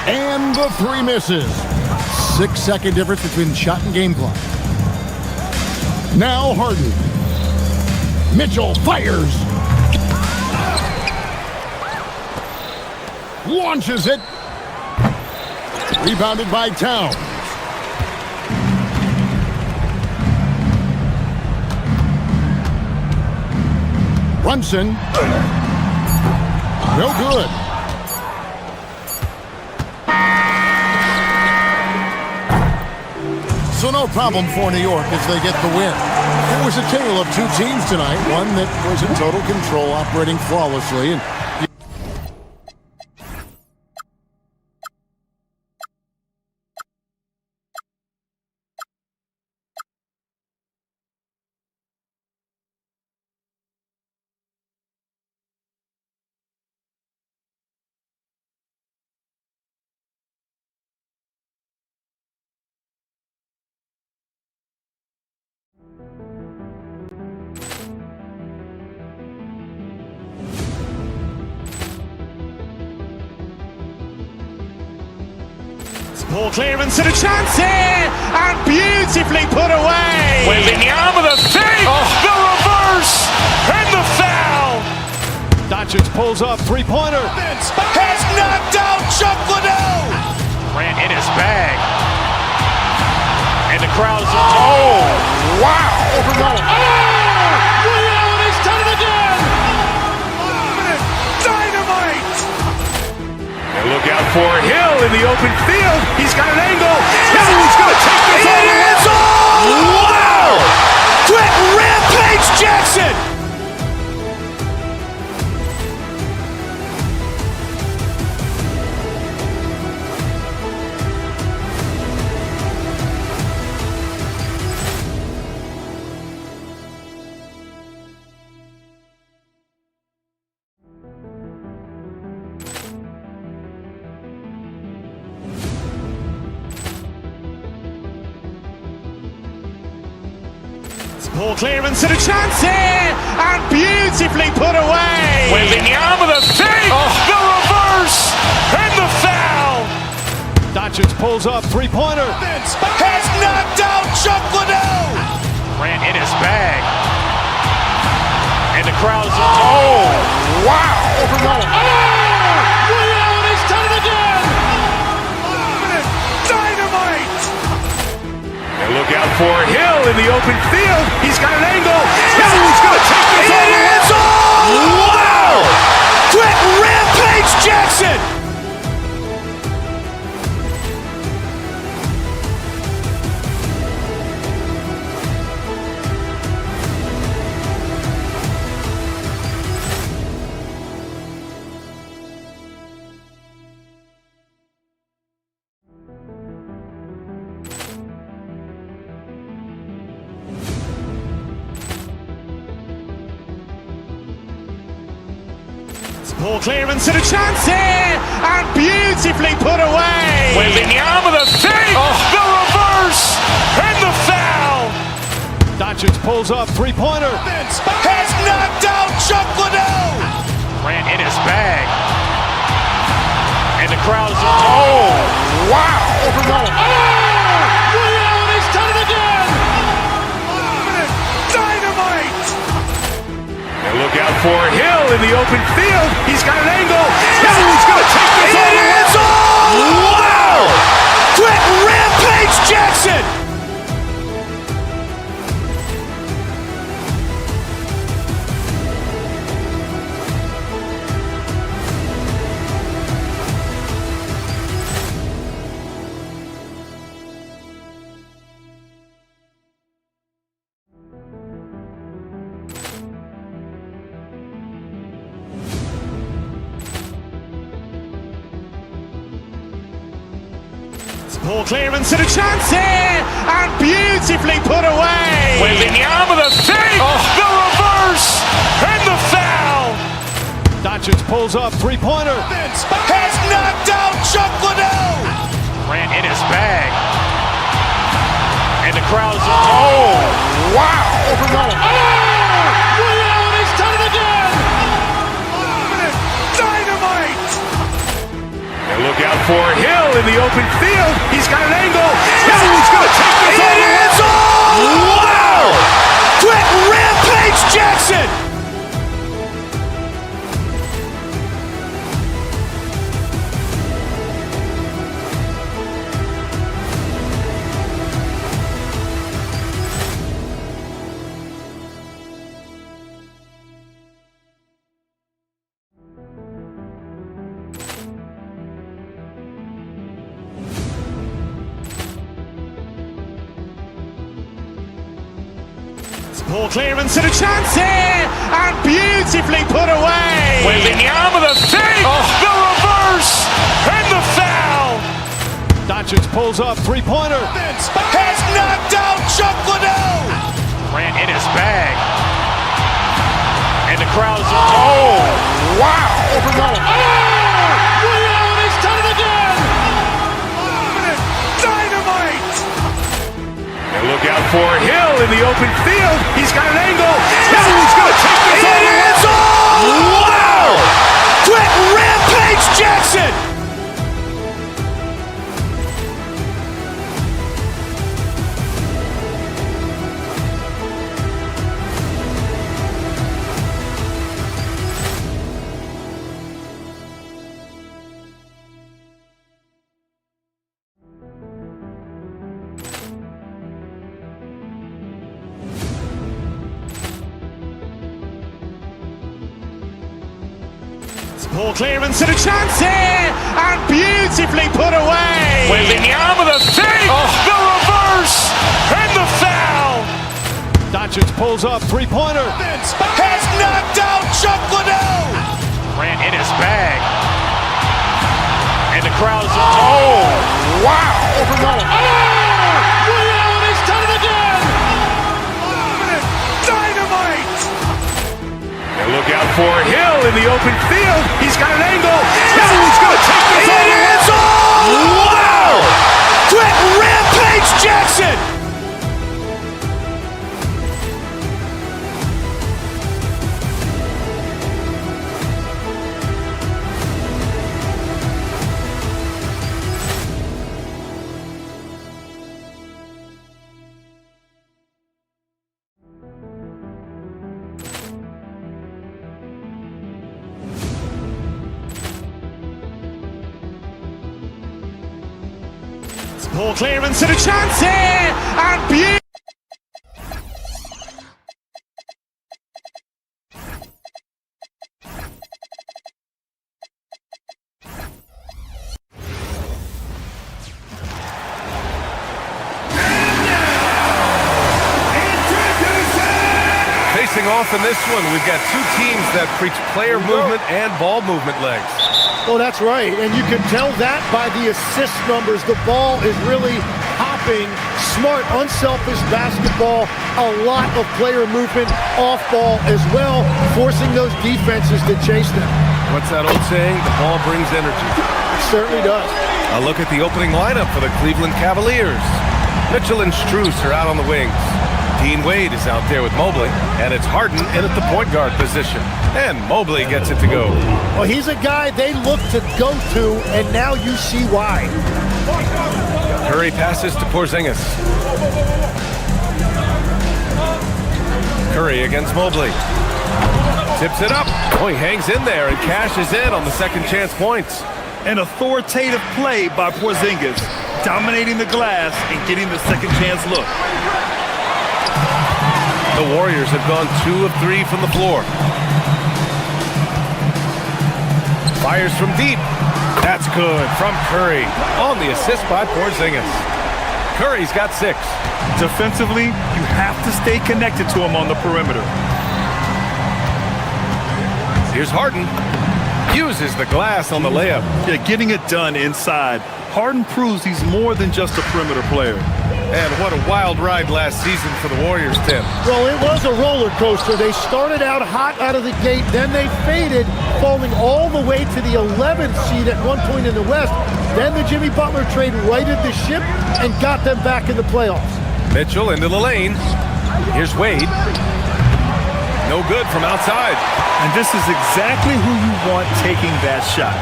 And the three misses. 6-second difference between shot and game clock. Now Harden. Mitchell fires. Launches it. Rebounded by Towns. Brunson. No good. So no problem for New York as they get the win. It was a tale of two teams tonight, one that was in total control, operating flawlessly, and Ball clearance and a chance here, and beautifully put away. With the arm of the fake, the reverse, and the foul. Doncic pulls up, three-pointer. Has knocked out Chuck Liddell. Ran in his bag. And the crowd's, oh, wow. He's done it again. Dynamite. And look out for Hill in the open field. He's got an angle. He's going to take this all away. Wow! Quick Rampage Jackson. Ball clearance and a chance here, and beautifully put away. Wembanyama the fake, the reverse, and the foul. Doncic pulls up, three-pointer. Has knocked out Chuck Liddell. Grant in his bag. And the crowd's wow. He's done it again. Dynamite. And look out for Hill in the open field. He's got an angle. He's going to take this all the way. Wow! Quick Rampage Jackson. Ball clearance and a chance here, and beautifully put away. Wembanyama the fake, the reverse, and the foul. Doncic pulls up, three-pointer. Has knocked out Chuck Liddell. Grant in his bag. And the crowd's wow. He's done it again. Dynamite. And look out for Hill in the open field. He's got an angle. He's going to take this all the way. Wow! Quick Rampage Jackson. Ball clearance and a chance here, and beautifully put away. Wembanyama the fake, the reverse, and the foul. Doncic pulls up, three-pointer. Has knocked out Chuck Liddell. Grant in his bag. And the crowd's wow. He's done it again. Dynamite. And look out for Hill in the open field. He's got an angle. He's going to take this all the way. Wow! Quick Rampage Jackson. Ball clearance and a chance here, and beautifully put away. Wembanyama the fake, the reverse, and the foul. Doncic pulls up, three-pointer. Has knocked out Chuck Liddell. Grant in his bag. And the crowd's wow. He's done it again. Dynamite. And look out for Hill in the open field. He's got an angle. He's going to take this all the way. Wow! Quick Rampage Jackson. Ball clearance and a chance here, and beautifully put away. Wembanyama the fake, the reverse, and the foul. Doncic pulls up, three-pointer. Has knocked out Chuck Liddell. Grant in his bag. And the crowd's wow. He's done it again. Dynamite. And look out for Hill in the open field. He's got an angle. He's going to take this all the way. Wow! Quick Rampage Jackson. Poor clearance and a chance here, and beauty. Facing off in this one, we've got two teams that preach player movement and ball movement legs. Oh, that's right. And you can tell that by the assist numbers. The ball is really hopping. Smart, unselfish basketball. A lot of player movement off ball as well, forcing those defenses to chase them. What's that old saying? The ball brings energy. It certainly does. A look at the opening lineup for the Cleveland Cavaliers. Mitchell and Strus are out on the wings. Dean Wade is out there with Mobley, and it's Harden in at the point guard position. And Mobley gets it to go. Well, he's a guy they look to go to, and now you see why. Curry passes to Porzingis. Curry against Mobley. Tips it up. Oh, he hangs in there and cashes in on the second chance points. An authoritative play by Porzingis, dominating the glass and getting the second chance look. The Warriors have gone 2 of 3 from the floor. Fires from deep. That's good from Curry on the assist by Porzingis. Curry's got 6. Defensively, you have to stay connected to him on the perimeter. Here's Harden. Uses the glass on the layup. Yeah, getting it done inside. Harden proves he's more than just a perimeter player. And what a wild ride last season for the Warriors, Tim. Well, it was a roller coaster. They started out hot out of the gate, then they faded, falling all the way to the 11th seed at one point in the West. Then the Jimmy Butler trade righted the ship and got them back in the playoffs. Mitchell into the lane. Here's Wade. No good from outside. And this is exactly who you want taking that shot.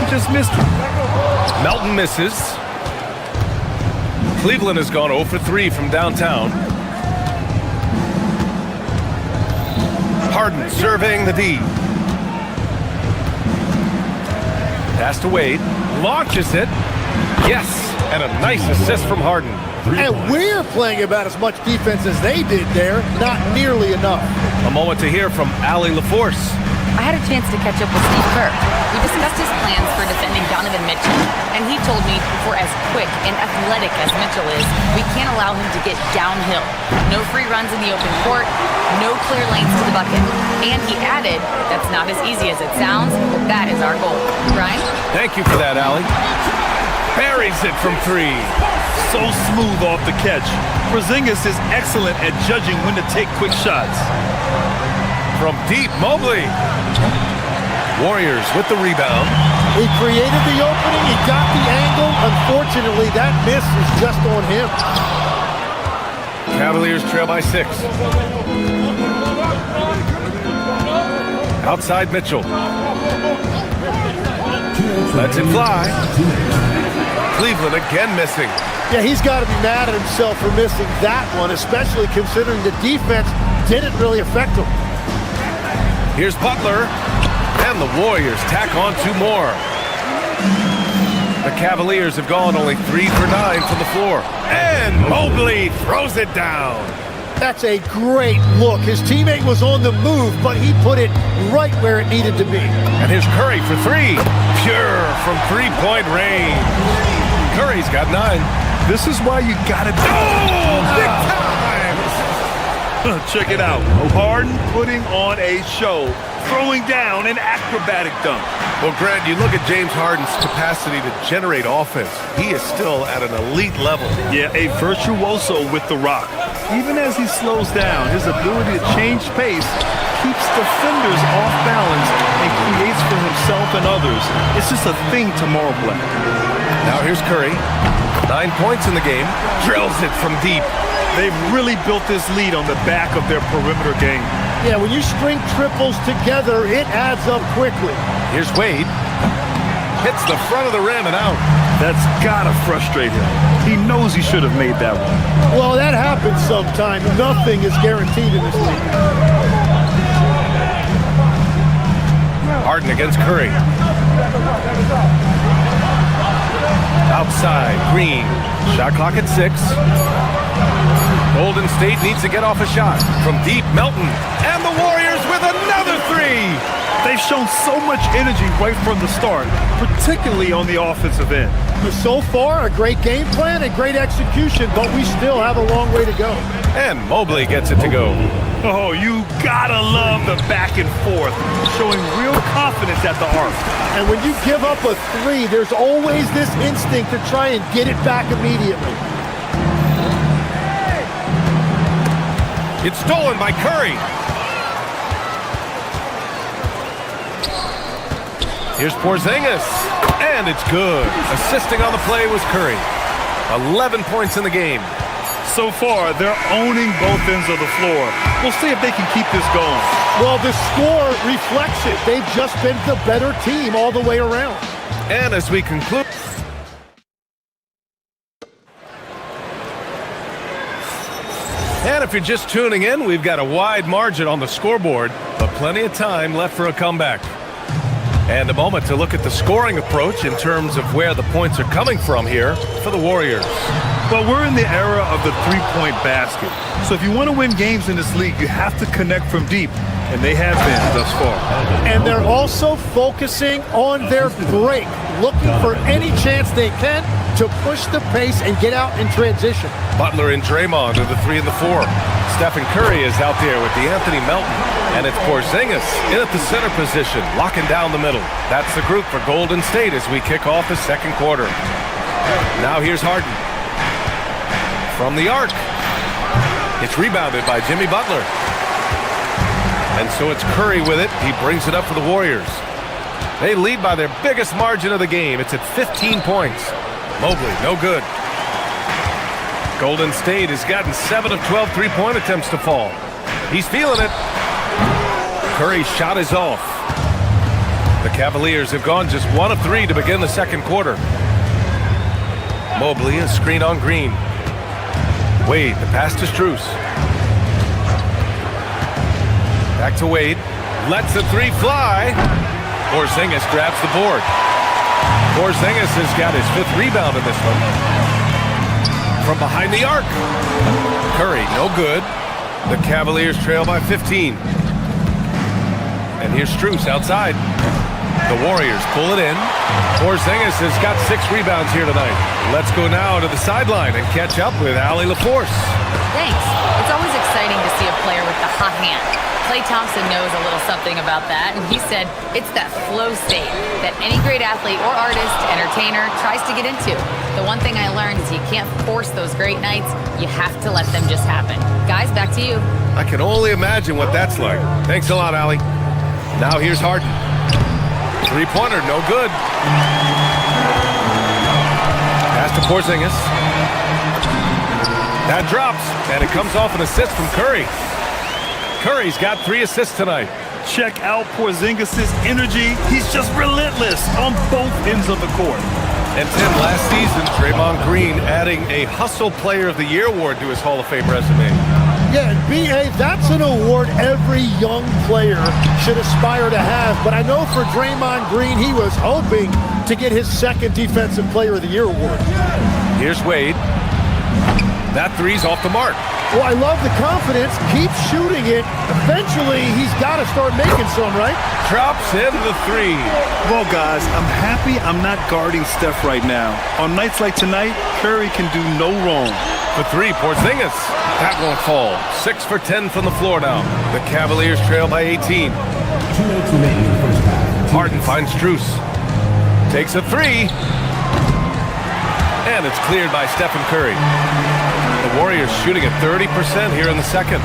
He just missed it. Melton misses. Cleveland has gone 0 for 3 from downtown. Harden surveying the D. Pass to Wade. Launches it. Yes. And a nice assist from Harden. And we're playing about as much defense as they did there. Not nearly enough. A moment to hear from Allie LaForce. I had a chance to catch up with Steve Kerr. We discussed his plans for defending Donovan Mitchell, and he told me for as quick and athletic as Mitchell is, we can't allow him to get downhill. No free runs in the open court, no clear lanes to the bucket. And he added, that's not as easy as it sounds, but that is our goal. Brian? Thank you for that, Allie. Buries it from 3. So smooth off the catch. Porzingis is excellent at judging when to take quick shots. From deep, Mobley. Warriors with the rebound. He created the opening. He got the angle. Unfortunately, that miss is just on him. Cavaliers trail by 6. Outside Mitchell. Lets it fly. Cleveland again missing. Yeah, he's got to be mad at himself for missing that one, especially considering the defense didn't really affect him. Here's Butler, and the Warriors tack on 2 more. The Cavaliers have gone only 3 for 9 from the floor. And Mobley throws it down. That's a great look. His teammate was on the move, but he put it right where it needed to be. And here's Curry for 3. Pure from 3-point range. Curry's got 9. This is why you gotta do big time! Check it out. Harden putting on a show, throwing down an acrobatic dunk. Well, Grant, you look at James Harden's capacity to generate offense. He is still at an elite level. Yeah, a virtuoso with the rock. Even as he slows down, his ability to change pace keeps defenders off balance and creates for himself and others. It's just a thing tomorrow play. Now here's Curry. 9 points in the game. Drills it from deep. They've really built this lead on the back of their perimeter game. Yeah, when you string triples together, it adds up quickly. Here's Wade. Hits the front of the rim and out. That's gotta frustrate him. He knows he should have made that one. Well, that happens sometimes. Nothing is guaranteed in this league. Harden against Curry. outside. Green. Shot clock at 6. Golden State needs to get off a shot. From deep, Melton. And the Warriors with another 3. They've shown so much energy right from the start, particularly on the offensive end. So far, a great game plan and great execution, but we still have a long way to go. And Mobley gets it to go. Oh, you gotta love the back and forth, showing real confidence at the arc. And when you give up a 3, there's always this instinct to try and get it back immediately. It's stolen by Curry. Here's Porzingis, and it's good. Assisting on the play was Curry. 11 points in the game. So far, they're owning both ends of the floor. We'll see if they can keep this going. Well, the score reflects it. They've just been the better team all the way around. And as we conclude... And if you're just tuning in, we've got a wide margin on the scoreboard, but plenty of time left for a comeback. And a moment to look at the scoring approach in terms of where the points are coming from here for the Warriors. Well, we're in the era of the three-point basket. So if you want to win games in this league, you have to connect from deep, and they have been thus far. And they're also focusing on their break, looking for any chance they can to push the pace and get out in transition. Butler and Draymond are the 3 and the 4. Stephen Curry is out there with the Anthony Melton. And it's Porzingis in at the center position, locking down the middle. That's the group for Golden State as we kick off the second quarter. Now here's Harden. From the arc. It's rebounded by Jimmy Butler. And so it's Curry with it. He brings it up for the Warriors. They lead by their biggest margin of the game. It's at 15 points. Mobley, no good. Golden State has gotten 7 of 12 three-point attempts to fall. He's feeling it. Curry's shot is off. The Cavaliers have gone just 1 of 3 to begin the second quarter. Mobley, a screen on Green. Wade, the pass to Strus. Back to Wade. Lets the 3 fly. Porzingis grabs the board. Porzingis has got his 5th rebound in this one. From behind the arc. Curry, no good. The Cavaliers trail by 15. And here's Strus outside. The Warriors pull it in. Porzingis has got 6 rebounds here tonight. Let's go now to the sideline and catch up with Allie LaForce. Thanks. It's always exciting to see a player with the hot hand. Klay Thompson knows a little something about that, and he said it's that flow state that any great athlete or artist, entertainer, tries to get into. The one thing I learned is you can't force those great nights. You have to let them just happen. Guys, back to you. I can only imagine what that's like. Thanks a lot, Allie. Now here's Harden. 3-pointer, no good. Pass to Porzingis. That drops, and it comes off an assist from Curry. Curry's got 3 assists tonight. Check out Porzingis' energy. He's just relentless on both ends of the court. And Tim, last season, Draymond Green adding a Hustle Player of the Year award to his Hall of Fame resume. Yeah, and B.A., that's an award every young player should aspire to have. But I know for Draymond Green, he was hoping to get his 2nd Defensive Player of the Year award. Here's Wade. That 3's off the mark. Well, I love the confidence. Keep shooting it. Eventually, he's got to start making some, right? Drops in the 3. Well, guys, I'm happy I'm not guarding Steph right now. On nights like tonight, Curry can do no wrong. For 3, Porzingis. That won't fall. 6 for 10 from the floor now. The Cavaliers trail by 18. 2 minutes remaining in the first half. Harden finds Strus. Takes a 3. And it's cleared by Stephen Curry. The Warriors shooting at 30% here in the second.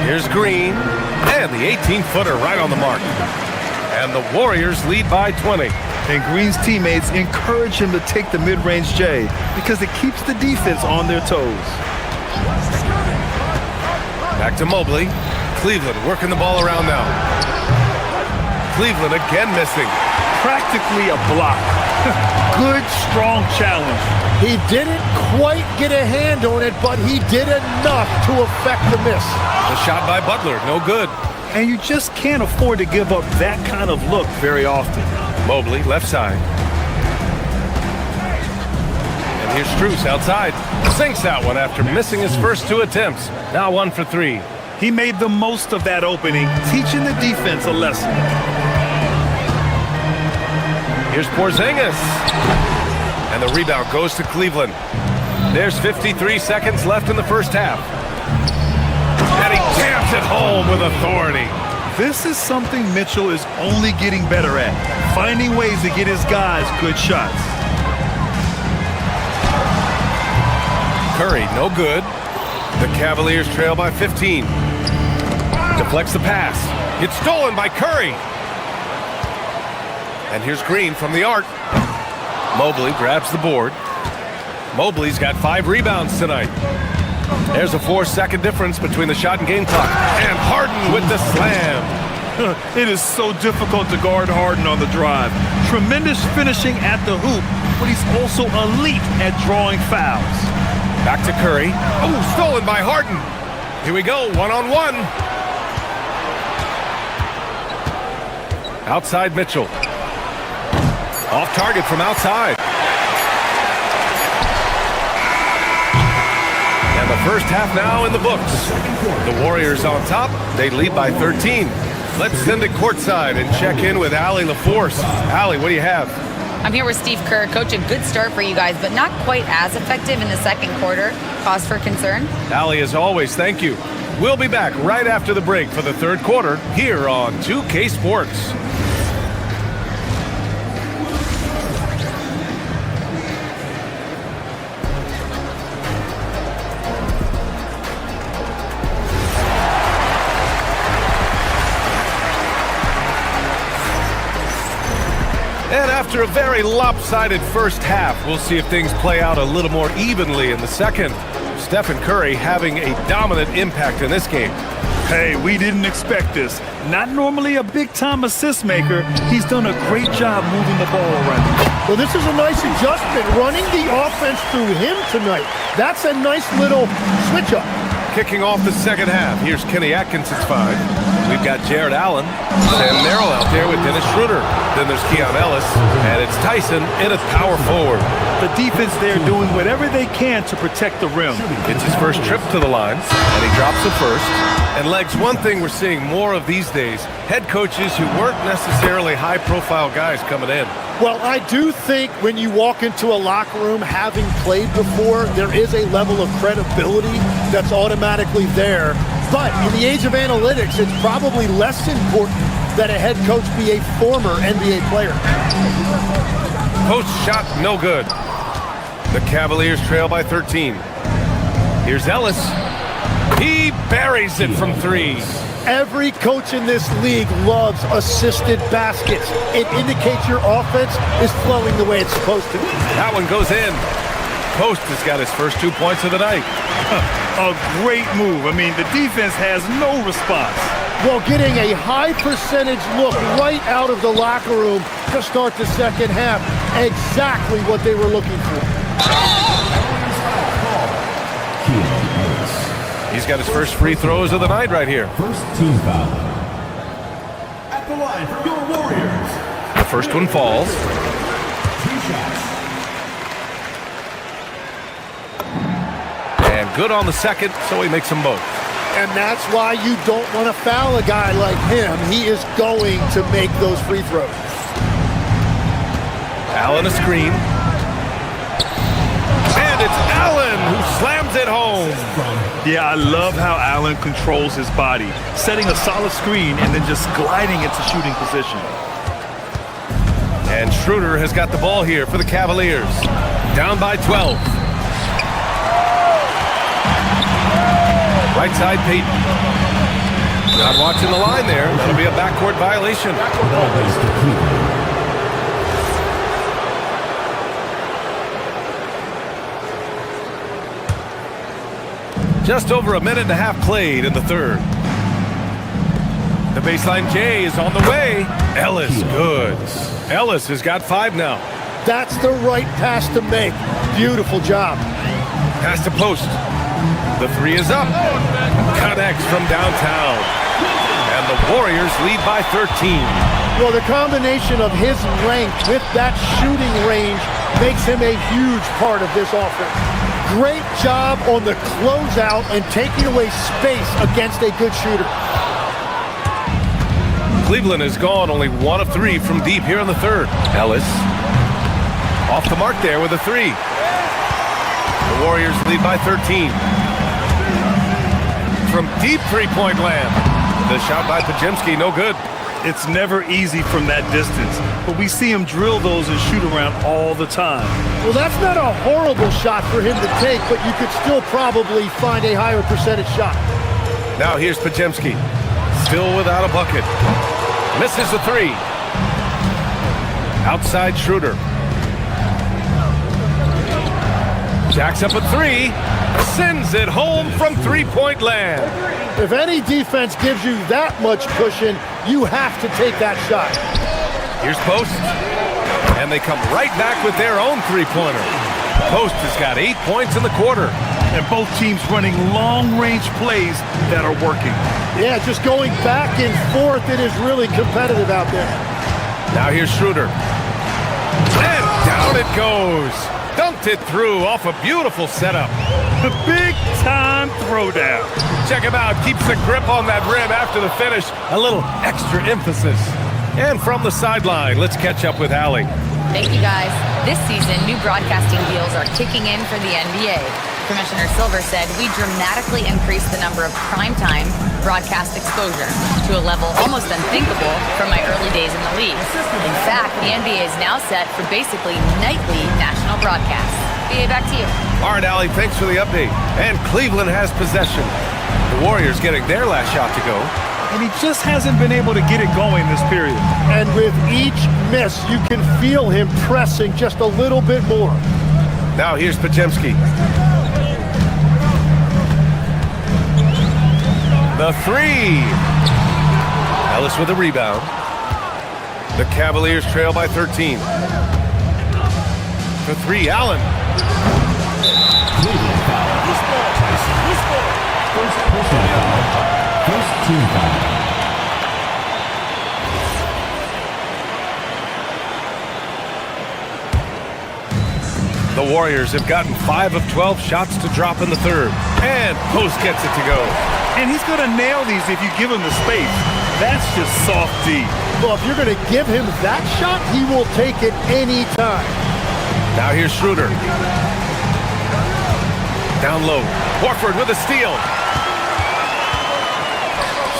Here's Green. And the 18-footer right on the mark. And the Warriors lead by 20. And Green's teammates encourage him to take the mid-range J because it keeps the defense on their toes. Back to Mobley. Cleveland working the ball around now. Cleveland again missing. Practically a block. Good, strong challenge. He didn't quite get a hand on it, but he did enough to affect the miss. The shot by Butler, no good. And you just can't afford to give up that kind of look very often. Mobley, left side. And here's Strus outside. Sinks that one after missing his first 2 attempts. Now 1 for 3. He made the most of that opening, teaching the defense a lesson. Here's Porzingis. And the rebound goes to Cleveland. There's 53 seconds left in the first half. And he jams it home with authority. This is something Mitchell is only getting better at, finding ways to get his guys good shots. Curry, no good. The Cavaliers trail by 15. Deflects the pass. It's stolen by Curry. And here's Green from the arc. Mobley grabs the board. Mobley's got 5 rebounds tonight. There's a 4-second difference between the shot and game clock. And Harden with the slam. It is so difficult to guard Harden on the drive. Tremendous finishing at the hoop, but he's also elite at drawing fouls. Back to Curry. Oh, stolen by Harden. Here we go, 1-on-1. Outside Mitchell. Off target from outside. And the first half now in the books. The Warriors on top. They lead by 13. Let's send it courtside and check in with Allie LaForce. Allie, what do you have? I'm here with Steve Kerr. Coach, a good start for you guys, but not quite as effective in the second quarter. Cause for concern? Allie, as always, thank you. We'll be back right after the break for the third quarter here on 2K Sports. And after a very lopsided first half, we'll see if things play out a little more evenly in the second. Stephen Curry having a dominant impact in this game. Hey, we didn't expect this. Not normally a big-time assist maker. He's done a great job moving the ball around. Well, this is a nice adjustment, running the offense through him tonight. That's a nice little switch-up. Kicking off the second half, here's Kenny Atkinson's 5. We've got Jared Allen, Sam Merrill out there with Dennis Schroeder. Then there's Keon Ellis, and it's Tyson in at power forward. The defense there doing whatever they can to protect the rim. It's his first trip to the line, and he drops the first. And Legs, one thing we're seeing more of these days, head coaches who weren't necessarily high-profile guys coming in. Well, I do think when you walk into a locker room having played before, there is a level of credibility that's automatically there. But in the age of analytics, it's probably less important that a head coach be a former NBA player. Post shot, no good. The Cavaliers trail by 13. Here's Ellis. He buries it from 3. Every coach in this league loves assisted baskets. It indicates your offense is flowing the way it's supposed to. That one goes in. Post has got his first 2 points of the night. A great move. I mean, the defense has no response. Well, getting a high percentage look right out of the locker room to start the second half. Exactly what they were looking for. He's got his first free throws of the night right here. First team foul. At the line for your Warriors. The first one falls. 2 shots. And good on the second, so he makes them both. And that's why you don't want to foul a guy like him. He is going to make those free throws. Allen a screen. And it's Allen who slams it home. Yeah, I love how Allen controls his body, setting a solid screen and then just gliding into shooting position. And Schroeder has got the ball here for the Cavaliers. Down by 12. Right side, Peyton. Not watching the line there. That'll be a backcourt violation. Just over a minute and a half played in the third. The baseline J is on the way. Ellis, good. Ellis has got 5 now. That's the right pass to make. Beautiful job. Pass to post. The 3 is up. Connects from downtown. And the Warriors lead by 13. Well, the combination of his length with that shooting range makes him a huge part of this offense. Great job on the closeout and taking away space against a good shooter. Cleveland has gone only 1 of 3 from deep here in the third. Ellis off the mark there with a 3. The Warriors lead by 13. From deep three-point land. The shot by Podziemski, no good. It's never easy from that distance, but we see him drill those and shoot around all the time. Well, that's not a horrible shot for him to take, but you could still probably find a higher percentage shot. Now here's Podziemski. Still without a bucket. Misses the 3. Outside Schroeder. Jacks up a 3. Sends it home from three-point land. If any defense gives you that much cushion, you have to take that shot. Here's Post. And they come right back with their own three-pointer. Post has got 8 points in the quarter. And both teams running long-range plays that are working. Yeah, just going back and forth, it is really competitive out there. Now here's Schroeder. And down it goes. Dunked it through off a beautiful setup. The big-time throwdown. Check him out. Keeps the grip on that rim after the finish. A little extra emphasis. And from the sideline, let's catch up with Allie. Thank you, guys. This season, new broadcasting deals are kicking in for the NBA. Commissioner Silver said we dramatically increased the number of primetime broadcast exposure to a level almost unthinkable from my early days in the league. In fact, the NBA is now set for basically nightly national broadcasts. BA, back to you. All right, Allie, thanks for the update. And Cleveland has possession. The Warriors getting their last shot to go. And he just hasn't been able to get it going this period. And with each miss, you can feel him pressing just a little bit more. Now here's Podziemski. The 3. Ellis with a rebound. The Cavaliers trail by 13. The 3, Allen. First personal foul. First team foul. The Warriors have gotten 5 of 12 shots to drop in the third. And Post gets it to go. And he's going to nail these if you give him the space. That's just soft D. Well, if you're going to give him that shot, he will take it any time. Now here's Schroeder. Down low. Horford with a steal.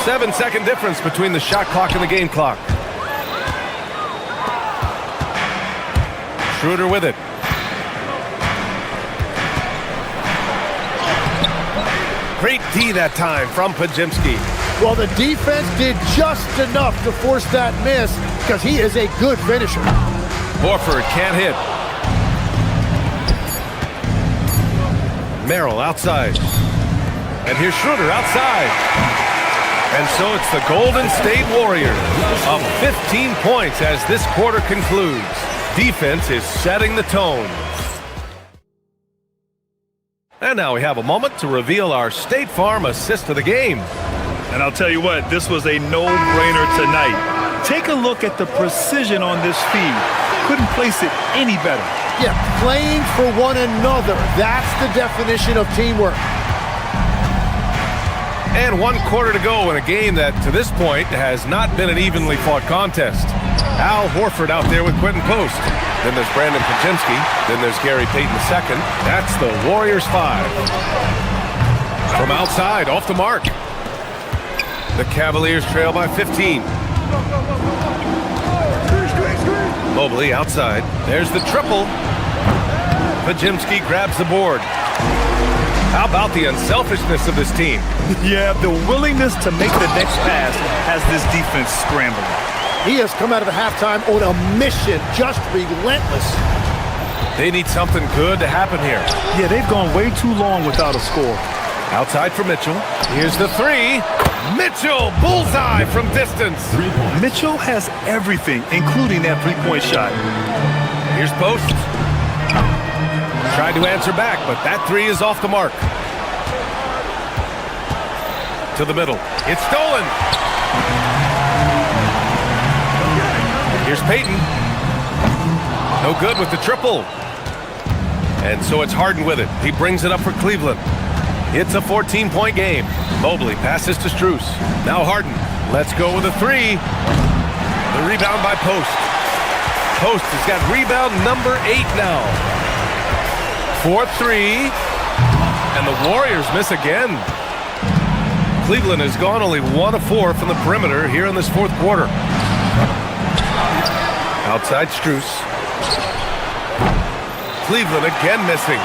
7-second difference between the shot clock and the game clock. Schroeder with it. Great D that time from Podziemski. Well, the defense did just enough to force that miss because he is a good finisher. Horford can't hit. Merrill outside. And here's Schroeder outside. And so it's the Golden State Warriors up 15 points as this quarter concludes. Defense is setting the tone. And now we have a moment to reveal our State Farm assist of the game. And I'll tell you what, this was a no-brainer tonight. Take a look at the precision on this feed. Couldn't place it any better. Yeah, playing for one another. That's the definition of teamwork. And 1 quarter to go in a game that, to this point, has not been an evenly fought contest. Al Horford out there with Quentin Post. Then there's Brandon Podziemski. Then there's Gary Payton II. That's the Warriors 5. From outside, off the mark. The Cavaliers trail by 15. Mobley outside. There's the triple. Podziemski grabs the board. How about the unselfishness of this team? Yeah, the willingness to make the next pass has this defense scrambling. He has come out of the halftime on a mission, just relentless. They need something good to happen here. Yeah, they've gone way too long without a score. Outside for Mitchell. Here's the 3. Mitchell, bullseye from distance. Mitchell has everything, including that three-point shot. Here's Post. Tried to answer back, but that 3 is off the mark. To the middle. It's stolen. Here's Payton. No good with the triple. And so it's Harden with it. He brings it up for Cleveland. It's a 14-point game. Mobley passes to Strus. Now Harden. Let's go with a three. The rebound by Post. Post has got rebound number 8 now. 4-3. And the Warriors miss again. Cleveland has gone only 1 of 4 from the perimeter here in this fourth quarter. Outside Strus. Cleveland again missing.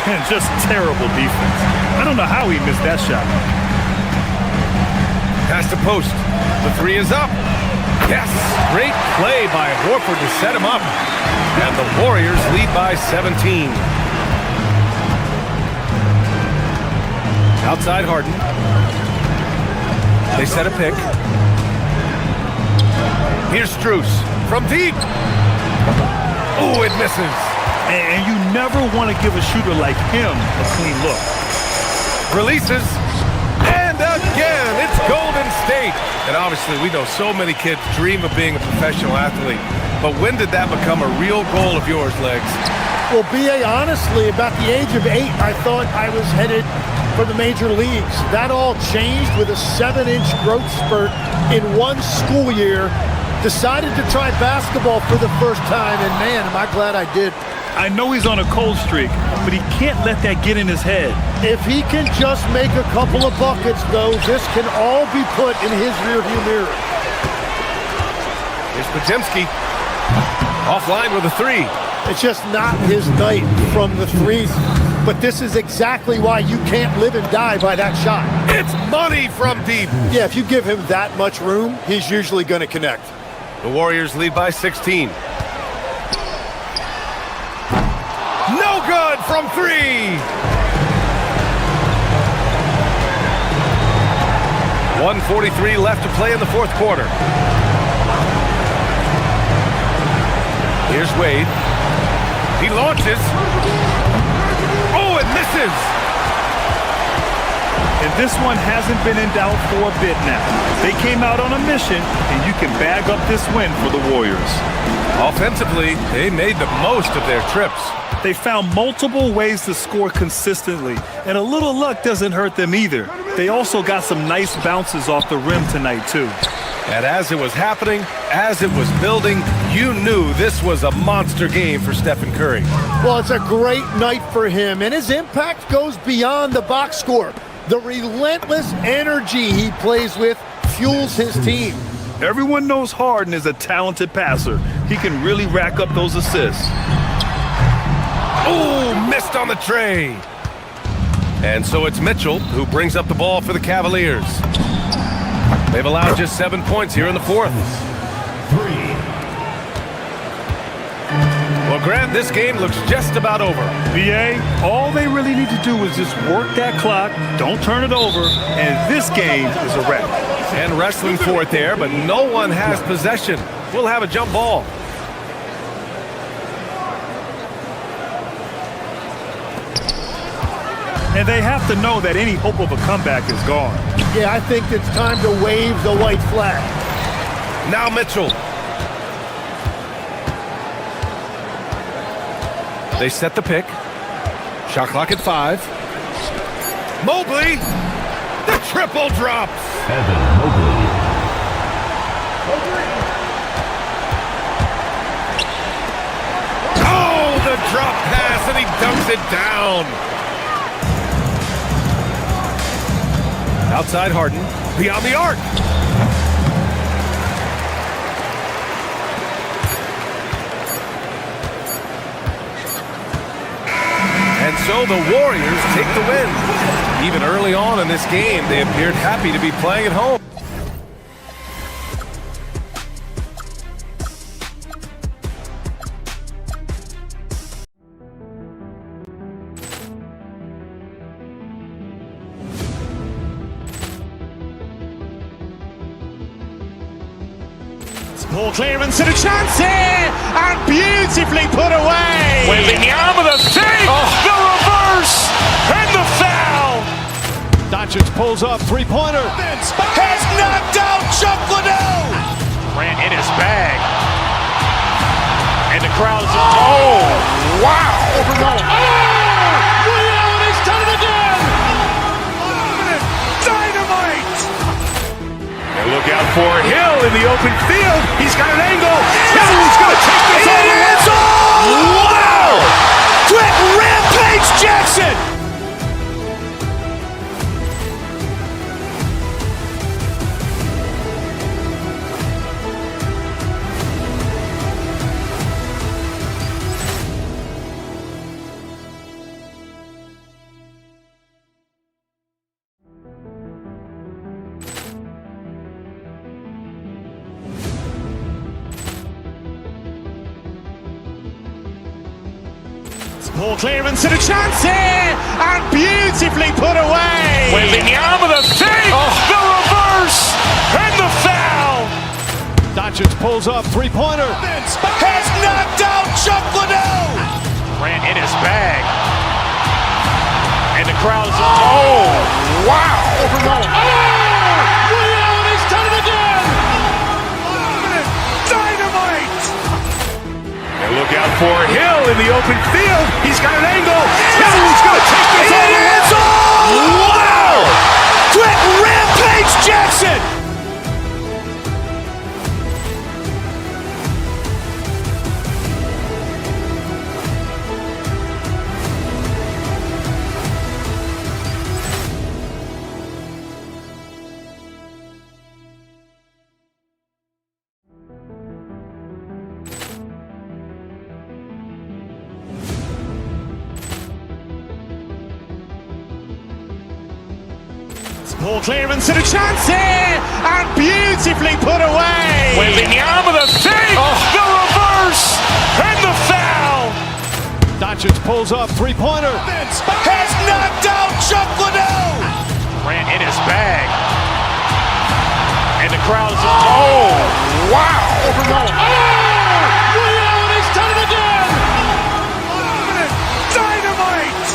And just terrible defense. I don't know how he missed that shot. Pass to Post. The three is up. Yes! Great play by Horford to set him up. And the Warriors lead by 17. Outside Harden. They set a pick. Here's Strus from deep. Oh, it misses. And you never want to give a shooter like him a clean look. Releases. And again, it's Golden State. And obviously, we know so many kids dream of being a professional athlete. But when did that become a real goal of yours, Legs? Well, B.A., honestly, about the age of 8, I thought I was headed for the major leagues. That all changed with a 7-inch growth spurt in one school year. Decided to try basketball for the first time, and man, am I glad I did. I know he's on a cold streak, but he can't let that get in his head. If he can just make a couple of buckets, though, this can all be put in his rearview mirror. Here's Podziemski. Offline with a three. It's just not his night from the threes. But this is exactly why you can't live and die by that shot. It's money from deep. Yeah, if you give him that much room, he's usually going to connect. The Warriors lead by 16. No good from 3. 1:43 left to play in the fourth quarter. Here's Wade. He launches. Oh, it misses. And this one hasn't been in doubt for a bit now. They came out on a mission, and you can bag up this win for the Warriors. Offensively, they made the most of their trips. They found multiple ways to score consistently, and a little luck doesn't hurt them either. They also got some nice bounces off the rim tonight, too. And as it was happening, as it was building, you knew this was a monster game for Stephen Curry. Well, it's a great night for him, and his impact goes beyond the box score. The relentless energy he plays with fuels his team. Everyone knows Harden is a talented passer. He can really rack up those assists. Oh, missed on the tray. And so it's Mitchell who brings up the ball for the Cavaliers. They've allowed just 7 points here in the fourth. Well, Grant, this game looks just about over. BA, all they really need to do is just work that clock, don't turn it over, and this game is a wrap. And wrestling for it there, but no one has possession. We'll have a jump ball. And they have to know that any hope of a comeback is gone. Yeah, I think it's time to wave the white flag. Now Mitchell. They set the pick. Shot clock at 5. Mobley. The triple drops. Evan Mobley. Oh, the drop pass, and he dunks it down. Outside Harden, beyond the arc. And so the Warriors take the win. Even early on in this game, they appeared happy to be playing at home. Ball clearance and a chance here, and beautifully put away. Wembanyama the save, the reverse, and the foul. Doncic pulls up, three-pointer. Has knocked out Chuck Liddell. Grant in his bag. And the crowd is, oh, wow! Overrun. Ray Allen has done it again! Dynamite! And look out for Hill in the open field. He's got an angle. Hill's going to take this all the way. Wow! Quick Rampage Jackson! Ball clearance and a chance here, and beautifully put away. Wembanyama the fake, the reverse, and the foul. Doncic pulls up, three-pointer. Has knocked out Chuck Liddell. Grant in his bag. And the crowd is, oh, wow. Overrun. Ray Allen has done it again. Dynamite. And look out for Hill in the open field. He's got an angle. Hill's going to take this all the way. Wow. Quick Rampage Jackson. Ball clearance and a chance here, and beautifully put away. Wembanyama the fake, the reverse, and the foul. Doncic pulls up, three-pointer. Has knocked out Chuck Liddell. Grant in his bag. And the crowd is, oh, wow. Overrun. Ray Allen has done it again. Dynamite.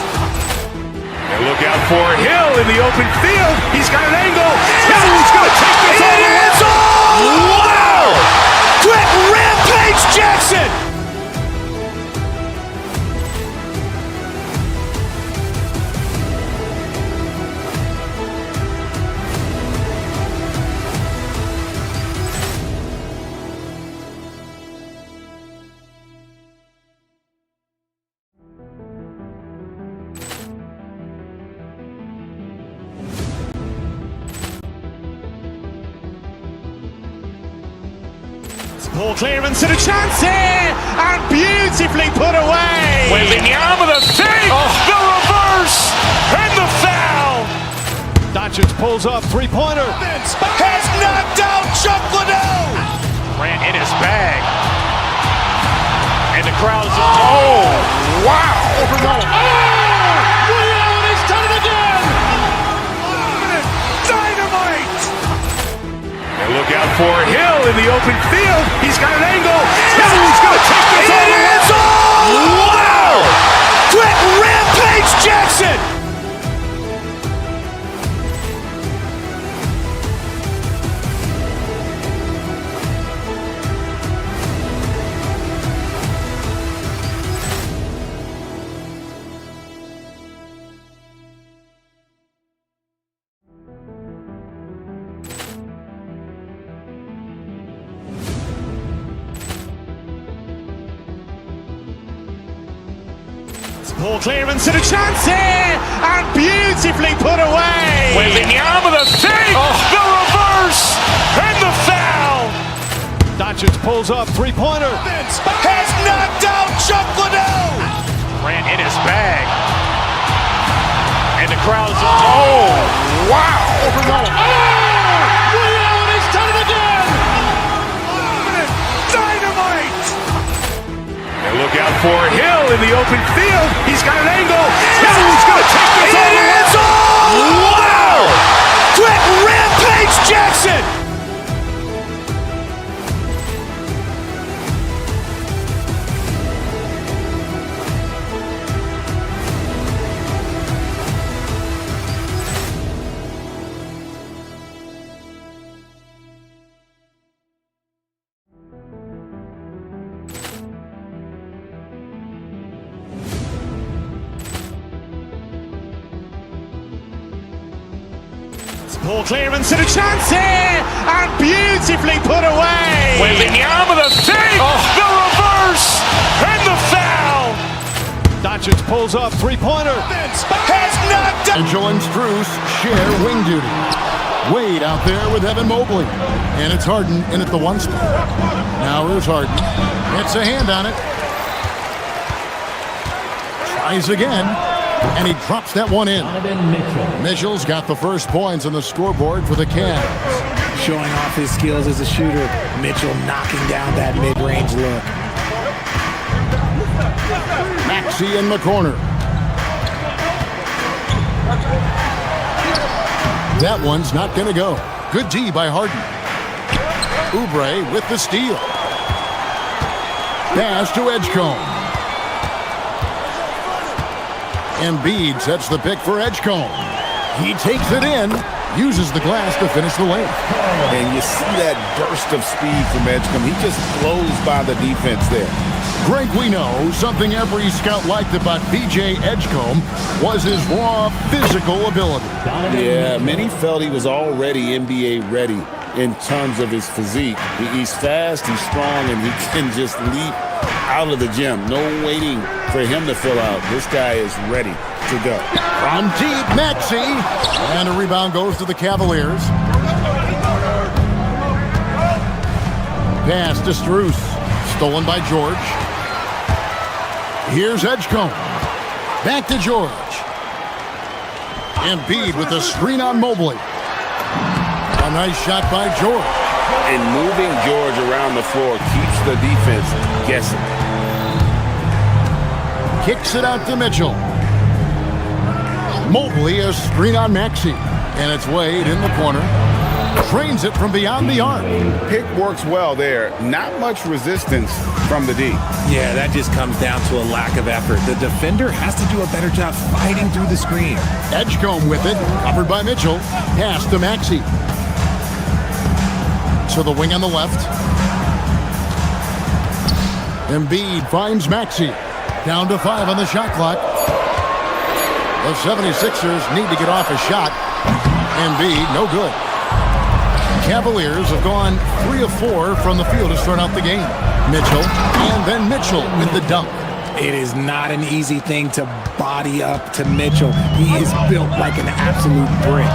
And look out for Hill in the open field. He's got an angle. Hill's going to take this all the way. Wow. Quick Rampage Jackson. Ball clearance and a chance here, and beautifully put away. Wembanyama the fake, the reverse, and the foul. Doncic pulls up, three-pointer. Has knocked out Chuck Liddell. Grant in his bag. And the crowd is, oh, wow. Overrun. Ray Allen has done it again. Dynamite. And look out for Hill in the open field. He's got an angle. Hill's going to take this all the way. Wow. Quick Rampage Jackson. Ball clearance and a chance here, and beautifully put away. Wembanyama the fake, the reverse, and the foul. Doncic pulls up, three-pointer. Has knocked out Chuck Liddell. Grant in his bag. And the crowd is, oh, wow. Overrun. Ray Allen has done it again. Dynamite. And look out for Hill in the open field. He's got an angle. Hill's going to take this all the way. Wow. Quick Rampage Jackson. Ball clearance and a chance here, and beautifully put away. Wembanyama the save, the reverse, and the foul. Doncic pulls up, three-pointer. Has knocked out. Mitchell and Strus share wing duty. Wade out there with Evan Mobley. And it's Harden in at the one spot. Now here's Harden. Gets a hand on it. Tries again. And he drops that one in. Mitchell's got the first points on the scoreboard for the Cavs. Showing off his skills as a shooter. Mitchell knocking down that mid-range look. Maxey in the corner. That one's not going to go. Good D by Harden. Oubre with the steal. Pass to Edgecombe. Embiid sets the pick for Edgecombe. He takes it in, uses the glass to finish the lane. And you see that burst of speed from Edgecombe. He just blows by the defense there. Greg, we know something every scout liked about B.J. Edgecombe was his raw physical ability. Yeah, many felt he was already NBA ready in terms of his physique. He's fast, he's strong, and he can just leap out of the gym. No waiting for him to fill out. This guy is ready to go. From deep, Maxey. And a rebound goes to the Cavaliers. Pass to Strus. Stolen by George. Here's Edgecombe. Back to George. Embiid with a screen on Mobley. A nice shot by George. And moving George around the floor keeps the defense guessing. Kicks it out to Mitchell. Mobley a screen on Maxey. And it's Wade in the corner. Trains it from beyond the arc. Pick works well there. Not much resistance from the D. Yeah, that just comes down to a lack of effort. The defender has to do a better job fighting through the screen. Edgecombe with it, covered by Mitchell. Pass to Maxey. To the wing on the left. Embiid finds Maxey. Down to 5 on the shot clock. The 76ers need to get off a shot. Embiid, no good. Cavaliers have gone 3 of 4 from the field to start out the game. Mitchell, and then Mitchell with the dunk. It is not an easy thing to body up to Mitchell. He is built like an absolute brick.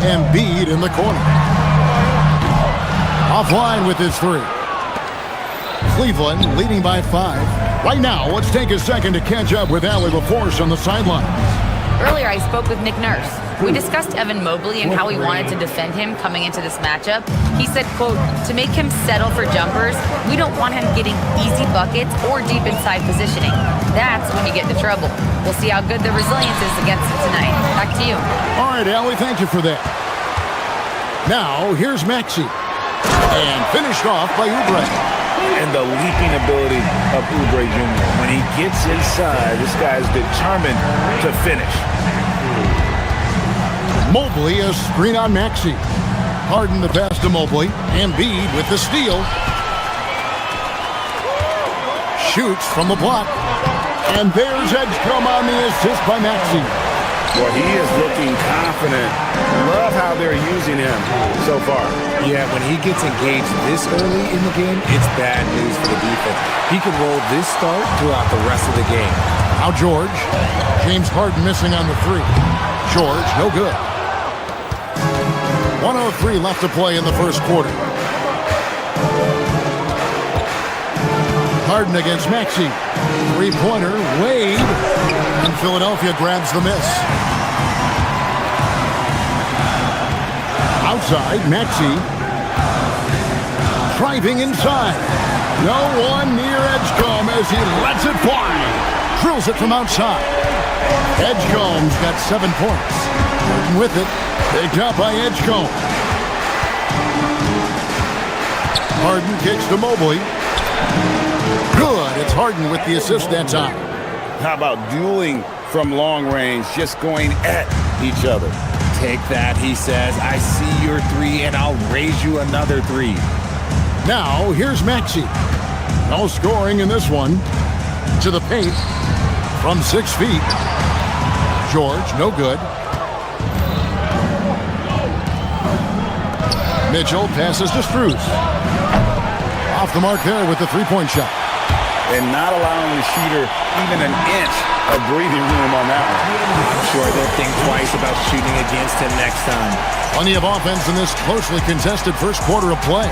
Embiid in the corner. Offline with his 3. Cleveland leading by 5. Right now, let's take a second to catch up with Allie LaForce on the sidelines. Earlier, I spoke with Nick Nurse. We discussed Evan Mobley and how he wanted to defend him coming into this matchup. He said, quote, to make him settle for jumpers, we don't want him getting easy buckets or deep inside positioning. That's when you get into trouble. We'll see how good the resilience is against him tonight. Back to you. All right, Allie, thank you for that. Now, here's Maxey. And finished off by Oubre. And the leaping ability of Oubre Jr. When he gets inside, this guy is determined to finish. Mobley a screen on Maxey. Harden the pass to Mobley. Embiid with the steal. Shoots from the block. And there's Edgecombe on the assist by Maxey. Well, he is looking confident. Love how they're using him so far. Yeah, when he gets engaged this early in the game, it's bad news for the defense. He can roll this start throughout the rest of the game. Now George. James Harden missing on the 3. George, no good. 1:03 left to play in the first quarter. Harden against Maxey. 3-pointer, Wade. And Philadelphia grabs the miss. Outside, Maxey. Driving inside. No one near Edgecombe as he lets it fly. Drills it from outside. Edgecombe's got 7 points. Harden with it. Picked up by Edgecombe. Harden kicks to Mobley. Good. It's Harden with the assist that time. How about dueling from long range, just going at each other? Take that, he says. I see your 3, and I'll raise you another 3. Now, here's Maxey. No scoring in this one. To the paint from 6 feet. George, no good. Mitchell passes to Strus. Off the mark there with the three-point shot. And not allowing the shooter even an inch of breathing room on that one. I'm sure they'll think twice about shooting against him next time. Plenty of offense in this closely contested first quarter of play.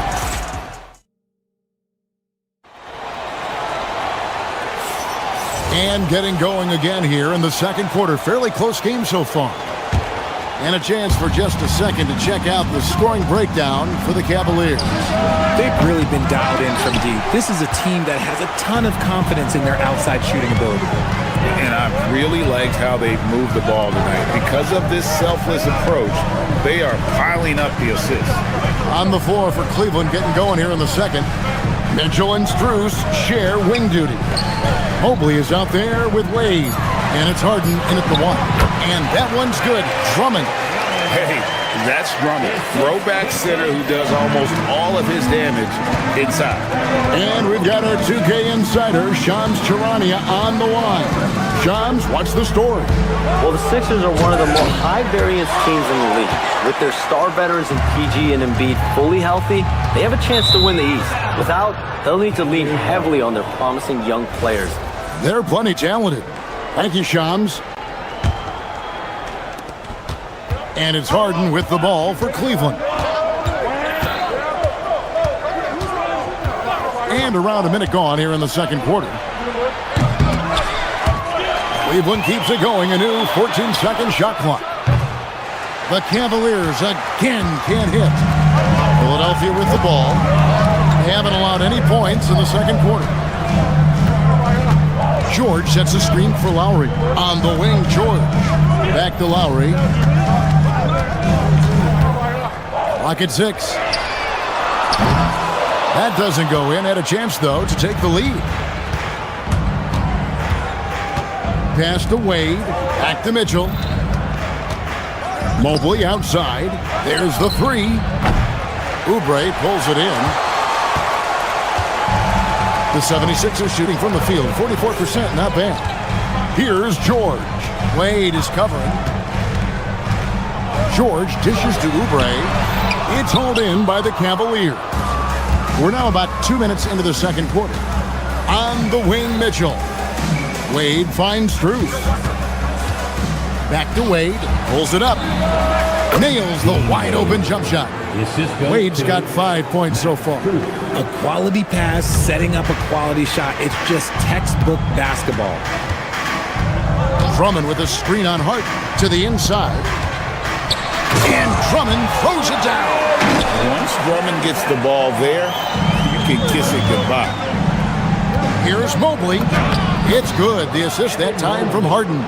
And getting going again here in the second quarter. Fairly close game so far. And a chance for just a second to check out the scoring breakdown for the Cavaliers. They've really been dialed in from deep. This is a team that has a ton of confidence in their outside shooting ability. And I really liked how they've moved the ball tonight. Because of this selfless approach, they are piling up the assists. On the floor for Cleveland, getting going here in the second. Mitchell and Strus share wing duty. Mobley is out there with Wade. And it's Harden in at the one. And that one's good. Drummond. Hey, that's Drummond. Throwback center who does almost all of his damage inside. And we've got our 2K insider, Shams Charania, on the line. Shams, what's the story? Well, the Sixers are one of the more high-variance teams in the league. With their star veterans in PG and Embiid fully healthy, they have a chance to win the East. Without, they'll need to lean heavily on their promising young players. They're plenty talented. Thank you, Shams. And it's Harden with the ball for Cleveland. And around a minute gone here in the second quarter. Cleveland keeps it going, a new 14-second shot clock. The Cavaliers again can't hit. Philadelphia with the ball. They haven't allowed any points in the second quarter. George sets a screen for Lowry. On the wing, George. Back to Lowry. Clock at 6. That doesn't go in. Had a chance, though, to take the lead. Pass to Wade. Back to Mitchell. Mobley outside. There's the three. Oubre pulls it in. The 76ers shooting from the field. 44%, not bad. Here's George. Wade is covering. George dishes to Oubre. It's hauled in by the Cavaliers. We're now about 2 minutes into the second quarter. On the wing, Mitchell. Wade finds Strus. Back to Wade. Pulls it up. Nails the wide-open jump shot. Wade's got 5 points so far. A quality pass, setting up a quality shot. It's just textbook basketball. Drummond with a screen on Hart to the inside. And Drummond throws it down. Once Drummond gets the ball there, you can kiss it goodbye. Here's Mobley. It's good. The assist that time from Harden.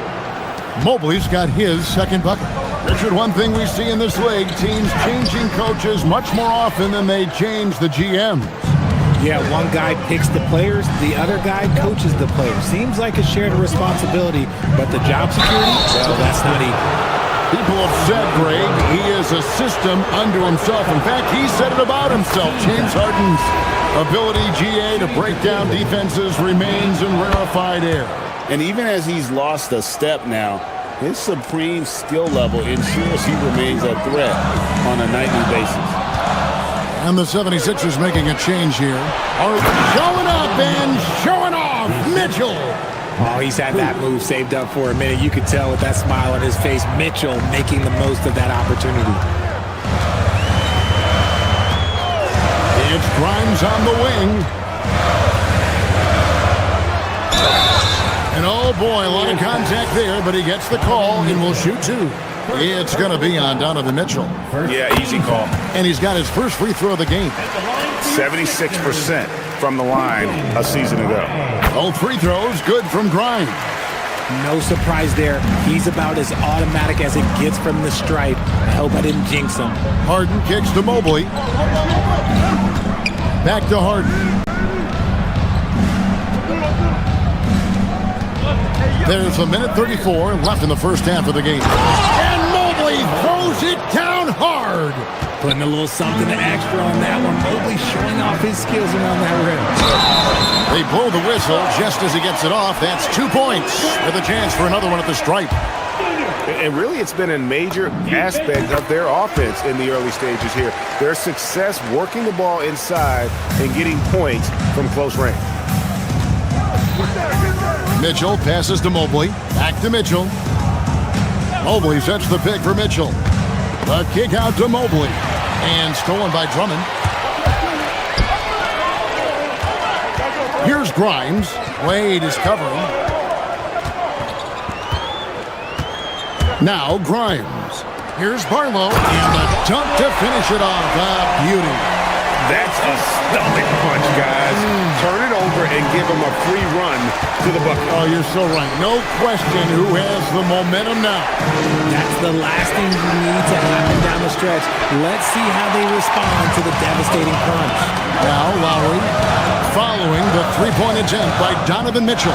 Mobley's got his second bucket. Richard, one thing we see in this league, teams changing coaches much more often than they change the GMs. Yeah, one guy picks the players, the other guy coaches the players. Seems like a shared responsibility, but the job security, well, that's not even. People have said, Greg, he is a system unto himself. In fact, he said it about himself. James Harden's ability, GA, to break down defenses remains in rarefied air. And even as he's lost a step now, his supreme skill level ensures he remains a threat on a nightly basis. And the 76ers making a change here. Are showing up and showing off. Mitchell. Oh, he's had that move saved up for a minute. You could tell with that smile on his face. Mitchell making the most of that opportunity. It's Grimes on the wing. And oh boy, a lot of contact there, but he gets the call and will shoot two. It's going to be on Donovan Mitchell. Yeah, easy call. And he's got his first free throw of the game. 76% from the line a season ago. Both free throws good from Grimes. No surprise there. He's about as automatic as it gets from the stripe. I hope I didn't jinx him. Harden kicks to Mobley. Back to Harden. There's a minute 34 left in the first half of the game. And Mobley throws it down hard. Putting a little something extra on that one. Mobley showing off his skills around that rim. They blow the whistle just as he gets it off. That's 2 points with a chance for another one at the stripe. And really, it's been a major aspect of their offense in the early stages here. Their success working the ball inside and getting points from close range. Mitchell passes to Mobley. Back to Mitchell. Mobley sets the pick for Mitchell. The kick out to Mobley. And stolen by Drummond. Here's Grimes. Wade is covering. Now Grimes. Here's Barlow. And the dunk to finish it off. Beauty. That's a stomach punch, guys. Turn it over and give him a free run to the bucket. Oh, you're so right. No question who has the momentum now. That's the last thing you need to happen down the stretch. Let's see how they respond to the devastating punch. Now Lowry following the three-point attempt by Donovan Mitchell.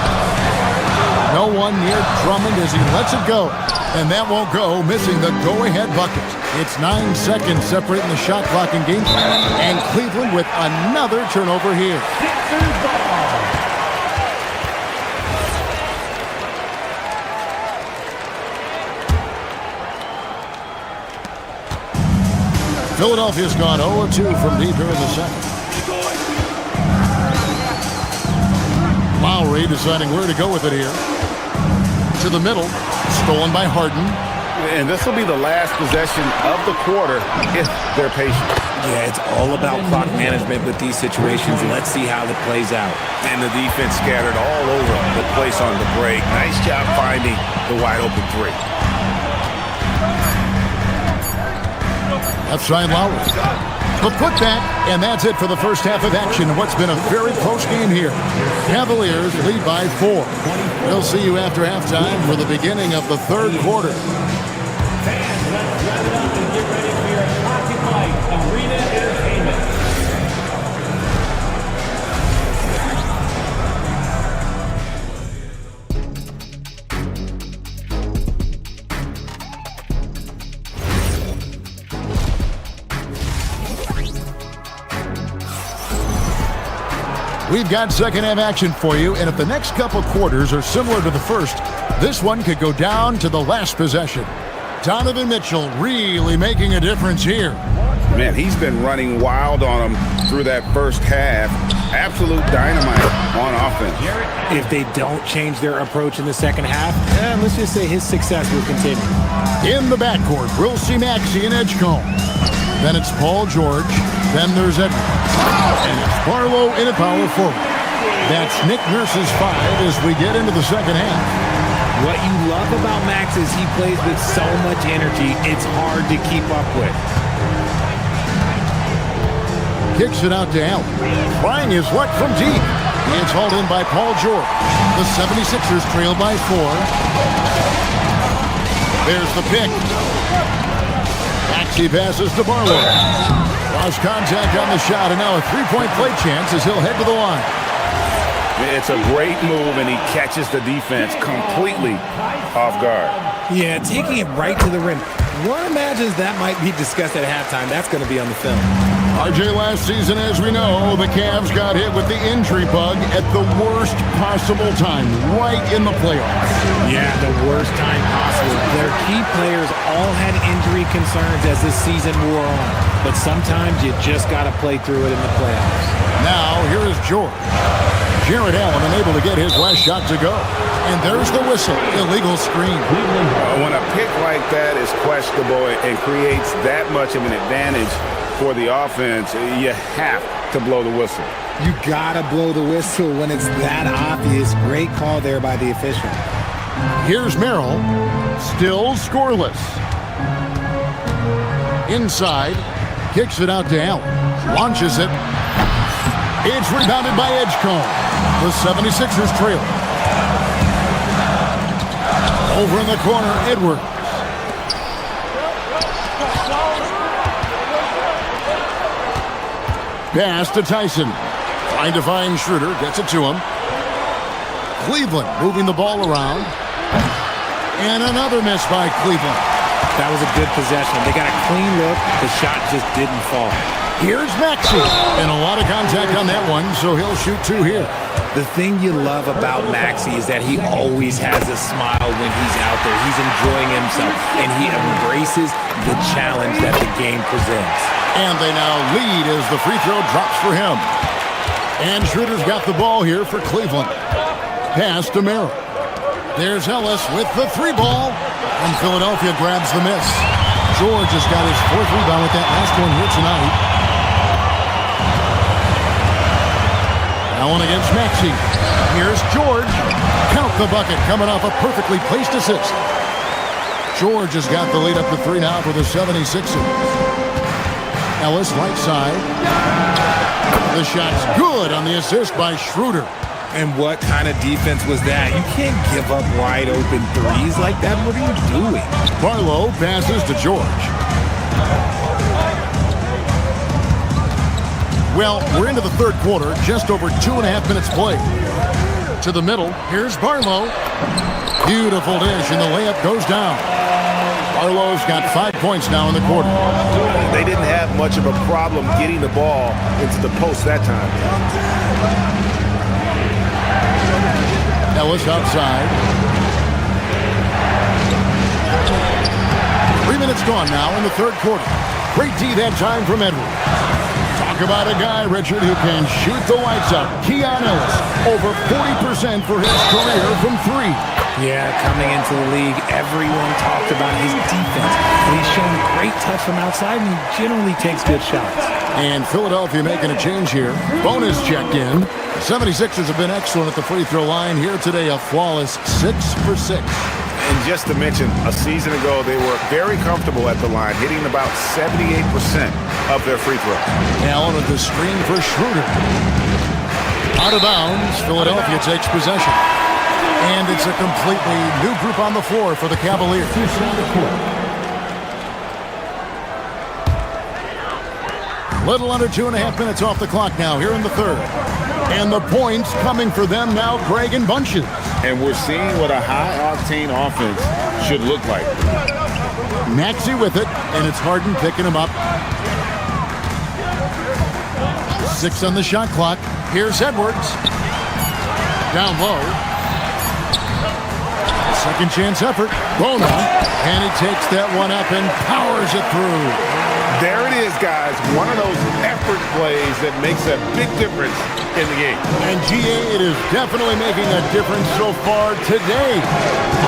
No one near Drummond as he lets it go. And that won't go, missing the go-ahead bucket. It's 9 seconds separating the shot clock and game time. And Cleveland with another turnover here. Philadelphia's gone 0-2 from deep here in the second. Lowry deciding where to go with it here. To the middle, stolen by Harden. And this will be the last possession of the quarter if they're patient. Yeah, it's all about clock management with these situations. Let's see how it plays out. And the defense scattered all over the place on the break. Nice job finding the wide open three. Left side Lowry. The putback, and that's it for the first half of action in what's been a very close game here. Cavaliers lead by 4. We'll see you after halftime for the beginning of the third quarter. Fans, let's wrap it up and get ready for your Hockey Fight Arena Entertainment. We've got second half action for you, and if the next couple quarters are similar to the first, this one could go down to the last possession. Donovan Mitchell really making a difference here. Man, he's been running wild on them through that first half. Absolute dynamite on offense. If they don't change their approach in the second half, let's just say his success will continue. In the backcourt, we'll see Maxey and Edgecombe. Then it's Paul George. Then there's Edwards. And it's Barlow in a power forward. That's Nick Nurse's 5 as we get into the second half. What you love about Max is he plays with so much energy, it's hard to keep up with. Kicks it out to Allen. Trying his luck from deep. It's hauled in by Paul George. The 76ers trail by 4. There's the pick. Maxey passes to Barlow. Lost contact on the shot, and now a three-point play chance as he'll head to the line. It's a great move, and he catches the defense completely off guard. Yeah, taking it right to the rim. One imagines that might be discussed at halftime. That's going to be on the film. RJ, last season, as we know, the Cavs got hit with the injury bug at the worst possible time, right in the playoffs. Yeah, the worst time possible. Their key players all had injury concerns as this season wore on. But sometimes you just got to play through it in the playoffs. Now, here is George. Jared Allen unable to get his last shot to go. And there's the whistle. Illegal screen. When a pick like that is questionable and creates that much of an advantage for the offense, you have to blow the whistle. You got to blow the whistle when it's that obvious. Great call there by the official. Here's Merrill. Still scoreless. Inside. Kicks it out to Allen. Launches it. It's rebounded by Edgecombe. The 76ers trail. Over in the corner, Edwards. Pass to Tyson. Trying to find Schroeder. Gets it to him. Cleveland moving the ball around. And another miss by Cleveland. That was a good possession. They got a clean look. The shot just didn't fall. Here's Maxey. And a lot of contact on that one, so he'll shoot 2 here. The thing you love about Maxey is that he always has a smile when he's out there. He's enjoying himself, and he embraces the challenge that the game presents. And they now lead as the free throw drops for him. And Schroeder's got the ball here for Cleveland. Pass to Merrill. There's Ellis with the three ball. And Philadelphia grabs the miss. George has got his fourth rebound with that last one here tonight. Now on against Maxey. Here's George. Count the bucket coming off a perfectly placed assist. George has got the lead up to 3 now for the 76ers. Ellis right side. The shot's good on the assist by Schroeder. And what kind of defense was that? You can't give up wide open threes like that. What are you doing? Barlow passes to George. Well, we're into the third quarter, just over 2.5 minutes played. To the middle, here's Barlow. Beautiful dish, and the layup goes down. Barlow's got 5 points now in the quarter. They didn't have much of a problem getting the ball into the post that time. Ellis outside. 3 minutes gone now in the third quarter. Great D that time from Edwards. Talk about a guy, Richard, who can shoot the lights out. Keon Ellis, over 40% for his career from 3. Yeah, coming into the league, everyone talked about his defense. And he's shown great touch from outside, and he generally takes good shots. And Philadelphia making a change here. Bonus checked in. The 76ers have been excellent at the free throw line here today, a flawless 6 for 6. And just to mention, a season ago, they were very comfortable at the line, hitting about 78% of their free throws. Allen with the screen for Schroeder. Out of bounds, Philadelphia takes possession. And it's a completely new group on the floor for the Cavaliers. Little under 2.5 minutes off the clock now here in the third. And the points coming for them now, Greg in bunches. And we're seeing what a high-octane offense should look like. Maxey with it, and it's Harden picking him up. 6 on the shot clock. Here's Edwards. Down low. A second chance effort. Bona. And he takes that one up and powers it through. There it is, guys. One of those effort plays that makes a big difference in the game. And GA, it is definitely making a difference so far today.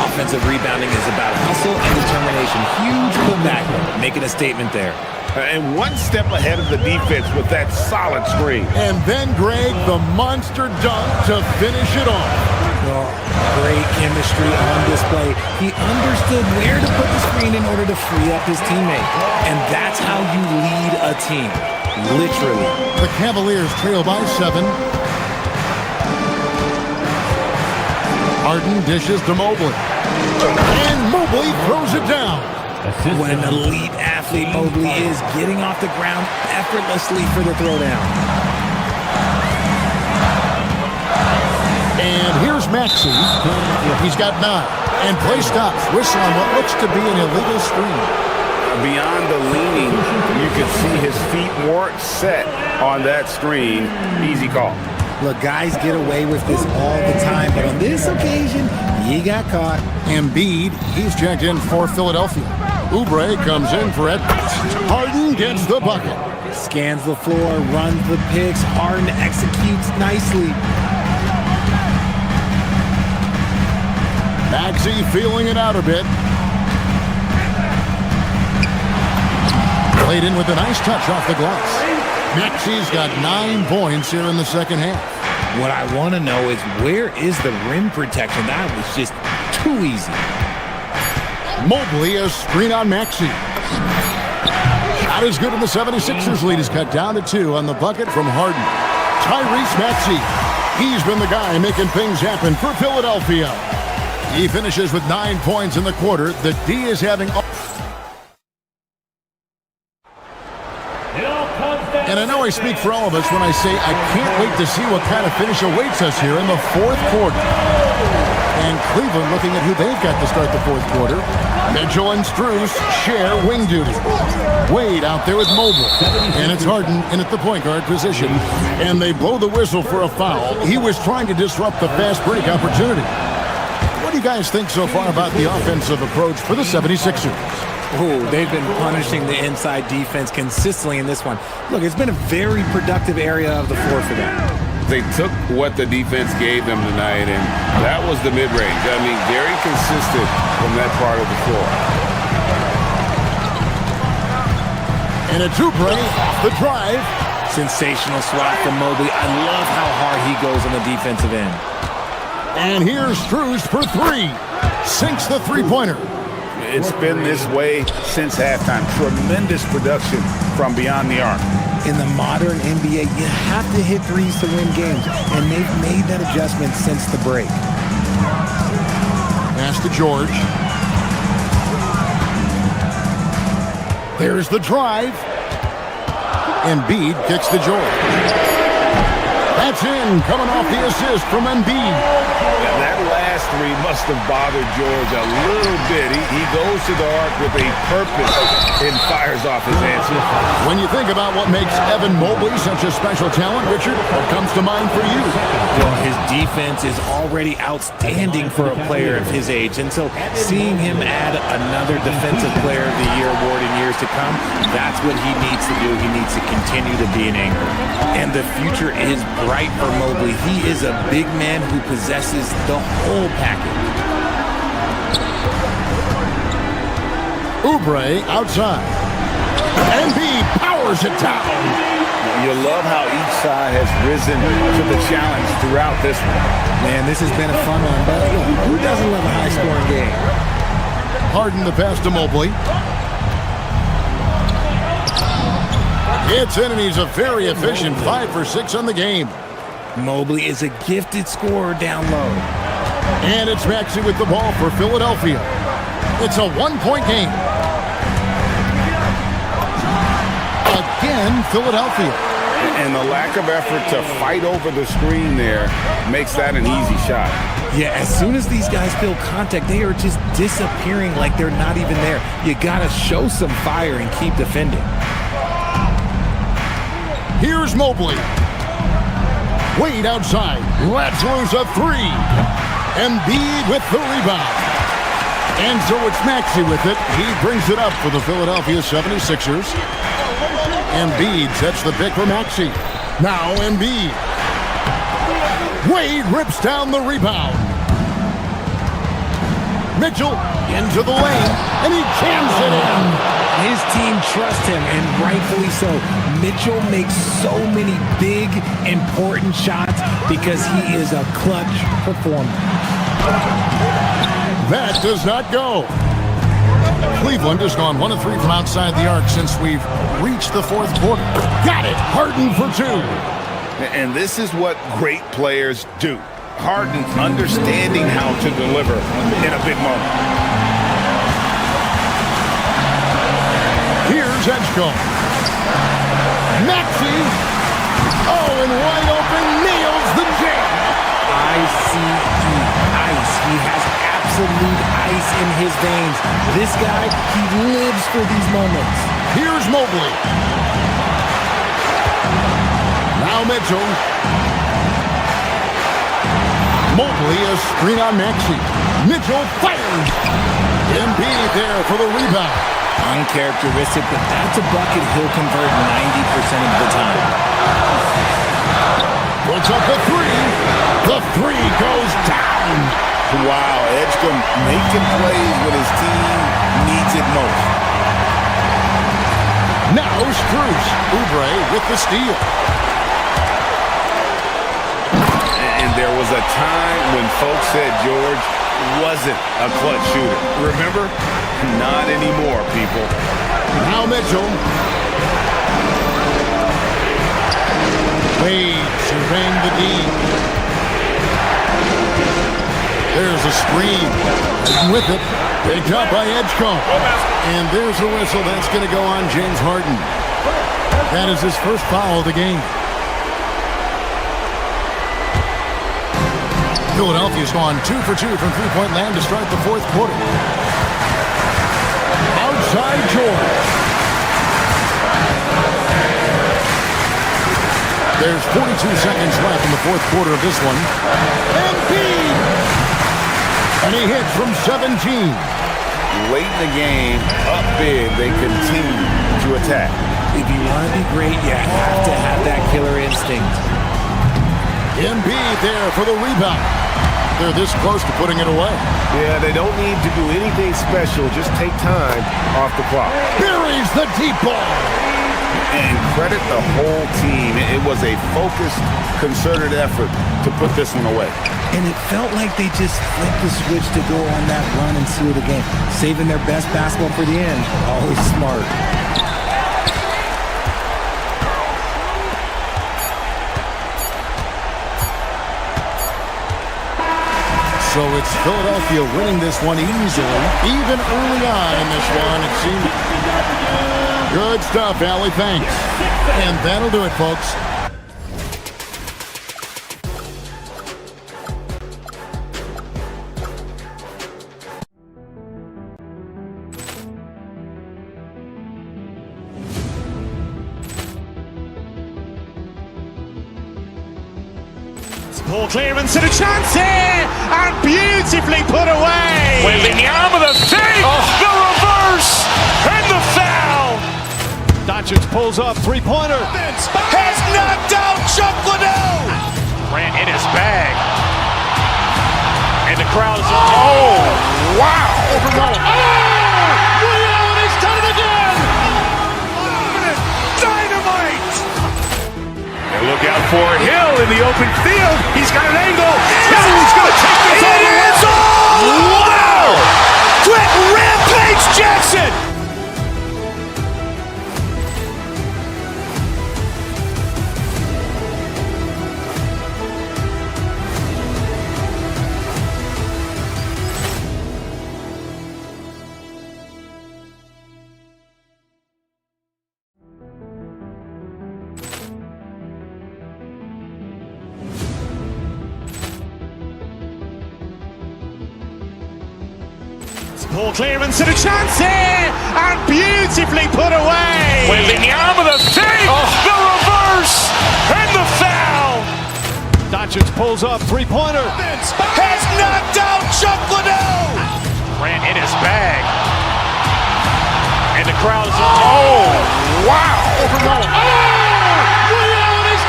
Offensive rebounding is about hustle and determination. Huge putback, making a statement there. And one step ahead of the defense with that solid screen. And then, Greg, the monster dunk to finish it off. Oh, great chemistry on display. He understood where to put the screen in order to free up his teammate. And that's how you lead a team. Literally. The Cavaliers trail by 7. Harden dishes to Mobley. And Mobley throws it down. What an elite athlete Mobley is, getting off the ground effortlessly for the throwdown. And here's Maxey. He's got 9. And play stops. Whistle on what looks to be an illegal screen. Beyond the leaning, you can see his feet weren't set on that screen. Easy call. Look, guys get away with this all the time, but on this occasion, he got caught. Embiid, he's checked in for Philadelphia. Oubre comes in for Edwards. Harden gets the bucket. Scans the floor, runs the picks. Harden executes nicely. Maxey feeling it out a bit. Played in with a nice touch off the glass. Maxey's got 9 points here in the second half. What I want to know is, where is the rim protection? That was just too easy. Mobley, a screen on Maxey. Shot is good, and the 76ers lead is cut down to 2 on the bucket from Harden. Tyrese Maxey, he's been the guy making things happen for Philadelphia. He finishes with 9 points in the quarter. The D is having... And I know I speak for all of us when I say I can't wait to see what kind of finish awaits us here in the fourth quarter. And Cleveland looking at who they've got to start the fourth quarter. Mitchell and Strus share wing duty. Wade out there with Mobley. And it's Harden in at the point guard position. And they blow the whistle for a foul. He was trying to disrupt the fast break opportunity. What do you guys think so far about the offensive approach for the 76ers? Oh, they've been punishing the inside defense consistently in this one. Look, it's been a very productive area of the floor for them. They took what the defense gave them tonight, and that was the mid-range. I mean, very consistent from that part of the floor. And a Oubre off the drive. Sensational swat from Mobley. I love how hard he goes on the defensive end. And here's Strus for three. Sinks the three-pointer. It's been this way since halftime. Tremendous production from beyond the arc. In the modern NBA, you have to hit threes to win games, and they've made that adjustment since the break. Pass to George. There's the drive. Embiid kicks to George. That's in, coming off the assist from Embiid. That last three must have bothered George a little bit. He goes to the arc with a purpose and fires off his answer. When you think about what makes Evan Mobley such a special talent, Richard, what comes to mind for you? Well, his defense is already outstanding for a player of his age, and so seeing him add another Defensive Player of the Year award in years to come, that's what he needs to do. He needs to continue to be an anchor. And the future is bright for Mobley. He is a big man who possesses the whole package. Oubre outside. Embiid powers it down. You love how each side has risen to the challenge throughout this one. Man, this has been a fun one, but who doesn't love a high-scoring game? Harden the pass to Mobley. It's in, and he's a very efficient 5 for 6 on the game. Mobley is a gifted scorer down low. And it's Maxey with the ball for Philadelphia. It's a one-point game. Again, Philadelphia. And the lack of effort to fight over the screen there makes that an easy shot. Yeah, as soon as these guys feel contact, they are just disappearing like they're not even there. You gotta show some fire and keep defending. Here's Mobley. Wade outside. Lets loose a three. Embiid with the rebound. And so it's Maxey with it. He brings it up for the Philadelphia 76ers. Embiid sets the pick for Maxey. Now Embiid. Wade rips down the rebound. Mitchell into the lane, and he jams it in. His team trusts him, and rightfully so. Mitchell makes so many big, important shots because he is a clutch performer. That does not go. Cleveland has gone 1 of 3 from outside the arc since we've reached the fourth quarter. Got it. Harden for 2. And this is what great players do. Harden understanding how to deliver in a big moment. Here's Edgecombe. Maxey. Oh, and wide open, nails the jam. I-C-E, ice. He has absolute ice in his veins. This guy, he lives for these moments. Here's Mobley. Now Mitchell. Mobley a screen on Maxey. Mitchell fires. Embiid there for the rebound. Uncharacteristic, but that's a bucket he'll convert 90% of the time. Puts up the three. The three goes down. Wow, Edgecombe making plays when his team needs it most. Now Strus. Oubre with the steal. And there was a time when folks said George wasn't a clutch shooter. Remember? Not anymore, people. Now Mitchell. Wade surveying the D. There's a screen. And with it, picked up by Edgecombe. And there's a whistle. That's going to go on James Harden. That is his first foul of the game. Philadelphia's gone 2 for 2 from three-point land to start the fourth quarter. Outside George. There's 42 seconds left in the fourth quarter of this one. Embiid! And he hits from 17. Late in the game, up big, they continue to attack. If you want to be great, you have to have that killer instinct. Embiid there for the rebound. They're this close to putting it away. Yeah, they don't need to do anything special. Just take time off the clock. Buries the deep ball. And credit the whole team. It was a focused, concerted effort to put this one away. And it felt like they just flipped the switch to go on that run and seal the game. Saving their best basketball for the end. Always smart. So it's Philadelphia winning this one easily, even early on in this one, it seemed. Good stuff, Allie, thanks. And that'll do it, folks. Poor clearance and a chance here, and beautifully put away. Wembanyama the save, the reverse, and the foul. Doncic pulls up, three-pointer. Has knocked out Chuck Liddell. Ran in his bag. And the crowd is, oh, wow. He's done it again. Dynamite. And look out for Hill in the open field. He's got an angle. Hill's going to take this all the way. Wow! Quick Rampage Jackson. Poor clearance and a chance here, and beautifully put away. Wembanyama the save, the reverse, and the foul. Doncic pulls up, three-pointer. Has knocked out Chuck Liddell. Ran in his bag. And the crowd is, oh, wow. He's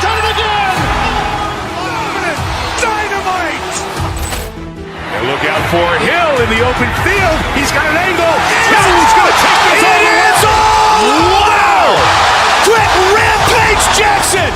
done it again. Dynamite. And look out for Hill in the open field. He's got an angle. Hill's going to take this all the way. Wow! Quick Rampage Jackson.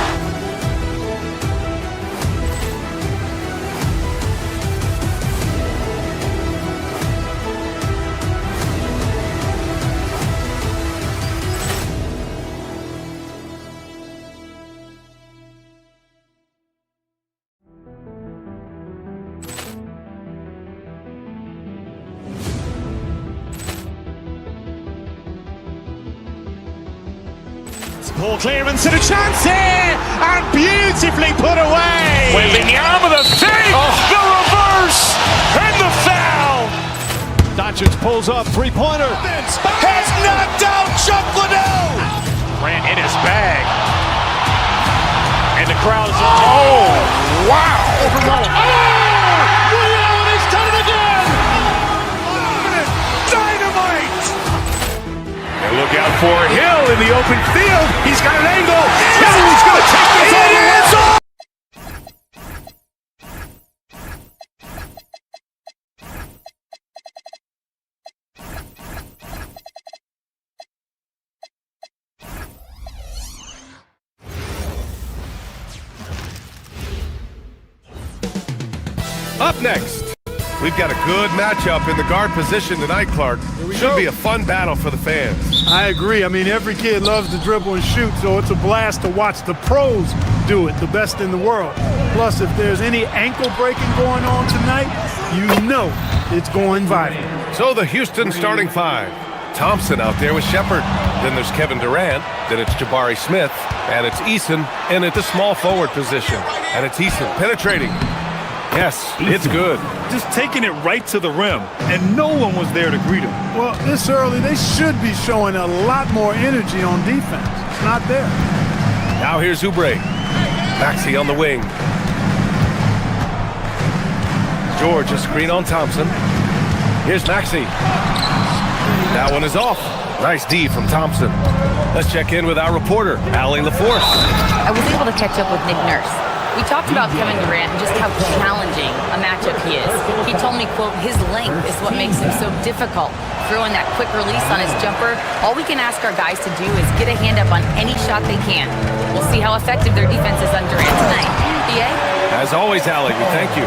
Poor clearance and a chance here, and beautifully put away. Wembanyama the save, the reverse, and the foul. Doncic pulls up, three-pointer. Has knocked out Chuck Liddell. Ran in his bag. And the crowd is, oh, wow. He's done it again. Dynamite. And look out for Hill in the open field. He's got an angle. Hill's going to take this all the way. Up next, we've got a good matchup in the guard position tonight, Clark. Should be a fun battle for the fans. I agree. I mean, every kid loves to dribble and shoot, so it's a blast to watch the pros do it, the best in the world. Plus, if there's any ankle breaking going on tonight, you know it's going viral. So the Houston starting five. Thompson out there with Shepard. Then there's Kevin Durant. Then it's Jabari Smith. And it's Eason. And at the small forward position. And it's Eason penetrating. Yes, it's good. Just taking it right to the rim, and no one was there to greet him. Well, this early, they should be showing a lot more energy on defense. It's not there. Now here's Oubre. Maxey on the wing. George, a screen on Thompson. Here's Maxey. That one is off. Nice D from Thompson. Let's check in with our reporter, Allie LaForce. I was able to catch up with Nick Nurse. We talked about Kevin Durant and just how challenging a matchup he is. He told me, quote, his length is what makes him so difficult. Throwing that quick release on his jumper, all we can ask our guys to do is get a hand up on any shot they can. We'll see how effective their defense is on Durant tonight. BA? As always, Allie, we thank you.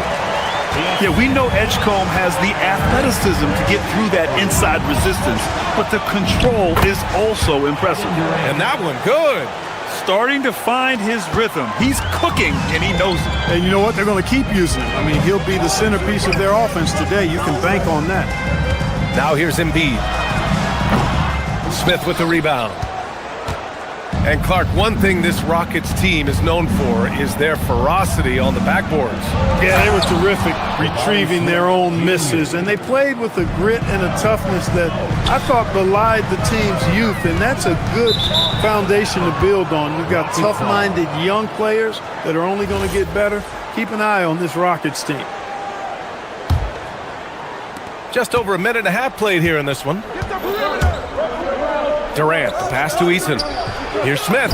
Yeah, we know Edgecombe has the athleticism to get through that inside resistance, but the control is also impressive. And that one, good. Starting to find his rhythm. He's cooking, and he knows it. And you know what? They're going to keep using him. I mean, he'll be the centerpiece of their offense today. You can bank on that. Now here's Embiid. Smith with the rebound. And Clark, one thing this Rockets team is known for is their ferocity on the backboards. Yeah, they were terrific retrieving their own misses, and they played with a grit and a toughness that I thought belied the team's youth, and that's a good foundation to build on. You've got tough-minded young players that are only going to get better. Keep an eye on this Rockets team. Just over a minute and a half played here in this one. Durant, the pass to Eason. Here's Smith.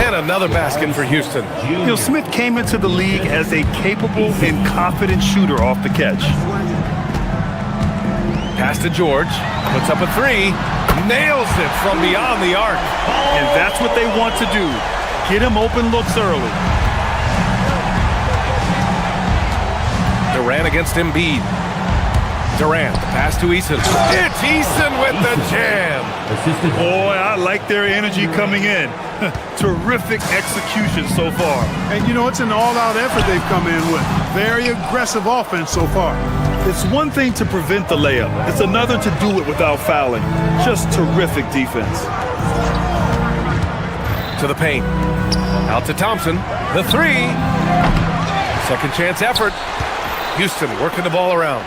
And another basket for Houston. You know, Smith came into the league as a capable and confident shooter off the catch. Pass to George. Puts up a three. Nails it from beyond the arc. And that's what they want to do. Get him open looks early. Durant against Embiid. Durant, the pass to Eason. It's Eason with the jam. Boy, I like their energy coming in. Terrific execution so far. And you know, it's an all-out effort they've come in with. Very aggressive offense so far. It's one thing to prevent the layup. It's another to do it without fouling. Just terrific defense. To the paint. Out to Thompson. The three. Second chance effort. Houston working the ball around.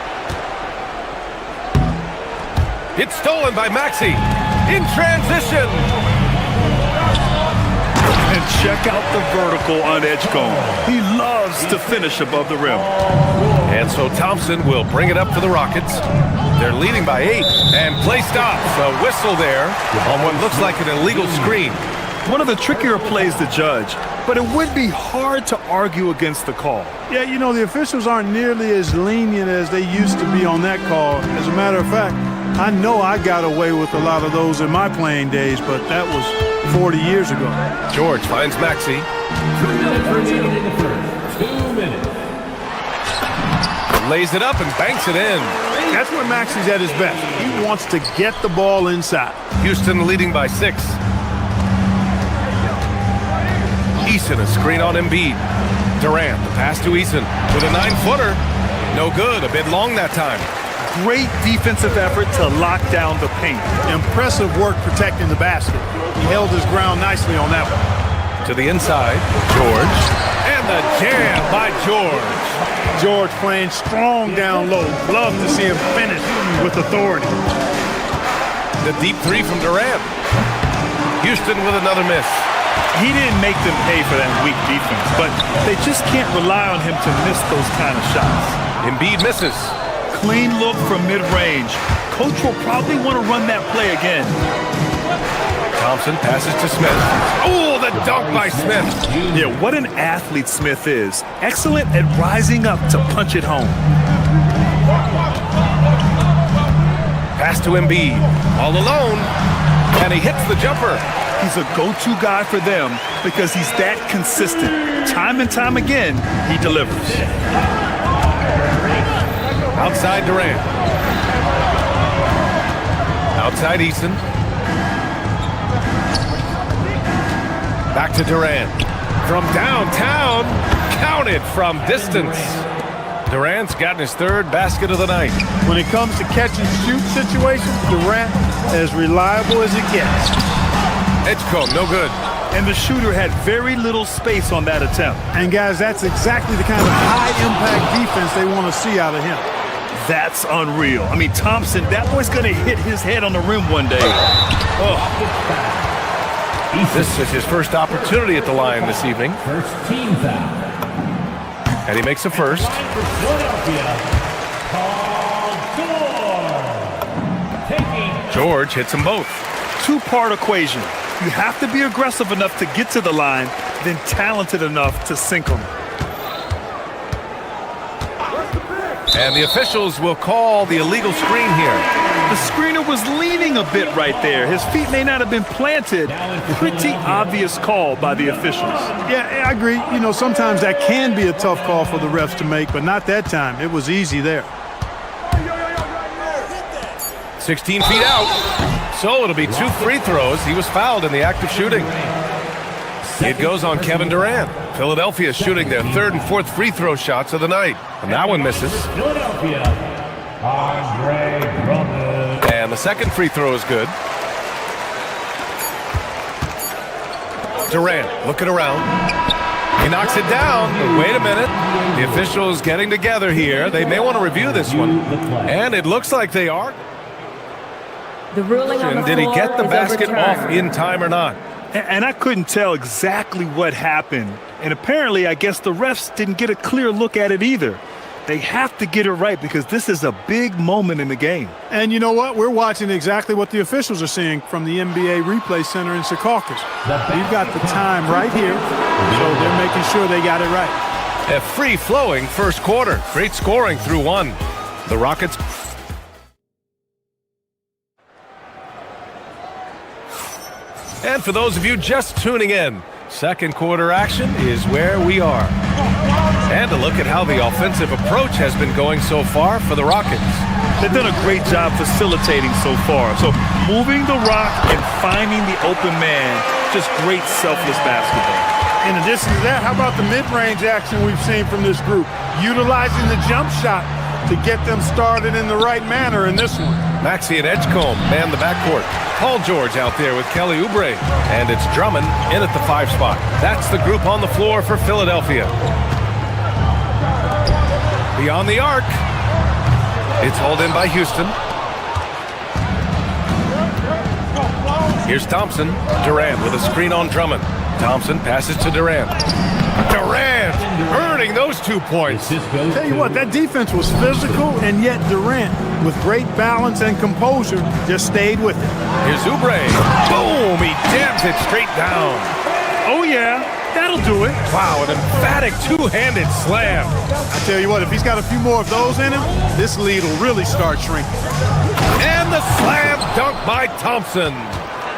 It's stolen by Maxey. In transition. And check out the vertical on Edgecombe. He loves to finish above the rim. And so Thompson will bring it up for the Rockets. They're leading by 8. And play stops. A whistle there on what looks like an illegal screen. One of the trickier plays to judge, but it would be hard to argue against the call. Yeah, you know, the officials aren't nearly as lenient as they used to be on that call. As a matter of fact, I know I got away with a lot of those in my playing days, but that was 40 years ago. George finds Maxey. 2 minutes remaining in the first. 2 minutes. Lays it up and banks it in. That's where Maxey's at his best. He wants to get the ball inside. Houston leading by 6. Eason, a screen on Embiid. Durant, the pass to Eason with a 9-footer. No good, a bit long that time. Great defensive effort to lock down the paint. Impressive work protecting the basket. He held his ground nicely on that one. To the inside, George. And the jam by George. George playing strong down low. Love to see him finish with authority. The deep three from Durant. Houston with another miss. He didn't make them pay for that weak defense, but they just can't rely on him to miss those kind of shots. Embiid misses. Clean look from mid-range. Coach will probably want to run that play again. Thompson passes to Smith. Oh, the dunk by Smith. Yeah, what an athlete Smith is. Excellent at rising up to punch it home. Pass to Embiid. All alone. And he hits the jumper. He's a go-to guy for them because he's that consistent. Time and time again, he delivers. Outside Durant. Outside Eason. Back to Durant. From downtown. Counted from distance. Durant's gotten his 3rd basket of the night. When it comes to catch and shoot situations, Durant as reliable as it gets. Edgecombe, no good. and the shooter had very little space on that attempt. And guys, that's exactly the kind of high-impact defense they want to see out of him. That's unreal. I mean, Thompson, that boy's going to hit his head on the rim one day. Oh. This is his first opportunity at the line this evening. First team foul. And he makes a first. George hits them both. Two-part equation. You have to be aggressive enough to get to the line, then talented enough to sink them. And the officials will call the illegal screen here. The screener was leaning a bit right there. His feet may not have been planted. Pretty obvious call by the officials. Yeah, I agree. You know, sometimes that can be a tough call for the refs to make, but not that time. It was easy there. 16 feet out. So it'll be 2 free throws. He was fouled in the act of shooting. It goes on Kevin Durant. Philadelphia shooting their 3rd and 4th free throw shots of the night. And that one misses. Philadelphia, Andre Drummond. And the 2nd free throw is good. Durant looking around. He knocks it down. But wait a minute. The officials getting together here. They may want to review this one. And it looks like they are. The ruling on the Did he get the floor is basket overturned. off in time or not? And I couldn't tell exactly what happened. And apparently, I guess the refs didn't get a clear look at it either. They have to get it right because this is a big moment in the game. And you know what? We're watching exactly what the officials are seeing from the NBA Replay Center in Secaucus. We've got the time right here, so they're making sure they got it right. A free-flowing first quarter. Great scoring through one. The Rockets. And for those of you just tuning in, second quarter action is where we are. And to look at how the offensive approach has been going so far for the Rockets. They've done a great job facilitating so far. So moving the rock and finding the open man, just great selfless basketball. In addition to that, how about the mid-range action we've seen from this group? Utilizing the jump shot to get them started in the right manner in this one. Maxey and Edgecombe man the backcourt. Paul George out there with Kelly Oubre. And it's Drummond in at the 5 spot. That's the group on the floor for Philadelphia. Beyond the arc. It's hauled in by Houston. Here's Thompson. Durant with a screen on Drummond. Thompson passes to Durant. Durant earning those 2 points. Tell you what, that defense was physical, and yet Durant, with great balance and composure, just stayed with it. Here's Oubre. Boom! He jams it straight down. Oh, yeah. That'll do it. Wow, an emphatic two-handed slam. I tell you what, if he's got a few more of those in him, this lead will really start shrinking. And the slam dunk by Thompson.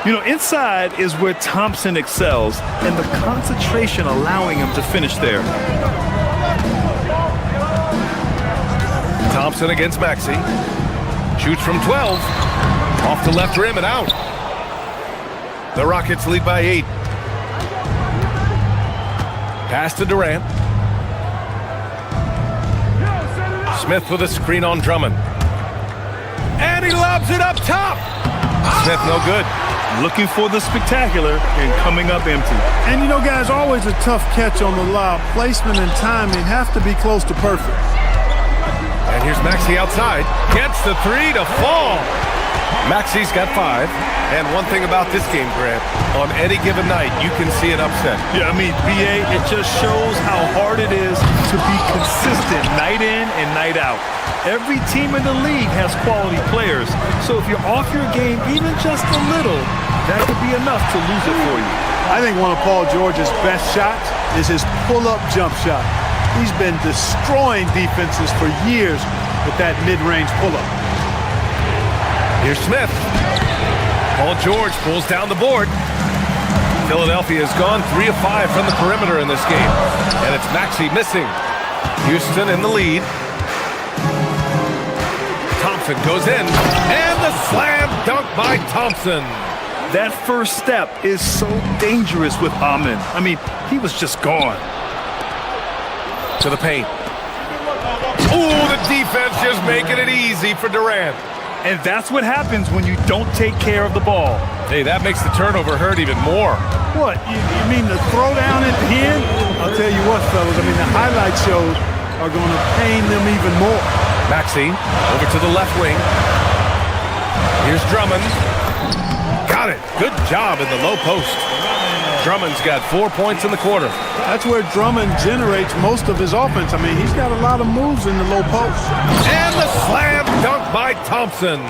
You know, inside is where Thompson excels, and the concentration allowing him to finish there. Thompson against Maxey. Shoots from 12. Off the left rim and out. The Rockets lead by 8. Pass to Durant. Smith with a screen on Drummond. And he lobs it up top. Smith no good. Looking for the spectacular and coming up empty. And you know, guys, always a tough catch on the lob. Placement and timing have to be close to perfect. And here's Maxey outside. Gets the 3 to fall. Maxey's got 5. And one thing about this game, Grant, on any given night, you can see an upset. Yeah, I mean, BA, it just shows how hard it is to be consistent night in and night out. Every team in the league has quality players. So if you're off your game even just a little, that could be enough to lose it for you. I think one of Paul George's best shots is his pull-up jump shot. He's been destroying defenses for years with that mid-range pull-up. Here's Smith. Paul George pulls down the board. Philadelphia has gone 3 of 5 from the perimeter in this game. And it's Maxey missing. Houston in the lead. Thompson goes in. And the slam dunk by Thompson. That first step is so dangerous with Amin. I mean, he was just gone. To the paint. Ooh, the defense just making it easy for Durant. And that's what happens when you don't take care of the ball. Hey, that makes the turnover hurt even more. What? You mean the throwdown at the end? I'll tell you what, fellas. I mean, the highlight shows are going to pain them even more. Maxine over to the left wing. Here's Drummond. Got it. Good job in the low post. Drummond's got 4 points in the quarter. That's where Drummond generates most of his offense. I mean, he's got a lot of moves in the low post. And the slam dunk by Thompson.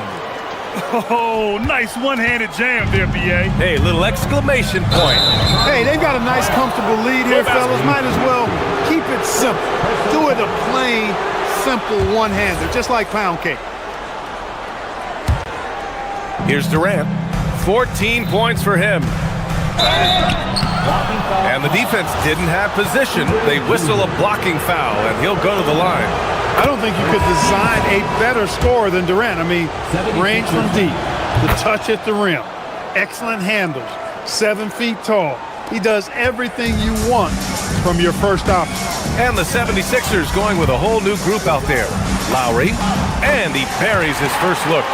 Oh, nice one-handed jam there, B.A. Hey, little exclamation point. Hey, they've got a nice, comfortable lead here, fellas. Might as well keep it simple. Do it a plain, simple one-hander, just like pound cake. Here's Durant. 14 points for him. And the defense didn't have position. They whistle a blocking foul, and he'll go to the line. I don't think you could design a better scorer than Durant. I mean, range from deep, the touch at the rim, excellent handles, 7 feet tall. He does everything you want from your first option. And the 76ers going with a whole new group out there. Lowry, and he buries his first look.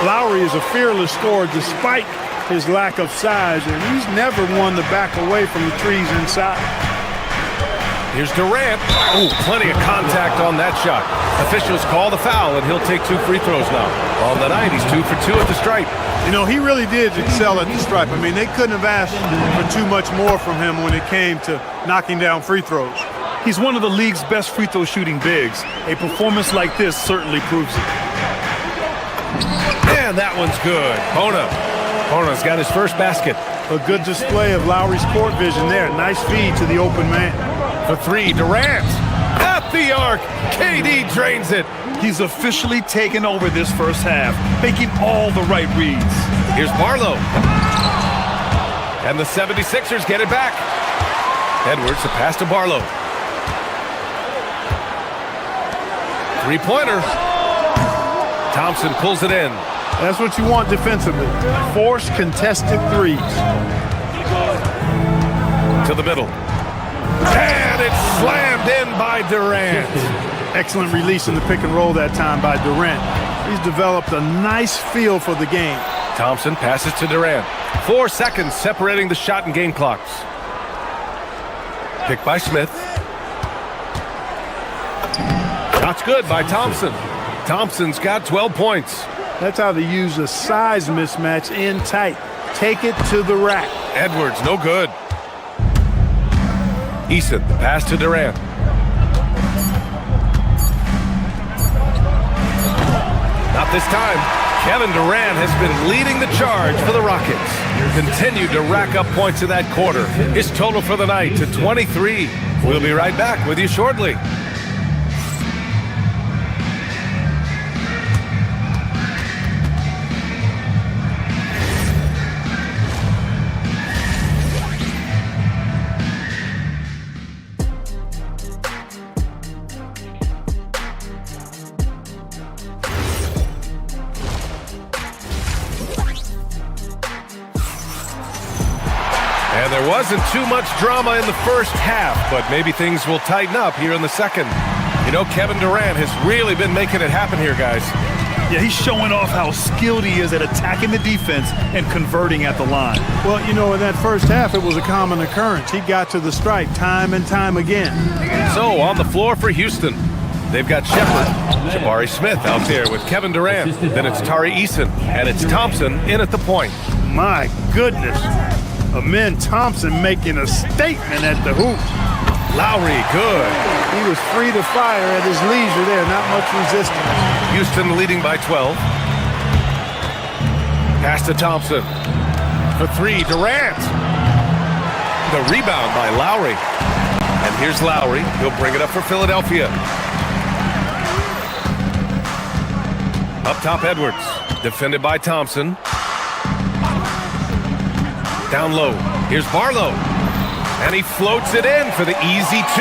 Lowry is a fearless scorer despite his lack of size, and he's never one to back away from the trees inside. Here's Durant. Oh, plenty of contact on that shot. Officials call the foul, and he'll take 2 free throws now. On the night, he's 2 for 2 at the stripe. You know, he really did excel at the stripe. I mean, they couldn't have asked for too much more from him when it came to knocking down free throws. He's one of the league's best free throw shooting bigs. A performance like this certainly proves it. And that one's good. Bona's got his first basket. A good display of Lowry's court vision there. Nice feed to the open man. For 3, Durant. At the arc. KD drains it. He's officially taken over this first half, making all the right reads. Here's Barlow. And the 76ers get it back. Edwards, a pass to Barlow. 3-pointer. Thompson pulls it in. That's what you want defensively. Force contested threes. To the middle. And it's slammed in by Durant. Excellent release in the pick and roll that time by Durant. He's developed a nice feel for the game. Thompson passes to Durant. 4 seconds separating the shot and game clocks. Pick by Smith. Shot's good by Thompson. Thompson's got 12 points. That's how they use a size mismatch in tight. Take it to the rack. Edwards, no good. Eason, the pass to Durant. Not this time. Kevin Durant has been leading the charge for the Rockets. Continued to rack up points in that quarter. His total for the night to 23. We'll be right back with you shortly. And there wasn't too much drama in the first half, but maybe things will tighten up here in the second. You know, Kevin Durant has really been making it happen here, guys. Yeah, he's showing off how skilled he is at attacking the defense and converting at the line. Well, you know, in that first half, it was a common occurrence. He got to the stripe time and time again. So, on the floor for Houston, they've got Shepard, Jabari Smith out there with Kevin Durant. Then it's Tari Eason, and it's Thompson in at the point. My goodness. Amen Thompson making a statement at the hoop. Lowry, good. He was free to fire at his leisure there, not much resistance. Houston leading by 12. Pass to Thompson. For 3, Durant. The rebound by Lowry. And here's Lowry. He'll bring it up for Philadelphia. Up top, Edwards. Defended by Thompson. Down low. Here's Barlow. And he floats it in for the easy 2.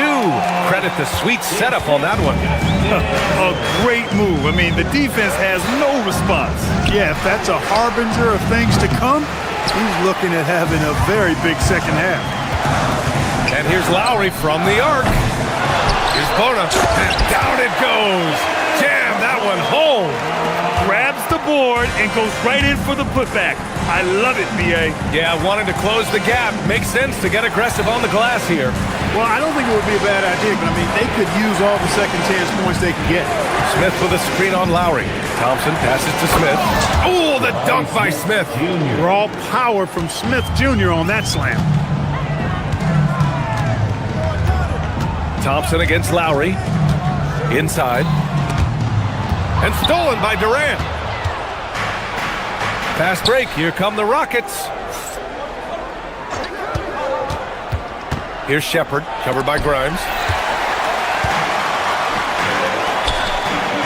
Credit the sweet setup on that one. A great move. I mean, the defense has no response. Yeah, if that's a harbinger of things to come, he's looking at having a very big second half. And here's Lowry from the arc. Here's Bona. And down it goes. Jam that one home. Grabs the board and goes right in for the putback. I love it, B.A. Yeah, wanting to close the gap. Makes sense to get aggressive on the glass here. Well, I don't think it would be a bad idea, but I mean, they could use all the second chance points they can get. Smith with a screen on Lowry. Thompson passes to Smith. Oh, the dunk by Smith. Raw power from Smith Jr. on that slam. Thompson against Lowry. Inside. And stolen by Durant. Fast break. Here come the Rockets. Here's Shepherd, covered by Grimes.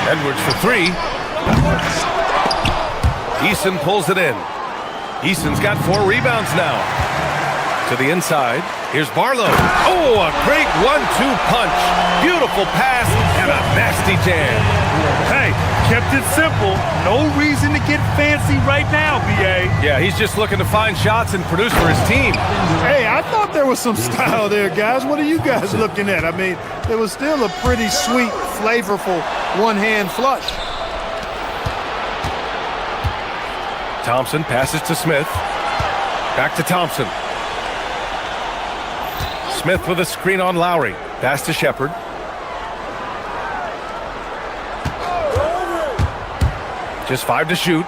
Edwards for three. Eason pulls it in. Eason's got 4 rebounds now. To the inside. Here's Barlow. Oh, a great 1-2 punch. Beautiful pass and a nasty jam. Hey, kept it simple. No reason to get fancy right now, B.A. Yeah, he's just looking to find shots and produce for his team. Hey, I thought there was some style there, guys. What are you guys looking at? I mean, it was still a pretty sweet, flavorful one-hand flush. Thompson passes to Smith. Back to Thompson. Smith with a screen on Lowry. Pass to Shepherd. Just 5 to shoot.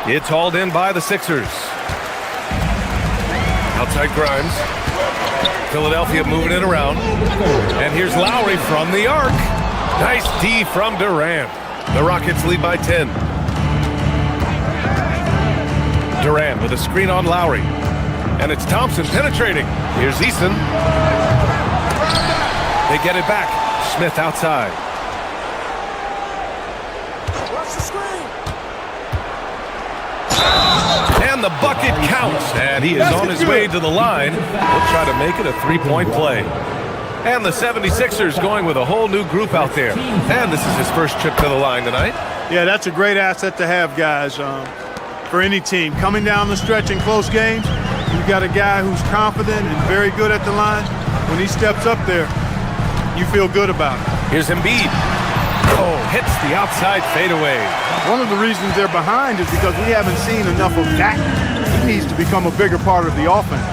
It's hauled in by the Sixers. Outside Grimes. Philadelphia moving it around. And here's Lowry from the arc. Nice D from Durant. The Rockets lead by 10. Durant with a screen on Lowry. And it's Thompson penetrating. Here's Eason. They get it back. Smith outside. And the bucket counts. And he is on his way to the line. He'll try to make it a 3-point play. And the 76ers going with a whole new group out there. And this is his first trip to the line tonight. Yeah, that's a great asset to have, guys, for any team. Coming down the stretch in close games, you've got a guy who's confident and very good at the line. When he steps up there, you feel good about it. Here's Embiid. Oh, hits the outside fadeaway. One of the reasons they're behind is because we haven't seen enough of that. He needs to become a bigger part of the offense.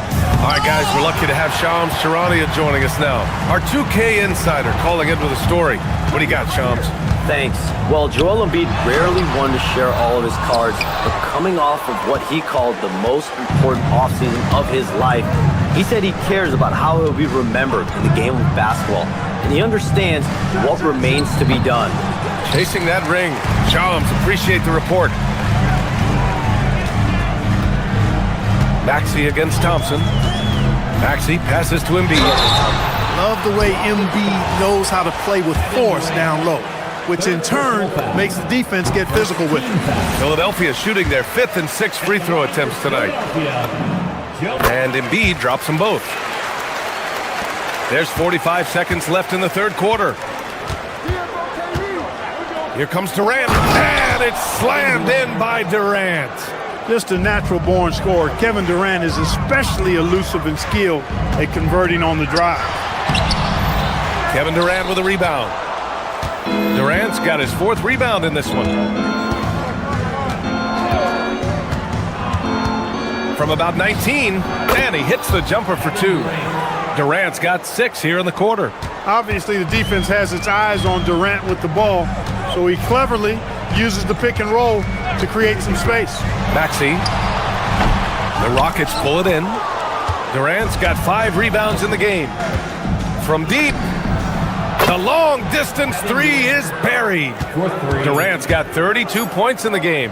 All right, guys, we're lucky to have Shams Charania joining us now. Our 2K insider calling in with a story. What do you got, Shams? Thanks. Well, Joel Embiid rarely wanted to share all of his cards, but coming off of what he called the most important offseason of his life, he said he cares about how he'll be remembered in the game of basketball, and he understands what remains to be done. Chasing that ring. Shams, appreciate the report. Maxey against Thompson. Maxey passes to Embiid. Love the way Embiid knows how to play with force down low, which in turn makes the defense get physical with him. Philadelphia shooting their 5th and 6th free throw attempts tonight. And Embiid drops them both. There's 45 seconds left in the third quarter. Here comes Durant, and it's slammed in by Durant. Just a natural-born scorer. Kevin Durant is especially elusive and skilled at converting on the drive. Kevin Durant with a rebound. Durant's got his 4th rebound in this one. From about 19, and he hits the jumper for 2. Durant's got 6 here in the quarter. Obviously, the defense has its eyes on Durant with the ball, so he cleverly uses the pick and roll to create some space. Maxey. The Rockets pull it in. Durant's got 5 rebounds in the game. From deep, the long distance 3 is buried. Durant's got 32 points in the game.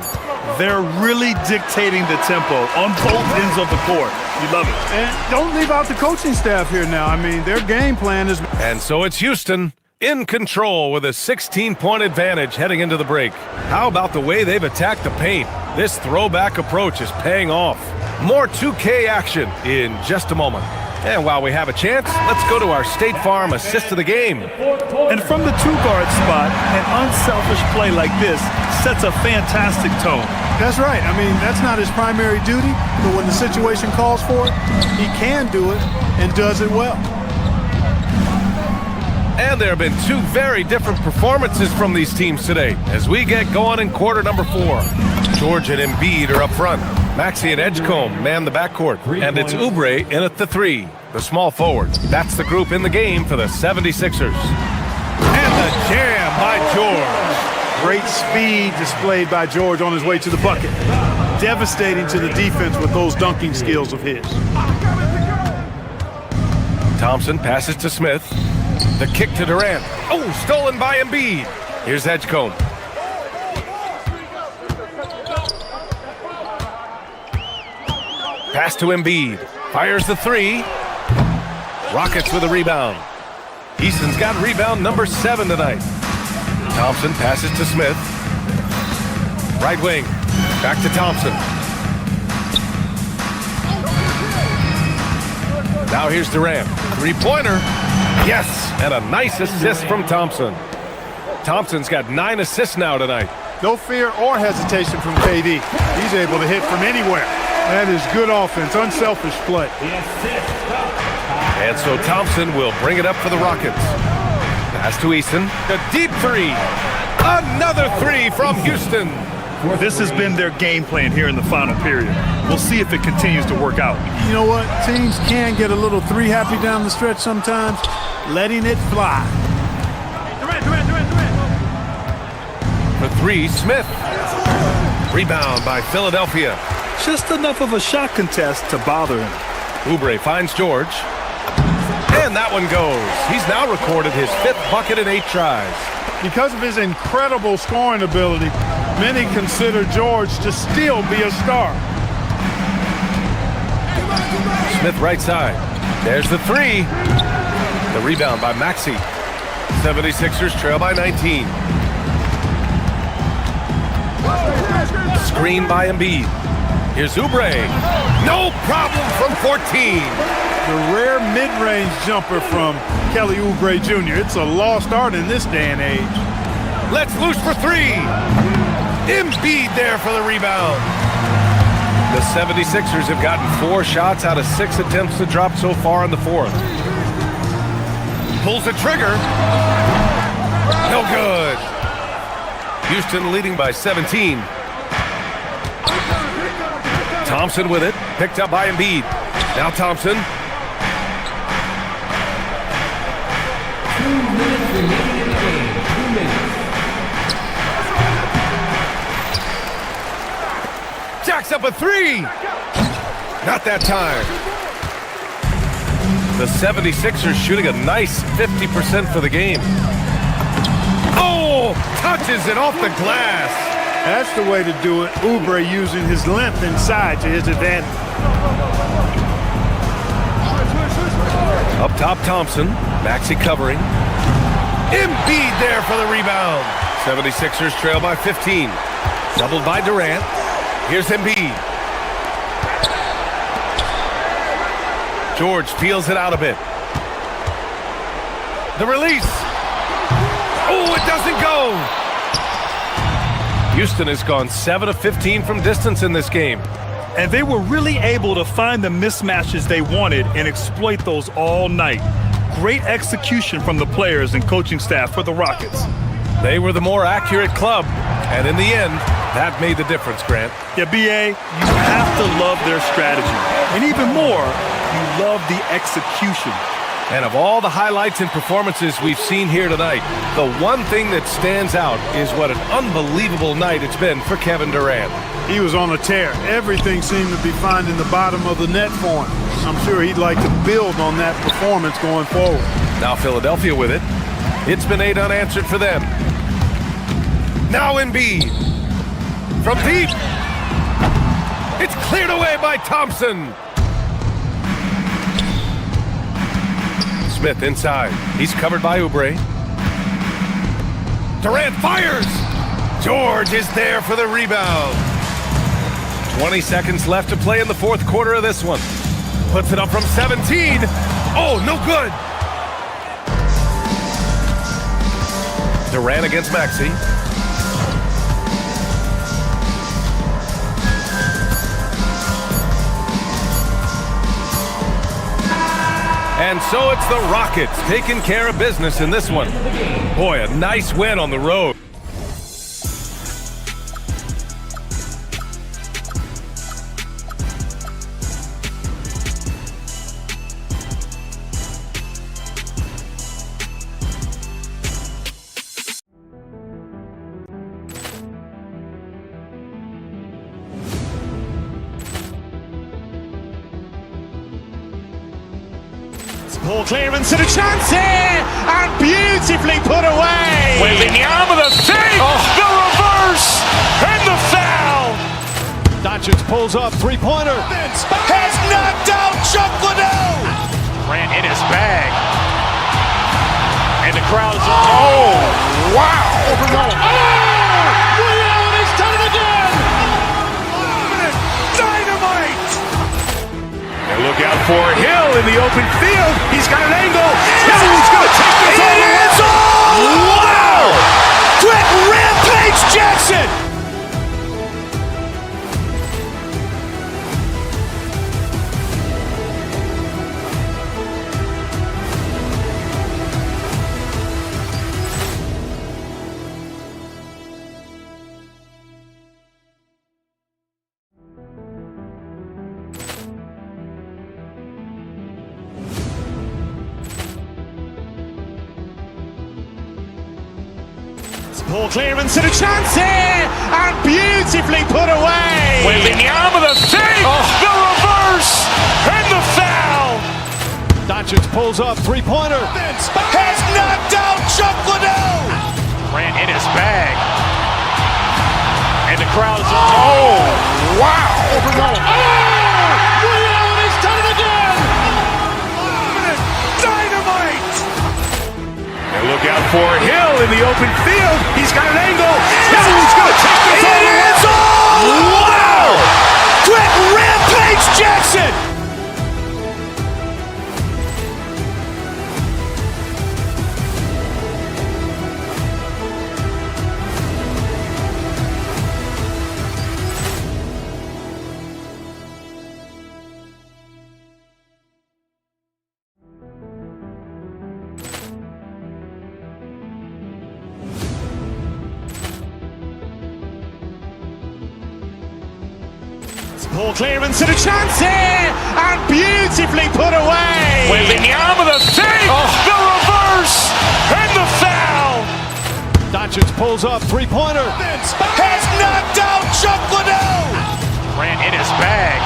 They're really dictating the tempo on both ends of the court. You love it. And don't leave out the coaching staff here now. I mean, their game plan is... And so it's Houston in control with a 16-point advantage heading into the break. How about the way they've attacked the paint? This throwback approach is paying off. More 2K action in just a moment. And while we have a chance, let's go to our State Farm assist of the game. And from the 2-guard spot, an unselfish play like this sets a fantastic tone. That's right. I mean, that's not his primary duty, but when the situation calls for it, he can do it and does it well. And there have been two very different performances from these teams today as we get going in quarter number 4. George and Embiid are up front. Maxey and Edgecombe man the backcourt. And it's Oubre in at the 3, the small forward. That's the group in the game for the 76ers. And the jam by George. Great speed displayed by George on his way to the bucket. Devastating to the defense with those dunking skills of his. Thompson passes to Smith. The kick to Durant. Oh, stolen by Embiid. Here's Edgecombe. Pass to Embiid. Fires the 3. Rockets with a rebound. Easton's got rebound number 7 tonight. Thompson passes to Smith. Right wing. Back to Thompson. Now here's Durant. 3-pointer. Yes, and a nice assist from Thompson. Thompson's got 9 assists now tonight. No fear or hesitation from KD. He's able to hit from anywhere. That is good offense, unselfish play. And so Thompson will bring it up for the Rockets. Pass to Easton. A deep 3. Another 3 from Houston. This has been their game plan here in the final period. We'll see if it continues to work out. You know what? Teams can get a little 3-happy down the stretch sometimes. Letting it fly. For 3, Smith. Rebound by Philadelphia. Just enough of a shot contest to bother him. Oubre finds George. And that one goes. He's now recorded his 5th bucket in 8 tries. Because of his incredible scoring ability, many consider George to still be a star. Smith right side. There's the 3. The rebound by Maxey. 76ers trail by 19. Screen by Embiid. Here's Oubre. No problem from 14. The rare mid-range jumper from Kelly Oubre Jr. It's a lost art in this day and age. Let's loose for 3. Embiid there for the rebound. The 76ers have gotten 4 shots out of 6 attempts to drop so far in the 4th. Pulls the trigger. No good. Houston leading by 17. Thompson with it. Picked up by Embiid. Now Thompson. 2 minutes remaining in the game. 2 minutes. Jacks up a 3. Not that time. The 76ers shooting a nice 50% for the game. Oh, touches it off the glass. That's the way to do it. Oubre using his length inside to his advantage. Up top, Thompson. Maxey covering. Embiid there for the rebound. 76ers trail by 15. Doubled by Durant. Here's Embiid. George peels it out a bit. The release. Oh, it doesn't go. Houston has gone 7 of 15 from distance in this game. And they were really able to find the mismatches they wanted and exploit those all night. Great execution from the players and coaching staff for the Rockets. They were the more accurate club, and in the end, that made the difference, Grant. Yeah, BA, you have to love their strategy. And even more, you love the execution. And of all the highlights and performances we've seen here tonight, the one thing that stands out is what an unbelievable night it's been for Kevin Durant. He was on a tear. Everything seemed to be finding the bottom of the net for him. I'm sure he'd like to build on that performance going forward. Now Philadelphia with it. It's been 8 unanswered for them. Now Embiid. From deep. It's cleared away by Thompson. Smith inside. He's covered by Oubre. Durant fires. George is there for the rebound. 20 seconds left to play in the 4th quarter of this one. Puts it up from 17. Oh, no good. Durant against Maxey. And so it's the Rockets taking care of business in this one. Boy, a nice win on the road. Ball clearance and a chance here, and beautifully put away. Wembanyama the save, the reverse, and the foul. Doncic pulls up, three-pointer. Has knocked out Chuck Liddell. Grant in his bag. And the crowd is, oh, wow. He's done it again. Dynamite. And look out for Hill in the open field. He's got an angle. Hill's going to take this all the way. Wow! Brett Rampage Jackson. Ball clearance and a chance here, and beautifully put away. Wembanyama the save, the reverse, and the foul. Doncic pulls up, three-pointer. Has knocked out Chuck Liddell. Grant in his bag. And the crowd is, oh, wow. He's done it again. Dynamite. And look out for Hill in the open field. He's got an angle. Hill's going to take this all the way. Wow! Brett Rampage Jackson. Ball clearance and a chance here, and beautifully put away. Wembanyama the save, the reverse, and the foul. Doncic pulls up, three-pointer. Has knocked out Chuck Liddell. Grant in his bag.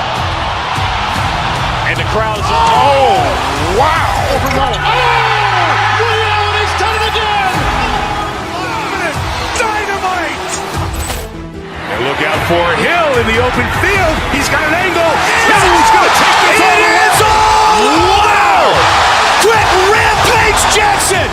And the crowd is, oh, wow. He's done it again. Dynamite. And look out for Hill in the open field. He's got an angle. Hill's going to take this all the way. Wow! Brett Rampage Jackson.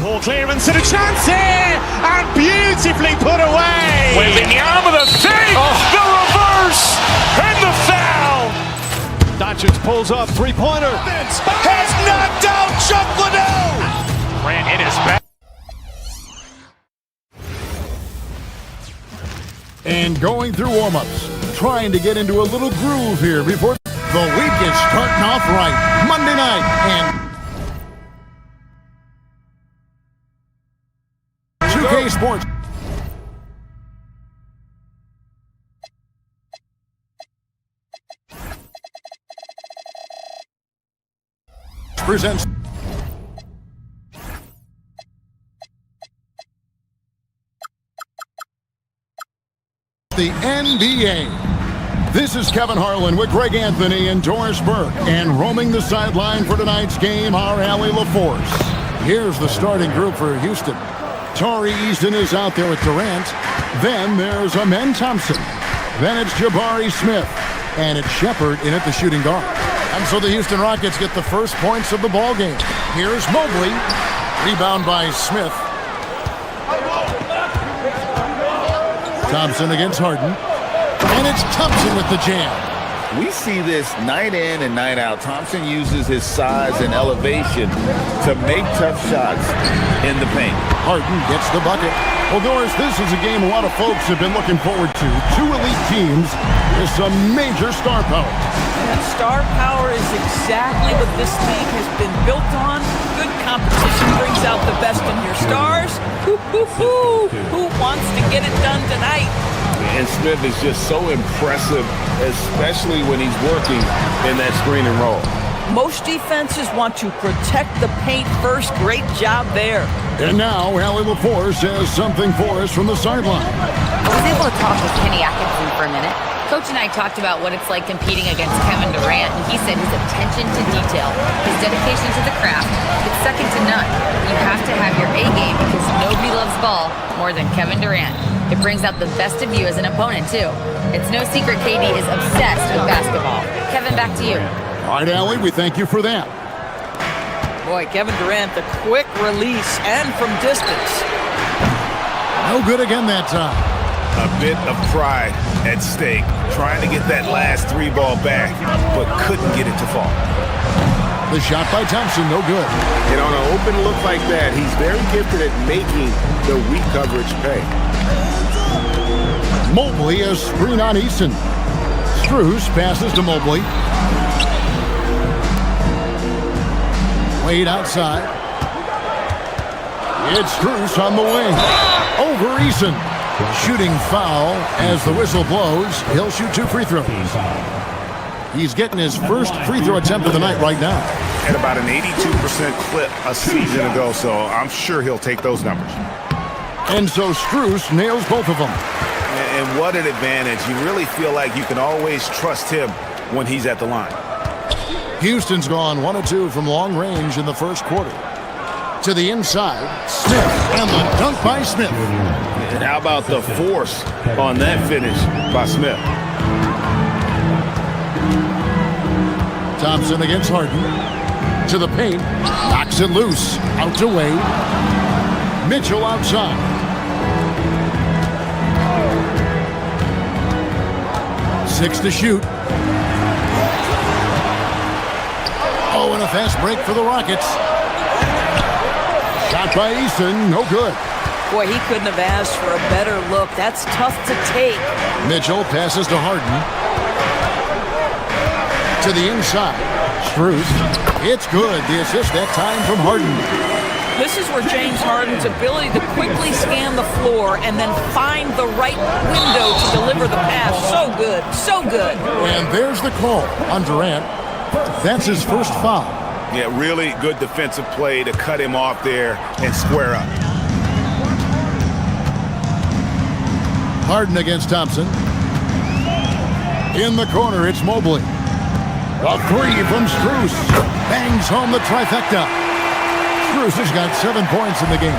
Ball clearance and a chance here, and beautifully put away. Wembanyama the save, the reverse, and the foul. Doncic pulls up, three-pointer. Has knocked out Chuck Liddell. Grant in his back. And going through warm-ups, trying to get into a little groove here before the week is starting off right. Monday night, and 2K Sports presents the NBA. This is Kevin Harlan with Greg Anthony and Doris Burke, and roaming the sideline for tonight's game, our Allie LaForce. Here's the starting group for Houston. Tari Eason is out there with Durant. Then there's Amen Thompson. Then it's Jabari Smith. And it's Shepard in at the shooting guard. And so the Houston Rockets get the first points of the ball game. Here's Mobley. Rebound by Smith. Thompson against Harden. And it's Thompson with the jam. We see this night in and night out. Thompson uses his size and elevation to make tough shots in the paint. Harden gets the bucket. Well, Doris, this is a game a lot of folks have been looking forward to. Two elite teams with some major star power. And star power is exactly what this league has been built on. Good competition brings out the best in your stars. Who wants to get it done tonight? And Smith is just so impressive, especially when he's working in that screen and roll. Most defenses want to protect the paint first. Great job there. And now, Allie LaForce has something for us from the sideline. I was able to talk with Kenny Atkinson for a minute. Coach and I talked about what it's like competing against Kevin Durant, and he said his attention to detail, his dedication to the craft, it's second to none. You have to have your A game because nobody loves ball more than Kevin Durant. It brings out the best of you as an opponent, too. It's no secret KD is obsessed with basketball. Kevin, back to you. All right, Allie, we thank you for that. Boy, Kevin Durant, the quick release and from distance. No good again that time. A bit of pride at stake, trying to get that last three ball back, but couldn't get it to fall. The shot by Thompson, no good. And on an open look like that, he's very gifted at making the weak coverage pay. Mobley a screen on Eason. Strus passes to Mobley. Wade outside. It's Strus on the wing. Over Eason. Shooting foul as the whistle blows. He'll shoot 2 free throws. He's getting his first free throw attempt of the night right now. At about an 82% clip a season ago, so I'm sure he'll take those numbers. And so Strus nails both of them. And what an advantage. You really feel like you can always trust him when he's at the line. Houston's gone 1 of 2 from long range in the first quarter. To the inside, Smith, and the dunk by Smith. And how about the force on that finish by Smith? Thompson against Harden. To the paint, knocks it loose. Out to Wade. Mitchell outside. Six to shoot. Oh, and a fast break for the Rockets. Shot by Eason, no good. Boy, he couldn't have asked for a better look. That's tough to take. Mitchell passes to Harden. To the inside. Strus. It's good. The assist that time from Harden. This is where James Harden's ability to quickly scan the floor and then find the right window to deliver the pass. So good. So good. And there's the call on Durant. That's his first foul. Yeah, really good defensive play to cut him off there and square up. Harden against Thompson. In the corner, it's Mobley. A three from Strus. Bangs home the trifecta. Strus has got 7 points in the game.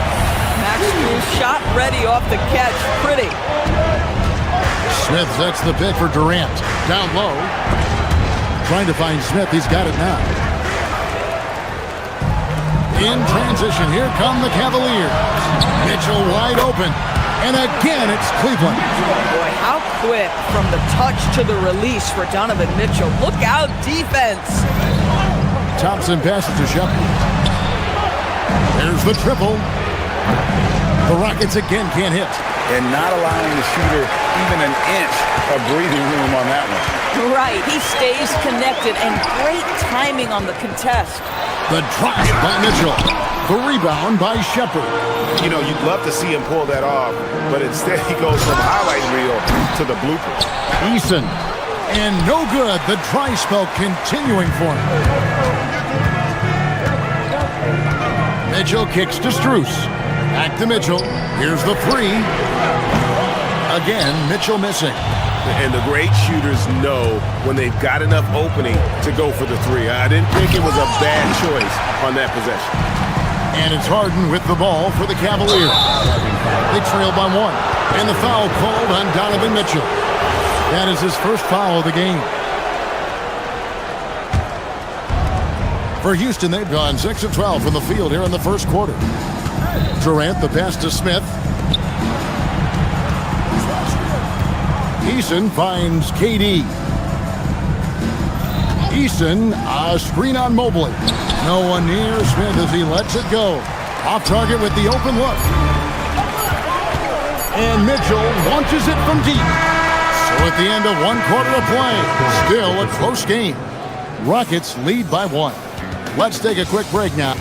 Max Strus shot ready off the catch. Pretty. Smith sets the pick for Durant. Down low. Trying to find Smith. He's got it now. In transition, here come the Cavaliers. Mitchell wide open. And again, it's Cleveland. Boy, how quick from the touch to the release for Donovan Mitchell. Look out, defense. Thompson passes to Shepard. There's the triple. The Rockets again can't hit. And not allowing the shooter even an inch of breathing room on that one. Right, he stays connected, and great timing on the contest. The drive by Mitchell. The rebound by Shepard. You know, you'd love to see him pull that off, but instead he goes from highlight reel to the bloopers. Eason. And no good. The dry spell continuing for him. Mitchell kicks to Strus. Back to Mitchell. Here's the three. Again, Mitchell missing. And the great shooters know when they've got enough opening to go for the three. I didn't think it was a bad choice on that possession. And it's Harden with the ball for the Cavaliers. They trail by 1. And the foul called on Donovan Mitchell. That is his first foul of the game. For Houston, they've gone 6 of 12 from the field here in the first quarter. Durant, the pass to Smith. Eason finds KD. Eason, a screen on Mobley. No one near Smith as he lets it go. Off target with the open look. And Mitchell launches it from deep. So at the end of one quarter of play, still a close game. Rockets lead by 1. Let's take a quick break now.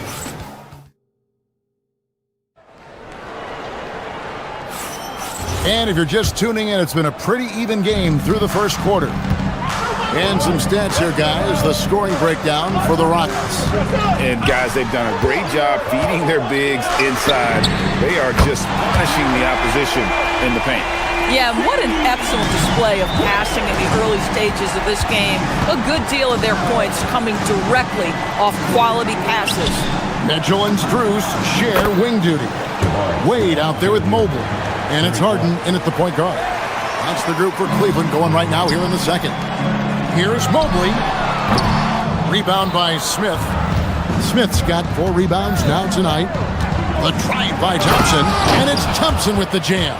And if you're just tuning in, it's been a pretty even game through the first quarter. And some stats here, guys. The scoring breakdown for the Rockets. And, guys, they've done a great job feeding their bigs inside. They are just punishing the opposition in the paint. Yeah, what an excellent display of passing in the early stages of this game. A good deal of their points coming directly off quality passes. Mitchell and Strus share wing duty. Wade out there with Mobley. And it's Harden in at the point guard. That's the group for Cleveland going right now here in the second. Here's Mobley. Rebound by Smith. Smith's got 4 rebounds now tonight. The drive by Thompson. And it's Thompson with the jam.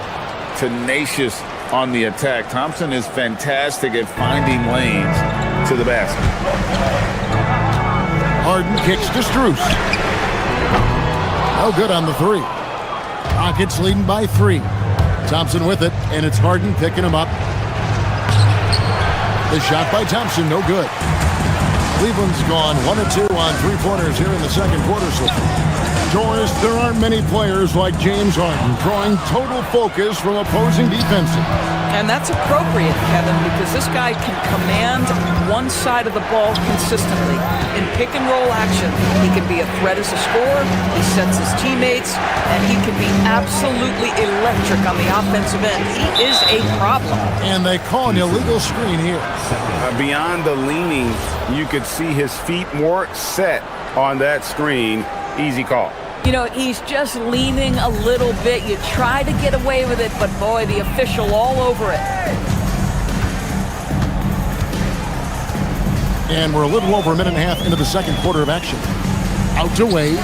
Tenacious on the attack. Thompson is fantastic at finding lanes to the basket. Harden kicks to Strus. No good on the 3. Rockets leading by 3. Thompson with it, and it's Harden picking him up. The shot by Thompson, no good. Cleveland's gone 1 of 2 on 3-pointers here in the second quarter so far. Doris, there aren't many players like James Harden drawing total focus from opposing defenses. And that's appropriate, Kevin, because this guy can command one side of the ball consistently. In pick-and-roll action, he can be a threat as a scorer, he sets his teammates, and he can be absolutely electric on the offensive end. He is a problem. And they call an illegal screen here. Beyond the leaning, you could see his feet more set on that screen. Easy call. You know, he's just leaning a little bit. You try to get away with it, but boy, the official all over it. And we're a little over a minute and a half into the second quarter of action. Out to Wade.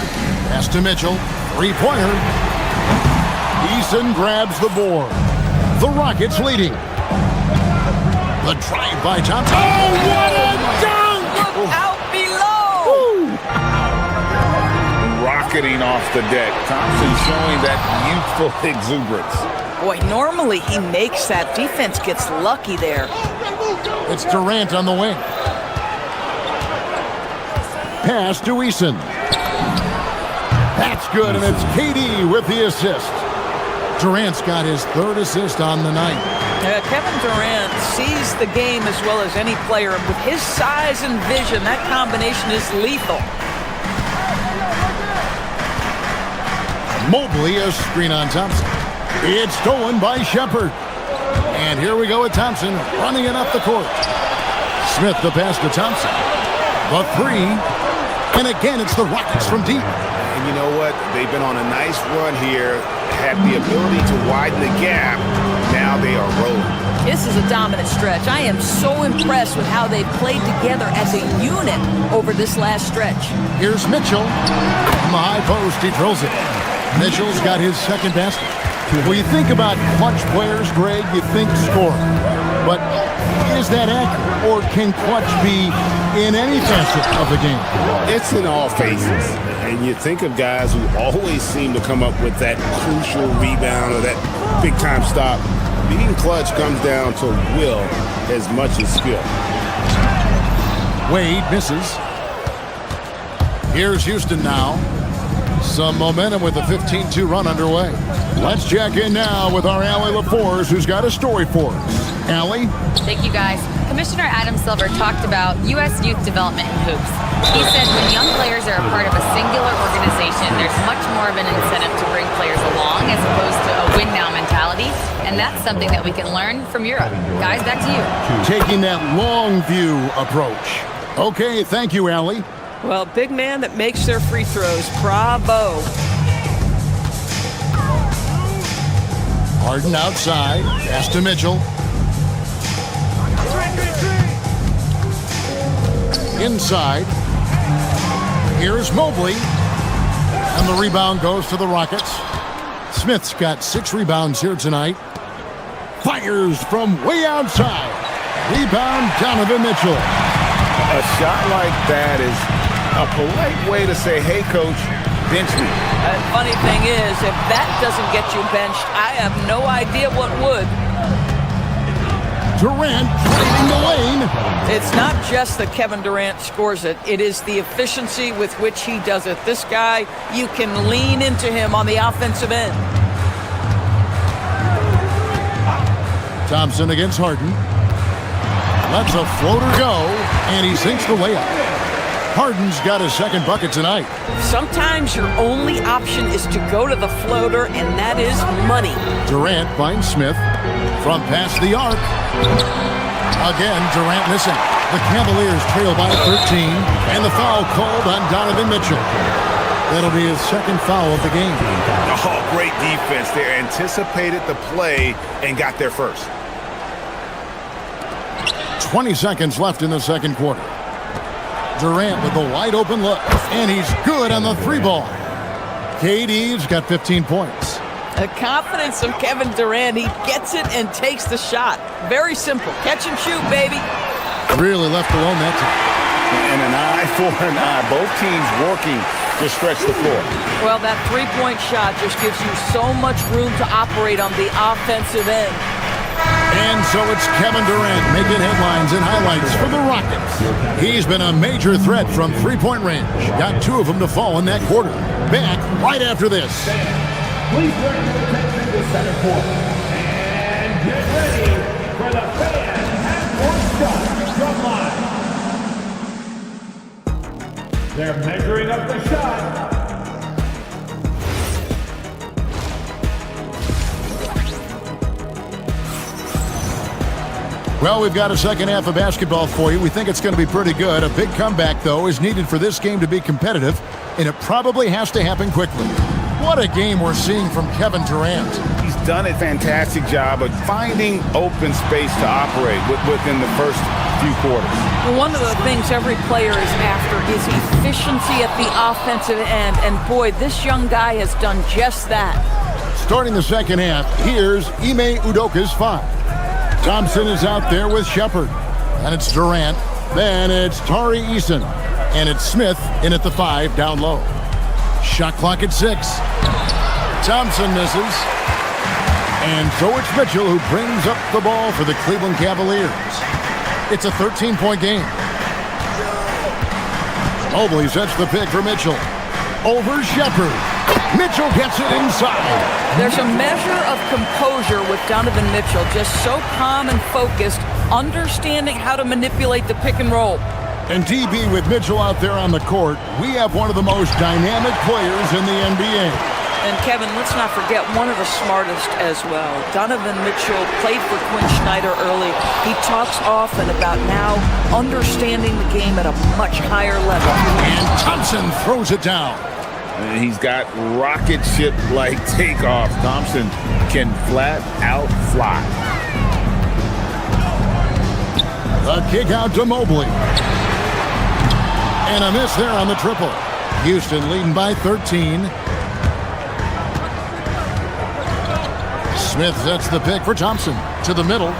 Pass to Mitchell. 3-pointer. Eason grabs the board. The Rockets leading. The drive by Thompson. Oh, what a dunk! Look out below! Rocketing off the deck. Thompson showing that youthful exuberance. Boy, normally he makes that. Defense gets lucky there. It's Durant on the wing. Pass to Eason. That's good, and it's KD with the assist. Durant's got his 3rd assist on the night. Kevin Durant sees the game as well as any player. With his size and vision, that combination is lethal. Mobley, a screen on Thompson. It's stolen by Shepherd. And here we go with Thompson running it up the court. Smith the pass to Thompson. The 3. And again, it's the Rockets from deep. And you know what? They've been on a nice run here. Had the ability to widen the gap. Now they are rolling. This is a dominant stretch. I am so impressed with how they've played together as a unit over this last stretch. Here's Mitchell. From the high post, he drills it. Mitchell's got his 2nd basket. When you think about clutch players, Greg, you think score. But is that accurate? Or can clutch be in any facet of the game? It's in all phases. And you think of guys who always seem to come up with that crucial rebound or that big-time stop. Being clutch comes down to will as much as skill. Wade misses. Here's Houston now. Some momentum with a 15-2 run underway. Let's check in now with our Allie LaForce, who's got a story for us. Allie? Thank you, guys. Commissioner Adam Silver talked about U.S. youth development in hoops. He said when young players are a part of a singular organization, there's much more of an incentive to bring players along as opposed to a win-now mentality, and that's something that we can learn from Europe. Guys, back to you. Taking that long view approach. Okay, thank you, Allie. Well, big man that makes their free throws. Bravo. Harden outside. Pass to Mitchell. Inside. Here's Mobley. And the rebound goes to the Rockets. Smith's got 6 rebounds here tonight. Fires from way outside. Rebound, Donovan Mitchell. A shot like that is a polite way to say, hey, coach, bench me. And funny thing is, if that doesn't get you benched, I have no idea what would. Durant driving the lane. It's not just that Kevin Durant scores it. It is the efficiency with which he does it. This guy, you can lean into him on the offensive end. Thompson against Harden. Lets a floater go, and he sinks the layup. Harden's got his second bucket tonight. Sometimes your only option is to go to the floater, and that is money. Durant finds Smith from past the arc. Again, Durant missing. The Cavaliers trail by 13, and the foul called on Donovan Mitchell. That'll be his second foul of the game. Oh, great defense there. Anticipated the play and got there first. 20 seconds left in the second quarter. Durant with a wide open look, and he's good on the 3-ball. KD's got 15 points. The confidence of Kevin Durant, he gets it and takes the shot. Very simple. Catch and shoot, baby. Really left alone that time. And an eye for an eye. Both teams working to stretch the floor. Well, that three-point shot just gives you so much room to operate on the offensive end. And so it's Kevin Durant making headlines and highlights for the Rockets. He's been a major threat from three-point range. Got 2 of them to fall in that quarter. Back right after this. Please bring your attention to center court. And get ready for the fan half-court shot from line. They're measuring up the shot. Well, we've got a second half of basketball for you. We think it's going to be pretty good. A big comeback, though, is needed for this game to be competitive, and it probably has to happen quickly. What a game we're seeing from Kevin Durant. He's done a fantastic job of finding open space to operate within the first few quarters. One of the things every player is after is efficiency at the offensive end, and boy, this young guy has done just that. Starting the second half, here's Ime Udoka's 5. Thompson is out there with Shepard. And it's Durant. Then it's Tari Eason. And it's Smith in at the 5 down low. Shot clock at 6. Thompson misses. And so it's Mitchell who brings up the ball for the Cleveland Cavaliers. It's a 13-point game. Mobley sets the pick for Mitchell. Over Shepard. Mitchell gets it inside. There's a measure of composure with Donovan Mitchell, just so calm and focused, understanding how to manipulate the pick and roll. And DB with Mitchell out there on the court, we have one of the most dynamic players in the NBA. And Kevin, let's not forget one of the smartest as well. Donovan Mitchell played for Quinn Snyder early. He talks often about now understanding the game at a much higher level. And Thompson throws it down. And he's got rocket ship-like takeoff. Thompson can flat out fly. The kick out to Mobley. And a miss there on the triple. Houston leading by 13. Smith sets the pick for Thompson. To the middle.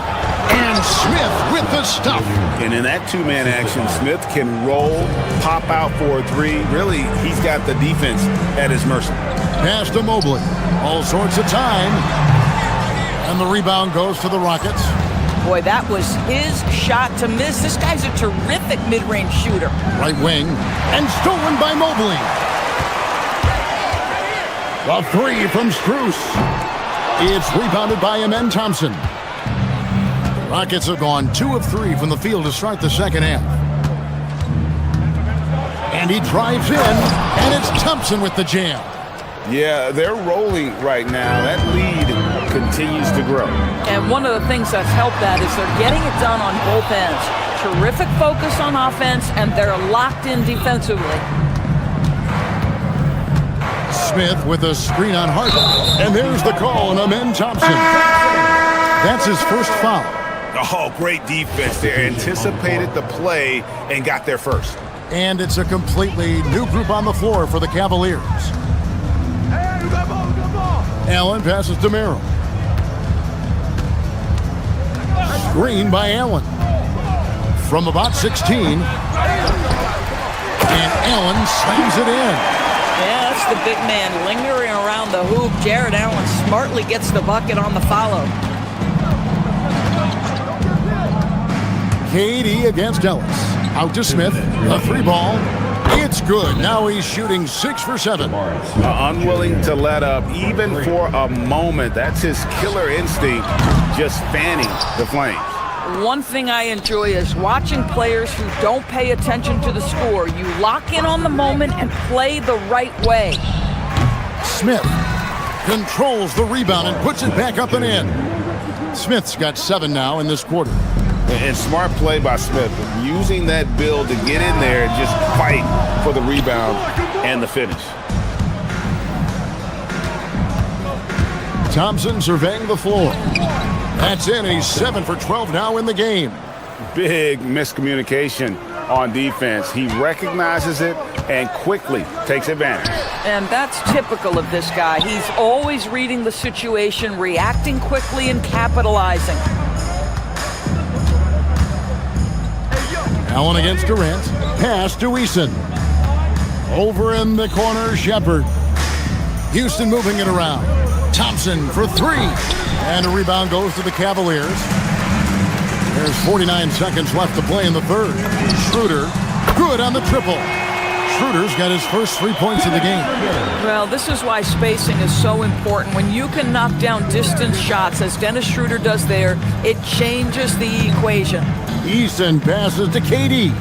And Smith with the stuff. And in that two-man action, Smith can roll, pop out for a 3. Really, he's got the defense at his mercy. Pass to Mobley. All sorts of time. And the rebound goes to the Rockets. Boy, that was his shot to miss. This guy's a terrific mid-range shooter. Right wing. And stolen by Mobley. A 3 from Strus. It's rebounded by Amen Thompson. Rockets have gone 2 of 3 from the field to start the second half. And he drives in, and it's Thompson with the jam. Yeah, they're rolling right now. That lead continues to grow. And one of the things that's helped that is they're getting it done on both ends. Terrific focus on offense, and they're locked in defensively. Smith with a screen on Harden. And there's the call on Amen Thompson. That's his first foul. Oh, great defense there. Anticipated the play and got there first. And it's a completely new group on the floor for the Cavaliers. Allen passes to Merrill. Screen by Allen. From about 16. And Allen slams it in. Yeah, that's the big man lingering around the hoop. Jared Allen smartly gets the bucket on the follow. KD against Ellis. Out to Smith. A 3-ball. It's good. Now he's shooting 6 for 7. Unwilling to let up even for a moment. That's his killer instinct, just fanning the flames. One thing I enjoy is watching players who don't pay attention to the score. You lock in on the moment and play the right way. Smith controls the rebound and puts it back up and in. Smith's got 7 now in this quarter. And smart play by Smith, using that build to get in there and just fight for the rebound and the finish. Thompson surveying the floor. That's in. He's 7 for 12 now in the game. Big miscommunication on defense. He recognizes it and quickly takes advantage. And that's typical of this guy. He's always reading the situation, reacting quickly, and capitalizing. Allen against Durant. Pass to Eason. Over in the corner, Shepard. Houston moving it around. Thompson for 3. And a rebound goes to the Cavaliers. There's 49 seconds left to play in the third. Schroeder, good on the triple. Schroeder's got his first 3 points of the game. Well, this is why spacing is so important. When you can knock down distance shots, as Dennis Schroeder does there, it changes the equation. Eason passes to KD.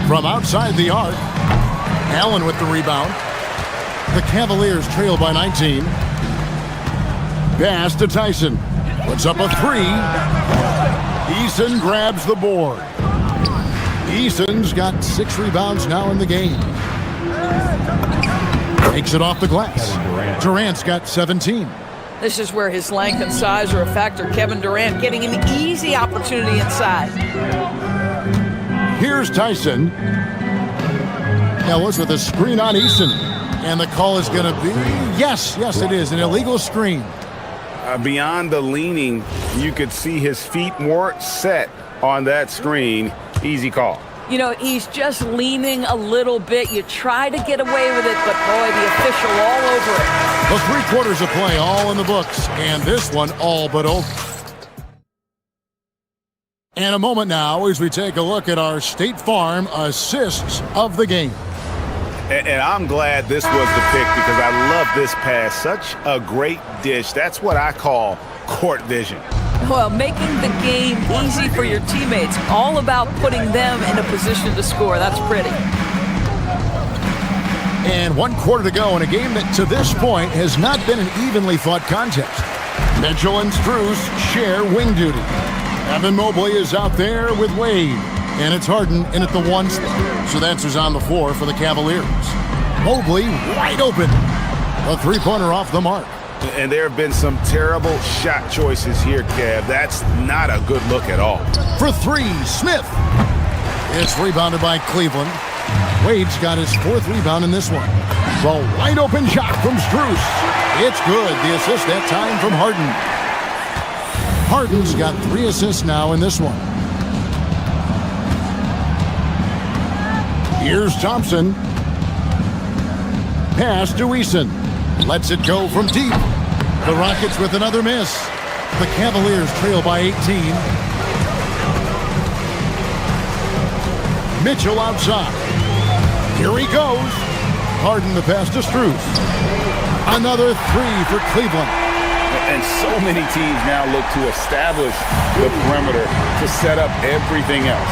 From outside the arc, Allen with the rebound. The Cavaliers trail by 19. Pass to Tyson. Puts up a 3. Eason grabs the board. Eason's got 6 rebounds now in the game. Takes it off the glass. Durant's got 17. This is where his length and size are a factor. Kevin Durant getting an easy opportunity inside. Here's Tyson. Ellis with a screen on Eason. And the call is going to be, yes, it is, an illegal screen. Beyond the leaning, you could see his feet more set on that screen. Easy call. You know, he's just leaning a little bit. You try to get away with it, but boy, the official all over it. The 3 quarters of play all in the books, and this one all but over. And a moment now as we take a look at our State Farm assists of the game. And I'm glad this was the pick because I love this pass. Such a great dish. That's what I call court vision. Well, making the game easy for your teammates. All about putting them in a position to score. That's pretty. And 1 quarter to go in a game that to this point has not been an evenly fought contest. Mitchell and Strus share wing duty. Evan Mobley is out there with Wade. And it's Harden in at the 1 spot. So that's who's on the floor for the Cavaliers. Mobley wide open. A 3-pointer off the mark. And there have been some terrible shot choices here, Kev. That's not a good look at all. For 3, Smith. It's rebounded by Cleveland. Wade's got his 4th rebound in this one. The wide open shot from Strus. It's good. The assist that time from Harden. Harden's got 3 assists now in this one. Here's Thompson. Pass to Eason. Lets it go from deep. The Rockets with another miss. The Cavaliers trail by 18. Mitchell outside. Here he goes. Harden the pass to Strus. Another 3 for Cleveland. And so many teams now look to establish the perimeter to set up everything else.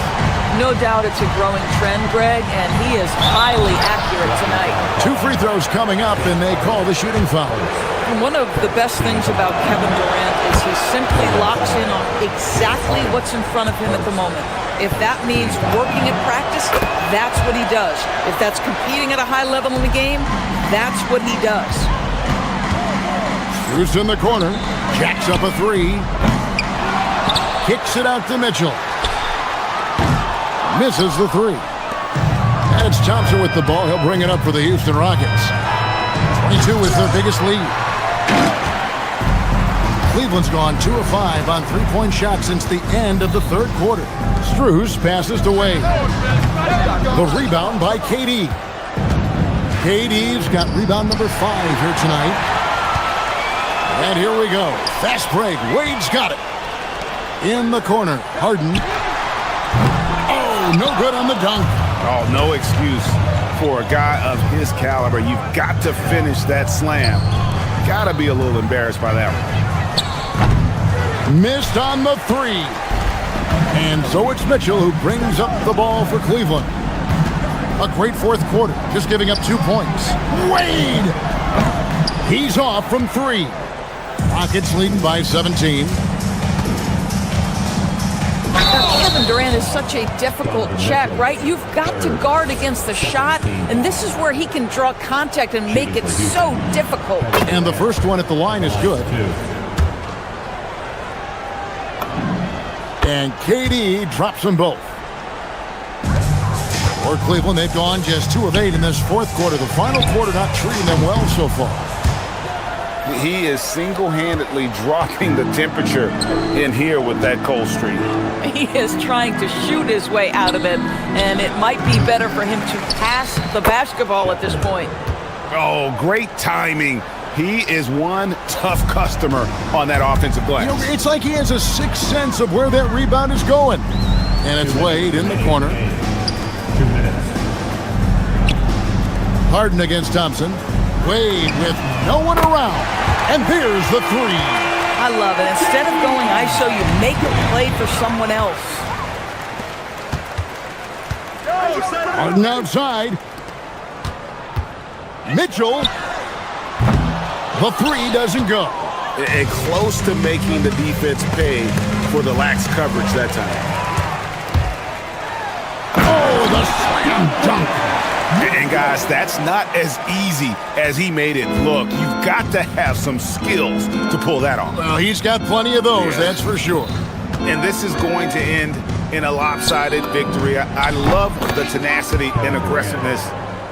No doubt it's a growing trend, Greg, and he is highly accurate tonight. 2 free throws coming up, and they call the shooting foul. And one of the best things about Kevin Durant is he simply locks in on exactly what's in front of him at the moment. If that means working at practice, that's what he does. If that's competing at a high level in the game, that's what he does. Strus in the corner, jacks up a 3. Kicks it out to Mitchell. Misses the 3. And it's Thompson with the ball. He'll bring it up for the Houston Rockets. 22 is their biggest lead. Cleveland's gone 2 of 5 on three-point shots since the end of the third quarter. Strus passes to Wade. The rebound by KD. KD's got rebound number 5 here tonight. And here we go. Fast break. Wade's got it. In the corner. Harden. Oh, no good on the dunk. Oh, no excuse for a guy of his caliber. You've got to finish that slam. Got to be a little embarrassed by that one. Missed on the 3. And so it's Mitchell who brings up the ball for Cleveland. A great fourth quarter, just giving up 2 points. Wade! He's off from 3. Rockets leading by 17. Kevin Durant is such a difficult check, right? You've got to guard against the shot, and this is where he can draw contact and make it so difficult. And the first one at the line is good. And KD drops them both. For Cleveland, they've gone just 2 of 8 in this fourth quarter. The final quarter not treating them well so far. He is single-handedly dropping the temperature in here with that cold streak. He is trying to shoot his way out of it, and it might be better for him to pass the basketball at this point. Oh, great timing. He is one tough customer on that offensive glass. You know, it's like he has a sixth sense of where that rebound is going. And it's Wade in the corner. 2 minutes. Harden against Thompson. Wade with no one around. And here's the 3. I love it. Instead of going ISO, you make a play for someone else. Harden outside. Mitchell. The 3 doesn't go. And close to making the defense pay for the lax coverage that time. Oh, the slam dunk. And guys, that's not as easy as he made it look. You've got to have some skills to pull that off. Well, he's got plenty of those, that's for sure. And this is going to end in a lopsided victory. I love the tenacity and aggressiveness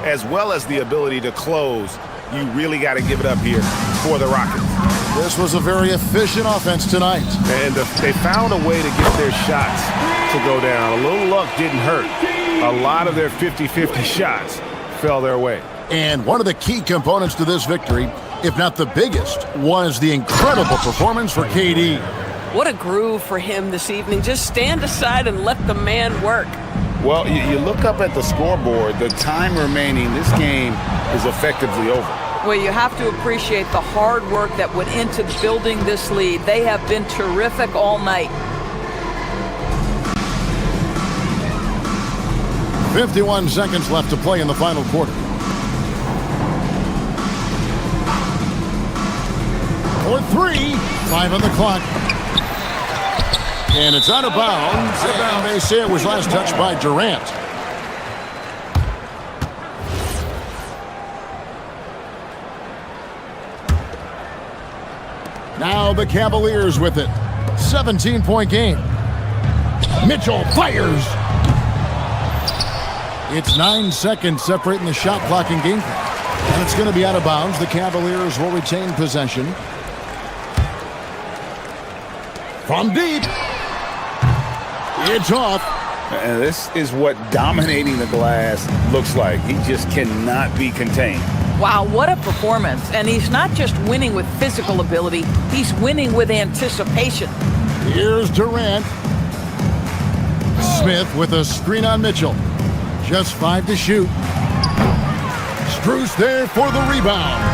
as well as the ability to close. You really got to give it up here for the Rockets. This was a very efficient offense tonight. And they found a way to get their shots to go down. A little luck didn't hurt. A lot of their 50-50 shots fell their way. And one of the key components to this victory, if not the biggest, was the incredible performance for KD. What a groove for him this evening. Just stand aside and let the man work. Well, you look up at the scoreboard, the time remaining, this game is effectively over. Well, you have to appreciate the hard work that went into building this lead. They have been terrific all night. 51 seconds left to play in the final quarter. For 3, 5 on the clock. And it's out of bounds. And they say it was last touched by Durant. Now the Cavaliers with it. 17-point game. Mitchell fires. It's 9 seconds separating the shot clock and game clock. And it's going to be out of bounds. The Cavaliers will retain possession. From deep. It's off. And this is what dominating the glass looks like. He just cannot be contained. Wow, what a performance. And he's not just winning with physical ability, he's winning with anticipation. Here's Durant. Smith with a screen on Mitchell. Just 5 to shoot. Strus there for the rebound.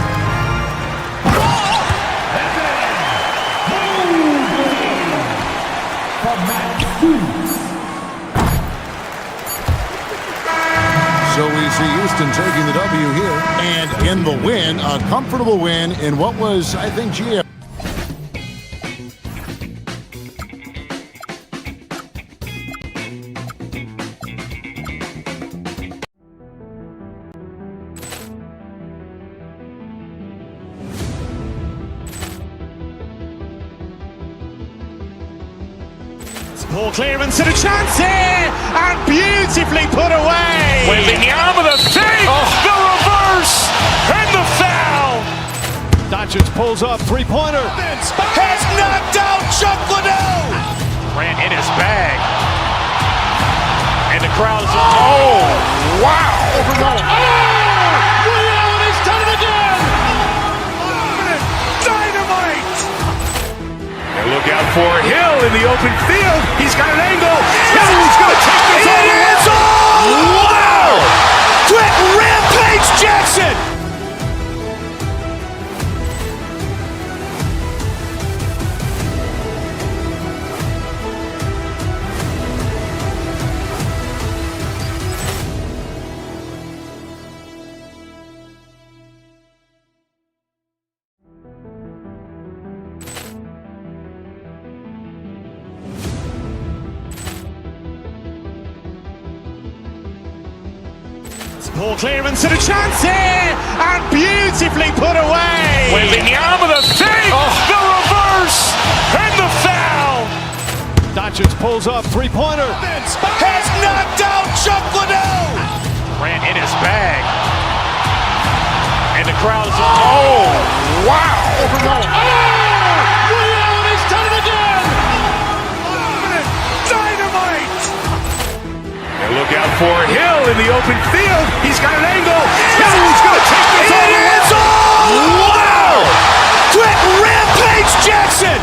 So we see Houston taking the W here. And in the win, a comfortable win in what was, I think, GM. Ball clearance and a chance here, and beautifully put away. Wembanyama the fake, the reverse, and the foul. Doncic pulls up, three-pointer. Has knocked out Chuck Liddell. Grant in his bag. And the crowd is, oh, wow. He's done it again. Dynamite. And look out for Hill in the open field. He's got an angle. Hill's going to take this all the way. Wow. Quick rampage Jackson. Ball clearance and a chance here, and beautifully put away. Wembanyama the fake, the reverse, and the foul. Doncic pulls up, three-pointer. Has knocked out Chuck Liddell. Grant in his bag. And the crowd is, oh, wow. He's done it again. Dynamite. And look out for Hill in the open field. He's got an angle. Hill's going to take this all the way. Wow. Quick rampage Jackson.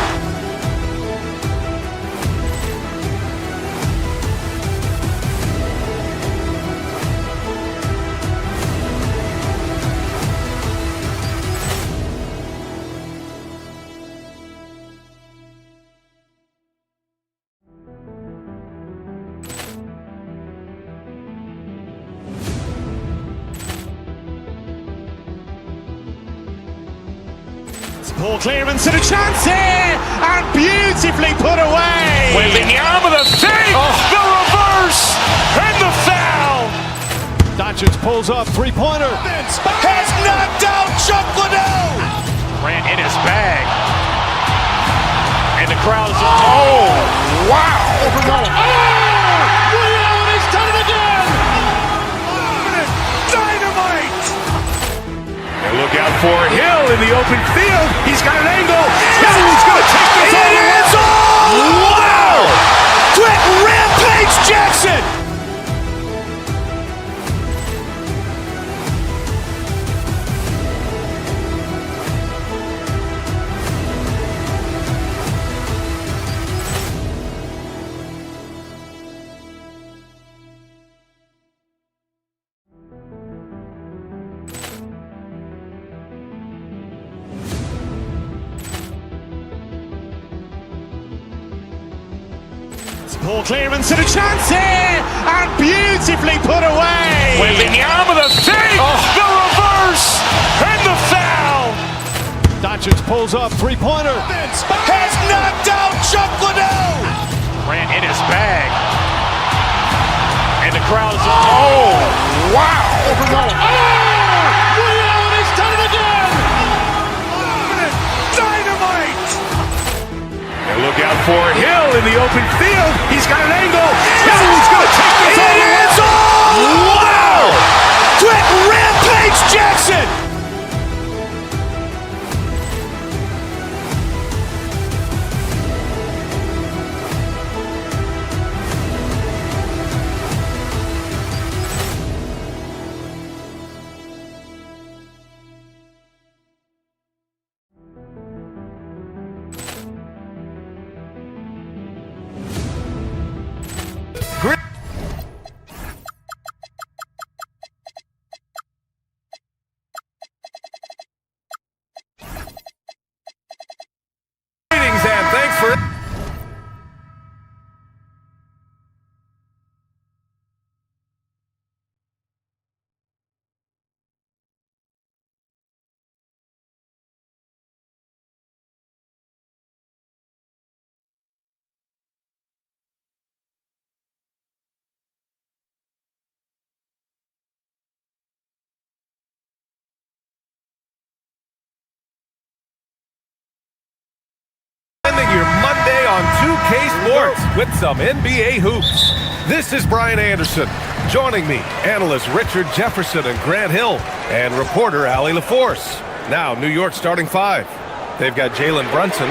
Ball clearance and a chance here, and beautifully put away. Wembanyama the fake, the reverse, and the foul. Doncic pulls up, three-pointer. Has knocked out Chuck Liddell. Grant in his bag. And the crowd is, oh, wow. He's done it again. Dynamite. And look out for Hill in the open field. He's got an angle. Hill's going to take this all the way. Wow. Quick rampage Jackson. Ball clearance and a chance here, and beautifully put away. Wembanyama the fake, the reverse, and the foul. Doncic pulls up, three-pointer. Has knocked out Chuck Liddell. Grant in his bag. And the crowd is, oh, wow. He's done it again. Dynamite. And look out for Hill in the open field. He's got an angle. Hill's going to take this all the way. Wow. Quick rampage Jackson. NBA Sports with some NBA hoops. This is Brian Anderson. Joining me, analysts Richard Jefferson and Grant Hill, and reporter Allie LaForce. Now, New York starting five. They've got Jalen Brunson.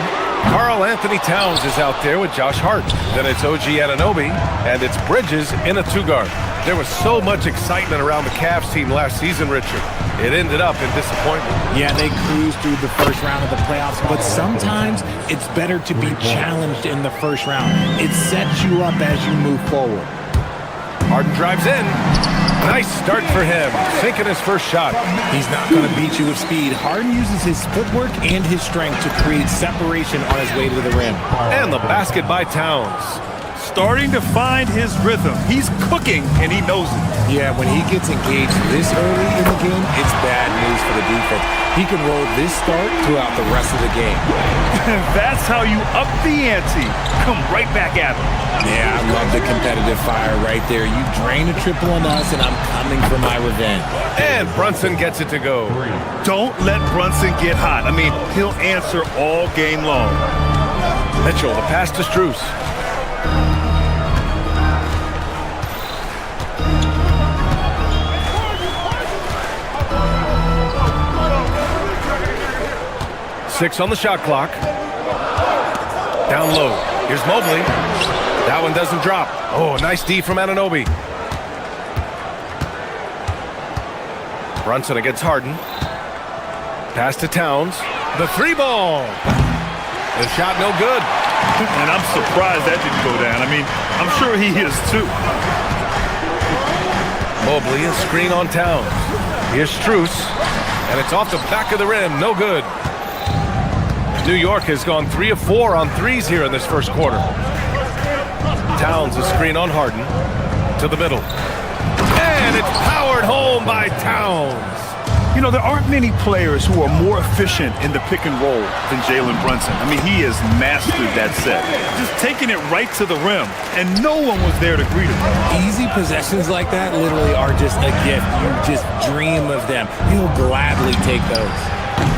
Karl Anthony Towns is out there with Josh Hart. Then it's OG Anunoby, and it's Bridges in a two-guard. There was so much excitement around the Cavs team last season, Richard. It ended up in disappointment. Yeah, they cruised through the first round of the playoffs, but sometimes it's better to be challenged in the first round. It sets you up as you move forward. Harden drives in. Nice start for him, sinking his first shot. He's not going to beat you with speed. Harden uses his footwork and his strength to create separation on his way to the rim. And the basket by Towns. Starting to find his rhythm. He's cooking, and he knows it. Yeah, when he gets engaged this early in the game, it's bad news for the defense. He can roll this start throughout the rest of the game. That's how you up the ante. Come right back at him. Yeah, I love the competitive fire right there. You drain a triple on us, and I'm coming for my revenge. And Brunson gets it to go. Don't let Brunson get hot. I mean, he'll answer all game long. Mitchell, the pass to Strus. Six on the shot clock. Down low. Here's Mobley. That one doesn't drop. Oh, nice D from Anunoby. Brunson against Harden. Pass to Towns. The three ball. The shot no good. And I'm surprised that didn't go down. I mean, I'm sure he is too. Mobley, a screen on Towns. Here's Strus. And it's off the back of the rim. No good. New York has gone 3 of 4 on threes here in this first quarter. Towns a screen on Harden. To the middle. And it's powered home by Towns. You know, there aren't many players who are more efficient in the pick and roll than Jalen Brunson. I mean, he has mastered that set. Just taking it right to the rim, and no one was there to greet him. Easy possessions like that literally are just a gift. You just dream of them. He'll gladly take those.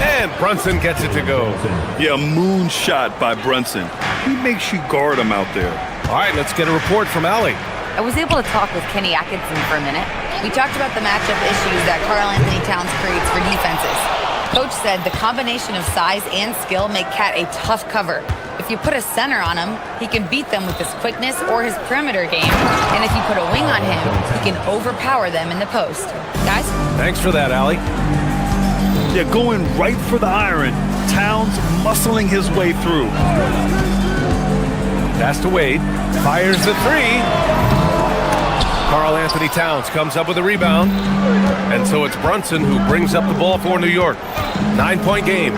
And Brunson gets it to go. Yeah, moonshot by Brunson. He makes you guard him out there. All right, let's get a report from Allie. I was able to talk with Kenny Atkinson for a minute. We talked about the matchup issues that Karl Anthony Towns creates for defenses. Coach said the combination of size and skill make Cat a tough cover. If you put a center on him, he can beat them with his quickness or his perimeter game. And if you put a wing on him, he can overpower them in the post. Guys? Thanks for that, Allie. Yeah, going right for the iron. Towns muscling his way through. Pass to Wade. Fires the three. Karl Anthony Towns comes up with a rebound. And so it's Brunson who brings up the ball for New York. 9-point game.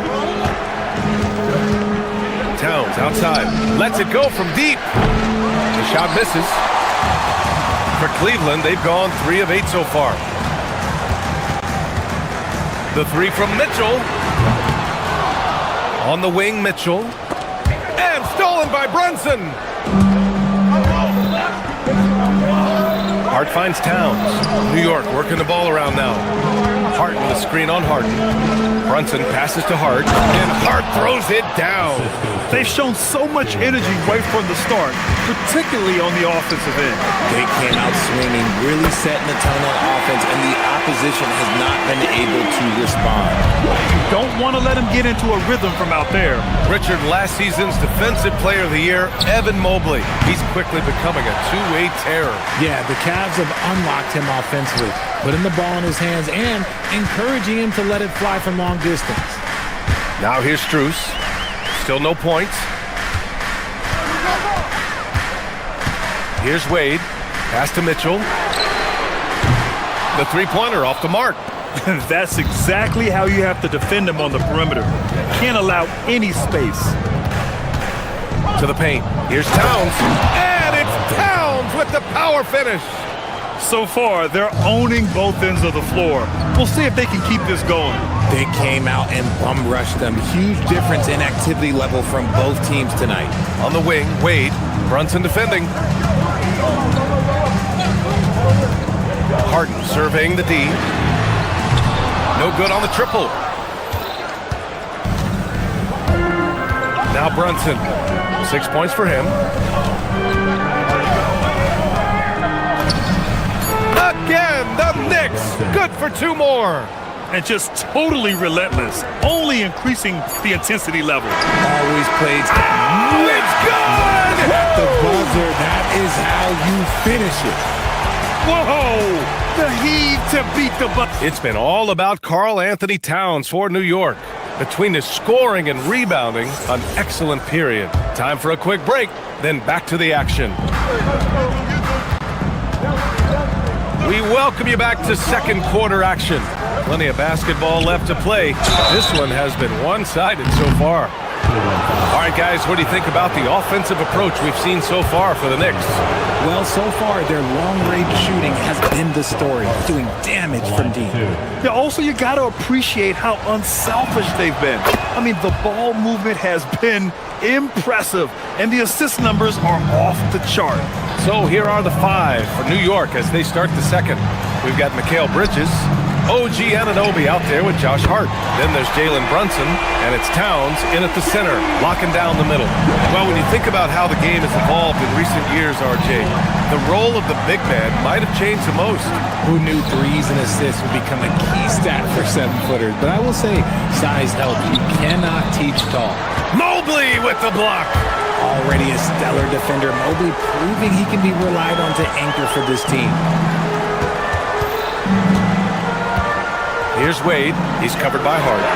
Towns outside. Lets it go from deep. The shot misses. For Cleveland, they've gone 3 of 8 so far. The three from Mitchell. On the wing, Mitchell. And stolen by Brunson. Hart finds Towns. New York working the ball around now. Hart with a screen on Harden. Brunson passes to Hart, and Hart throws it down. They've shown so much energy right from the start, particularly on the offensive end. They came out swinging, really setting the tone on offense, and the opposition has not been able to respond. You don't want to let them get into a rhythm from out there. Richard, last season's Defensive Player of the Year, Evan Mobley. He's quickly becoming a two-way terror. Yeah, the Cavs have unlocked him offensively, putting the ball in his hands and encouraging him to let it fly from long distance. Now here's Strus. Still no points. Here's Wade. Pass to Mitchell. The three-pointer off the mark. That's exactly how you have to defend him on the perimeter. Can't allow any space. To the paint. Here's Towns. And it's Towns with the power finish. So far, they're owning both ends of the floor. We'll see if they can keep this going. They came out and bum rushed them. Huge difference in activity level from both teams tonight. On the wing, Wade. Brunson defending. Harden surveying the D. No good on the triple. Now Brunson. 6 points for him. Again, the Knicks. Good for 2 more. And just totally relentless, only increasing the intensity level. Always plays. Oh, it's good! At the buzzer, that is how you finish it. Whoa! The heave to beat the buzzer. It's been all about Karl Anthony Towns for New York. Between his scoring and rebounding, an excellent period. Time for a quick break, then back to the action. We welcome you back to second quarter action. Plenty of basketball left to play. This one has been one-sided so far. All right, guys, what do you think about the offensive approach we've seen so far for the Knicks? Well, so far, their long-range shooting has been the story, doing damage from deep. Yeah, also, you got to appreciate how unselfish they've been. I mean, the ball movement has been impressive, and the assist numbers are off the chart. So here are the 5 for New York as they start the second. We've got Mikal Bridges, OG Anunoby out there with Josh Hart. Then there's Jalen Brunson, and it's Towns in at the center, locking down the middle. Well, when you think about how the game has evolved in recent years, RJ, the role of the big man might have changed the most. Who knew threes and assists would become a key stat for 7-footers? But I will say, size helps. You cannot teach tall. Mobley with the block. Already a stellar defender, Mobley proving he can be relied on to anchor for this team. Here's Wade. He's covered by Harden.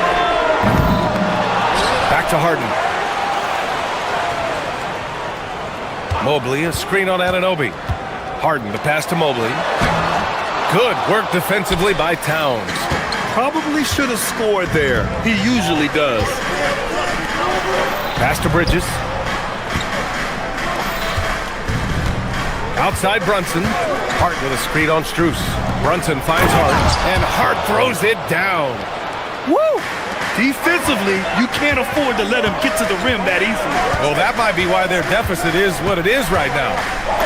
Back to Harden. Mobley, a screen on Anunoby. Harden, the pass to Mobley. Good work defensively by Towns. Probably should have scored there. He usually does. Pass to Bridges. Outside Brunson. Hart with a screen on Strus. Brunson finds Hart, and Hart throws it down. Woo! Defensively, you can't afford to let him get to the rim that easily. Well, that might be why their deficit is what it is right now.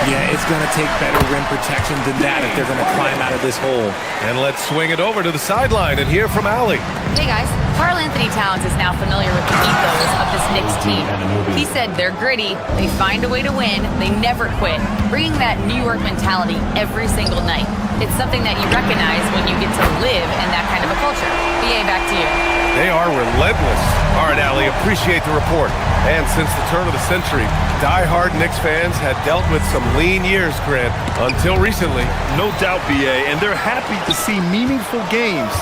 Yeah, it's going to take better rim protection than that if they're going to climb out of this hole. And let's swing it over to the sideline and hear from Allie. Hey guys, Karl Anthony Towns is now familiar with the ethos of this Knicks team. He said they're gritty, they find a way to win, they never quit, bringing that New York mentality every single night. It's something that you recognize when you get to live in that kind of a culture. BA, back to you. They are relentless. All right, Allie, appreciate the report. And since the turn of the century, die-hard Knicks fans had dealt with some lean years, Grant, until recently. No doubt, BA, and they're happy to see meaningful games.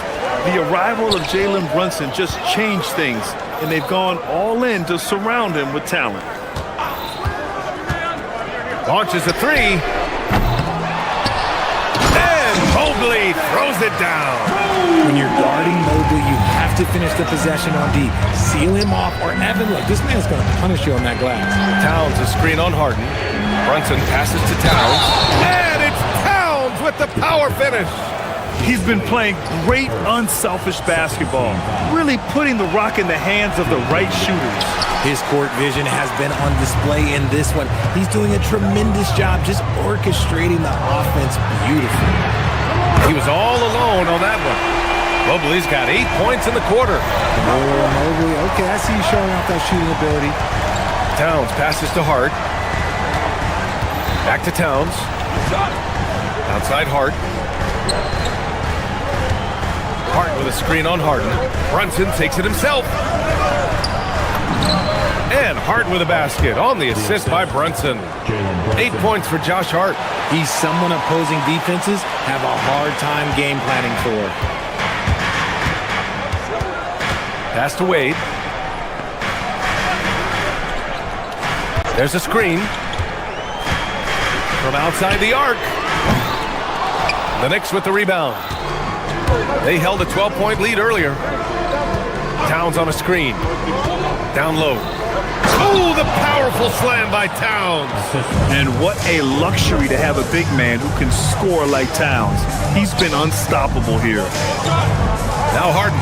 The arrival of Jalen Brunson just changed things, and they've gone all in to surround him with talent. Launches a 3. And Mobley throws it down. When you're guarding Mobley, you have to finish the possession on D. Seal him off, or Evan, look, this man's going to punish you on that glass. Towns a screen on Harden. Brunson passes to Towns. And it's Towns with the power finish. He's been playing great, unselfish basketball, really putting the rock in the hands of the right shooters. His court vision has been on display in this one. He's doing a tremendous job just orchestrating the offense beautifully. He was all alone on that one. Mobley's got 8 points in the quarter. Oh, Mobley, okay, I see you showing off that shooting ability. Towns passes to Hart. Back to Towns. Outside Hart. Hart with a screen on Harden. Brunson takes it himself. And Hart with a basket on the assist by Brunson. 8 points for Josh Hart. He's someone opposing defenses have a hard time game planning for. Pass to Wade. There's a screen. From outside the arc. The Knicks with the rebound. They held a 12-point lead earlier. Towns on a screen. Down low. Oh, the powerful slam by Towns. And what a luxury to have a big man who can score like Towns. He's been unstoppable here. Now Harden.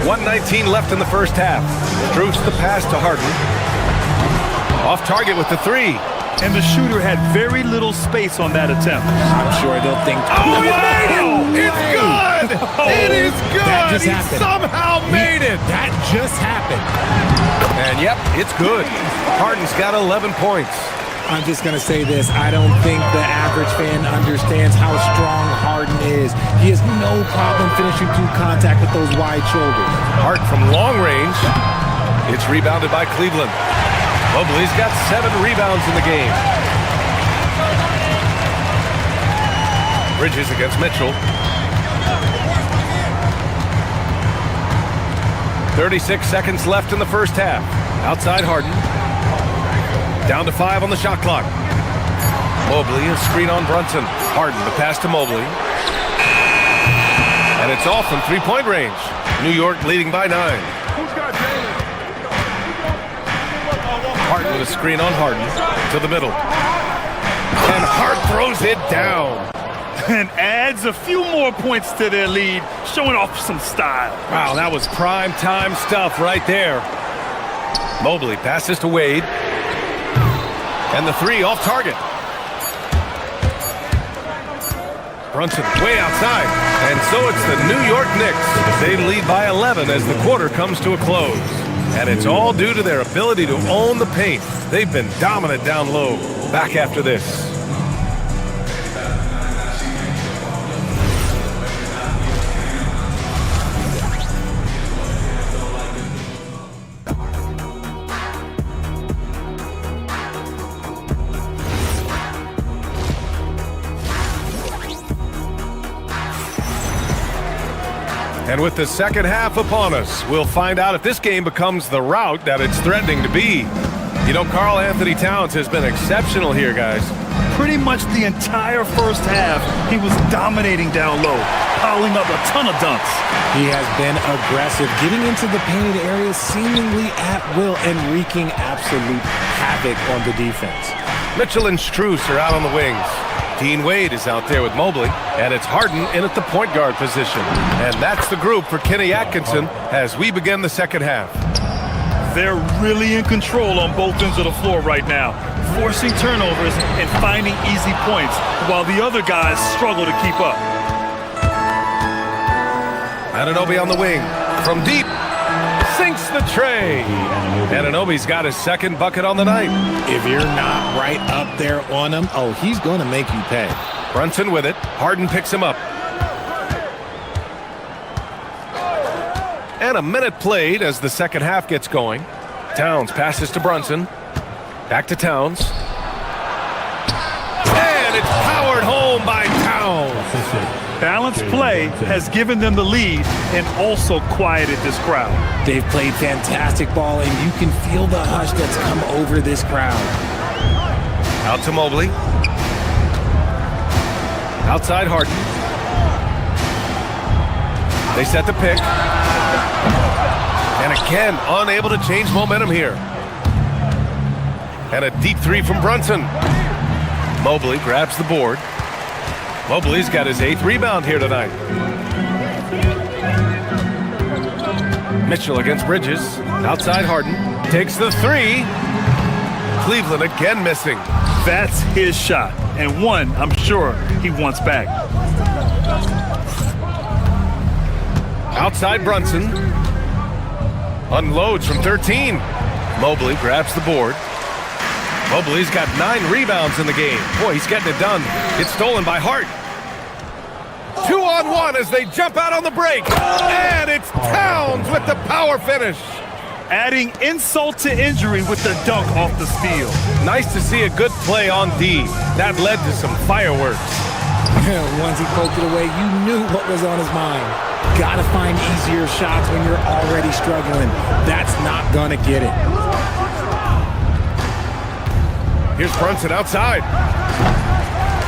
1:19 left in the first half. Strus the pass to Harden. Off target with the 3. and the shooter had very little space on that attempt. I'm sure they'll think, oh, he made it! It's good! It is good! That just he happened. somehow made it! That just happened. And yep, it's good. Harden's got 11 points. I'm just going to say this. I don't think the average fan understands how strong Harden is. He has no problem finishing through contact with those wide shoulders. Harden from long range. It's rebounded by Cleveland. Mobley's got 7 rebounds in the game. Bridges against Mitchell. 36 seconds left in the first half. Outside Harden. Down to 5 on the shot clock. Mobley, a screen on Brunson. Harden, the pass to Mobley. And it's off from three-point range. New York leading by 9. Harden with a screen on Harden to the middle. And Hart throws it down. And adds a few more points to their lead, showing off some style. Wow, that was prime time stuff right there. Mobley passes to Wade. And the 3 off target. Brunson way outside. And so it's the New York Knicks. They lead by 11 as the quarter comes to a close. And it's all due to their ability to own the paint. They've been dominant down low. Back after this. And with the second half upon us, we'll find out if this game becomes the rout that it's threatening to be. You know, Karl Anthony Towns has been exceptional here, guys. Pretty much the entire first half, he was dominating down low, piling up a ton of dunks. He has been aggressive, getting into the painted areas seemingly at will and wreaking absolute havoc on the defense. Mitchell and Strus are out on the wings. Dean Wade is out there with Mobley, and it's Harden in at the point guard position. And that's the group for Kenny Atkinson as we begin the second half. They're really in control on both ends of the floor right now, forcing turnovers and finding easy points, while the other guys struggle to keep up. Anunoby on the wing. From deep. Sinks the tray. Anunoby's got his second bucket on the night. If you're not right up there on him, oh, he's going to make you pay. Brunson with it. Harden picks him up. And a minute played as the second half gets going. Towns passes to Brunson. Back to Towns. And it's powered home by Towns. Balanced play has given them the lead and also quieted this crowd. They've played fantastic ball, and you can feel the hush that's come over this crowd. Out to Mobley. Outside Harden. They set the pick. And again, unable to change momentum here. And a deep 3 from Brunson. Mobley grabs the board. Mobley's got his 8th rebound here tonight. Mitchell against Bridges. Outside Harden. Takes the 3. Cleveland again missing. That's his shot, and one I'm sure he wants back. Outside Brunson. Unloads from 13. Mobley grabs the board. Mobley's got 9 rebounds in the game. Boy, he's getting it done. It's stolen by Hart. 2-on-1 as they jump out on the break. And it's Towns with the power finish. Adding insult to injury with the dunk off the steal. Nice to see a good play on D. That led to some fireworks. Once he poked it away, you knew what was on his mind. Gotta find easier shots when you're already struggling. That's not gonna get it. Here's Brunson outside.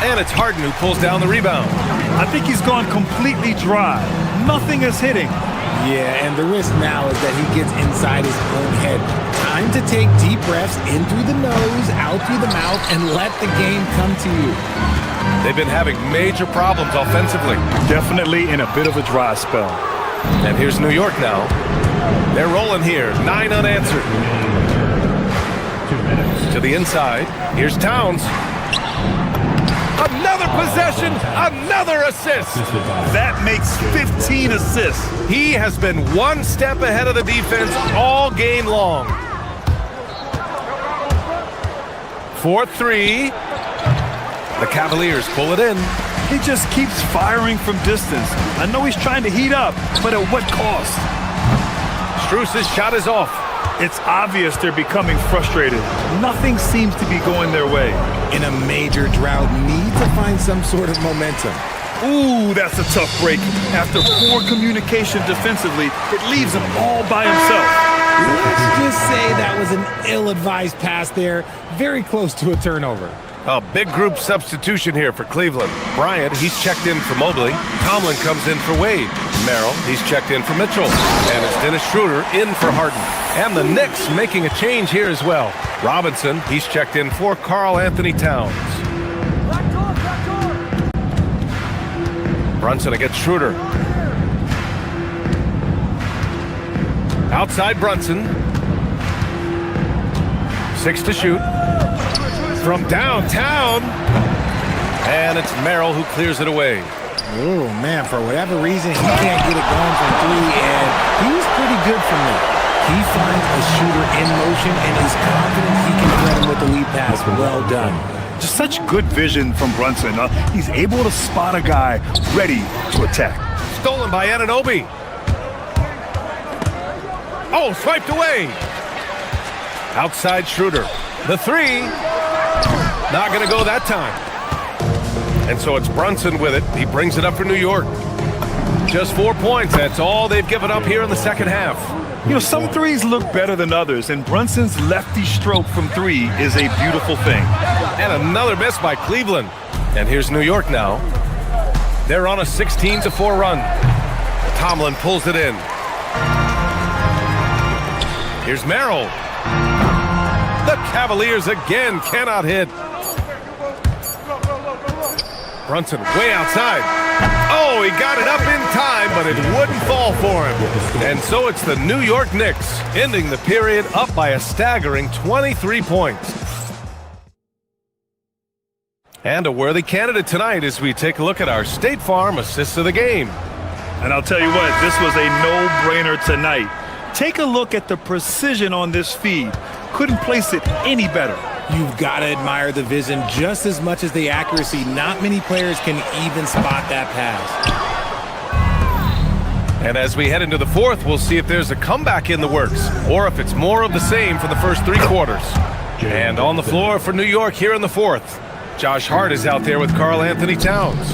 And it's Harden who pulls down the rebound. I think he's gone completely dry. Nothing is hitting. Yeah, and the risk now is that he gets inside his own head. Time to take deep breaths in through the nose, out through the mouth, and let the game come to you. They've been having major problems offensively. Definitely in a bit of a dry spell. And here's New York now. They're rolling here. 9 unanswered. 2 minutes. To the inside. Here's Towns. Another possession, another assist. That makes 15 assists. He has been one step ahead of the defense all game long. 4-3. The Cavaliers pull it in. He just keeps firing from distance. I know he's trying to heat up, but at what cost? Strus's shot is off. It's obvious they're becoming frustrated. Nothing seems to be going their way. In a major drought, need to find some sort of momentum. Ooh, that's a tough break. After poor communication defensively, it leaves him all by himself. Let's just say that was an ill-advised pass there. Very close to a turnover. A big group substitution here for Cleveland. Bryant, he's checked in for Mobley. Tomlin comes in for Wade. Merrill, he's checked in for Mitchell. And it's Dennis Schroeder in for Harden. And the Knicks making a change here as well. Robinson, he's checked in for Karl Anthony Towns. Brunson against Schroeder. Outside Brunson. 6 to shoot. From downtown. And it's Merrill who clears it away. Oh, man, for whatever reason, he can't get it going from 3, and he's pretty good from there. He finds a shooter in motion and is confident he can thread him with the lead pass. Well done. Just such good vision from Brunson. He's able to spot a guy ready to attack. Stolen by Anunoby. Oh, swiped away. Outside Schroeder. The 3. Not going to go that time. And so it's Brunson with it. He brings it up for New York. Just 4 points. That's all they've given up here in the second half. You know, some threes look better than others, and Brunson's lefty stroke from 3 is a beautiful thing. And another miss by Cleveland. And here's New York now. They're on a 16-4 run. Tomlin pulls it in. Here's Merrill. The Cavaliers again cannot hit. Brunson way outside. Oh, he got it up in time, but it wouldn't fall for him. And so it's the New York Knicks ending the period up by a staggering 23 points. And a worthy candidate tonight as we take a look at our State Farm assists of the game. And I'll tell you what, this was a no-brainer tonight. Take a look at the precision on this feed. Couldn't place it any better. You've got to admire the vision just as much as the accuracy. Not many players can even spot that pass. And as we head into the fourth, we'll see if there's a comeback in the works or if it's more of the same for the first 3 quarters. And on the floor for New York here in the fourth, Josh Hart is out there with Karl Anthony Towns.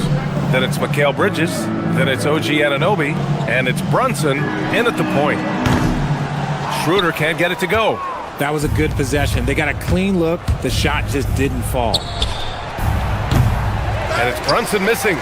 Then it's Mikal Bridges. Then it's OG Anunoby. And it's Brunson in at the point. Schroeder can't get it to go. That was a good possession. They got a clean look. The shot just didn't fall. And it's Brunson missing.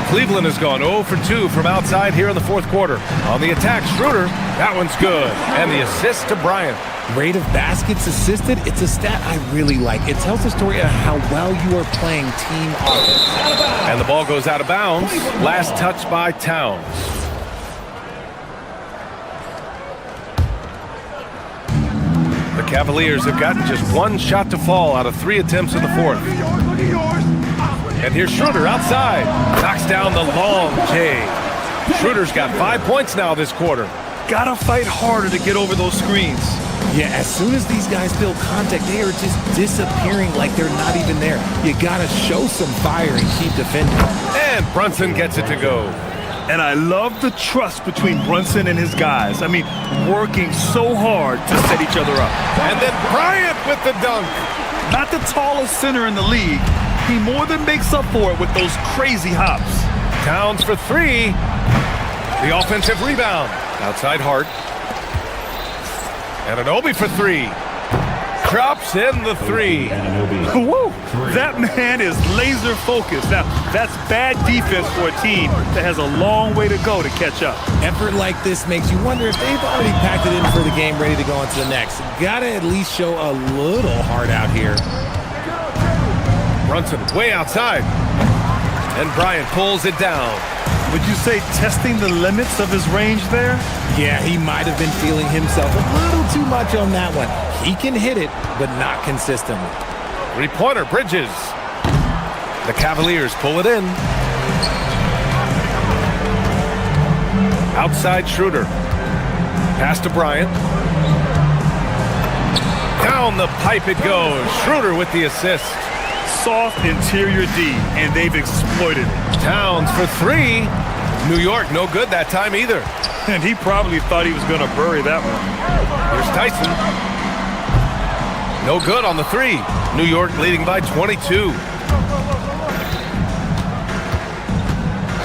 Cleveland has gone 0 for 2 from outside here in the fourth quarter. On the attack, Schroeder. That one's good. And the assist to Bryant. Rate of baskets assisted, it's a stat I really like. It tells the story of how well you are playing team offense. And the ball goes out of bounds. Last touch by Towns. The Cavaliers have gotten just 1 shot to fall out of 3 attempts in the fourth. And here's Schroeder outside. Knocks down the long J. Schroeder's got 5 points now this quarter. Gotta fight harder to get over those screens. Yeah, as soon as these guys feel contact, they are just disappearing like they're not even there. You gotta show some fire and keep defending. And Brunson gets it to go. And I love the trust between Brunson and his guys. I mean, working so hard to set each other up. And then Bryant with the dunk. Not the tallest center in the league. He more than makes up for it with those crazy hops. Towns for 3. The offensive rebound. Outside Hart. Anunoby for 3. Drops in the 3. Woo! That man is laser focused. Now, that's bad defense for a team that has a long way to go to catch up. Effort like this makes you wonder if they've already packed it in for the game ready to go on to the next. Gotta at least show a little heart out here. Brunson way outside. And Bryant pulls it down. Would you say testing the limits of his range there? Yeah, he might have been feeling himself a little too much on that one. He can hit it, but not consistently. Three-pointer, Bridges. The Cavaliers pull it in. Outside Schroeder. Pass to Bryant. Down the pipe it goes. Schroeder with the assist. Soft interior D, and they've exploited it. Towns for three. New York, no good that time either. And he probably thought he was going to bury that one. Here's Tyson. No good on the three. New York leading by 22.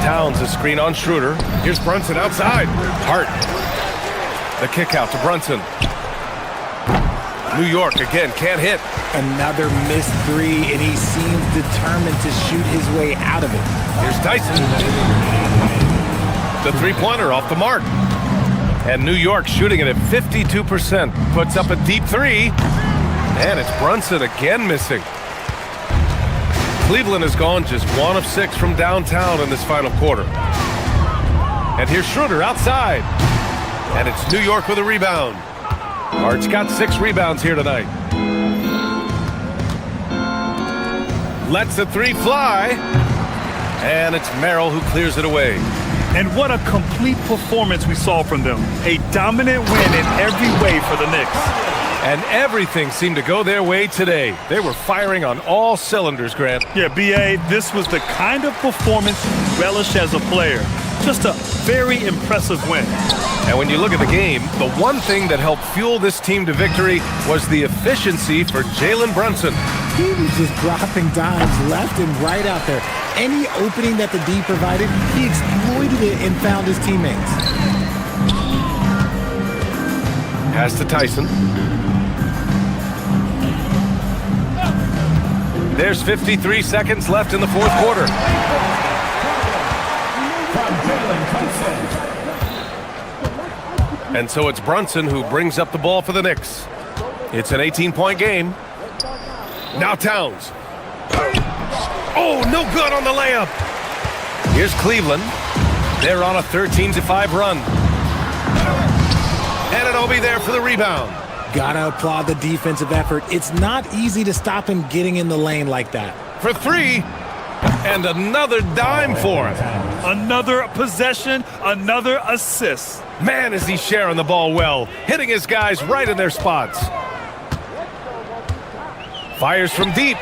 Towns a screen on Schroeder. Here's Brunson outside. Hart. The kick out to Brunson. New York again can't hit. Another missed three, and he seems determined to shoot his way out of it. Here's Tyson. The three-pointer off the mark. And New York shooting it at 52%. Puts up a deep three. And it's Brunson again missing. Cleveland has gone just 1 of 6 from downtown in this final quarter. And here's Schroeder outside. And it's New York with a rebound. Hart's got 6 rebounds here tonight. Lets the three fly. And it's Merrill who clears it away. And what a complete performance we saw from them. A dominant win in every way for the Knicks. And everything seemed to go their way today. They were firing on all cylinders, Grant. Yeah, B.A., this was the kind of performance relished as a player. Just a very impressive win. And when you look at the game, the one thing that helped fuel this team to victory was the efficiency for Jalen Brunson. He was just dropping dimes left and right out there. Any opening that the D provided, he exploited it and found his teammates. Pass to Tyson. There's 53 seconds left in the fourth quarter. And so it's Brunson who brings up the ball for the Knicks. It's an 18-point game. Now Towns. Oh, no good on the layup. Here's Cleveland. They're on a 13-5 run. And it'll be there for the rebound. Gotta applaud the defensive effort. It's not easy to stop him getting in the lane like that. For three, and another dime for him. Another possession, another assist. Man, is he sharing the ball well, hitting his guys right in their spots. Fires from deep.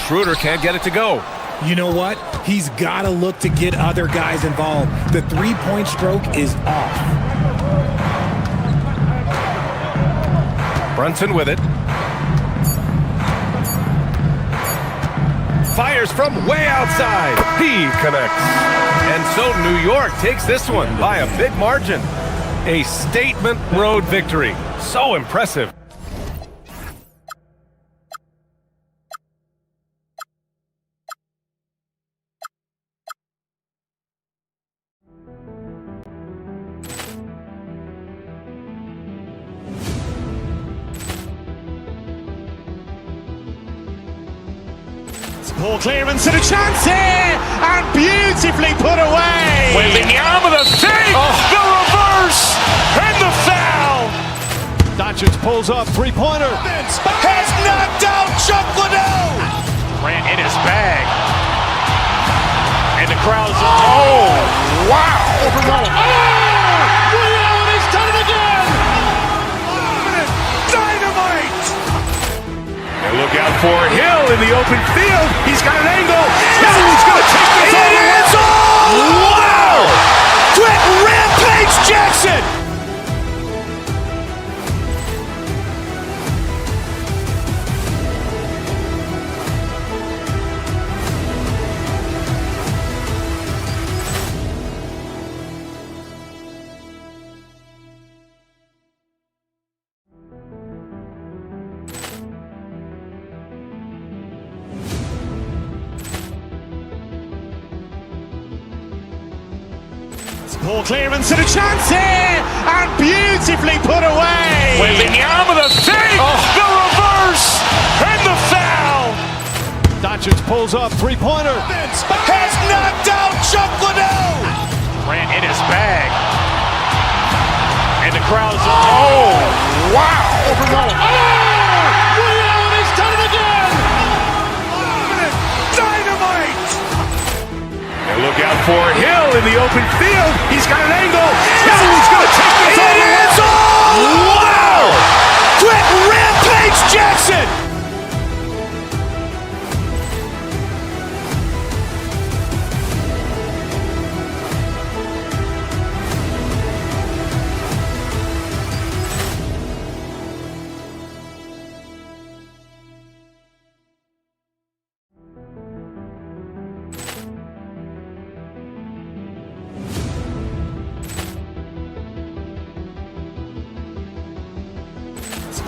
Schroeder can't get it to go. You know what? He's got to look to get other guys involved. The three-point stroke is off. Brunson with it. Fires from way outside. He connects. And so New York takes this one by a big margin. A statement road victory. So impressive. Ball clearance and a chance here, and beautifully put away. Wembanyama with a save, the reverse, and the foul. Doncic pulls up, three-pointer. Has knocked out Chuck Liddell. Ran in his bag. And the crowd is, oh, wow. He's done it again. Dynamite. And look out for Hill in the open field. He's got an angle. He's going to take this all the way. Wow! Quick Rampage Jackson. Ball clearance and a chance here, and beautifully put away. Wembanyama with a save, the reverse, and the foul. Doncic pulls up, three-pointer. Has knocked out Chuck Liddell. Grant in his bag. And the crowd's, oh, wow. Over Nolan. Oh! Ray Allen has done it again! Dynamite. And look out for Hill in the open field. He's got an angle. He's going to take this all the way. Wow! Quick Rampage Jackson.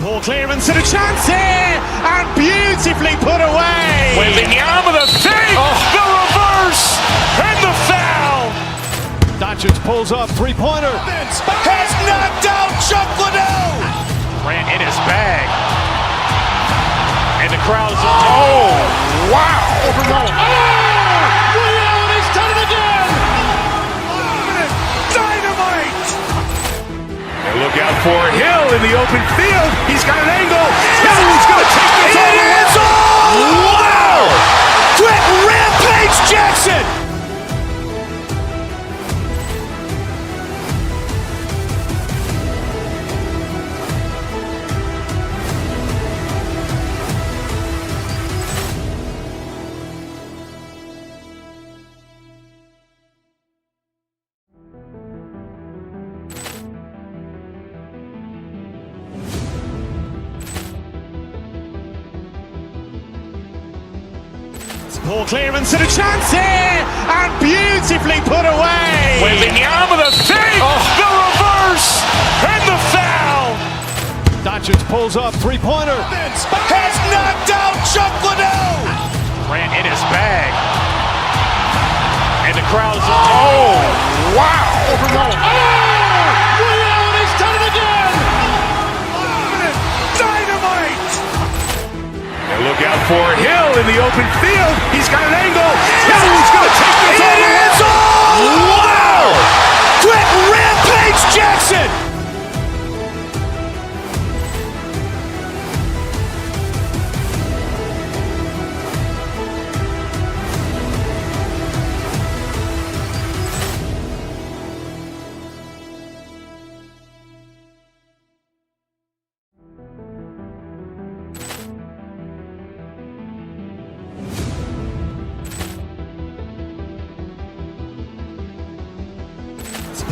Ball clearance and a chance here, and beautifully put away. Wembanyama the fake, the reverse, and the foul. Doncic pulls up, three-pointer. Has knocked out Chuck Liddell. Grant in his bag. And the crowd's, oh, wow. Over Nolan. Oh! Ray Allen has done it again! Dynamite. And look out for Hill in the open field. He's got an angle. He's going to take this all the way. Wow! Quick Rampage Jackson. Ball clearance and a chance here, and beautifully put away. Wembanyama the fake, the reverse, and the foul. Doncic pulls up, three-pointer. Has knocked out Chuck Liddell. Grant in his bag. And the crowd's, oh, wow. Over Nolan. Oh! Ray Allen has done it again! Dynamite. And look out for Hill in the open field. He's got an angle. He's going to take this all the way. Wow! Quick Rampage Jackson.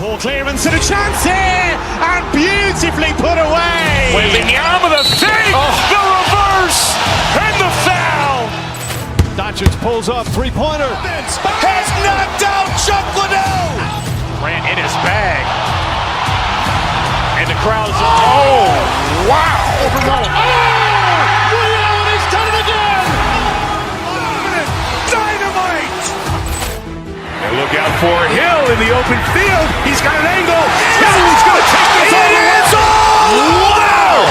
Ball clearance and a chance here, and beautifully put away. Wembanyama the fake, the reverse, and the foul. Doncic pulls up, three-pointer. Has knocked out Chuck Liddell. Grant in his bag. And the crowd's, oh, wow. Over Nolan. Oh! Ray Allen has done it again! Dynamite. And look out for Hill in the open field. He's got an angle. He's going to take this all the way. Wow!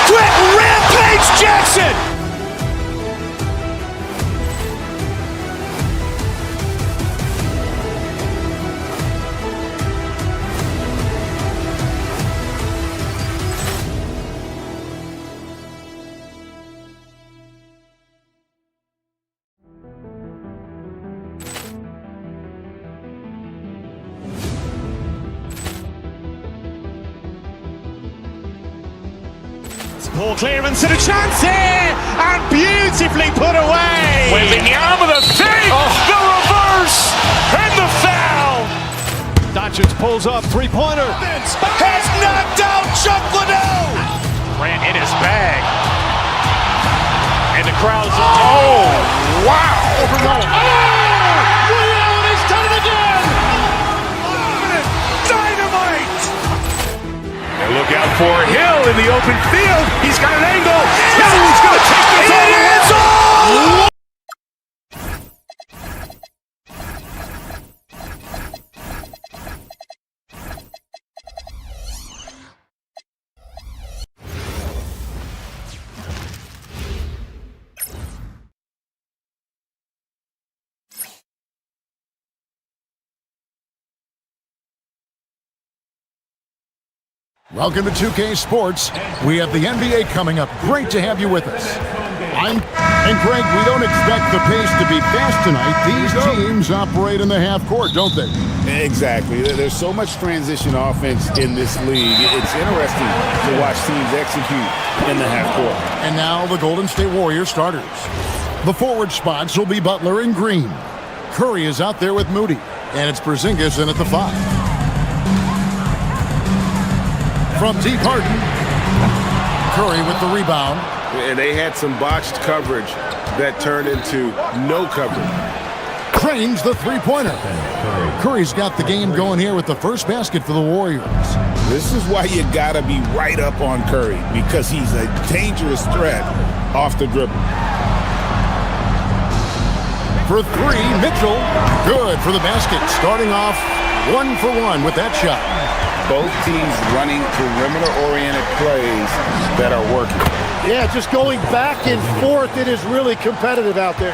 Quick Rampage Jackson. Ball clearance and a chance here, and beautifully put away. Wembanyama the fake, the reverse, and the foul. Doncic pulls up, three-pointer. Has knocked out Chuck Liddell. Grant in his bag. And the crowd's, oh, wow. Over Nolan. Oh! Ray Allen has done it again! Dynamite. And look out for Hill in the open field. He's got an angle. He's going to take this all the way. Welcome to 2K Sports. We have the NBA coming up. Great to have you with us. And Greg, we don't expect the pace to be fast tonight. These teams operate in the half court, don't they? Exactly. There's so much transition offense in this league. It's interesting to watch teams execute in the half court. And now the Golden State Warriors starters. The forward spots will be Butler and Green. Curry is out there with Moody. And it's Porzingis in at the 5. From deep, Harden. Curry with the rebound. And they had some botched coverage that turned into no coverage. Cranes the three-pointer. Curry's got the game going here with the first basket for the Warriors. This is why you gotta be right up on Curry, because he's a dangerous threat off the dribble. For 3, Mitchell. Good for the basket. Starting off 1 for 1 with that shot. Both teams running perimeter-oriented plays that are working. Yeah, just going back and forth, it is really competitive out there.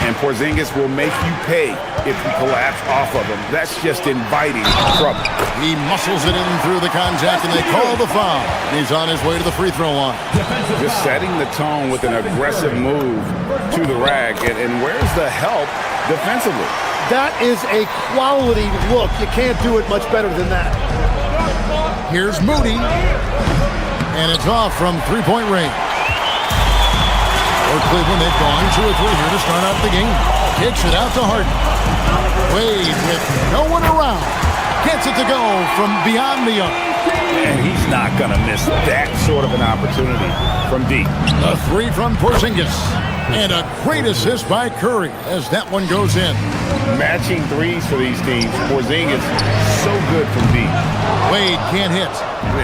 And Porzingis will make you pay if you collapse off of him. That's just inviting trouble. He muscles it in through the contact, and they call the foul. He's on his way to the free throw line. Just setting the tone with an aggressive move to the rack. And where's the help defensively? That is a quality look. You can't do it much better than that. Here's Moody. And it's off from three-point range. For Cleveland, they've gone 2 or 3 here to start out the game. Kicks it out to Harden. Wade with no one around. Gets it to go from beyond the arc. And he's not going to miss that sort of an opportunity from deep. A 3 from Porzingis. And a great assist by Curry as that one goes in. Matching threes for these teams. Porzingis, so good from deep. Wade can't hit.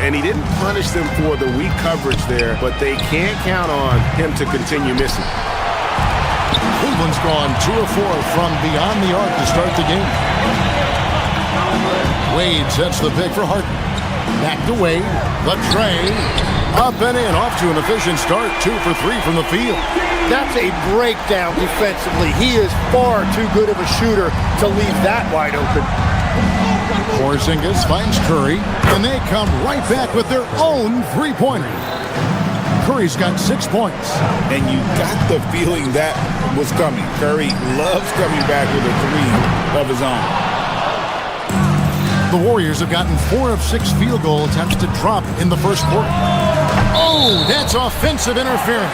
And he didn't punish them for the weak coverage there, but they can't count on him to continue missing. Cleveland's gone 2 of 4 from beyond the arc to start the game. Wade sets the pick for Harden. Back to Wade. The tray. Up and in. Off to an efficient start. 2 for 3 from the field. That's a breakdown defensively. He is far too good of a shooter to leave that wide open. Porzingis finds Curry, and they come right back with their own three-pointer. Curry's got 6 points. And you got the feeling that was coming. Curry loves coming back with a 3 of his own. The Warriors have gotten 4 of 6 field goal attempts to drop in the first quarter. Oh, that's offensive interference.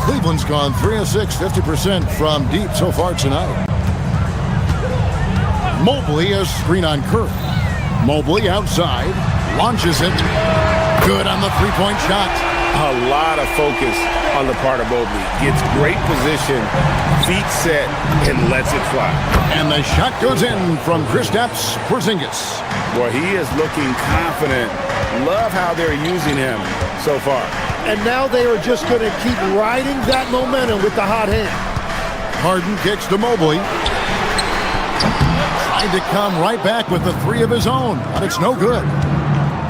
Cleveland's gone 3 of 6, 50% from deep so far tonight. Mobley has screen on Curry. Mobley outside, launches it. Good on the three-point shot. A lot of focus on the part of Mobley. Gets great position, feet set, and lets it fly. And the shot goes in from Kristaps Porzingis. Well, he is looking confident. Love how they're using him so far. And now they are just going to keep riding that momentum with the hot hand. Harden kicks to Mobley. Trying to come right back with the 3 of his own, but it's no good.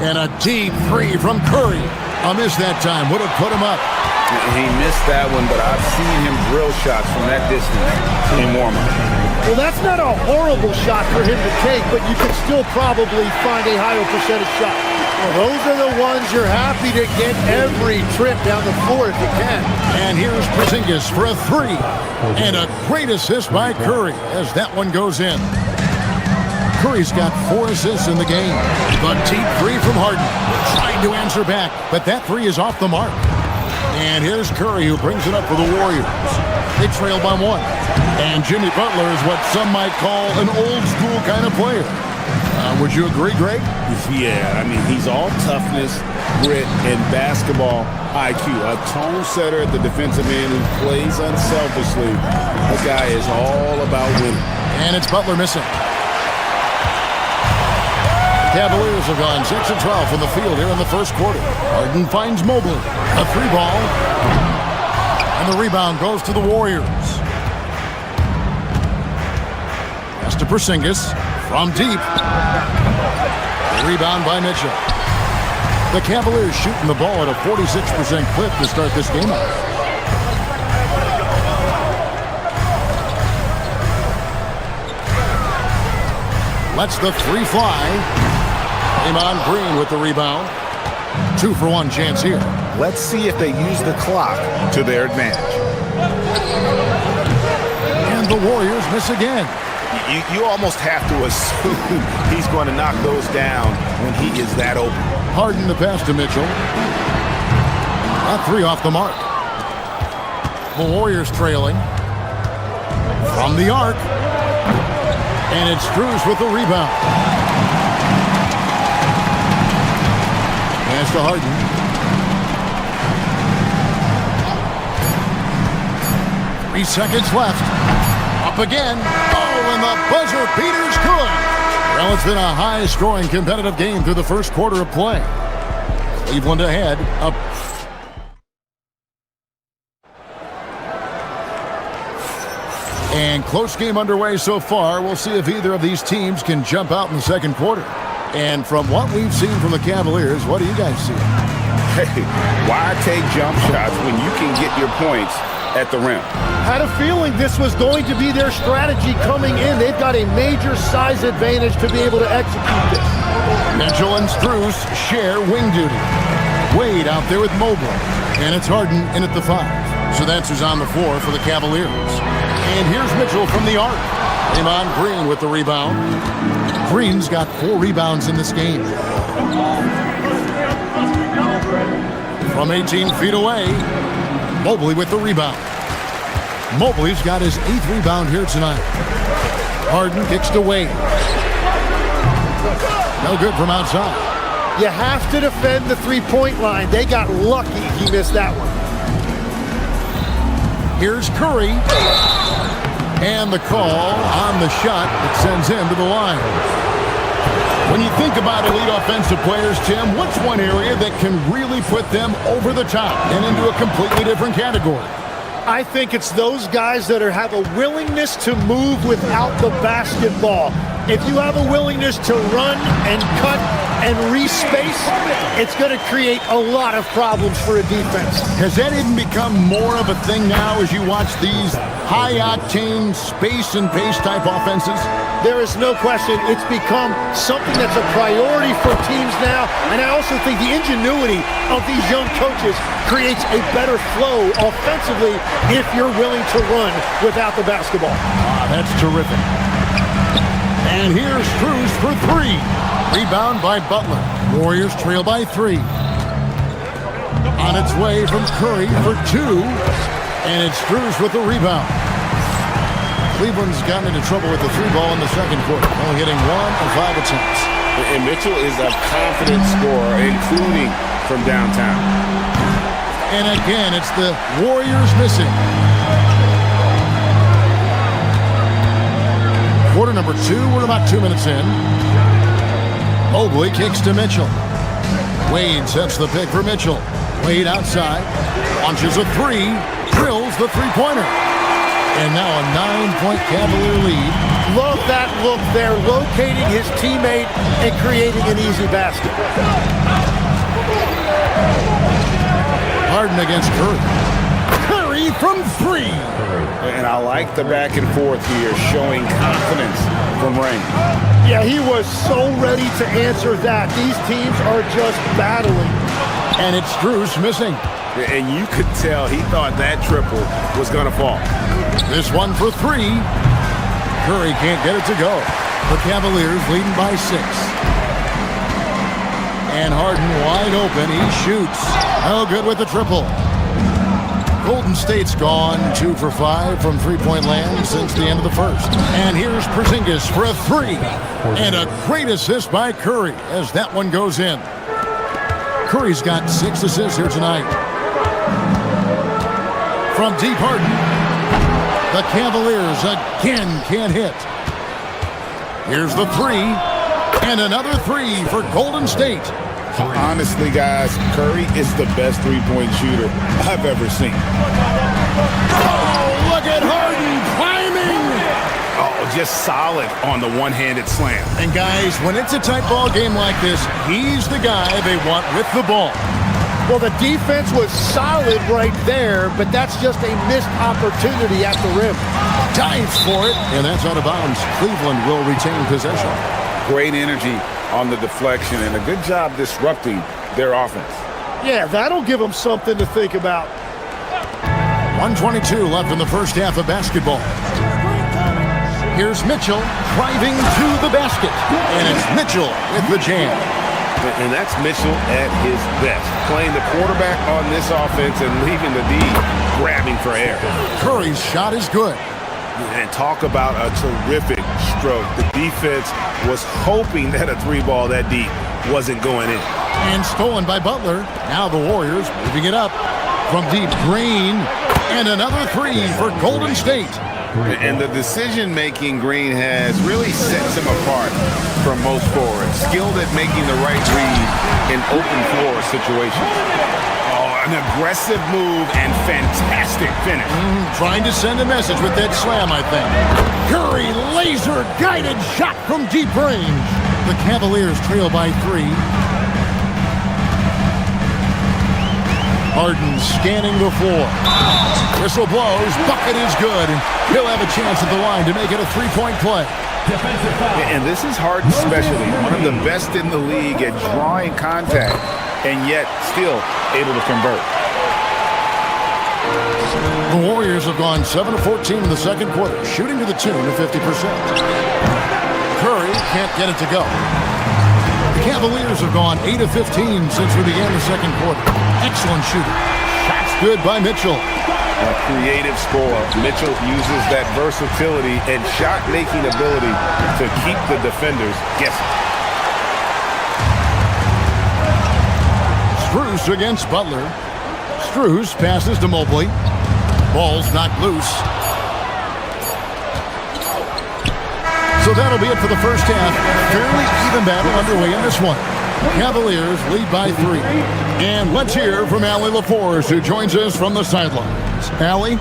And a deep 3 from Curry. A miss that time. Would have put him up. He missed that one, but I've seen him drill shots from that distance in warm-up. Well, that's not a horrible shot for him to take, but you can still probably find a higher percentage shot. Well, those are the ones you're happy to get every trip down the floor if you can. And here's Porzingis for a 3. And a great assist by Curry as that one goes in. Curry's got 4 assists in the game. The deep 3 from Harden. Trying to answer back, but that 3 is off the mark. And here's Curry who brings it up for the Warriors. They trail by 1. And Jimmy Butler is what some might call an old-school kind of player. Would you agree, Greg? Yeah, I mean, he's all toughness, grit, and basketball IQ. A tone setter at the defensive end who plays unselfishly. The guy is all about winning. And it's Butler missing. Cavaliers have gone 6 of 12 from the field here in the first quarter. Harden finds Mobley. A 3-ball. And the rebound goes to the Warriors. Pass to Porzingis from deep. The rebound by Mitchell. The Cavaliers shooting the ball at a 46% clip to start this game out. Lets the three fly. Draymond Green with the rebound. 2-for-1 chance here. Let's see if they use the clock to their advantage. And the Warriors miss again. You almost have to assume he's going to knock those down when he is that open. Harden the pass to Mitchell. A three off the mark. The Warriors trailing. From the arc. And it's Strus with the rebound. Pass to Harden. 3 seconds left. Up again. Oh, and the buzzer beaters good. Well, it's been a high-scoring competitive game through the first quarter of play. Cleveland ahead. Up. And close game underway so far. We'll see if either of these teams can jump out in the second quarter. And from what we've seen from the Cavaliers, what do you guys see? Hey, why take jump shots when you can get your points at the rim? Had a feeling this was going to be their strategy coming in. They've got a major size advantage to be able to execute this. Mitchell and Strus share wing duty. Wade out there with Mobley. And it's Harden in at the 5. So that's who's on the floor for the Cavaliers. And here's Mitchell from the arc. Draymond Green with the rebound. Green's got 4 rebounds in this game. From 18 feet away, Mobley with the rebound. Mobley's got his 8th rebound here tonight. Harden kicks to Wade. No good from outside. You have to defend the three-point line. They got lucky he missed that one. Here's Curry. And the call on the shot that sends him to the line. When you think about elite offensive players, Tim, what's one area that can really put them over the top and into a completely different category? I think it's those guys that have a willingness to move without the basketball. If you have a willingness to run and cut and respace, it's going to create a lot of problems for a defense. Has that even become more of a thing now as you watch these high-octane space and pace type offenses? There is no question. It's become something that's a priority for teams now. And I also think the ingenuity of these young coaches creates a better flow offensively if you're willing to run without the basketball. That's terrific. And here's Strus for 3. Rebound by Butler. Warriors trail by 3. On its way from Curry for 2. And it's Strus with the rebound. Cleveland's gotten into trouble with the 3-ball in the second quarter, only hitting 1 of 5 attempts. And Mitchell is a confident scorer, including from downtown. And again, it's the Warriors missing. Quarter number 2, we're about 2 minutes in. Mobley kicks to Mitchell. Wade sets the pick for Mitchell. Wade outside, launches a 3, drills the three-pointer. And now a 9-point Cavalier lead. Love that look there, locating his teammate and creating an easy basket. Harden against Curry. Curry from 3. And I like the back and forth here, showing confidence from Rain. Yeah, he was so ready to answer that. These teams are just battling. And it's Strus missing. And you could tell he thought that triple was going to fall. This one for 3. Curry can't get it to go. The Cavaliers leading by 6. And Harden wide open. He shoots. No good with the triple. Golden State's gone 2 for 5 from three-point land since the end of the first. And here's Porzingis for a 3. And a great assist by Curry as that one goes in. Curry's got 6 assists here tonight. From deep, Harden. The Cavaliers again can't hit. Here's the 3. And another 3 for Golden State. Honestly, guys, Curry is the best three-point shooter I've ever seen. Oh, look at Harden climbing. Oh, just solid on the one-handed slam. And guys, when it's a tight ball game like this, he's the guy they want with the ball. Well, the defense was solid right there, but that's just a missed opportunity at the rim. Dives for it, and that's out of bounds. Cleveland will retain possession. Great energy on the deflection and a good job disrupting their offense. Yeah, that'll give them something to think about. 1:22 left in the first half of basketball. Here's Mitchell driving to the basket. And it's Mitchell with the jam. And that's Mitchell at his best, playing the quarterback on this offense and leaving the D grabbing for air. Curry's shot is good. And talk about a terrific stroke. The defense was hoping that a three ball that deep wasn't going in. And stolen by Butler. Now the Warriors moving it up from deep. Green. And another three for Golden State. And the decision-making Green has really sets him apart from most forwards. Skilled at making the right read in open floor situations. Oh, an aggressive move and fantastic finish. Trying to send a message with that slam, I think. Curry, laser-guided shot from deep range. The Cavaliers trail by 3. Harden scanning the floor. Whistle blows. Bucket is good. He'll have a chance at the line to make it a 3-point play. And this is Harden's specialty. One of the best in the league at drawing contact and yet still able to convert. The Warriors have gone 7 of 14 in the second quarter, shooting to the tune of 50%. Curry can't get it to go. The Cavaliers have gone 8 of 15 since we began the second quarter. Excellent shooter. Shots good by Mitchell. A creative scorer. Mitchell uses that versatility and shot-making ability to keep the defenders guessing. Strus against Butler. Strus passes to Mobley. Ball's knocked loose. So that'll be it for the first half. Fairly even battle underway in this one. Cavaliers lead by 3. And let's hear from Allie LaForce, who joins us from the sidelines. Allie?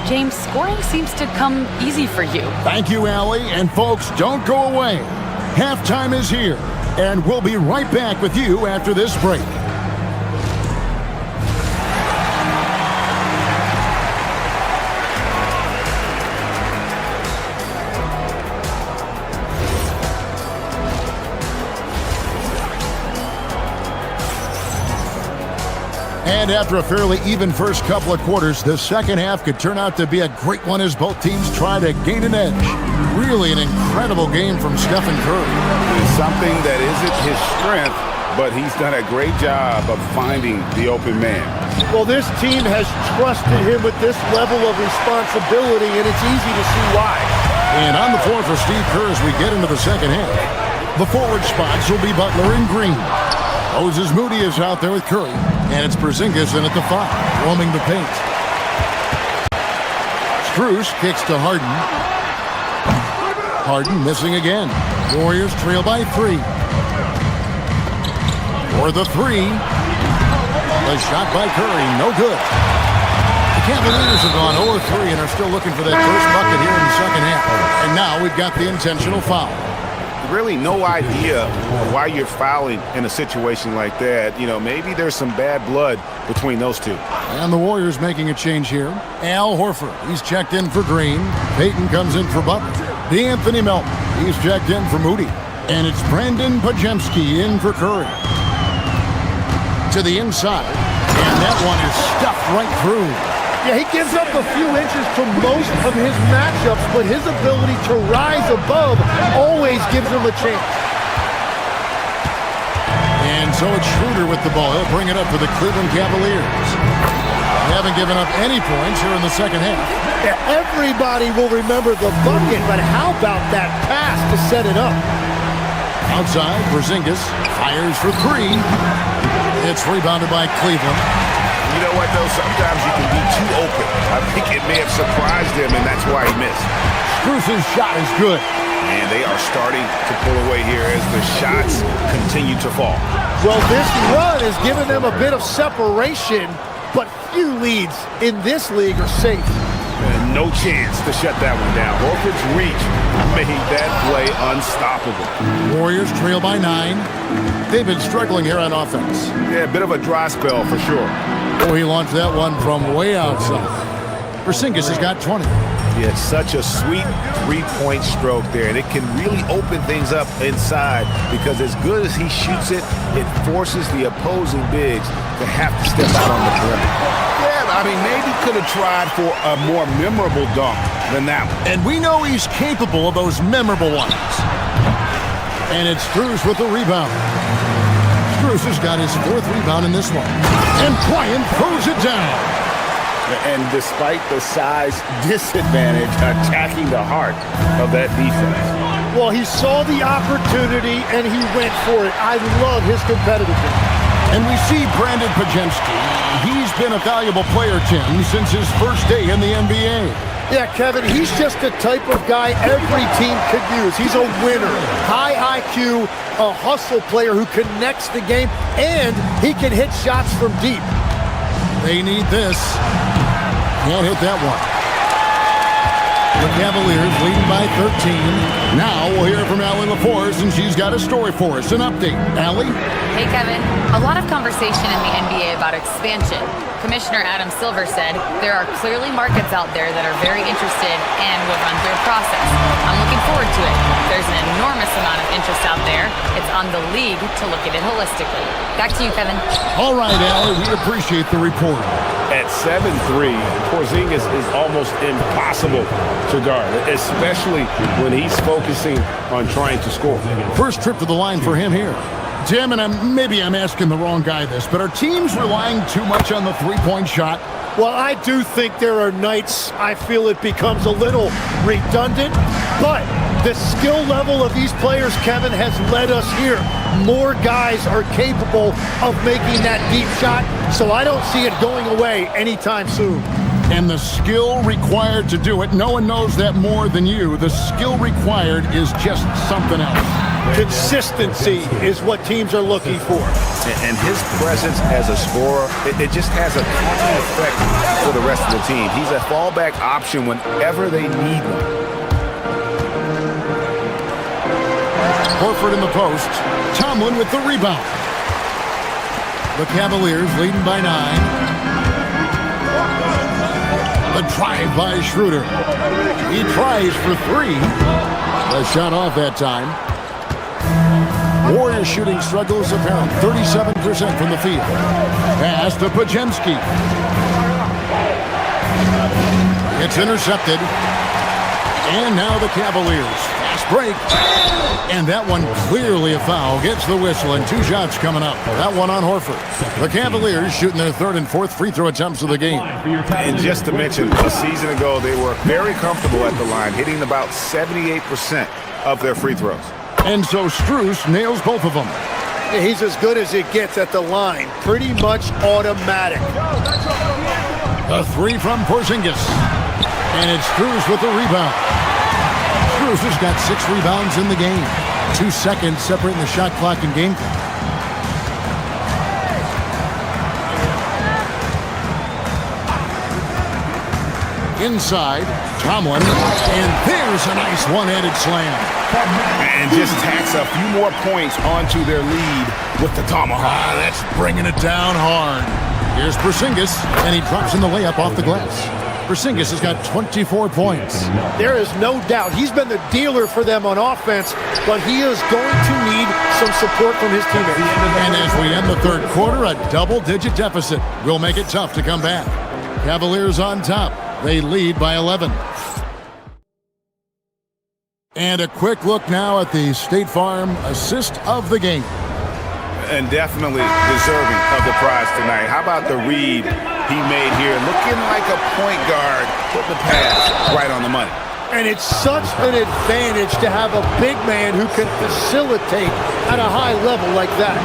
James, scoring seems to come easy for you. Thank you, Allie. And folks, don't go away. Halftime is here. And we'll be right back with you after this break. And after a fairly even first couple of quarters, the second half could turn out to be a great one as both teams try to gain an edge. Really an incredible game from Stephen Curry. It's something that isn't his strength, but he's done a great job of finding the open man. Well, this team has trusted him with this level of responsibility, and it's easy to see why. And on the floor for Steve Kerr as we get into the second half. The forward spots will be Butler and Green. Moses Moody is out there with Curry. And it's Porzingis in at the 5, roaming the paint. Strus kicks to Harden. Harden missing again. Warriors trail by 3. For the 3. The shot by Curry, no good. The Cavaliers have gone 0-3 and are still looking for that first bucket here in the second half. And now we've got the intentional foul. Really no idea why you're fouling in a situation like that. You know, maybe there's some bad blood between those two. And the Warriors making a change here. Al Horford, he's checked in for Green. Payton comes in for Butler. D'Anthony Melton, he's checked in for Moody. And it's Brandon Pajemski in for Curry. To the inside. And that one is stuffed right through. Yeah, he gives up a few inches to most of his matchups, but his ability to rise above always gives him a chance. And so it's Schroeder with the ball. He'll bring it up for the Cleveland Cavaliers. They haven't given up any points here in the second half. Yeah, everybody will remember the bucket, but how about that pass to set it up? Outside, Porzingis fires for 3. It's rebounded by Cleveland. You know what, though? Sometimes you can be too open. I think it may have surprised him, and that's why he missed. Strus's shot is good. And they are starting to pull away here as the shots continue to fall. Well, this run has given them a bit of separation, but few leads in this league are safe. No chance to shut that one down. Horford's reach made that play unstoppable. Warriors trail by 9. They've been struggling here on offense. Yeah, a bit of a dry spell for sure. Oh, he launched that one from way outside. Porzingis has got 20. He had such a sweet three-point stroke there, and it can really open things up inside because as good as he shoots it, it forces the opposing bigs to have to step out on the perimeter. Yeah, I mean, maybe could have tried for a more memorable dunk than that one. And we know he's capable of those memorable ones. And it's Strus with the rebound. Strus has got his 4th rebound in this one. And Bryant throws it down. And despite the size disadvantage, attacking the heart of that defense. Well, he saw the opportunity and he went for it. I love his competitiveness. And we see Brandon Podziemski. He's been a valuable player, Tim, since his first day in the NBA. Yeah, Kevin, he's just the type of guy every team could use. He's a winner, high IQ, a hustle player who connects the game, and he can hit shots from deep. They need this. Can't hit that one. The Cavaliers leading by 13. Now we'll hear from Allie LaForce, and she's got a story for us. An update. Allie? Hey, Kevin. A lot of conversation in the NBA about expansion. Commissioner Adam Silver said there are clearly markets out there that are very interested and will run through a process. I'm looking forward to it. There's an enormous amount of interest out there. It's on the league to look at it holistically. Back to you, Kevin. All right, Allie. We appreciate the report. At 7'3", Porzingis is almost impossible to guard, especially when he's focusing on trying to score. First trip to the line for him here. Tim, and maybe I'm asking the wrong guy this, but are teams relying too much on the three-point shot? Well, I do think there are nights I feel it becomes a little redundant, but the skill level of these players, Kevin, has led us here. More guys are capable of making that deep shot, so I don't see it going away anytime soon. And the skill required to do it, no one knows that more than you. The skill required is just something else. Consistency is what teams are looking for. And his presence as a scorer, it just has a calming effect for the rest of the team. He's a fallback option whenever they need one. Horford in the post. Tomlin with the rebound. The Cavaliers leading by 9. The drive by Schroeder. He tries for 3. A shot off that time. Warriors shooting struggles apparent. 37% from the field. Pass to Podziemski. It's intercepted. And now the Cavaliers. Fast break. And that one clearly a foul. Gets the whistle and 2 shots coming up. That one on Horford. The Cavaliers shooting their 3rd and 4th free throw attempts of the game. And just to mention, a season ago, they were very comfortable at the line, hitting about 78% of their free throws. And so Strus nails both of them. He's as good as it gets at the line. Pretty much automatic. A 3 from Porzingis. And it's Strus with the rebound. Strus has got 6 rebounds in the game. 2 seconds separating the shot clock and game clock. Inside, Tomlin. And there's a nice one-handed slam. And just tacks a few more points onto their lead with the tomahawk. That's bringing it down hard. Here's Porzingis, and he drops in the layup off the glass. Porzingis has got 24 points. There is no doubt. He's been the dealer for them on offense, but he is going to need some support from his teammates. And as we end the 3rd quarter, a double-digit deficit will make it tough to come back. Cavaliers on top. They lead by 11. And a quick look now at the State Farm assist of the game. And definitely deserving of the prize tonight. How about the read he made here? Looking like a point guard, put the pass right on the money. And it's such an advantage to have a big man who can facilitate at a high level like that.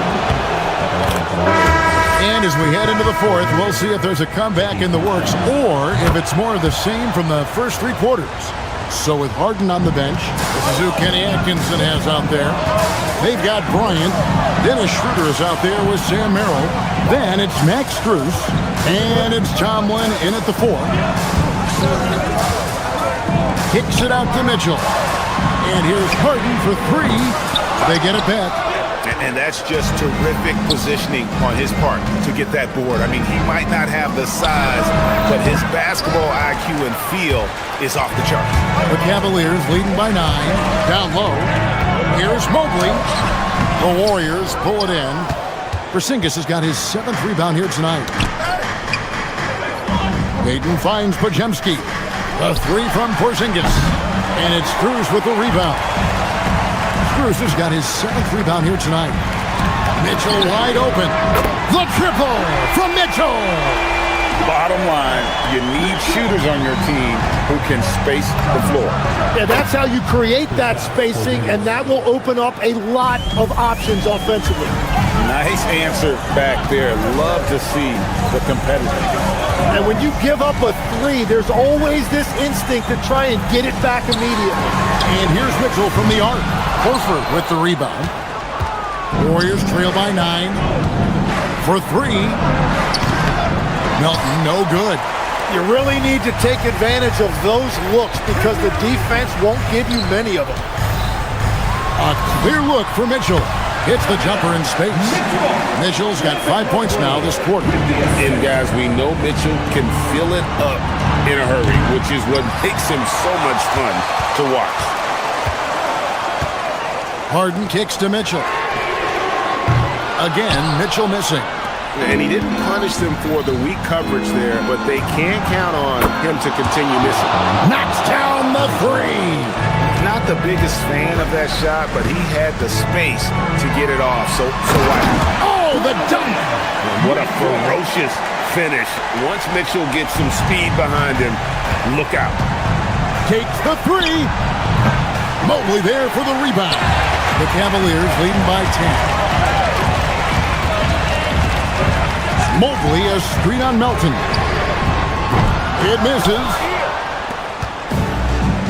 And as we head into the 4th, we'll see if there's a comeback in the works or if it's more of the same from the first 3 quarters. So with Harden on the bench, this is who Kenny Atkinson has out there. They've got Bryant. Dennis Schroeder is out there with Sam Merrill. Then it's Max Strus. And it's Tomlin in at the 4. Kicks it out to Mitchell. And here's Harden for 3. They get it back. And that's just terrific positioning on his part to get that board. I mean, he might not have the size, but his basketball IQ and feel is off the chart. The Cavaliers leading by 9. Down low. Here's Mobley. The Warriors pull it in. Porzingis has got his 7th rebound here tonight. Payton finds Podziemski. The 3 from Porzingis. And it's Strus with the rebound. Strus has got his 7th rebound here tonight. Mitchell wide open. The triple from Mitchell. Bottom line, you need shooters on your team who can space the floor. Yeah, that's how you create that spacing, and that will open up a lot of options offensively. Nice answer back there. Love to see the competitiveness. And when you give up a 3, there's always this instinct to try and get it back immediately. And here's Mitchell from the arc. Horford with the rebound. Warriors trail by 9. For 3. Melton, no good. You really need to take advantage of those looks because the defense won't give you many of them. A clear look for Mitchell. Hits the jumper in space. Mitchell's got 5 points now this quarter. And guys, we know Mitchell can fill it up in a hurry, which is what makes him so much fun to watch. Harden kicks to Mitchell. Again, Mitchell missing. And he didn't punish them for the weak coverage there, but they can count on him to continue missing. Knocks down the 3. Not the biggest fan of that shot, but he had the space to get it off. So why? Oh, the dunk! And what a ferocious finish. Once Mitchell gets some speed behind him, look out. Takes the 3. Mobley there for the rebound. The Cavaliers leading by 10. Mobley, a screen on Melton. It misses.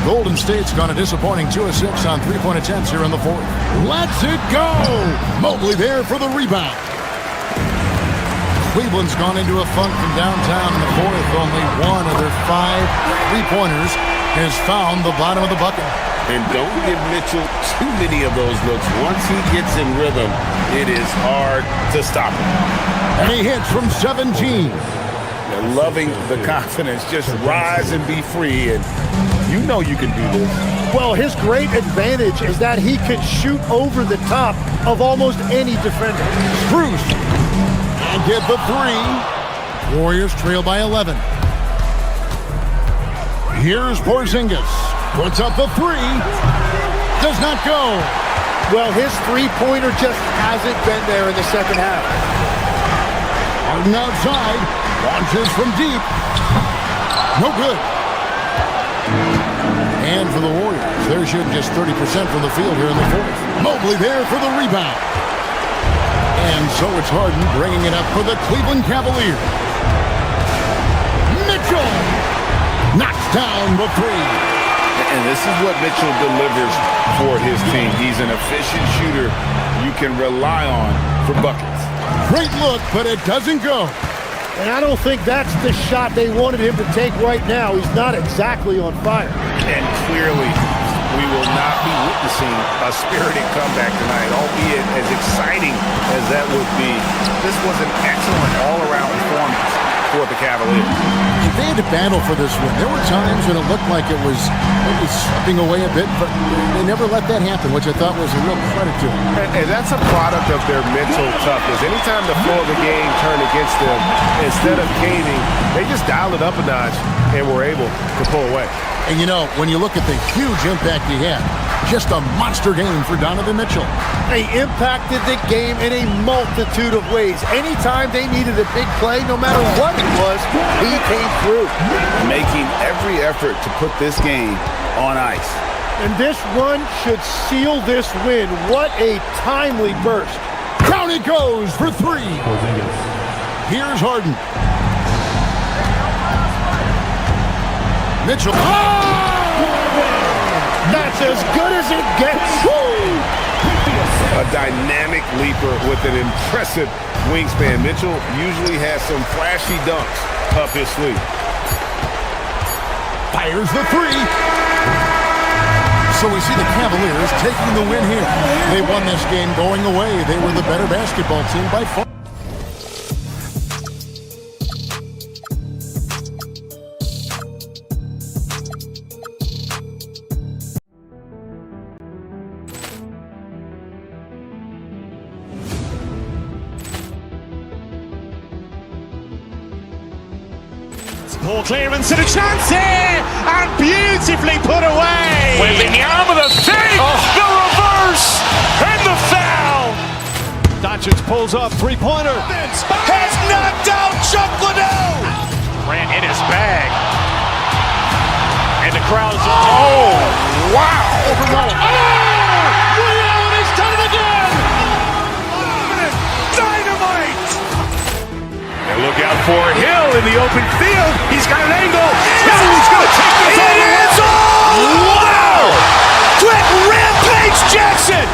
Golden State's gone a disappointing 2 of 6 on 3-point attempts here in the 4th. Lets it go! Mobley there for the rebound. Cleveland's gone into a funk from downtown in the 4th. Only 1 of their 5 3-pointers has found the bottom of the bucket. And don't give Mitchell too many of those looks. Once he gets in rhythm, it is hard to stop him. And he hits from 17. They're loving the confidence. Just rise and be free. And you know you can do this. Well, his great advantage is that he can shoot over the top of almost any defender. Strus. And get the 3. Warriors trail by 11. Here's Porzingis. Puts up the 3. Does not go. Well, his 3-pointer just hasn't been there in the second half. Harden outside. Launches from deep. No good. And for the Warriors, they're shooting just 30% from the field here in the 4th. Mobley there for the rebound. And so it's Harden bringing it up for the Cleveland Cavaliers. Mitchell knocks down the 3. And this is what Mitchell delivers for his team. He's an efficient shooter you can rely on for buckets. Great look, but it doesn't go. And I don't think that's the shot they wanted him to take right now. He's not exactly on fire. And clearly, we will not be witnessing a spirited comeback tonight, albeit as exciting as that would be. This was an excellent all-around performance for the Cavaliers. They had to battle for this win. There were times when it looked like it was slipping away a bit, but they never let that happen, which I thought was a real credit to them. And that's a product of their mental toughness. Anytime the flow of the game turned against them, instead of caving, they just dialed it up a notch and were able to pull away. And you know, when you look at the huge impact he had, just a monster game for Donovan Mitchell. He impacted the game in a multitude of ways. Anytime they needed a big play, no matter what it was, he came through. Making every effort to put this game on ice. And this run should seal this win. What a timely burst. Down it goes for 3. Here's Harden. Mitchell. That's as good as it gets. A dynamic leaper with an impressive wingspan. Mitchell usually has some flashy dunks up his sleeve. Fires the 3. So we see the Cavaliers taking the win here. They won this game going away. They were the better basketball team by far. Poor clearance and a chance here, and beautifully put away. Wembanyama the save, the reverse, and the foul. Doncic pulls up, three-pointer. Has knocked out Chuck Liddell. Ran in his bag. And the crowd's, oh, wow. He's done it again. Dynamite. And look out for Hill in the open field. He's got an angle. Hill's going to take this all the way. Wow! Quick Rampage Jackson.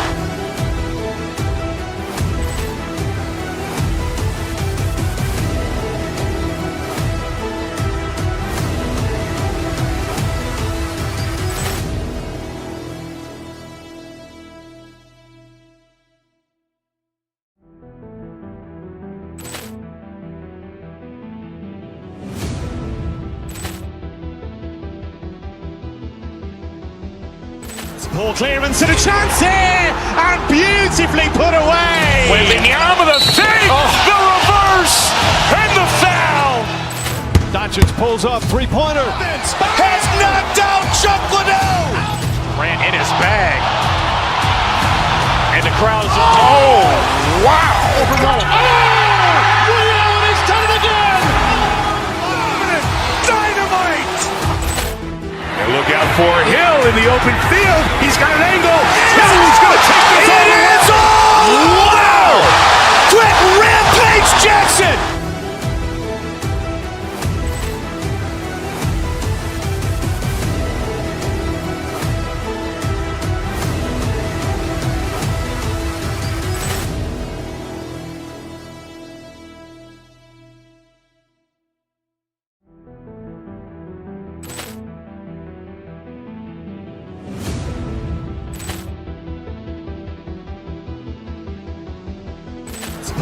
Poor clearance and a chance here, and beautifully put away. Wembanyama the save, the reverse, and the foul. Doncic pulls up, three-pointer. Has knocked out Chuck Liddell. Ran in his bag. And the crowd's, oh, wow. He's done it again. Dynamite. And look out for Hill in the open field. He's got an angle. Hill's going to take this all the way. Wow! Quick Rampage Jackson.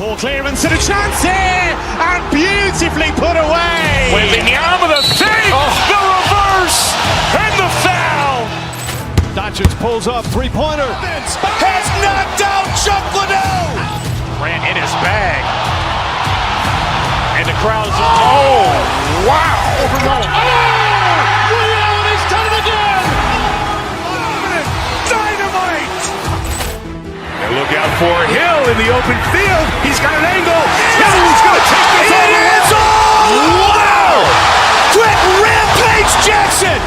Poor clearance and a chance here, and beautifully put away. Wembanyama the save, the reverse, and the foul. Doncic pulls up, three-pointer. Has knocked out Chuck Liddell. Ran in his bag. And the crowd's, oh, wow. He's done it again. Dynamite. And look out for Hill in the open field. He's got an angle. Hill's going to take this all the way. Wow! Quick Rampage Jackson.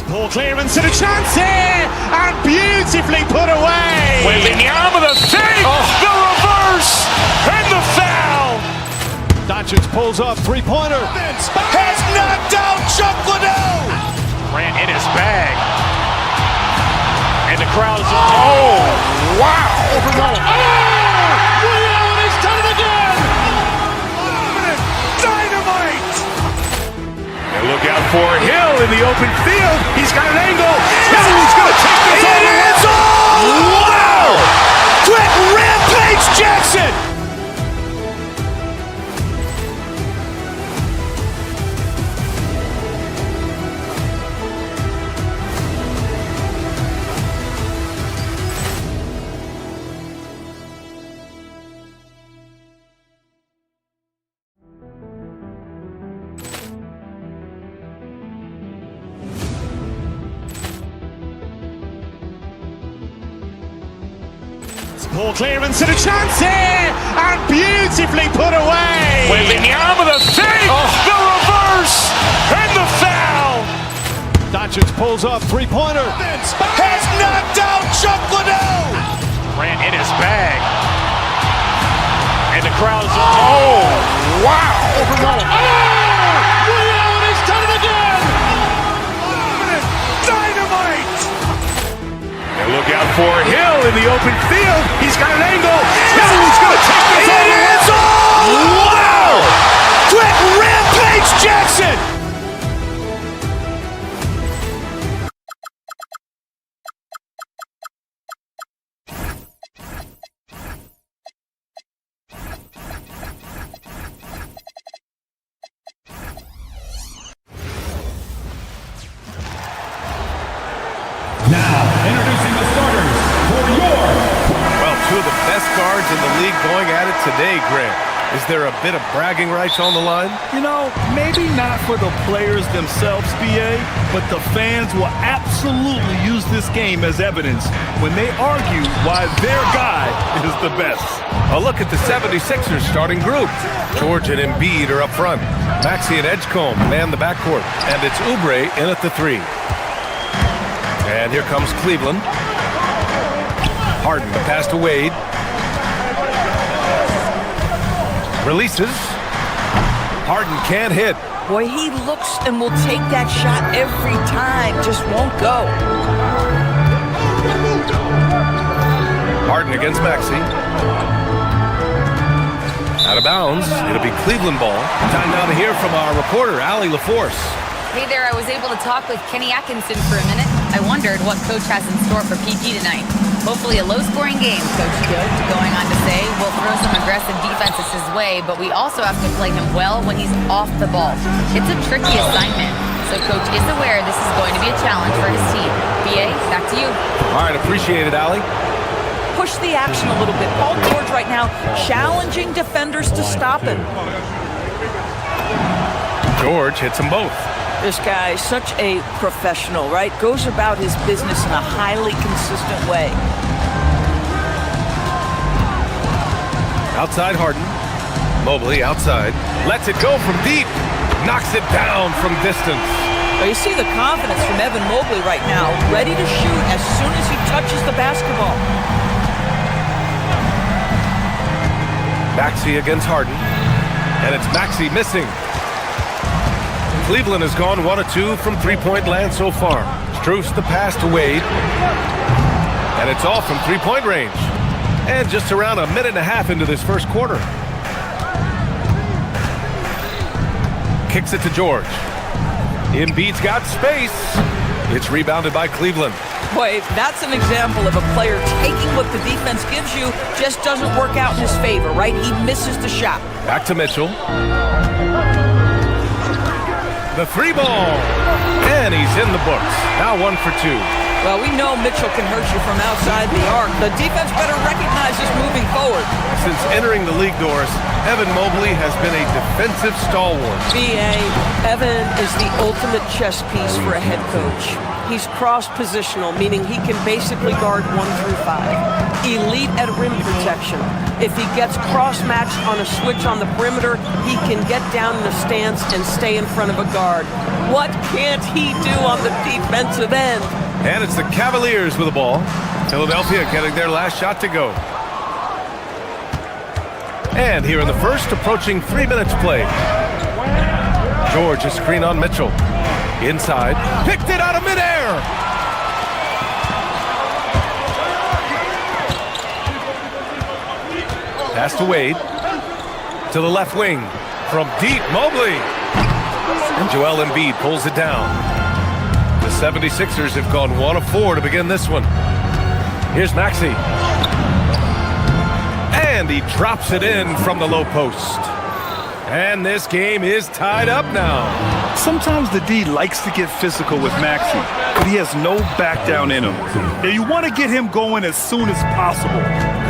Poor clearance and a chance here, and beautifully put away. Wembanyama the save, the reverse, and the foul. Doncic pulls up, three-pointer. Has knocked out Chuck Liddell. Ran in his bag. And the crowd's, oh, wow. He's done it again. Dynamite. And look out for Hill in the open field. He's got an angle. Hill's going to take this all the way. Wow! Quick Rampage Jackson. Poor clearance and a chance here, and beautifully put away. Wembanyama the save, the reverse, and the foul. Doncic pulls up, three-pointer. Has knocked out Chuck Liddell. Durant in his bag. And the crowd is, oh, wow. Overwhelmed. Oh, Ray Allen has done it again. Dynamite! And look out for Hill in the open field. He's got an angle. Hill's going to take this all the way. Wow! Quick Rampage Jackson! Two of the best guards in the league going at it today, Grant. Is there a bit of bragging rights on the line? You know, maybe not for the players themselves, BA, but the fans will absolutely use this game as evidence when they argue why their guy is the best. A look at the 76ers starting group. George and Embiid are up front. Maxey and Edgecombe man the backcourt. And it's Oubre in at the 3. And here comes Cleveland. Harden, the pass to Wade. Releases. Harden can't hit. Boy, he looks and will take that shot every time. Just won't go. Harden against Maxey. Out of bounds. It'll be Cleveland ball. Time now to hear from our reporter, Allie LaForce. Hey there, I was able to talk with Kenny Atkinson for a minute. I wondered what Coach has in store for PG tonight. Hopefully a low-scoring game, Coach Good. Going on to say, we'll throw some aggressive defenses his way, but we also have to play him well when he's off the ball. It's a tricky assignment, so Coach is aware this is going to be a challenge for his team. BA, back to you. All right, appreciate it, Allie. Push the action a little bit. Paul George right now challenging defenders to stop him. George hits them both. This guy is such a professional, right? Goes about his business in a highly consistent way. Outside Harden. Mobley outside. Lets it go from deep. Knocks it down from distance. Well, you see the confidence from Evan Mobley right now. Ready to shoot as soon as he touches the basketball. Maxey against Harden. And it's Maxey missing. Cleveland has gone 1 of 2 from three-point land so far. Strus the pass to Wade. And it's all from three-point range. And just around a minute and a half into this first quarter. Kicks it to George. Embiid's got space. It's rebounded by Cleveland. Boy, that's an example of a player taking what the defense gives you, just doesn't work out in his favor, right? He misses the shot. Back to Mitchell. The 3 ball. And he's in the books. Now 1 for 2. Well, we know Mitchell can hurt you from outside the arc. The defense better recognize this moving forward. Since entering the league doors, Evan Mobley has been a defensive stalwart. B.A., Evan is the ultimate chess piece for a head coach. He's cross-positional, meaning he can basically guard 1 through 5. Elite at rim protection. If he gets cross-matched on a switch on the perimeter, he can get down in a stance and stay in front of a guard. What can't he do on the defensive end? And it's the Cavaliers with the ball. Philadelphia getting their last shot to go. And here in the first, approaching 3 minutes played. George, a screen on Mitchell. Inside, picked it out of midair. Pass to Wade. To the left wing. From deep, Mobley. And Joel Embiid pulls it down. The 76ers have gone 1 of 4 to begin this one. Here's Maxey. And he drops it in from the low post. And this game is tied up now. Sometimes the D likes to get physical with Maxey, but he has no back down in him. And you want to get him going as soon as possible.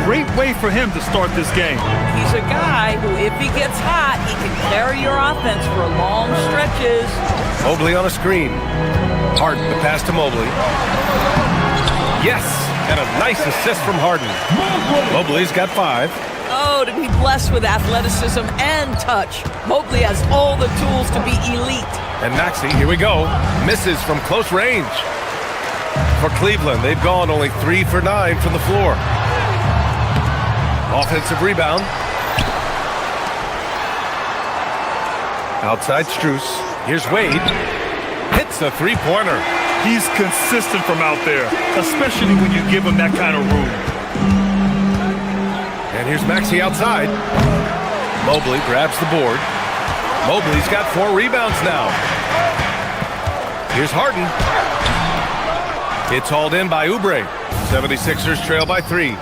Great way for him to start this game. He's a guy who, if he gets hot, he can carry your offense for long stretches. Mobley on a screen. Harden, the pass to Mobley. Yes, and a nice assist from Harden. Mobley's got 5. Oh, to be blessed with athleticism and touch. Mobley has all the tools to be elite. And Maxey, here we go, misses from close range. For Cleveland, they've gone only 3 for 9 from the floor. Offensive rebound. Outside Strus. Here's Wade. Hits the three-pointer. He's consistent from out there, especially when you give him that kind of room. And here's Maxey outside. Mobley grabs the board. Mobley's got 4 rebounds now. Here's Harden. It's hauled in by Oubre. 76ers trail by 3.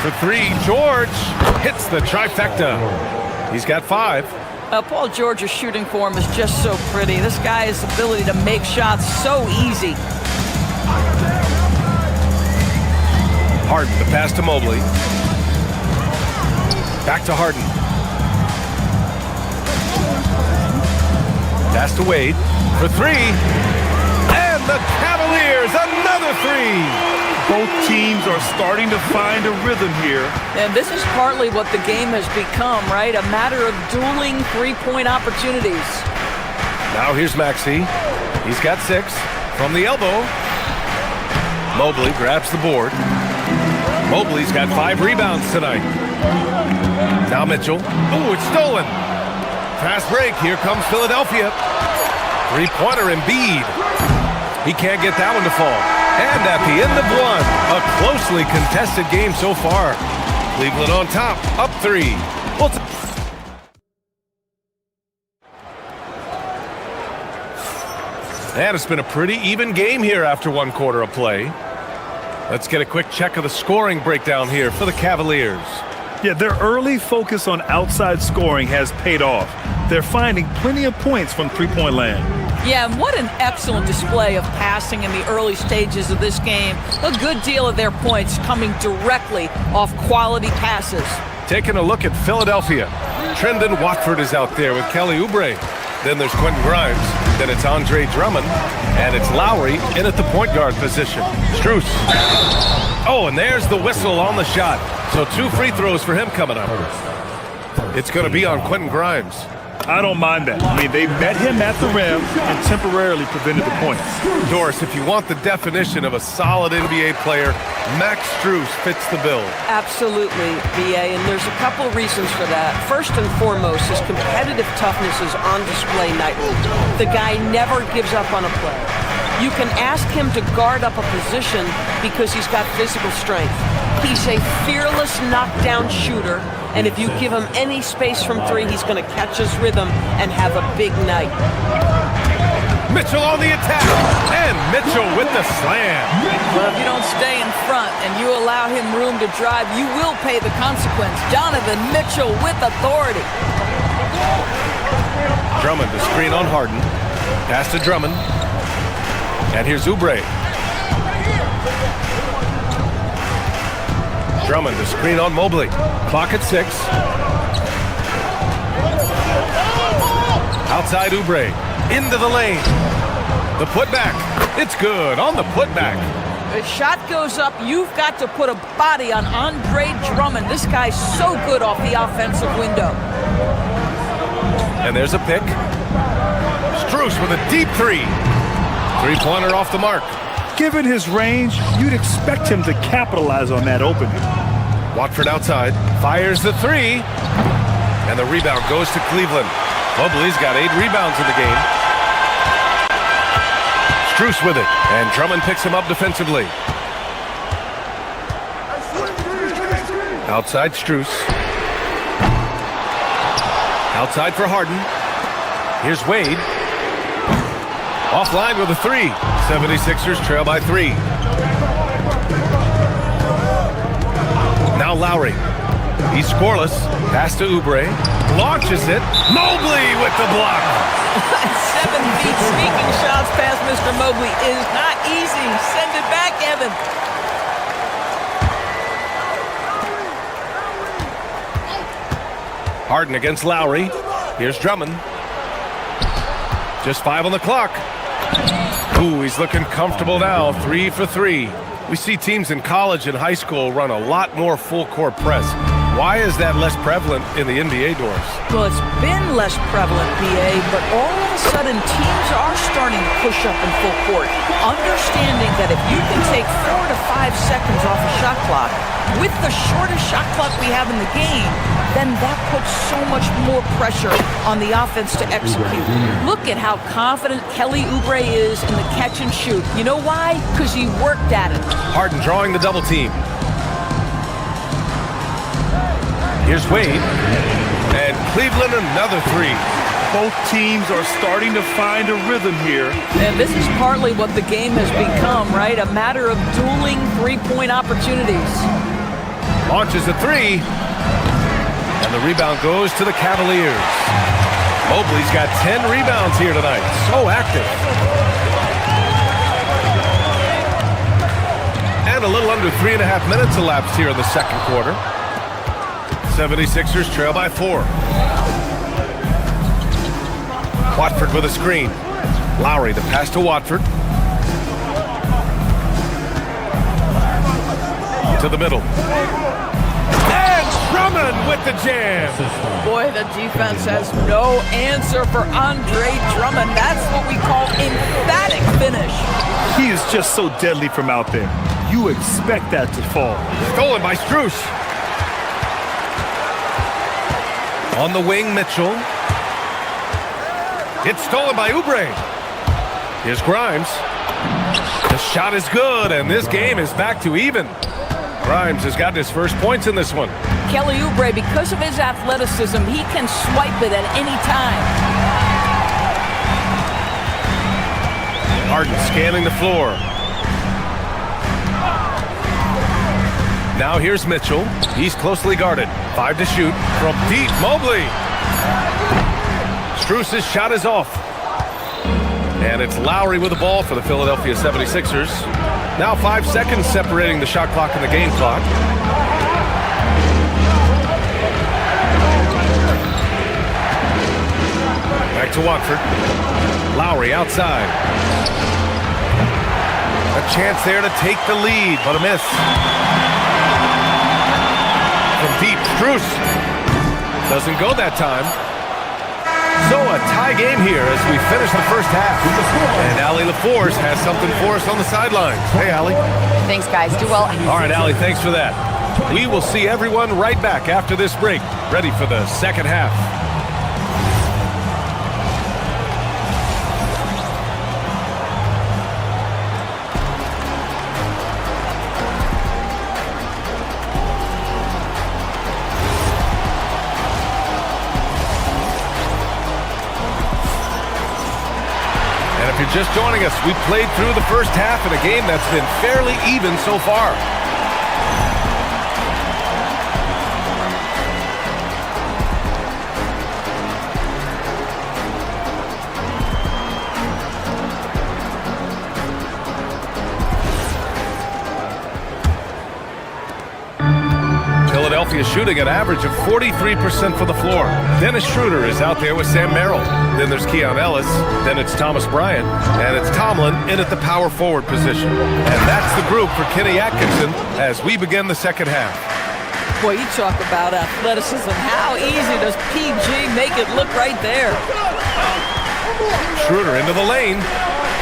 For 3, George hits the trifecta. He's got 5. Paul George's shooting form is just so pretty. This guy's ability to make shots so easy. Harden, the pass to Mobley. Back to Harden. Pass to Wade for 3. And the Cavaliers, another 3. Both teams are starting to find a rhythm here. And this is partly what the game has become, right? A matter of dueling three-point opportunities. Now here's Maxey. He's got 6 from the elbow. Mobley grabs the board. Mobley's got 5 rebounds tonight. Now Mitchell. Oh, it's stolen. Fast break. Here comes Philadelphia. Three-pointer Embiid. He can't get that one to fall. And at the end of 1, a closely contested game so far. Cleveland on top, up 3. And it's been a pretty even game here after 1 quarter of play. Let's get a quick check of the scoring breakdown here for the Cavaliers. Yeah, their early focus on outside scoring has paid off. They're finding plenty of points from three-point land. Yeah, and what an excellent display of passing in the early stages of this game. A good deal of their points coming directly off quality passes. Taking a look at Philadelphia. Trendon Watford is out there with Kelly Oubre. Then there's Quentin Grimes. Then it's Andre Drummond. And it's Lowry in at the point guard position. Strus. Oh, and there's the whistle on the shot. So 2 free throws for him coming up. It's going to be on Quentin Grimes. I don't mind that. I mean, they met him at the rim and temporarily prevented the points. Doris, if you want the definition of a solid NBA player, Max Strus fits the bill. Absolutely, BA, and there's a couple of reasons for that. First and foremost, his competitive toughness is on display nightly. The guy never gives up on a play. You can ask him to guard up a position because he's got physical strength. He's a fearless knockdown shooter, and if you give him any space from 3, he's going to catch his rhythm and have a big night. Mitchell on the attack, and Mitchell with the slam. Well, if you don't stay in front and you allow him room to drive, you will pay the consequence. Donovan Mitchell with authority. Drummond to screen on Harden. Pass to Drummond. And here's Oubre. Drummond to screen on Mobley. Clock at 6. Outside Oubre. Into the lane. The putback. It's good on the putback. The shot goes up. You've got to put a body on Andre Drummond. This guy's so good off the offensive window. And there's a pick. Strus with a deep 3. Three-pointer off the mark. Given his range, you'd expect him to capitalize on that opening. Watford outside. Fires the 3. And the rebound goes to Cleveland. Mobley's got 8 rebounds in the game. Strus with it. And Drummond picks him up defensively. Outside Strus. Outside for Harden. Here's Wade. Offline with a 3. 76ers trail by 3. Now Lowry. He's scoreless. Pass to Oubre. Launches it. Mobley with the block. 7 feet sneaking shots past Mr. Mobley is not easy. Send it back, Evan. Harden against Lowry. Here's Drummond. Just 5 on the clock. Ooh, he's looking comfortable now. 3 for 3. We see teams in college and high school run a lot more full court press. Why is that less prevalent in the NBA doors? Well, it's been less prevalent, BA, but all of a sudden teams are starting to push up in full court, understanding that if you can take 4 to 5 seconds off a shot clock, with the shortest shot clock we have in the game, then that puts so much more pressure on the offense to execute. Look at how confident Kelly Oubre is in the catch and shoot. You know why? Because he worked at it. Harden drawing the double team. Here's Wade. And Cleveland another three. Both teams are starting to find a rhythm here. And this is partly what the game has become, right? A matter of dueling three-point opportunities. Launches a three. And the rebound goes to the Cavaliers. Mobley's got 10 rebounds here tonight. So active. And a little under 3.5 minutes elapsed here in the second quarter. 76ers trail by 4. Watford with a screen. Lowry, the pass to Watford. To the middle. And Drummond with the jam. Boy, the defense has no answer for Andre Drummond. That's what we call emphatic finish. He is just so deadly from out there. You expect that to fall. Stolen by Strus. On the wing, Mitchell. It's stolen by Oubre. Here's Grimes. The shot is good, and this game is back to even. Grimes has gotten his first points in this one. Kelly Oubre, because of his athleticism, he can swipe it at any time. Harden scanning the floor. Now here's Mitchell. He's closely guarded. 5 to shoot from deep. Mobley. Strus's shot is off. And it's Lowry with the ball for the Philadelphia 76ers. Now 5 seconds separating the shot clock and the game clock. Back to Watford. Lowry outside. A chance there to take the lead, but a miss. From deep, Strus. Doesn't go that time. So a tie game here as we finish the first half. And Allie LaForce has something for us on the sidelines. Hey, Allie. Thanks, guys. Do well. All right, Allie, thanks for that. We will see everyone right back after this break, ready for the second half. Just joining us, we played through the first half in a game that's been fairly even so far. Philadelphia shooting an average of 43% for the floor. Dennis Schroeder is out there with Sam Merrill. Then there's Keon Ellis. Then it's Thomas Bryant. And it's Tomlin in at the power forward position. And that's the group for Kenny Atkinson as we begin the second half. Boy, you talk about athleticism. How easy does PG make it look right there? Schroeder into the lane.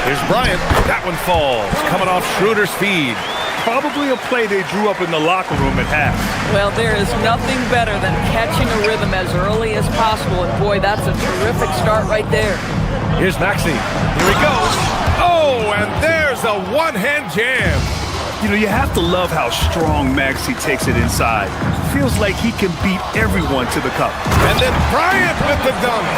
Here's Bryant. That one falls. Coming off Schroeder's feed. Probably a play they drew up in the locker room at half. Well, there is nothing better than catching a rhythm as early as possible. And boy, that's a terrific start right there. Here's Maxey. Here he goes. Oh, and there's a one-hand jam. You know, you have to love how strong Maxey takes it inside. Feels like he can beat everyone to the cup. And then Bryant with the dunk.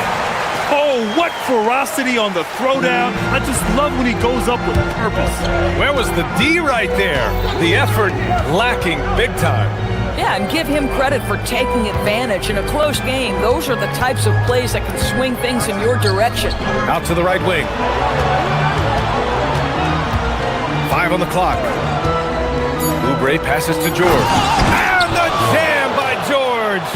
Oh, what ferocity on the throwdown. I just love when he goes up with purpose. Where was the D right there? The effort lacking big time. Yeah, and give him credit for taking advantage in a close game. Those are the types of plays that can swing things in your direction. Out to the right wing. 5 on the clock. Oubre passes to George. And the jam by George.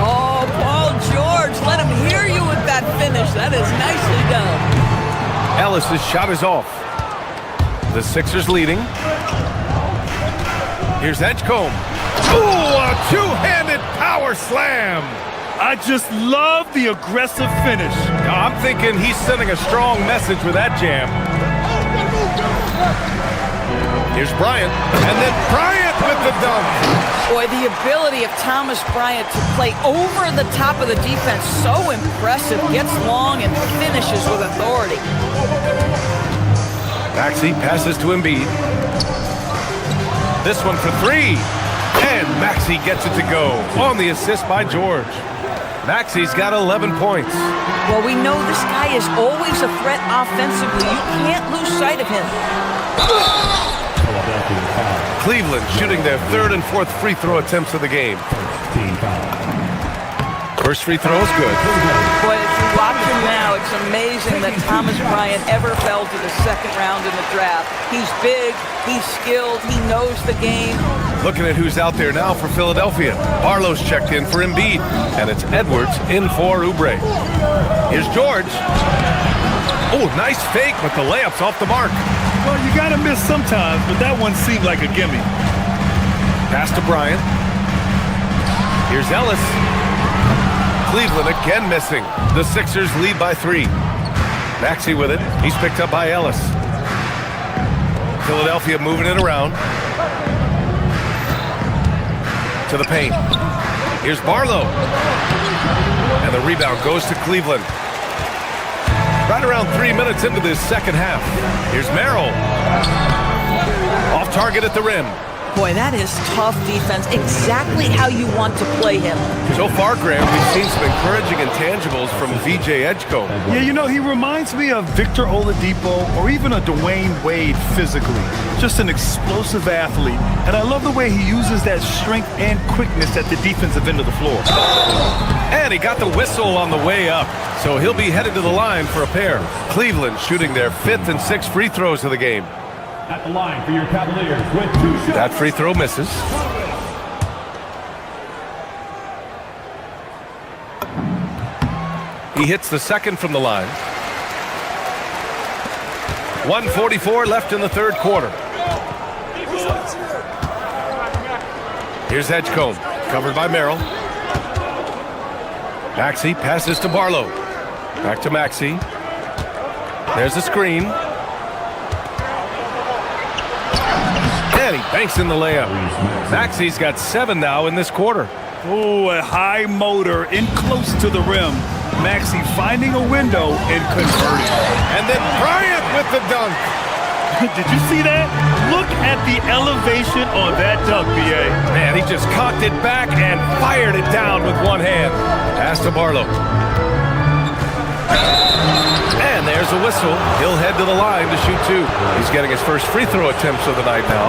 Oh, Paul George, let him hear you with that finish. That is nicely done. Ellis's shot is off. The Sixers leading. Here's Edgecombe. Ooh, a two-handed power Power slam. I just love the aggressive finish. Now, I'm thinking he's sending a strong message with that jam. Here's Bryant, and then Bryant with the dunk. Boy, the ability of Thomas Bryant to play over the top of the defense, so impressive. Gets long and finishes with authority. Maxey passes to Embiid. This one for three. And Maxey gets it to go on the assist by George. Maxey's got 11 points. Well, we know this guy is always a threat offensively. You can't lose sight of him. Cleveland shooting their third and fourth free throw attempts of the game. First free throw is good. Boy, if you watch him now, it's amazing that Thomas Bryant ever fell to the second round in the draft. He's big, he's skilled, he knows the game. Looking at who's out there now for Philadelphia. Barlow's checked in for Embiid, and it's Edwards in for Oubre. Here's George. Oh, nice fake, but the layup's off the mark. Well, you got to miss sometimes, but that one seemed like a gimme. Pass to Bryant. Here's Ellis. Cleveland again missing. The Sixers lead by 3. Maxey with it. He's picked up by Ellis. Philadelphia moving it around. To the paint. Here's Barlow. And the rebound goes to Cleveland. Right around 3 minutes into this second half. Here's Merrill. Off target at the rim. Boy, that is tough defense. Exactly how you want to play him. So far, Graham, we've seen some encouraging intangibles from VJ Edgecombe. Yeah, you know, he reminds me of Victor Oladipo or even a Dwayne Wade physically. Just an explosive athlete. And I love the way he uses that strength and quickness at the defensive end of the floor. And he got the whistle on the way up. So he'll be headed to the line for a pair. Cleveland shooting their 5th and 6th free throws of the game. At the line for your Cavaliers with 2 shots. That free throw misses. He hits the second from the line. 1:44 left in the third quarter. Here's Edgecombe, covered by Merrill. Maxey passes to Barlow. Back to Maxey. There's the screen. And he banks in the layup. Maxey's got 7 now in this quarter. Oh, a high motor in close to the rim. Maxey finding a window and converting. And then Bryant with the dunk. Did you see that? Look at the elevation on that dunk, B.A. Man, he just cocked it back and fired it down with one hand. Pass to Barlow. And there's a whistle. He'll head to the line to shoot 2. He's getting his first free throw attempts of the night now.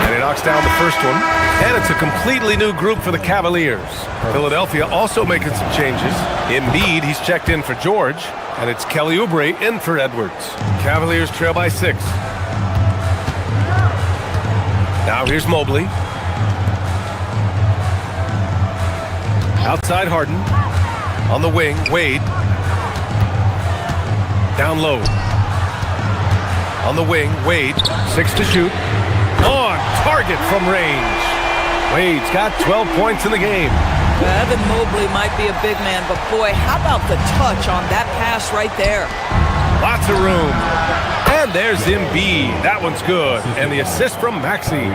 And he knocks down the first one. And it's a completely new group for the Cavaliers. Philadelphia also making some changes. Embiid, he's checked in for George. And it's Kelly Oubre in for Edwards. Cavaliers trail by 6. Now here's Mobley. Outside Harden. On the wing, Wade. Down low. On the wing, Wade. 6 to shoot. On target from range. Wade's got 12 points in the game. Evan Mobley might be a big man, but boy, how about the touch on that pass right there? Lots of room. And there's Embiid. That one's good. And the assist from Maxey.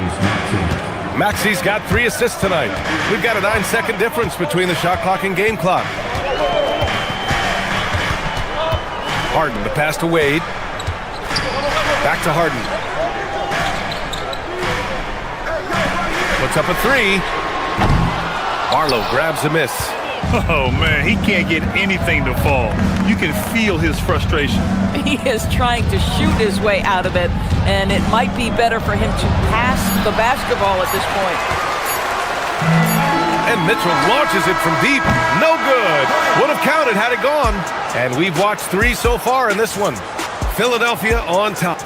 Maxey's got 3 assists tonight. We've got a 9-second difference between the shot clock and game clock. Harden, the pass to Wade. Back to Harden. Puts up a 3. Barlow grabs a miss. Oh, man, he can't get anything to fall. You can feel his frustration. He is trying to shoot his way out of it, and it might be better for him to pass the basketball at this point. And Mitchell launches it from deep. No good. Would have counted had it gone. And we've watched 3 so far in this one. Philadelphia on top.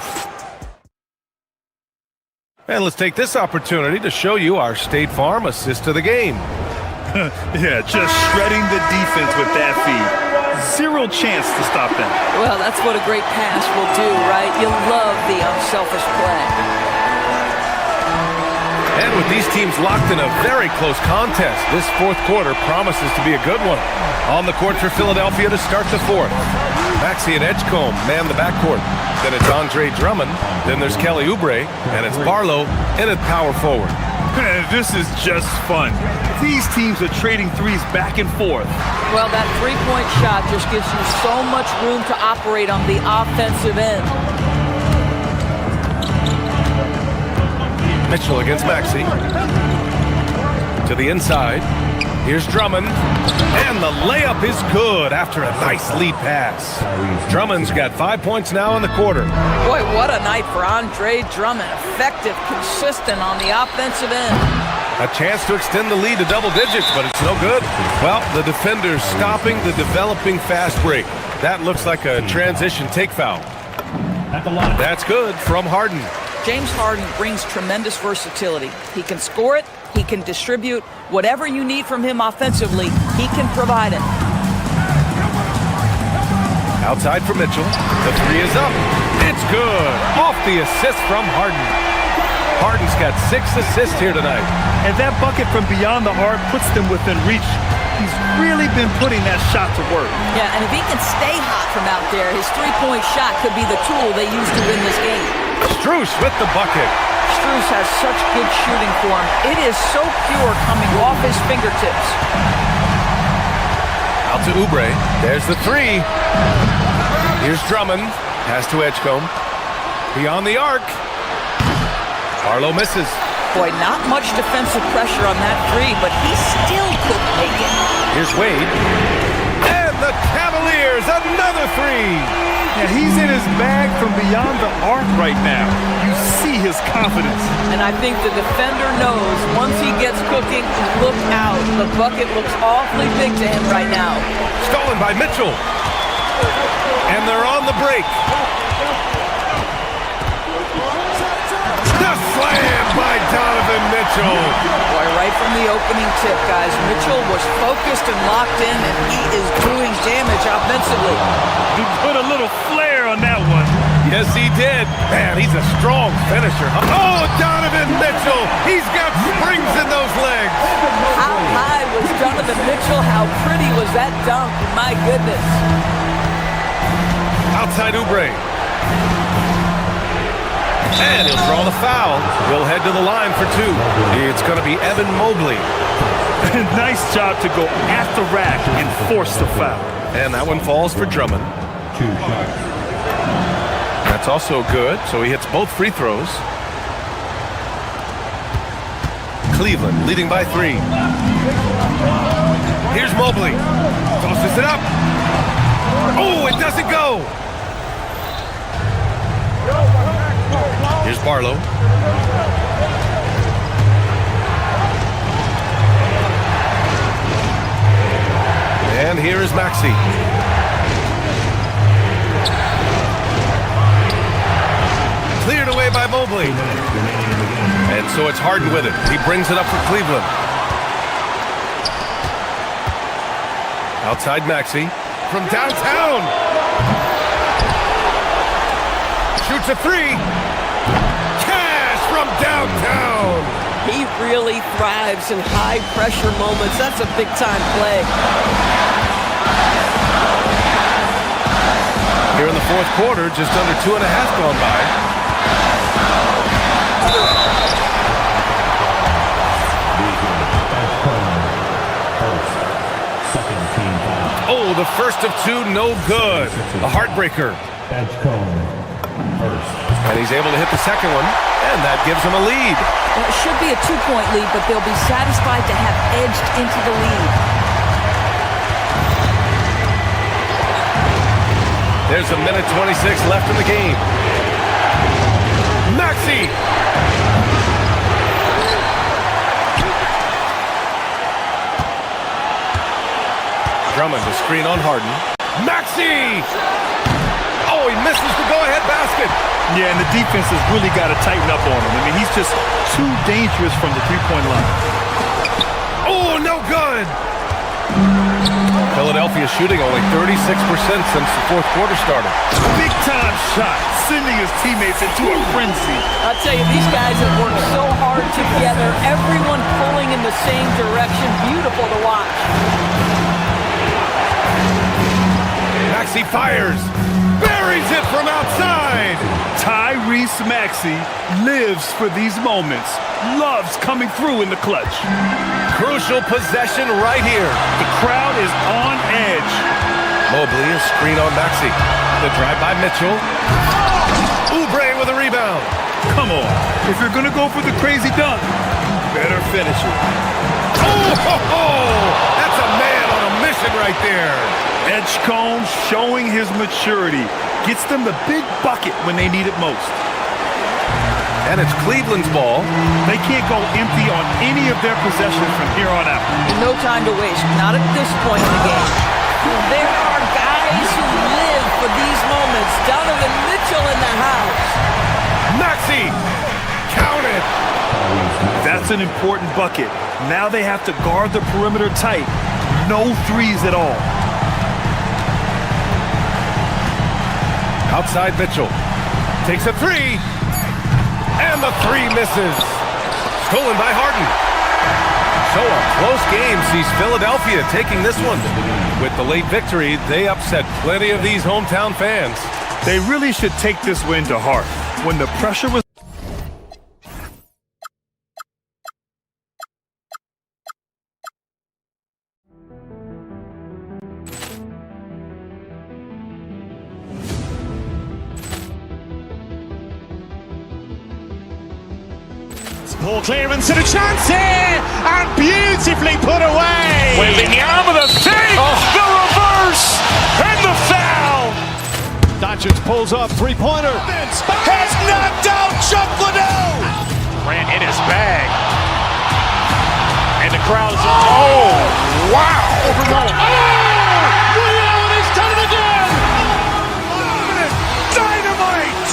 And let's take this opportunity to show you our State Farm assist of the game. Yeah, just shredding the defense with that feed. 0 chance to stop them. Well, that's what a great pass will do, right? You love the unselfish play. And with these teams locked in a very close contest. This fourth quarter promises to be a good one. On the court for Philadelphia to start the fourth. Maxey and Edgecombe man the backcourt. Then it's Andre Drummond. Then there's Kelly Oubre. And it's Barlow in at power forward. This is just fun. These teams are trading threes back and forth. Well, that three-point shot just gives you so much room to operate on the offensive end. Mitchell against Maxey. To the inside. Here's Drummond. And the layup is good after a nice lead pass. Drummond's got 5 points now in the quarter. Boy, what a night for Andre Drummond. Effective, consistent on the offensive end. A chance to extend the lead to double digits, but it's no good. Well, the defender's stopping the developing fast break. That looks like a transition take foul. That's good from Harden. James Harden brings tremendous versatility. He can score it, he can distribute. Whatever you need from him offensively, he can provide it. Outside for Mitchell. The three is up. It's good. Off the assist from Harden. Harden's got 6 assists here tonight. And that bucket from beyond the arc puts them within reach. He's really been putting that shot to work. Yeah, and if he can stay hot from out there, his three-point shot could be the tool they use to win this game. Strus with the bucket. Strus has such good shooting form. It is so pure coming off his fingertips. Out to Oubre. There's the three. Here's Drummond. Pass to Edgecombe. Beyond the arc. Barlow misses. Boy, not much defensive pressure on that three, but he still couldn't make it. Here's Wade. And the Cavaliers, another three. Yeah, he's in his bag from beyond the arc right now. You see his confidence. And I think the defender knows once he gets cooking, look out. The bucket looks awfully big to him right now. Stolen by Mitchell. And they're on the break. The slam by Donovan Mitchell. Boy, right from the opening tip, guys, Mitchell was focused and locked in, and he is doing damage offensively. He put a little flair on that one. Yes, he did. Man, he's a strong finisher. Oh, Donovan Mitchell. He's got springs in those legs. How high was Donovan Mitchell? How pretty was that dunk? My goodness. Outside Oubre. And he'll draw the foul. He'll head to the line for two. It's going to be Evan Mobley. Nice job to go at the rack and force the foul. And that one falls for Drummond. 2 shots. That's also good, so he hits both free throws. Cleveland leading by 3. Here's Mobley. Tosses it up. Oh, it doesn't go. Here's Barlow. And here is Maxey. Cleared away by Mobley. And so it's Harden with it. He brings it up for Cleveland. Outside Maxey. From downtown. Shoots a three. Cash from downtown. He really thrives in high-pressure moments. That's a big-time play. Here in the fourth quarter, just under 2.5 gone by. Oh, the first of 2, no good. A heartbreaker. And he's able to hit the second one, and that gives him a lead. Well, it should be a 2-point lead, but they'll be satisfied to have edged into the lead. There's a minute 26 left in the game. Maxey! Drummond to screen on Harden. Maxey! Oh, he misses the go-ahead basket. Yeah, and the defense has really got to tighten up on him. I mean, he's just too dangerous from the three-point line. Oh, no good! Philadelphia shooting only 36% since the fourth quarter started. Big time shot, sending his teammates into a frenzy. I'll tell you, these guys have worked so hard together, everyone pulling in the same direction. Beautiful to watch. Maxey fires, buries it from outside. Tyrese Maxey lives for these moments, loves coming through in the clutch. Crucial possession right here. The crowd is on edge. Mobley, a screen on Maxey. The drive by Mitchell. Oubre with a rebound. Come on, if you're gonna go for the crazy dunk, better finish it. Oh, that's a man on a mission right there. Edgecombe showing his maturity. Gets them the big bucket when they need it most. And it's Cleveland's ball. They can't go empty on any of their possessions from here on out. No time to waste, not at this point in the game. There are guys who live for these moments. Donovan Mitchell in the house. Maxey, count it. That's an important bucket. Now they have to guard the perimeter tight. No threes at all. Outside Mitchell. Takes a three. And the three misses. Stolen by Harden. So a close game sees Philadelphia taking this one. With the late victory, they upset plenty of these hometown fans. They really should take this win to heart. When the pressure was Ball clearance and a chance here, and beautifully put away. Wembanyama the fake, the reverse, and the foul. Doncic pulls up, three-pointer. Has knocked out Chuck Liddell. Ran in his bag. And the crowd is, oh, wow. Overrun. And he's done it again. Dynamite.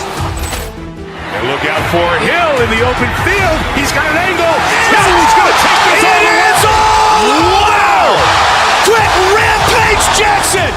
And look out for Hill in the open field. He's got an angle. He's going to take this all the way. Wow. Quick rampage Jackson.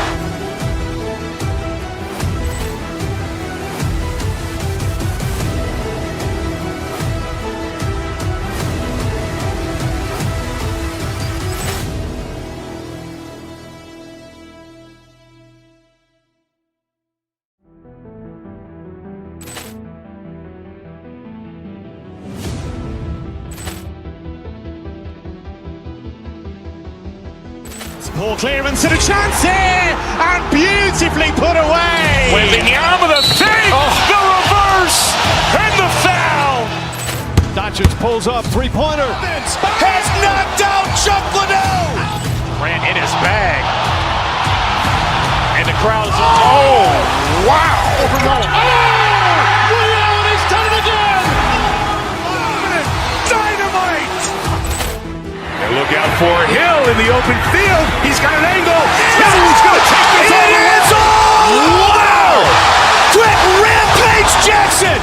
Ball clearance and a chance here, and beautifully put away. Wembanyama the fake, the reverse, and the foul. Doncic pulls up, three-pointer. Has knocked out Chuck Liddell. Ran in his bag. And the crowd is, oh, wow. Overrun. And he's done it again. Dynamite. And look out for Hill in the open field. He's got an angle. He's going to take this all the way. Wow. Quick rampage Jackson.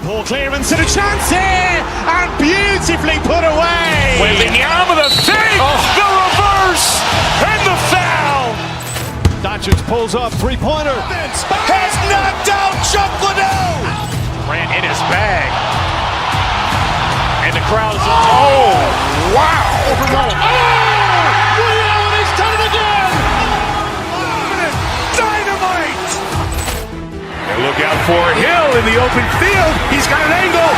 Ball clearance and a chance here, and beautifully put away. Wembanyama the fake, the reverse, and the foul. Doncic pulls up, three-pointer. Has knocked out Chuck Liddell. Ran in his bag. And the crowd is, oh, wow. Overrun. And he's done it again. Dynamite. And look out for Hill in the open field. He's got an angle.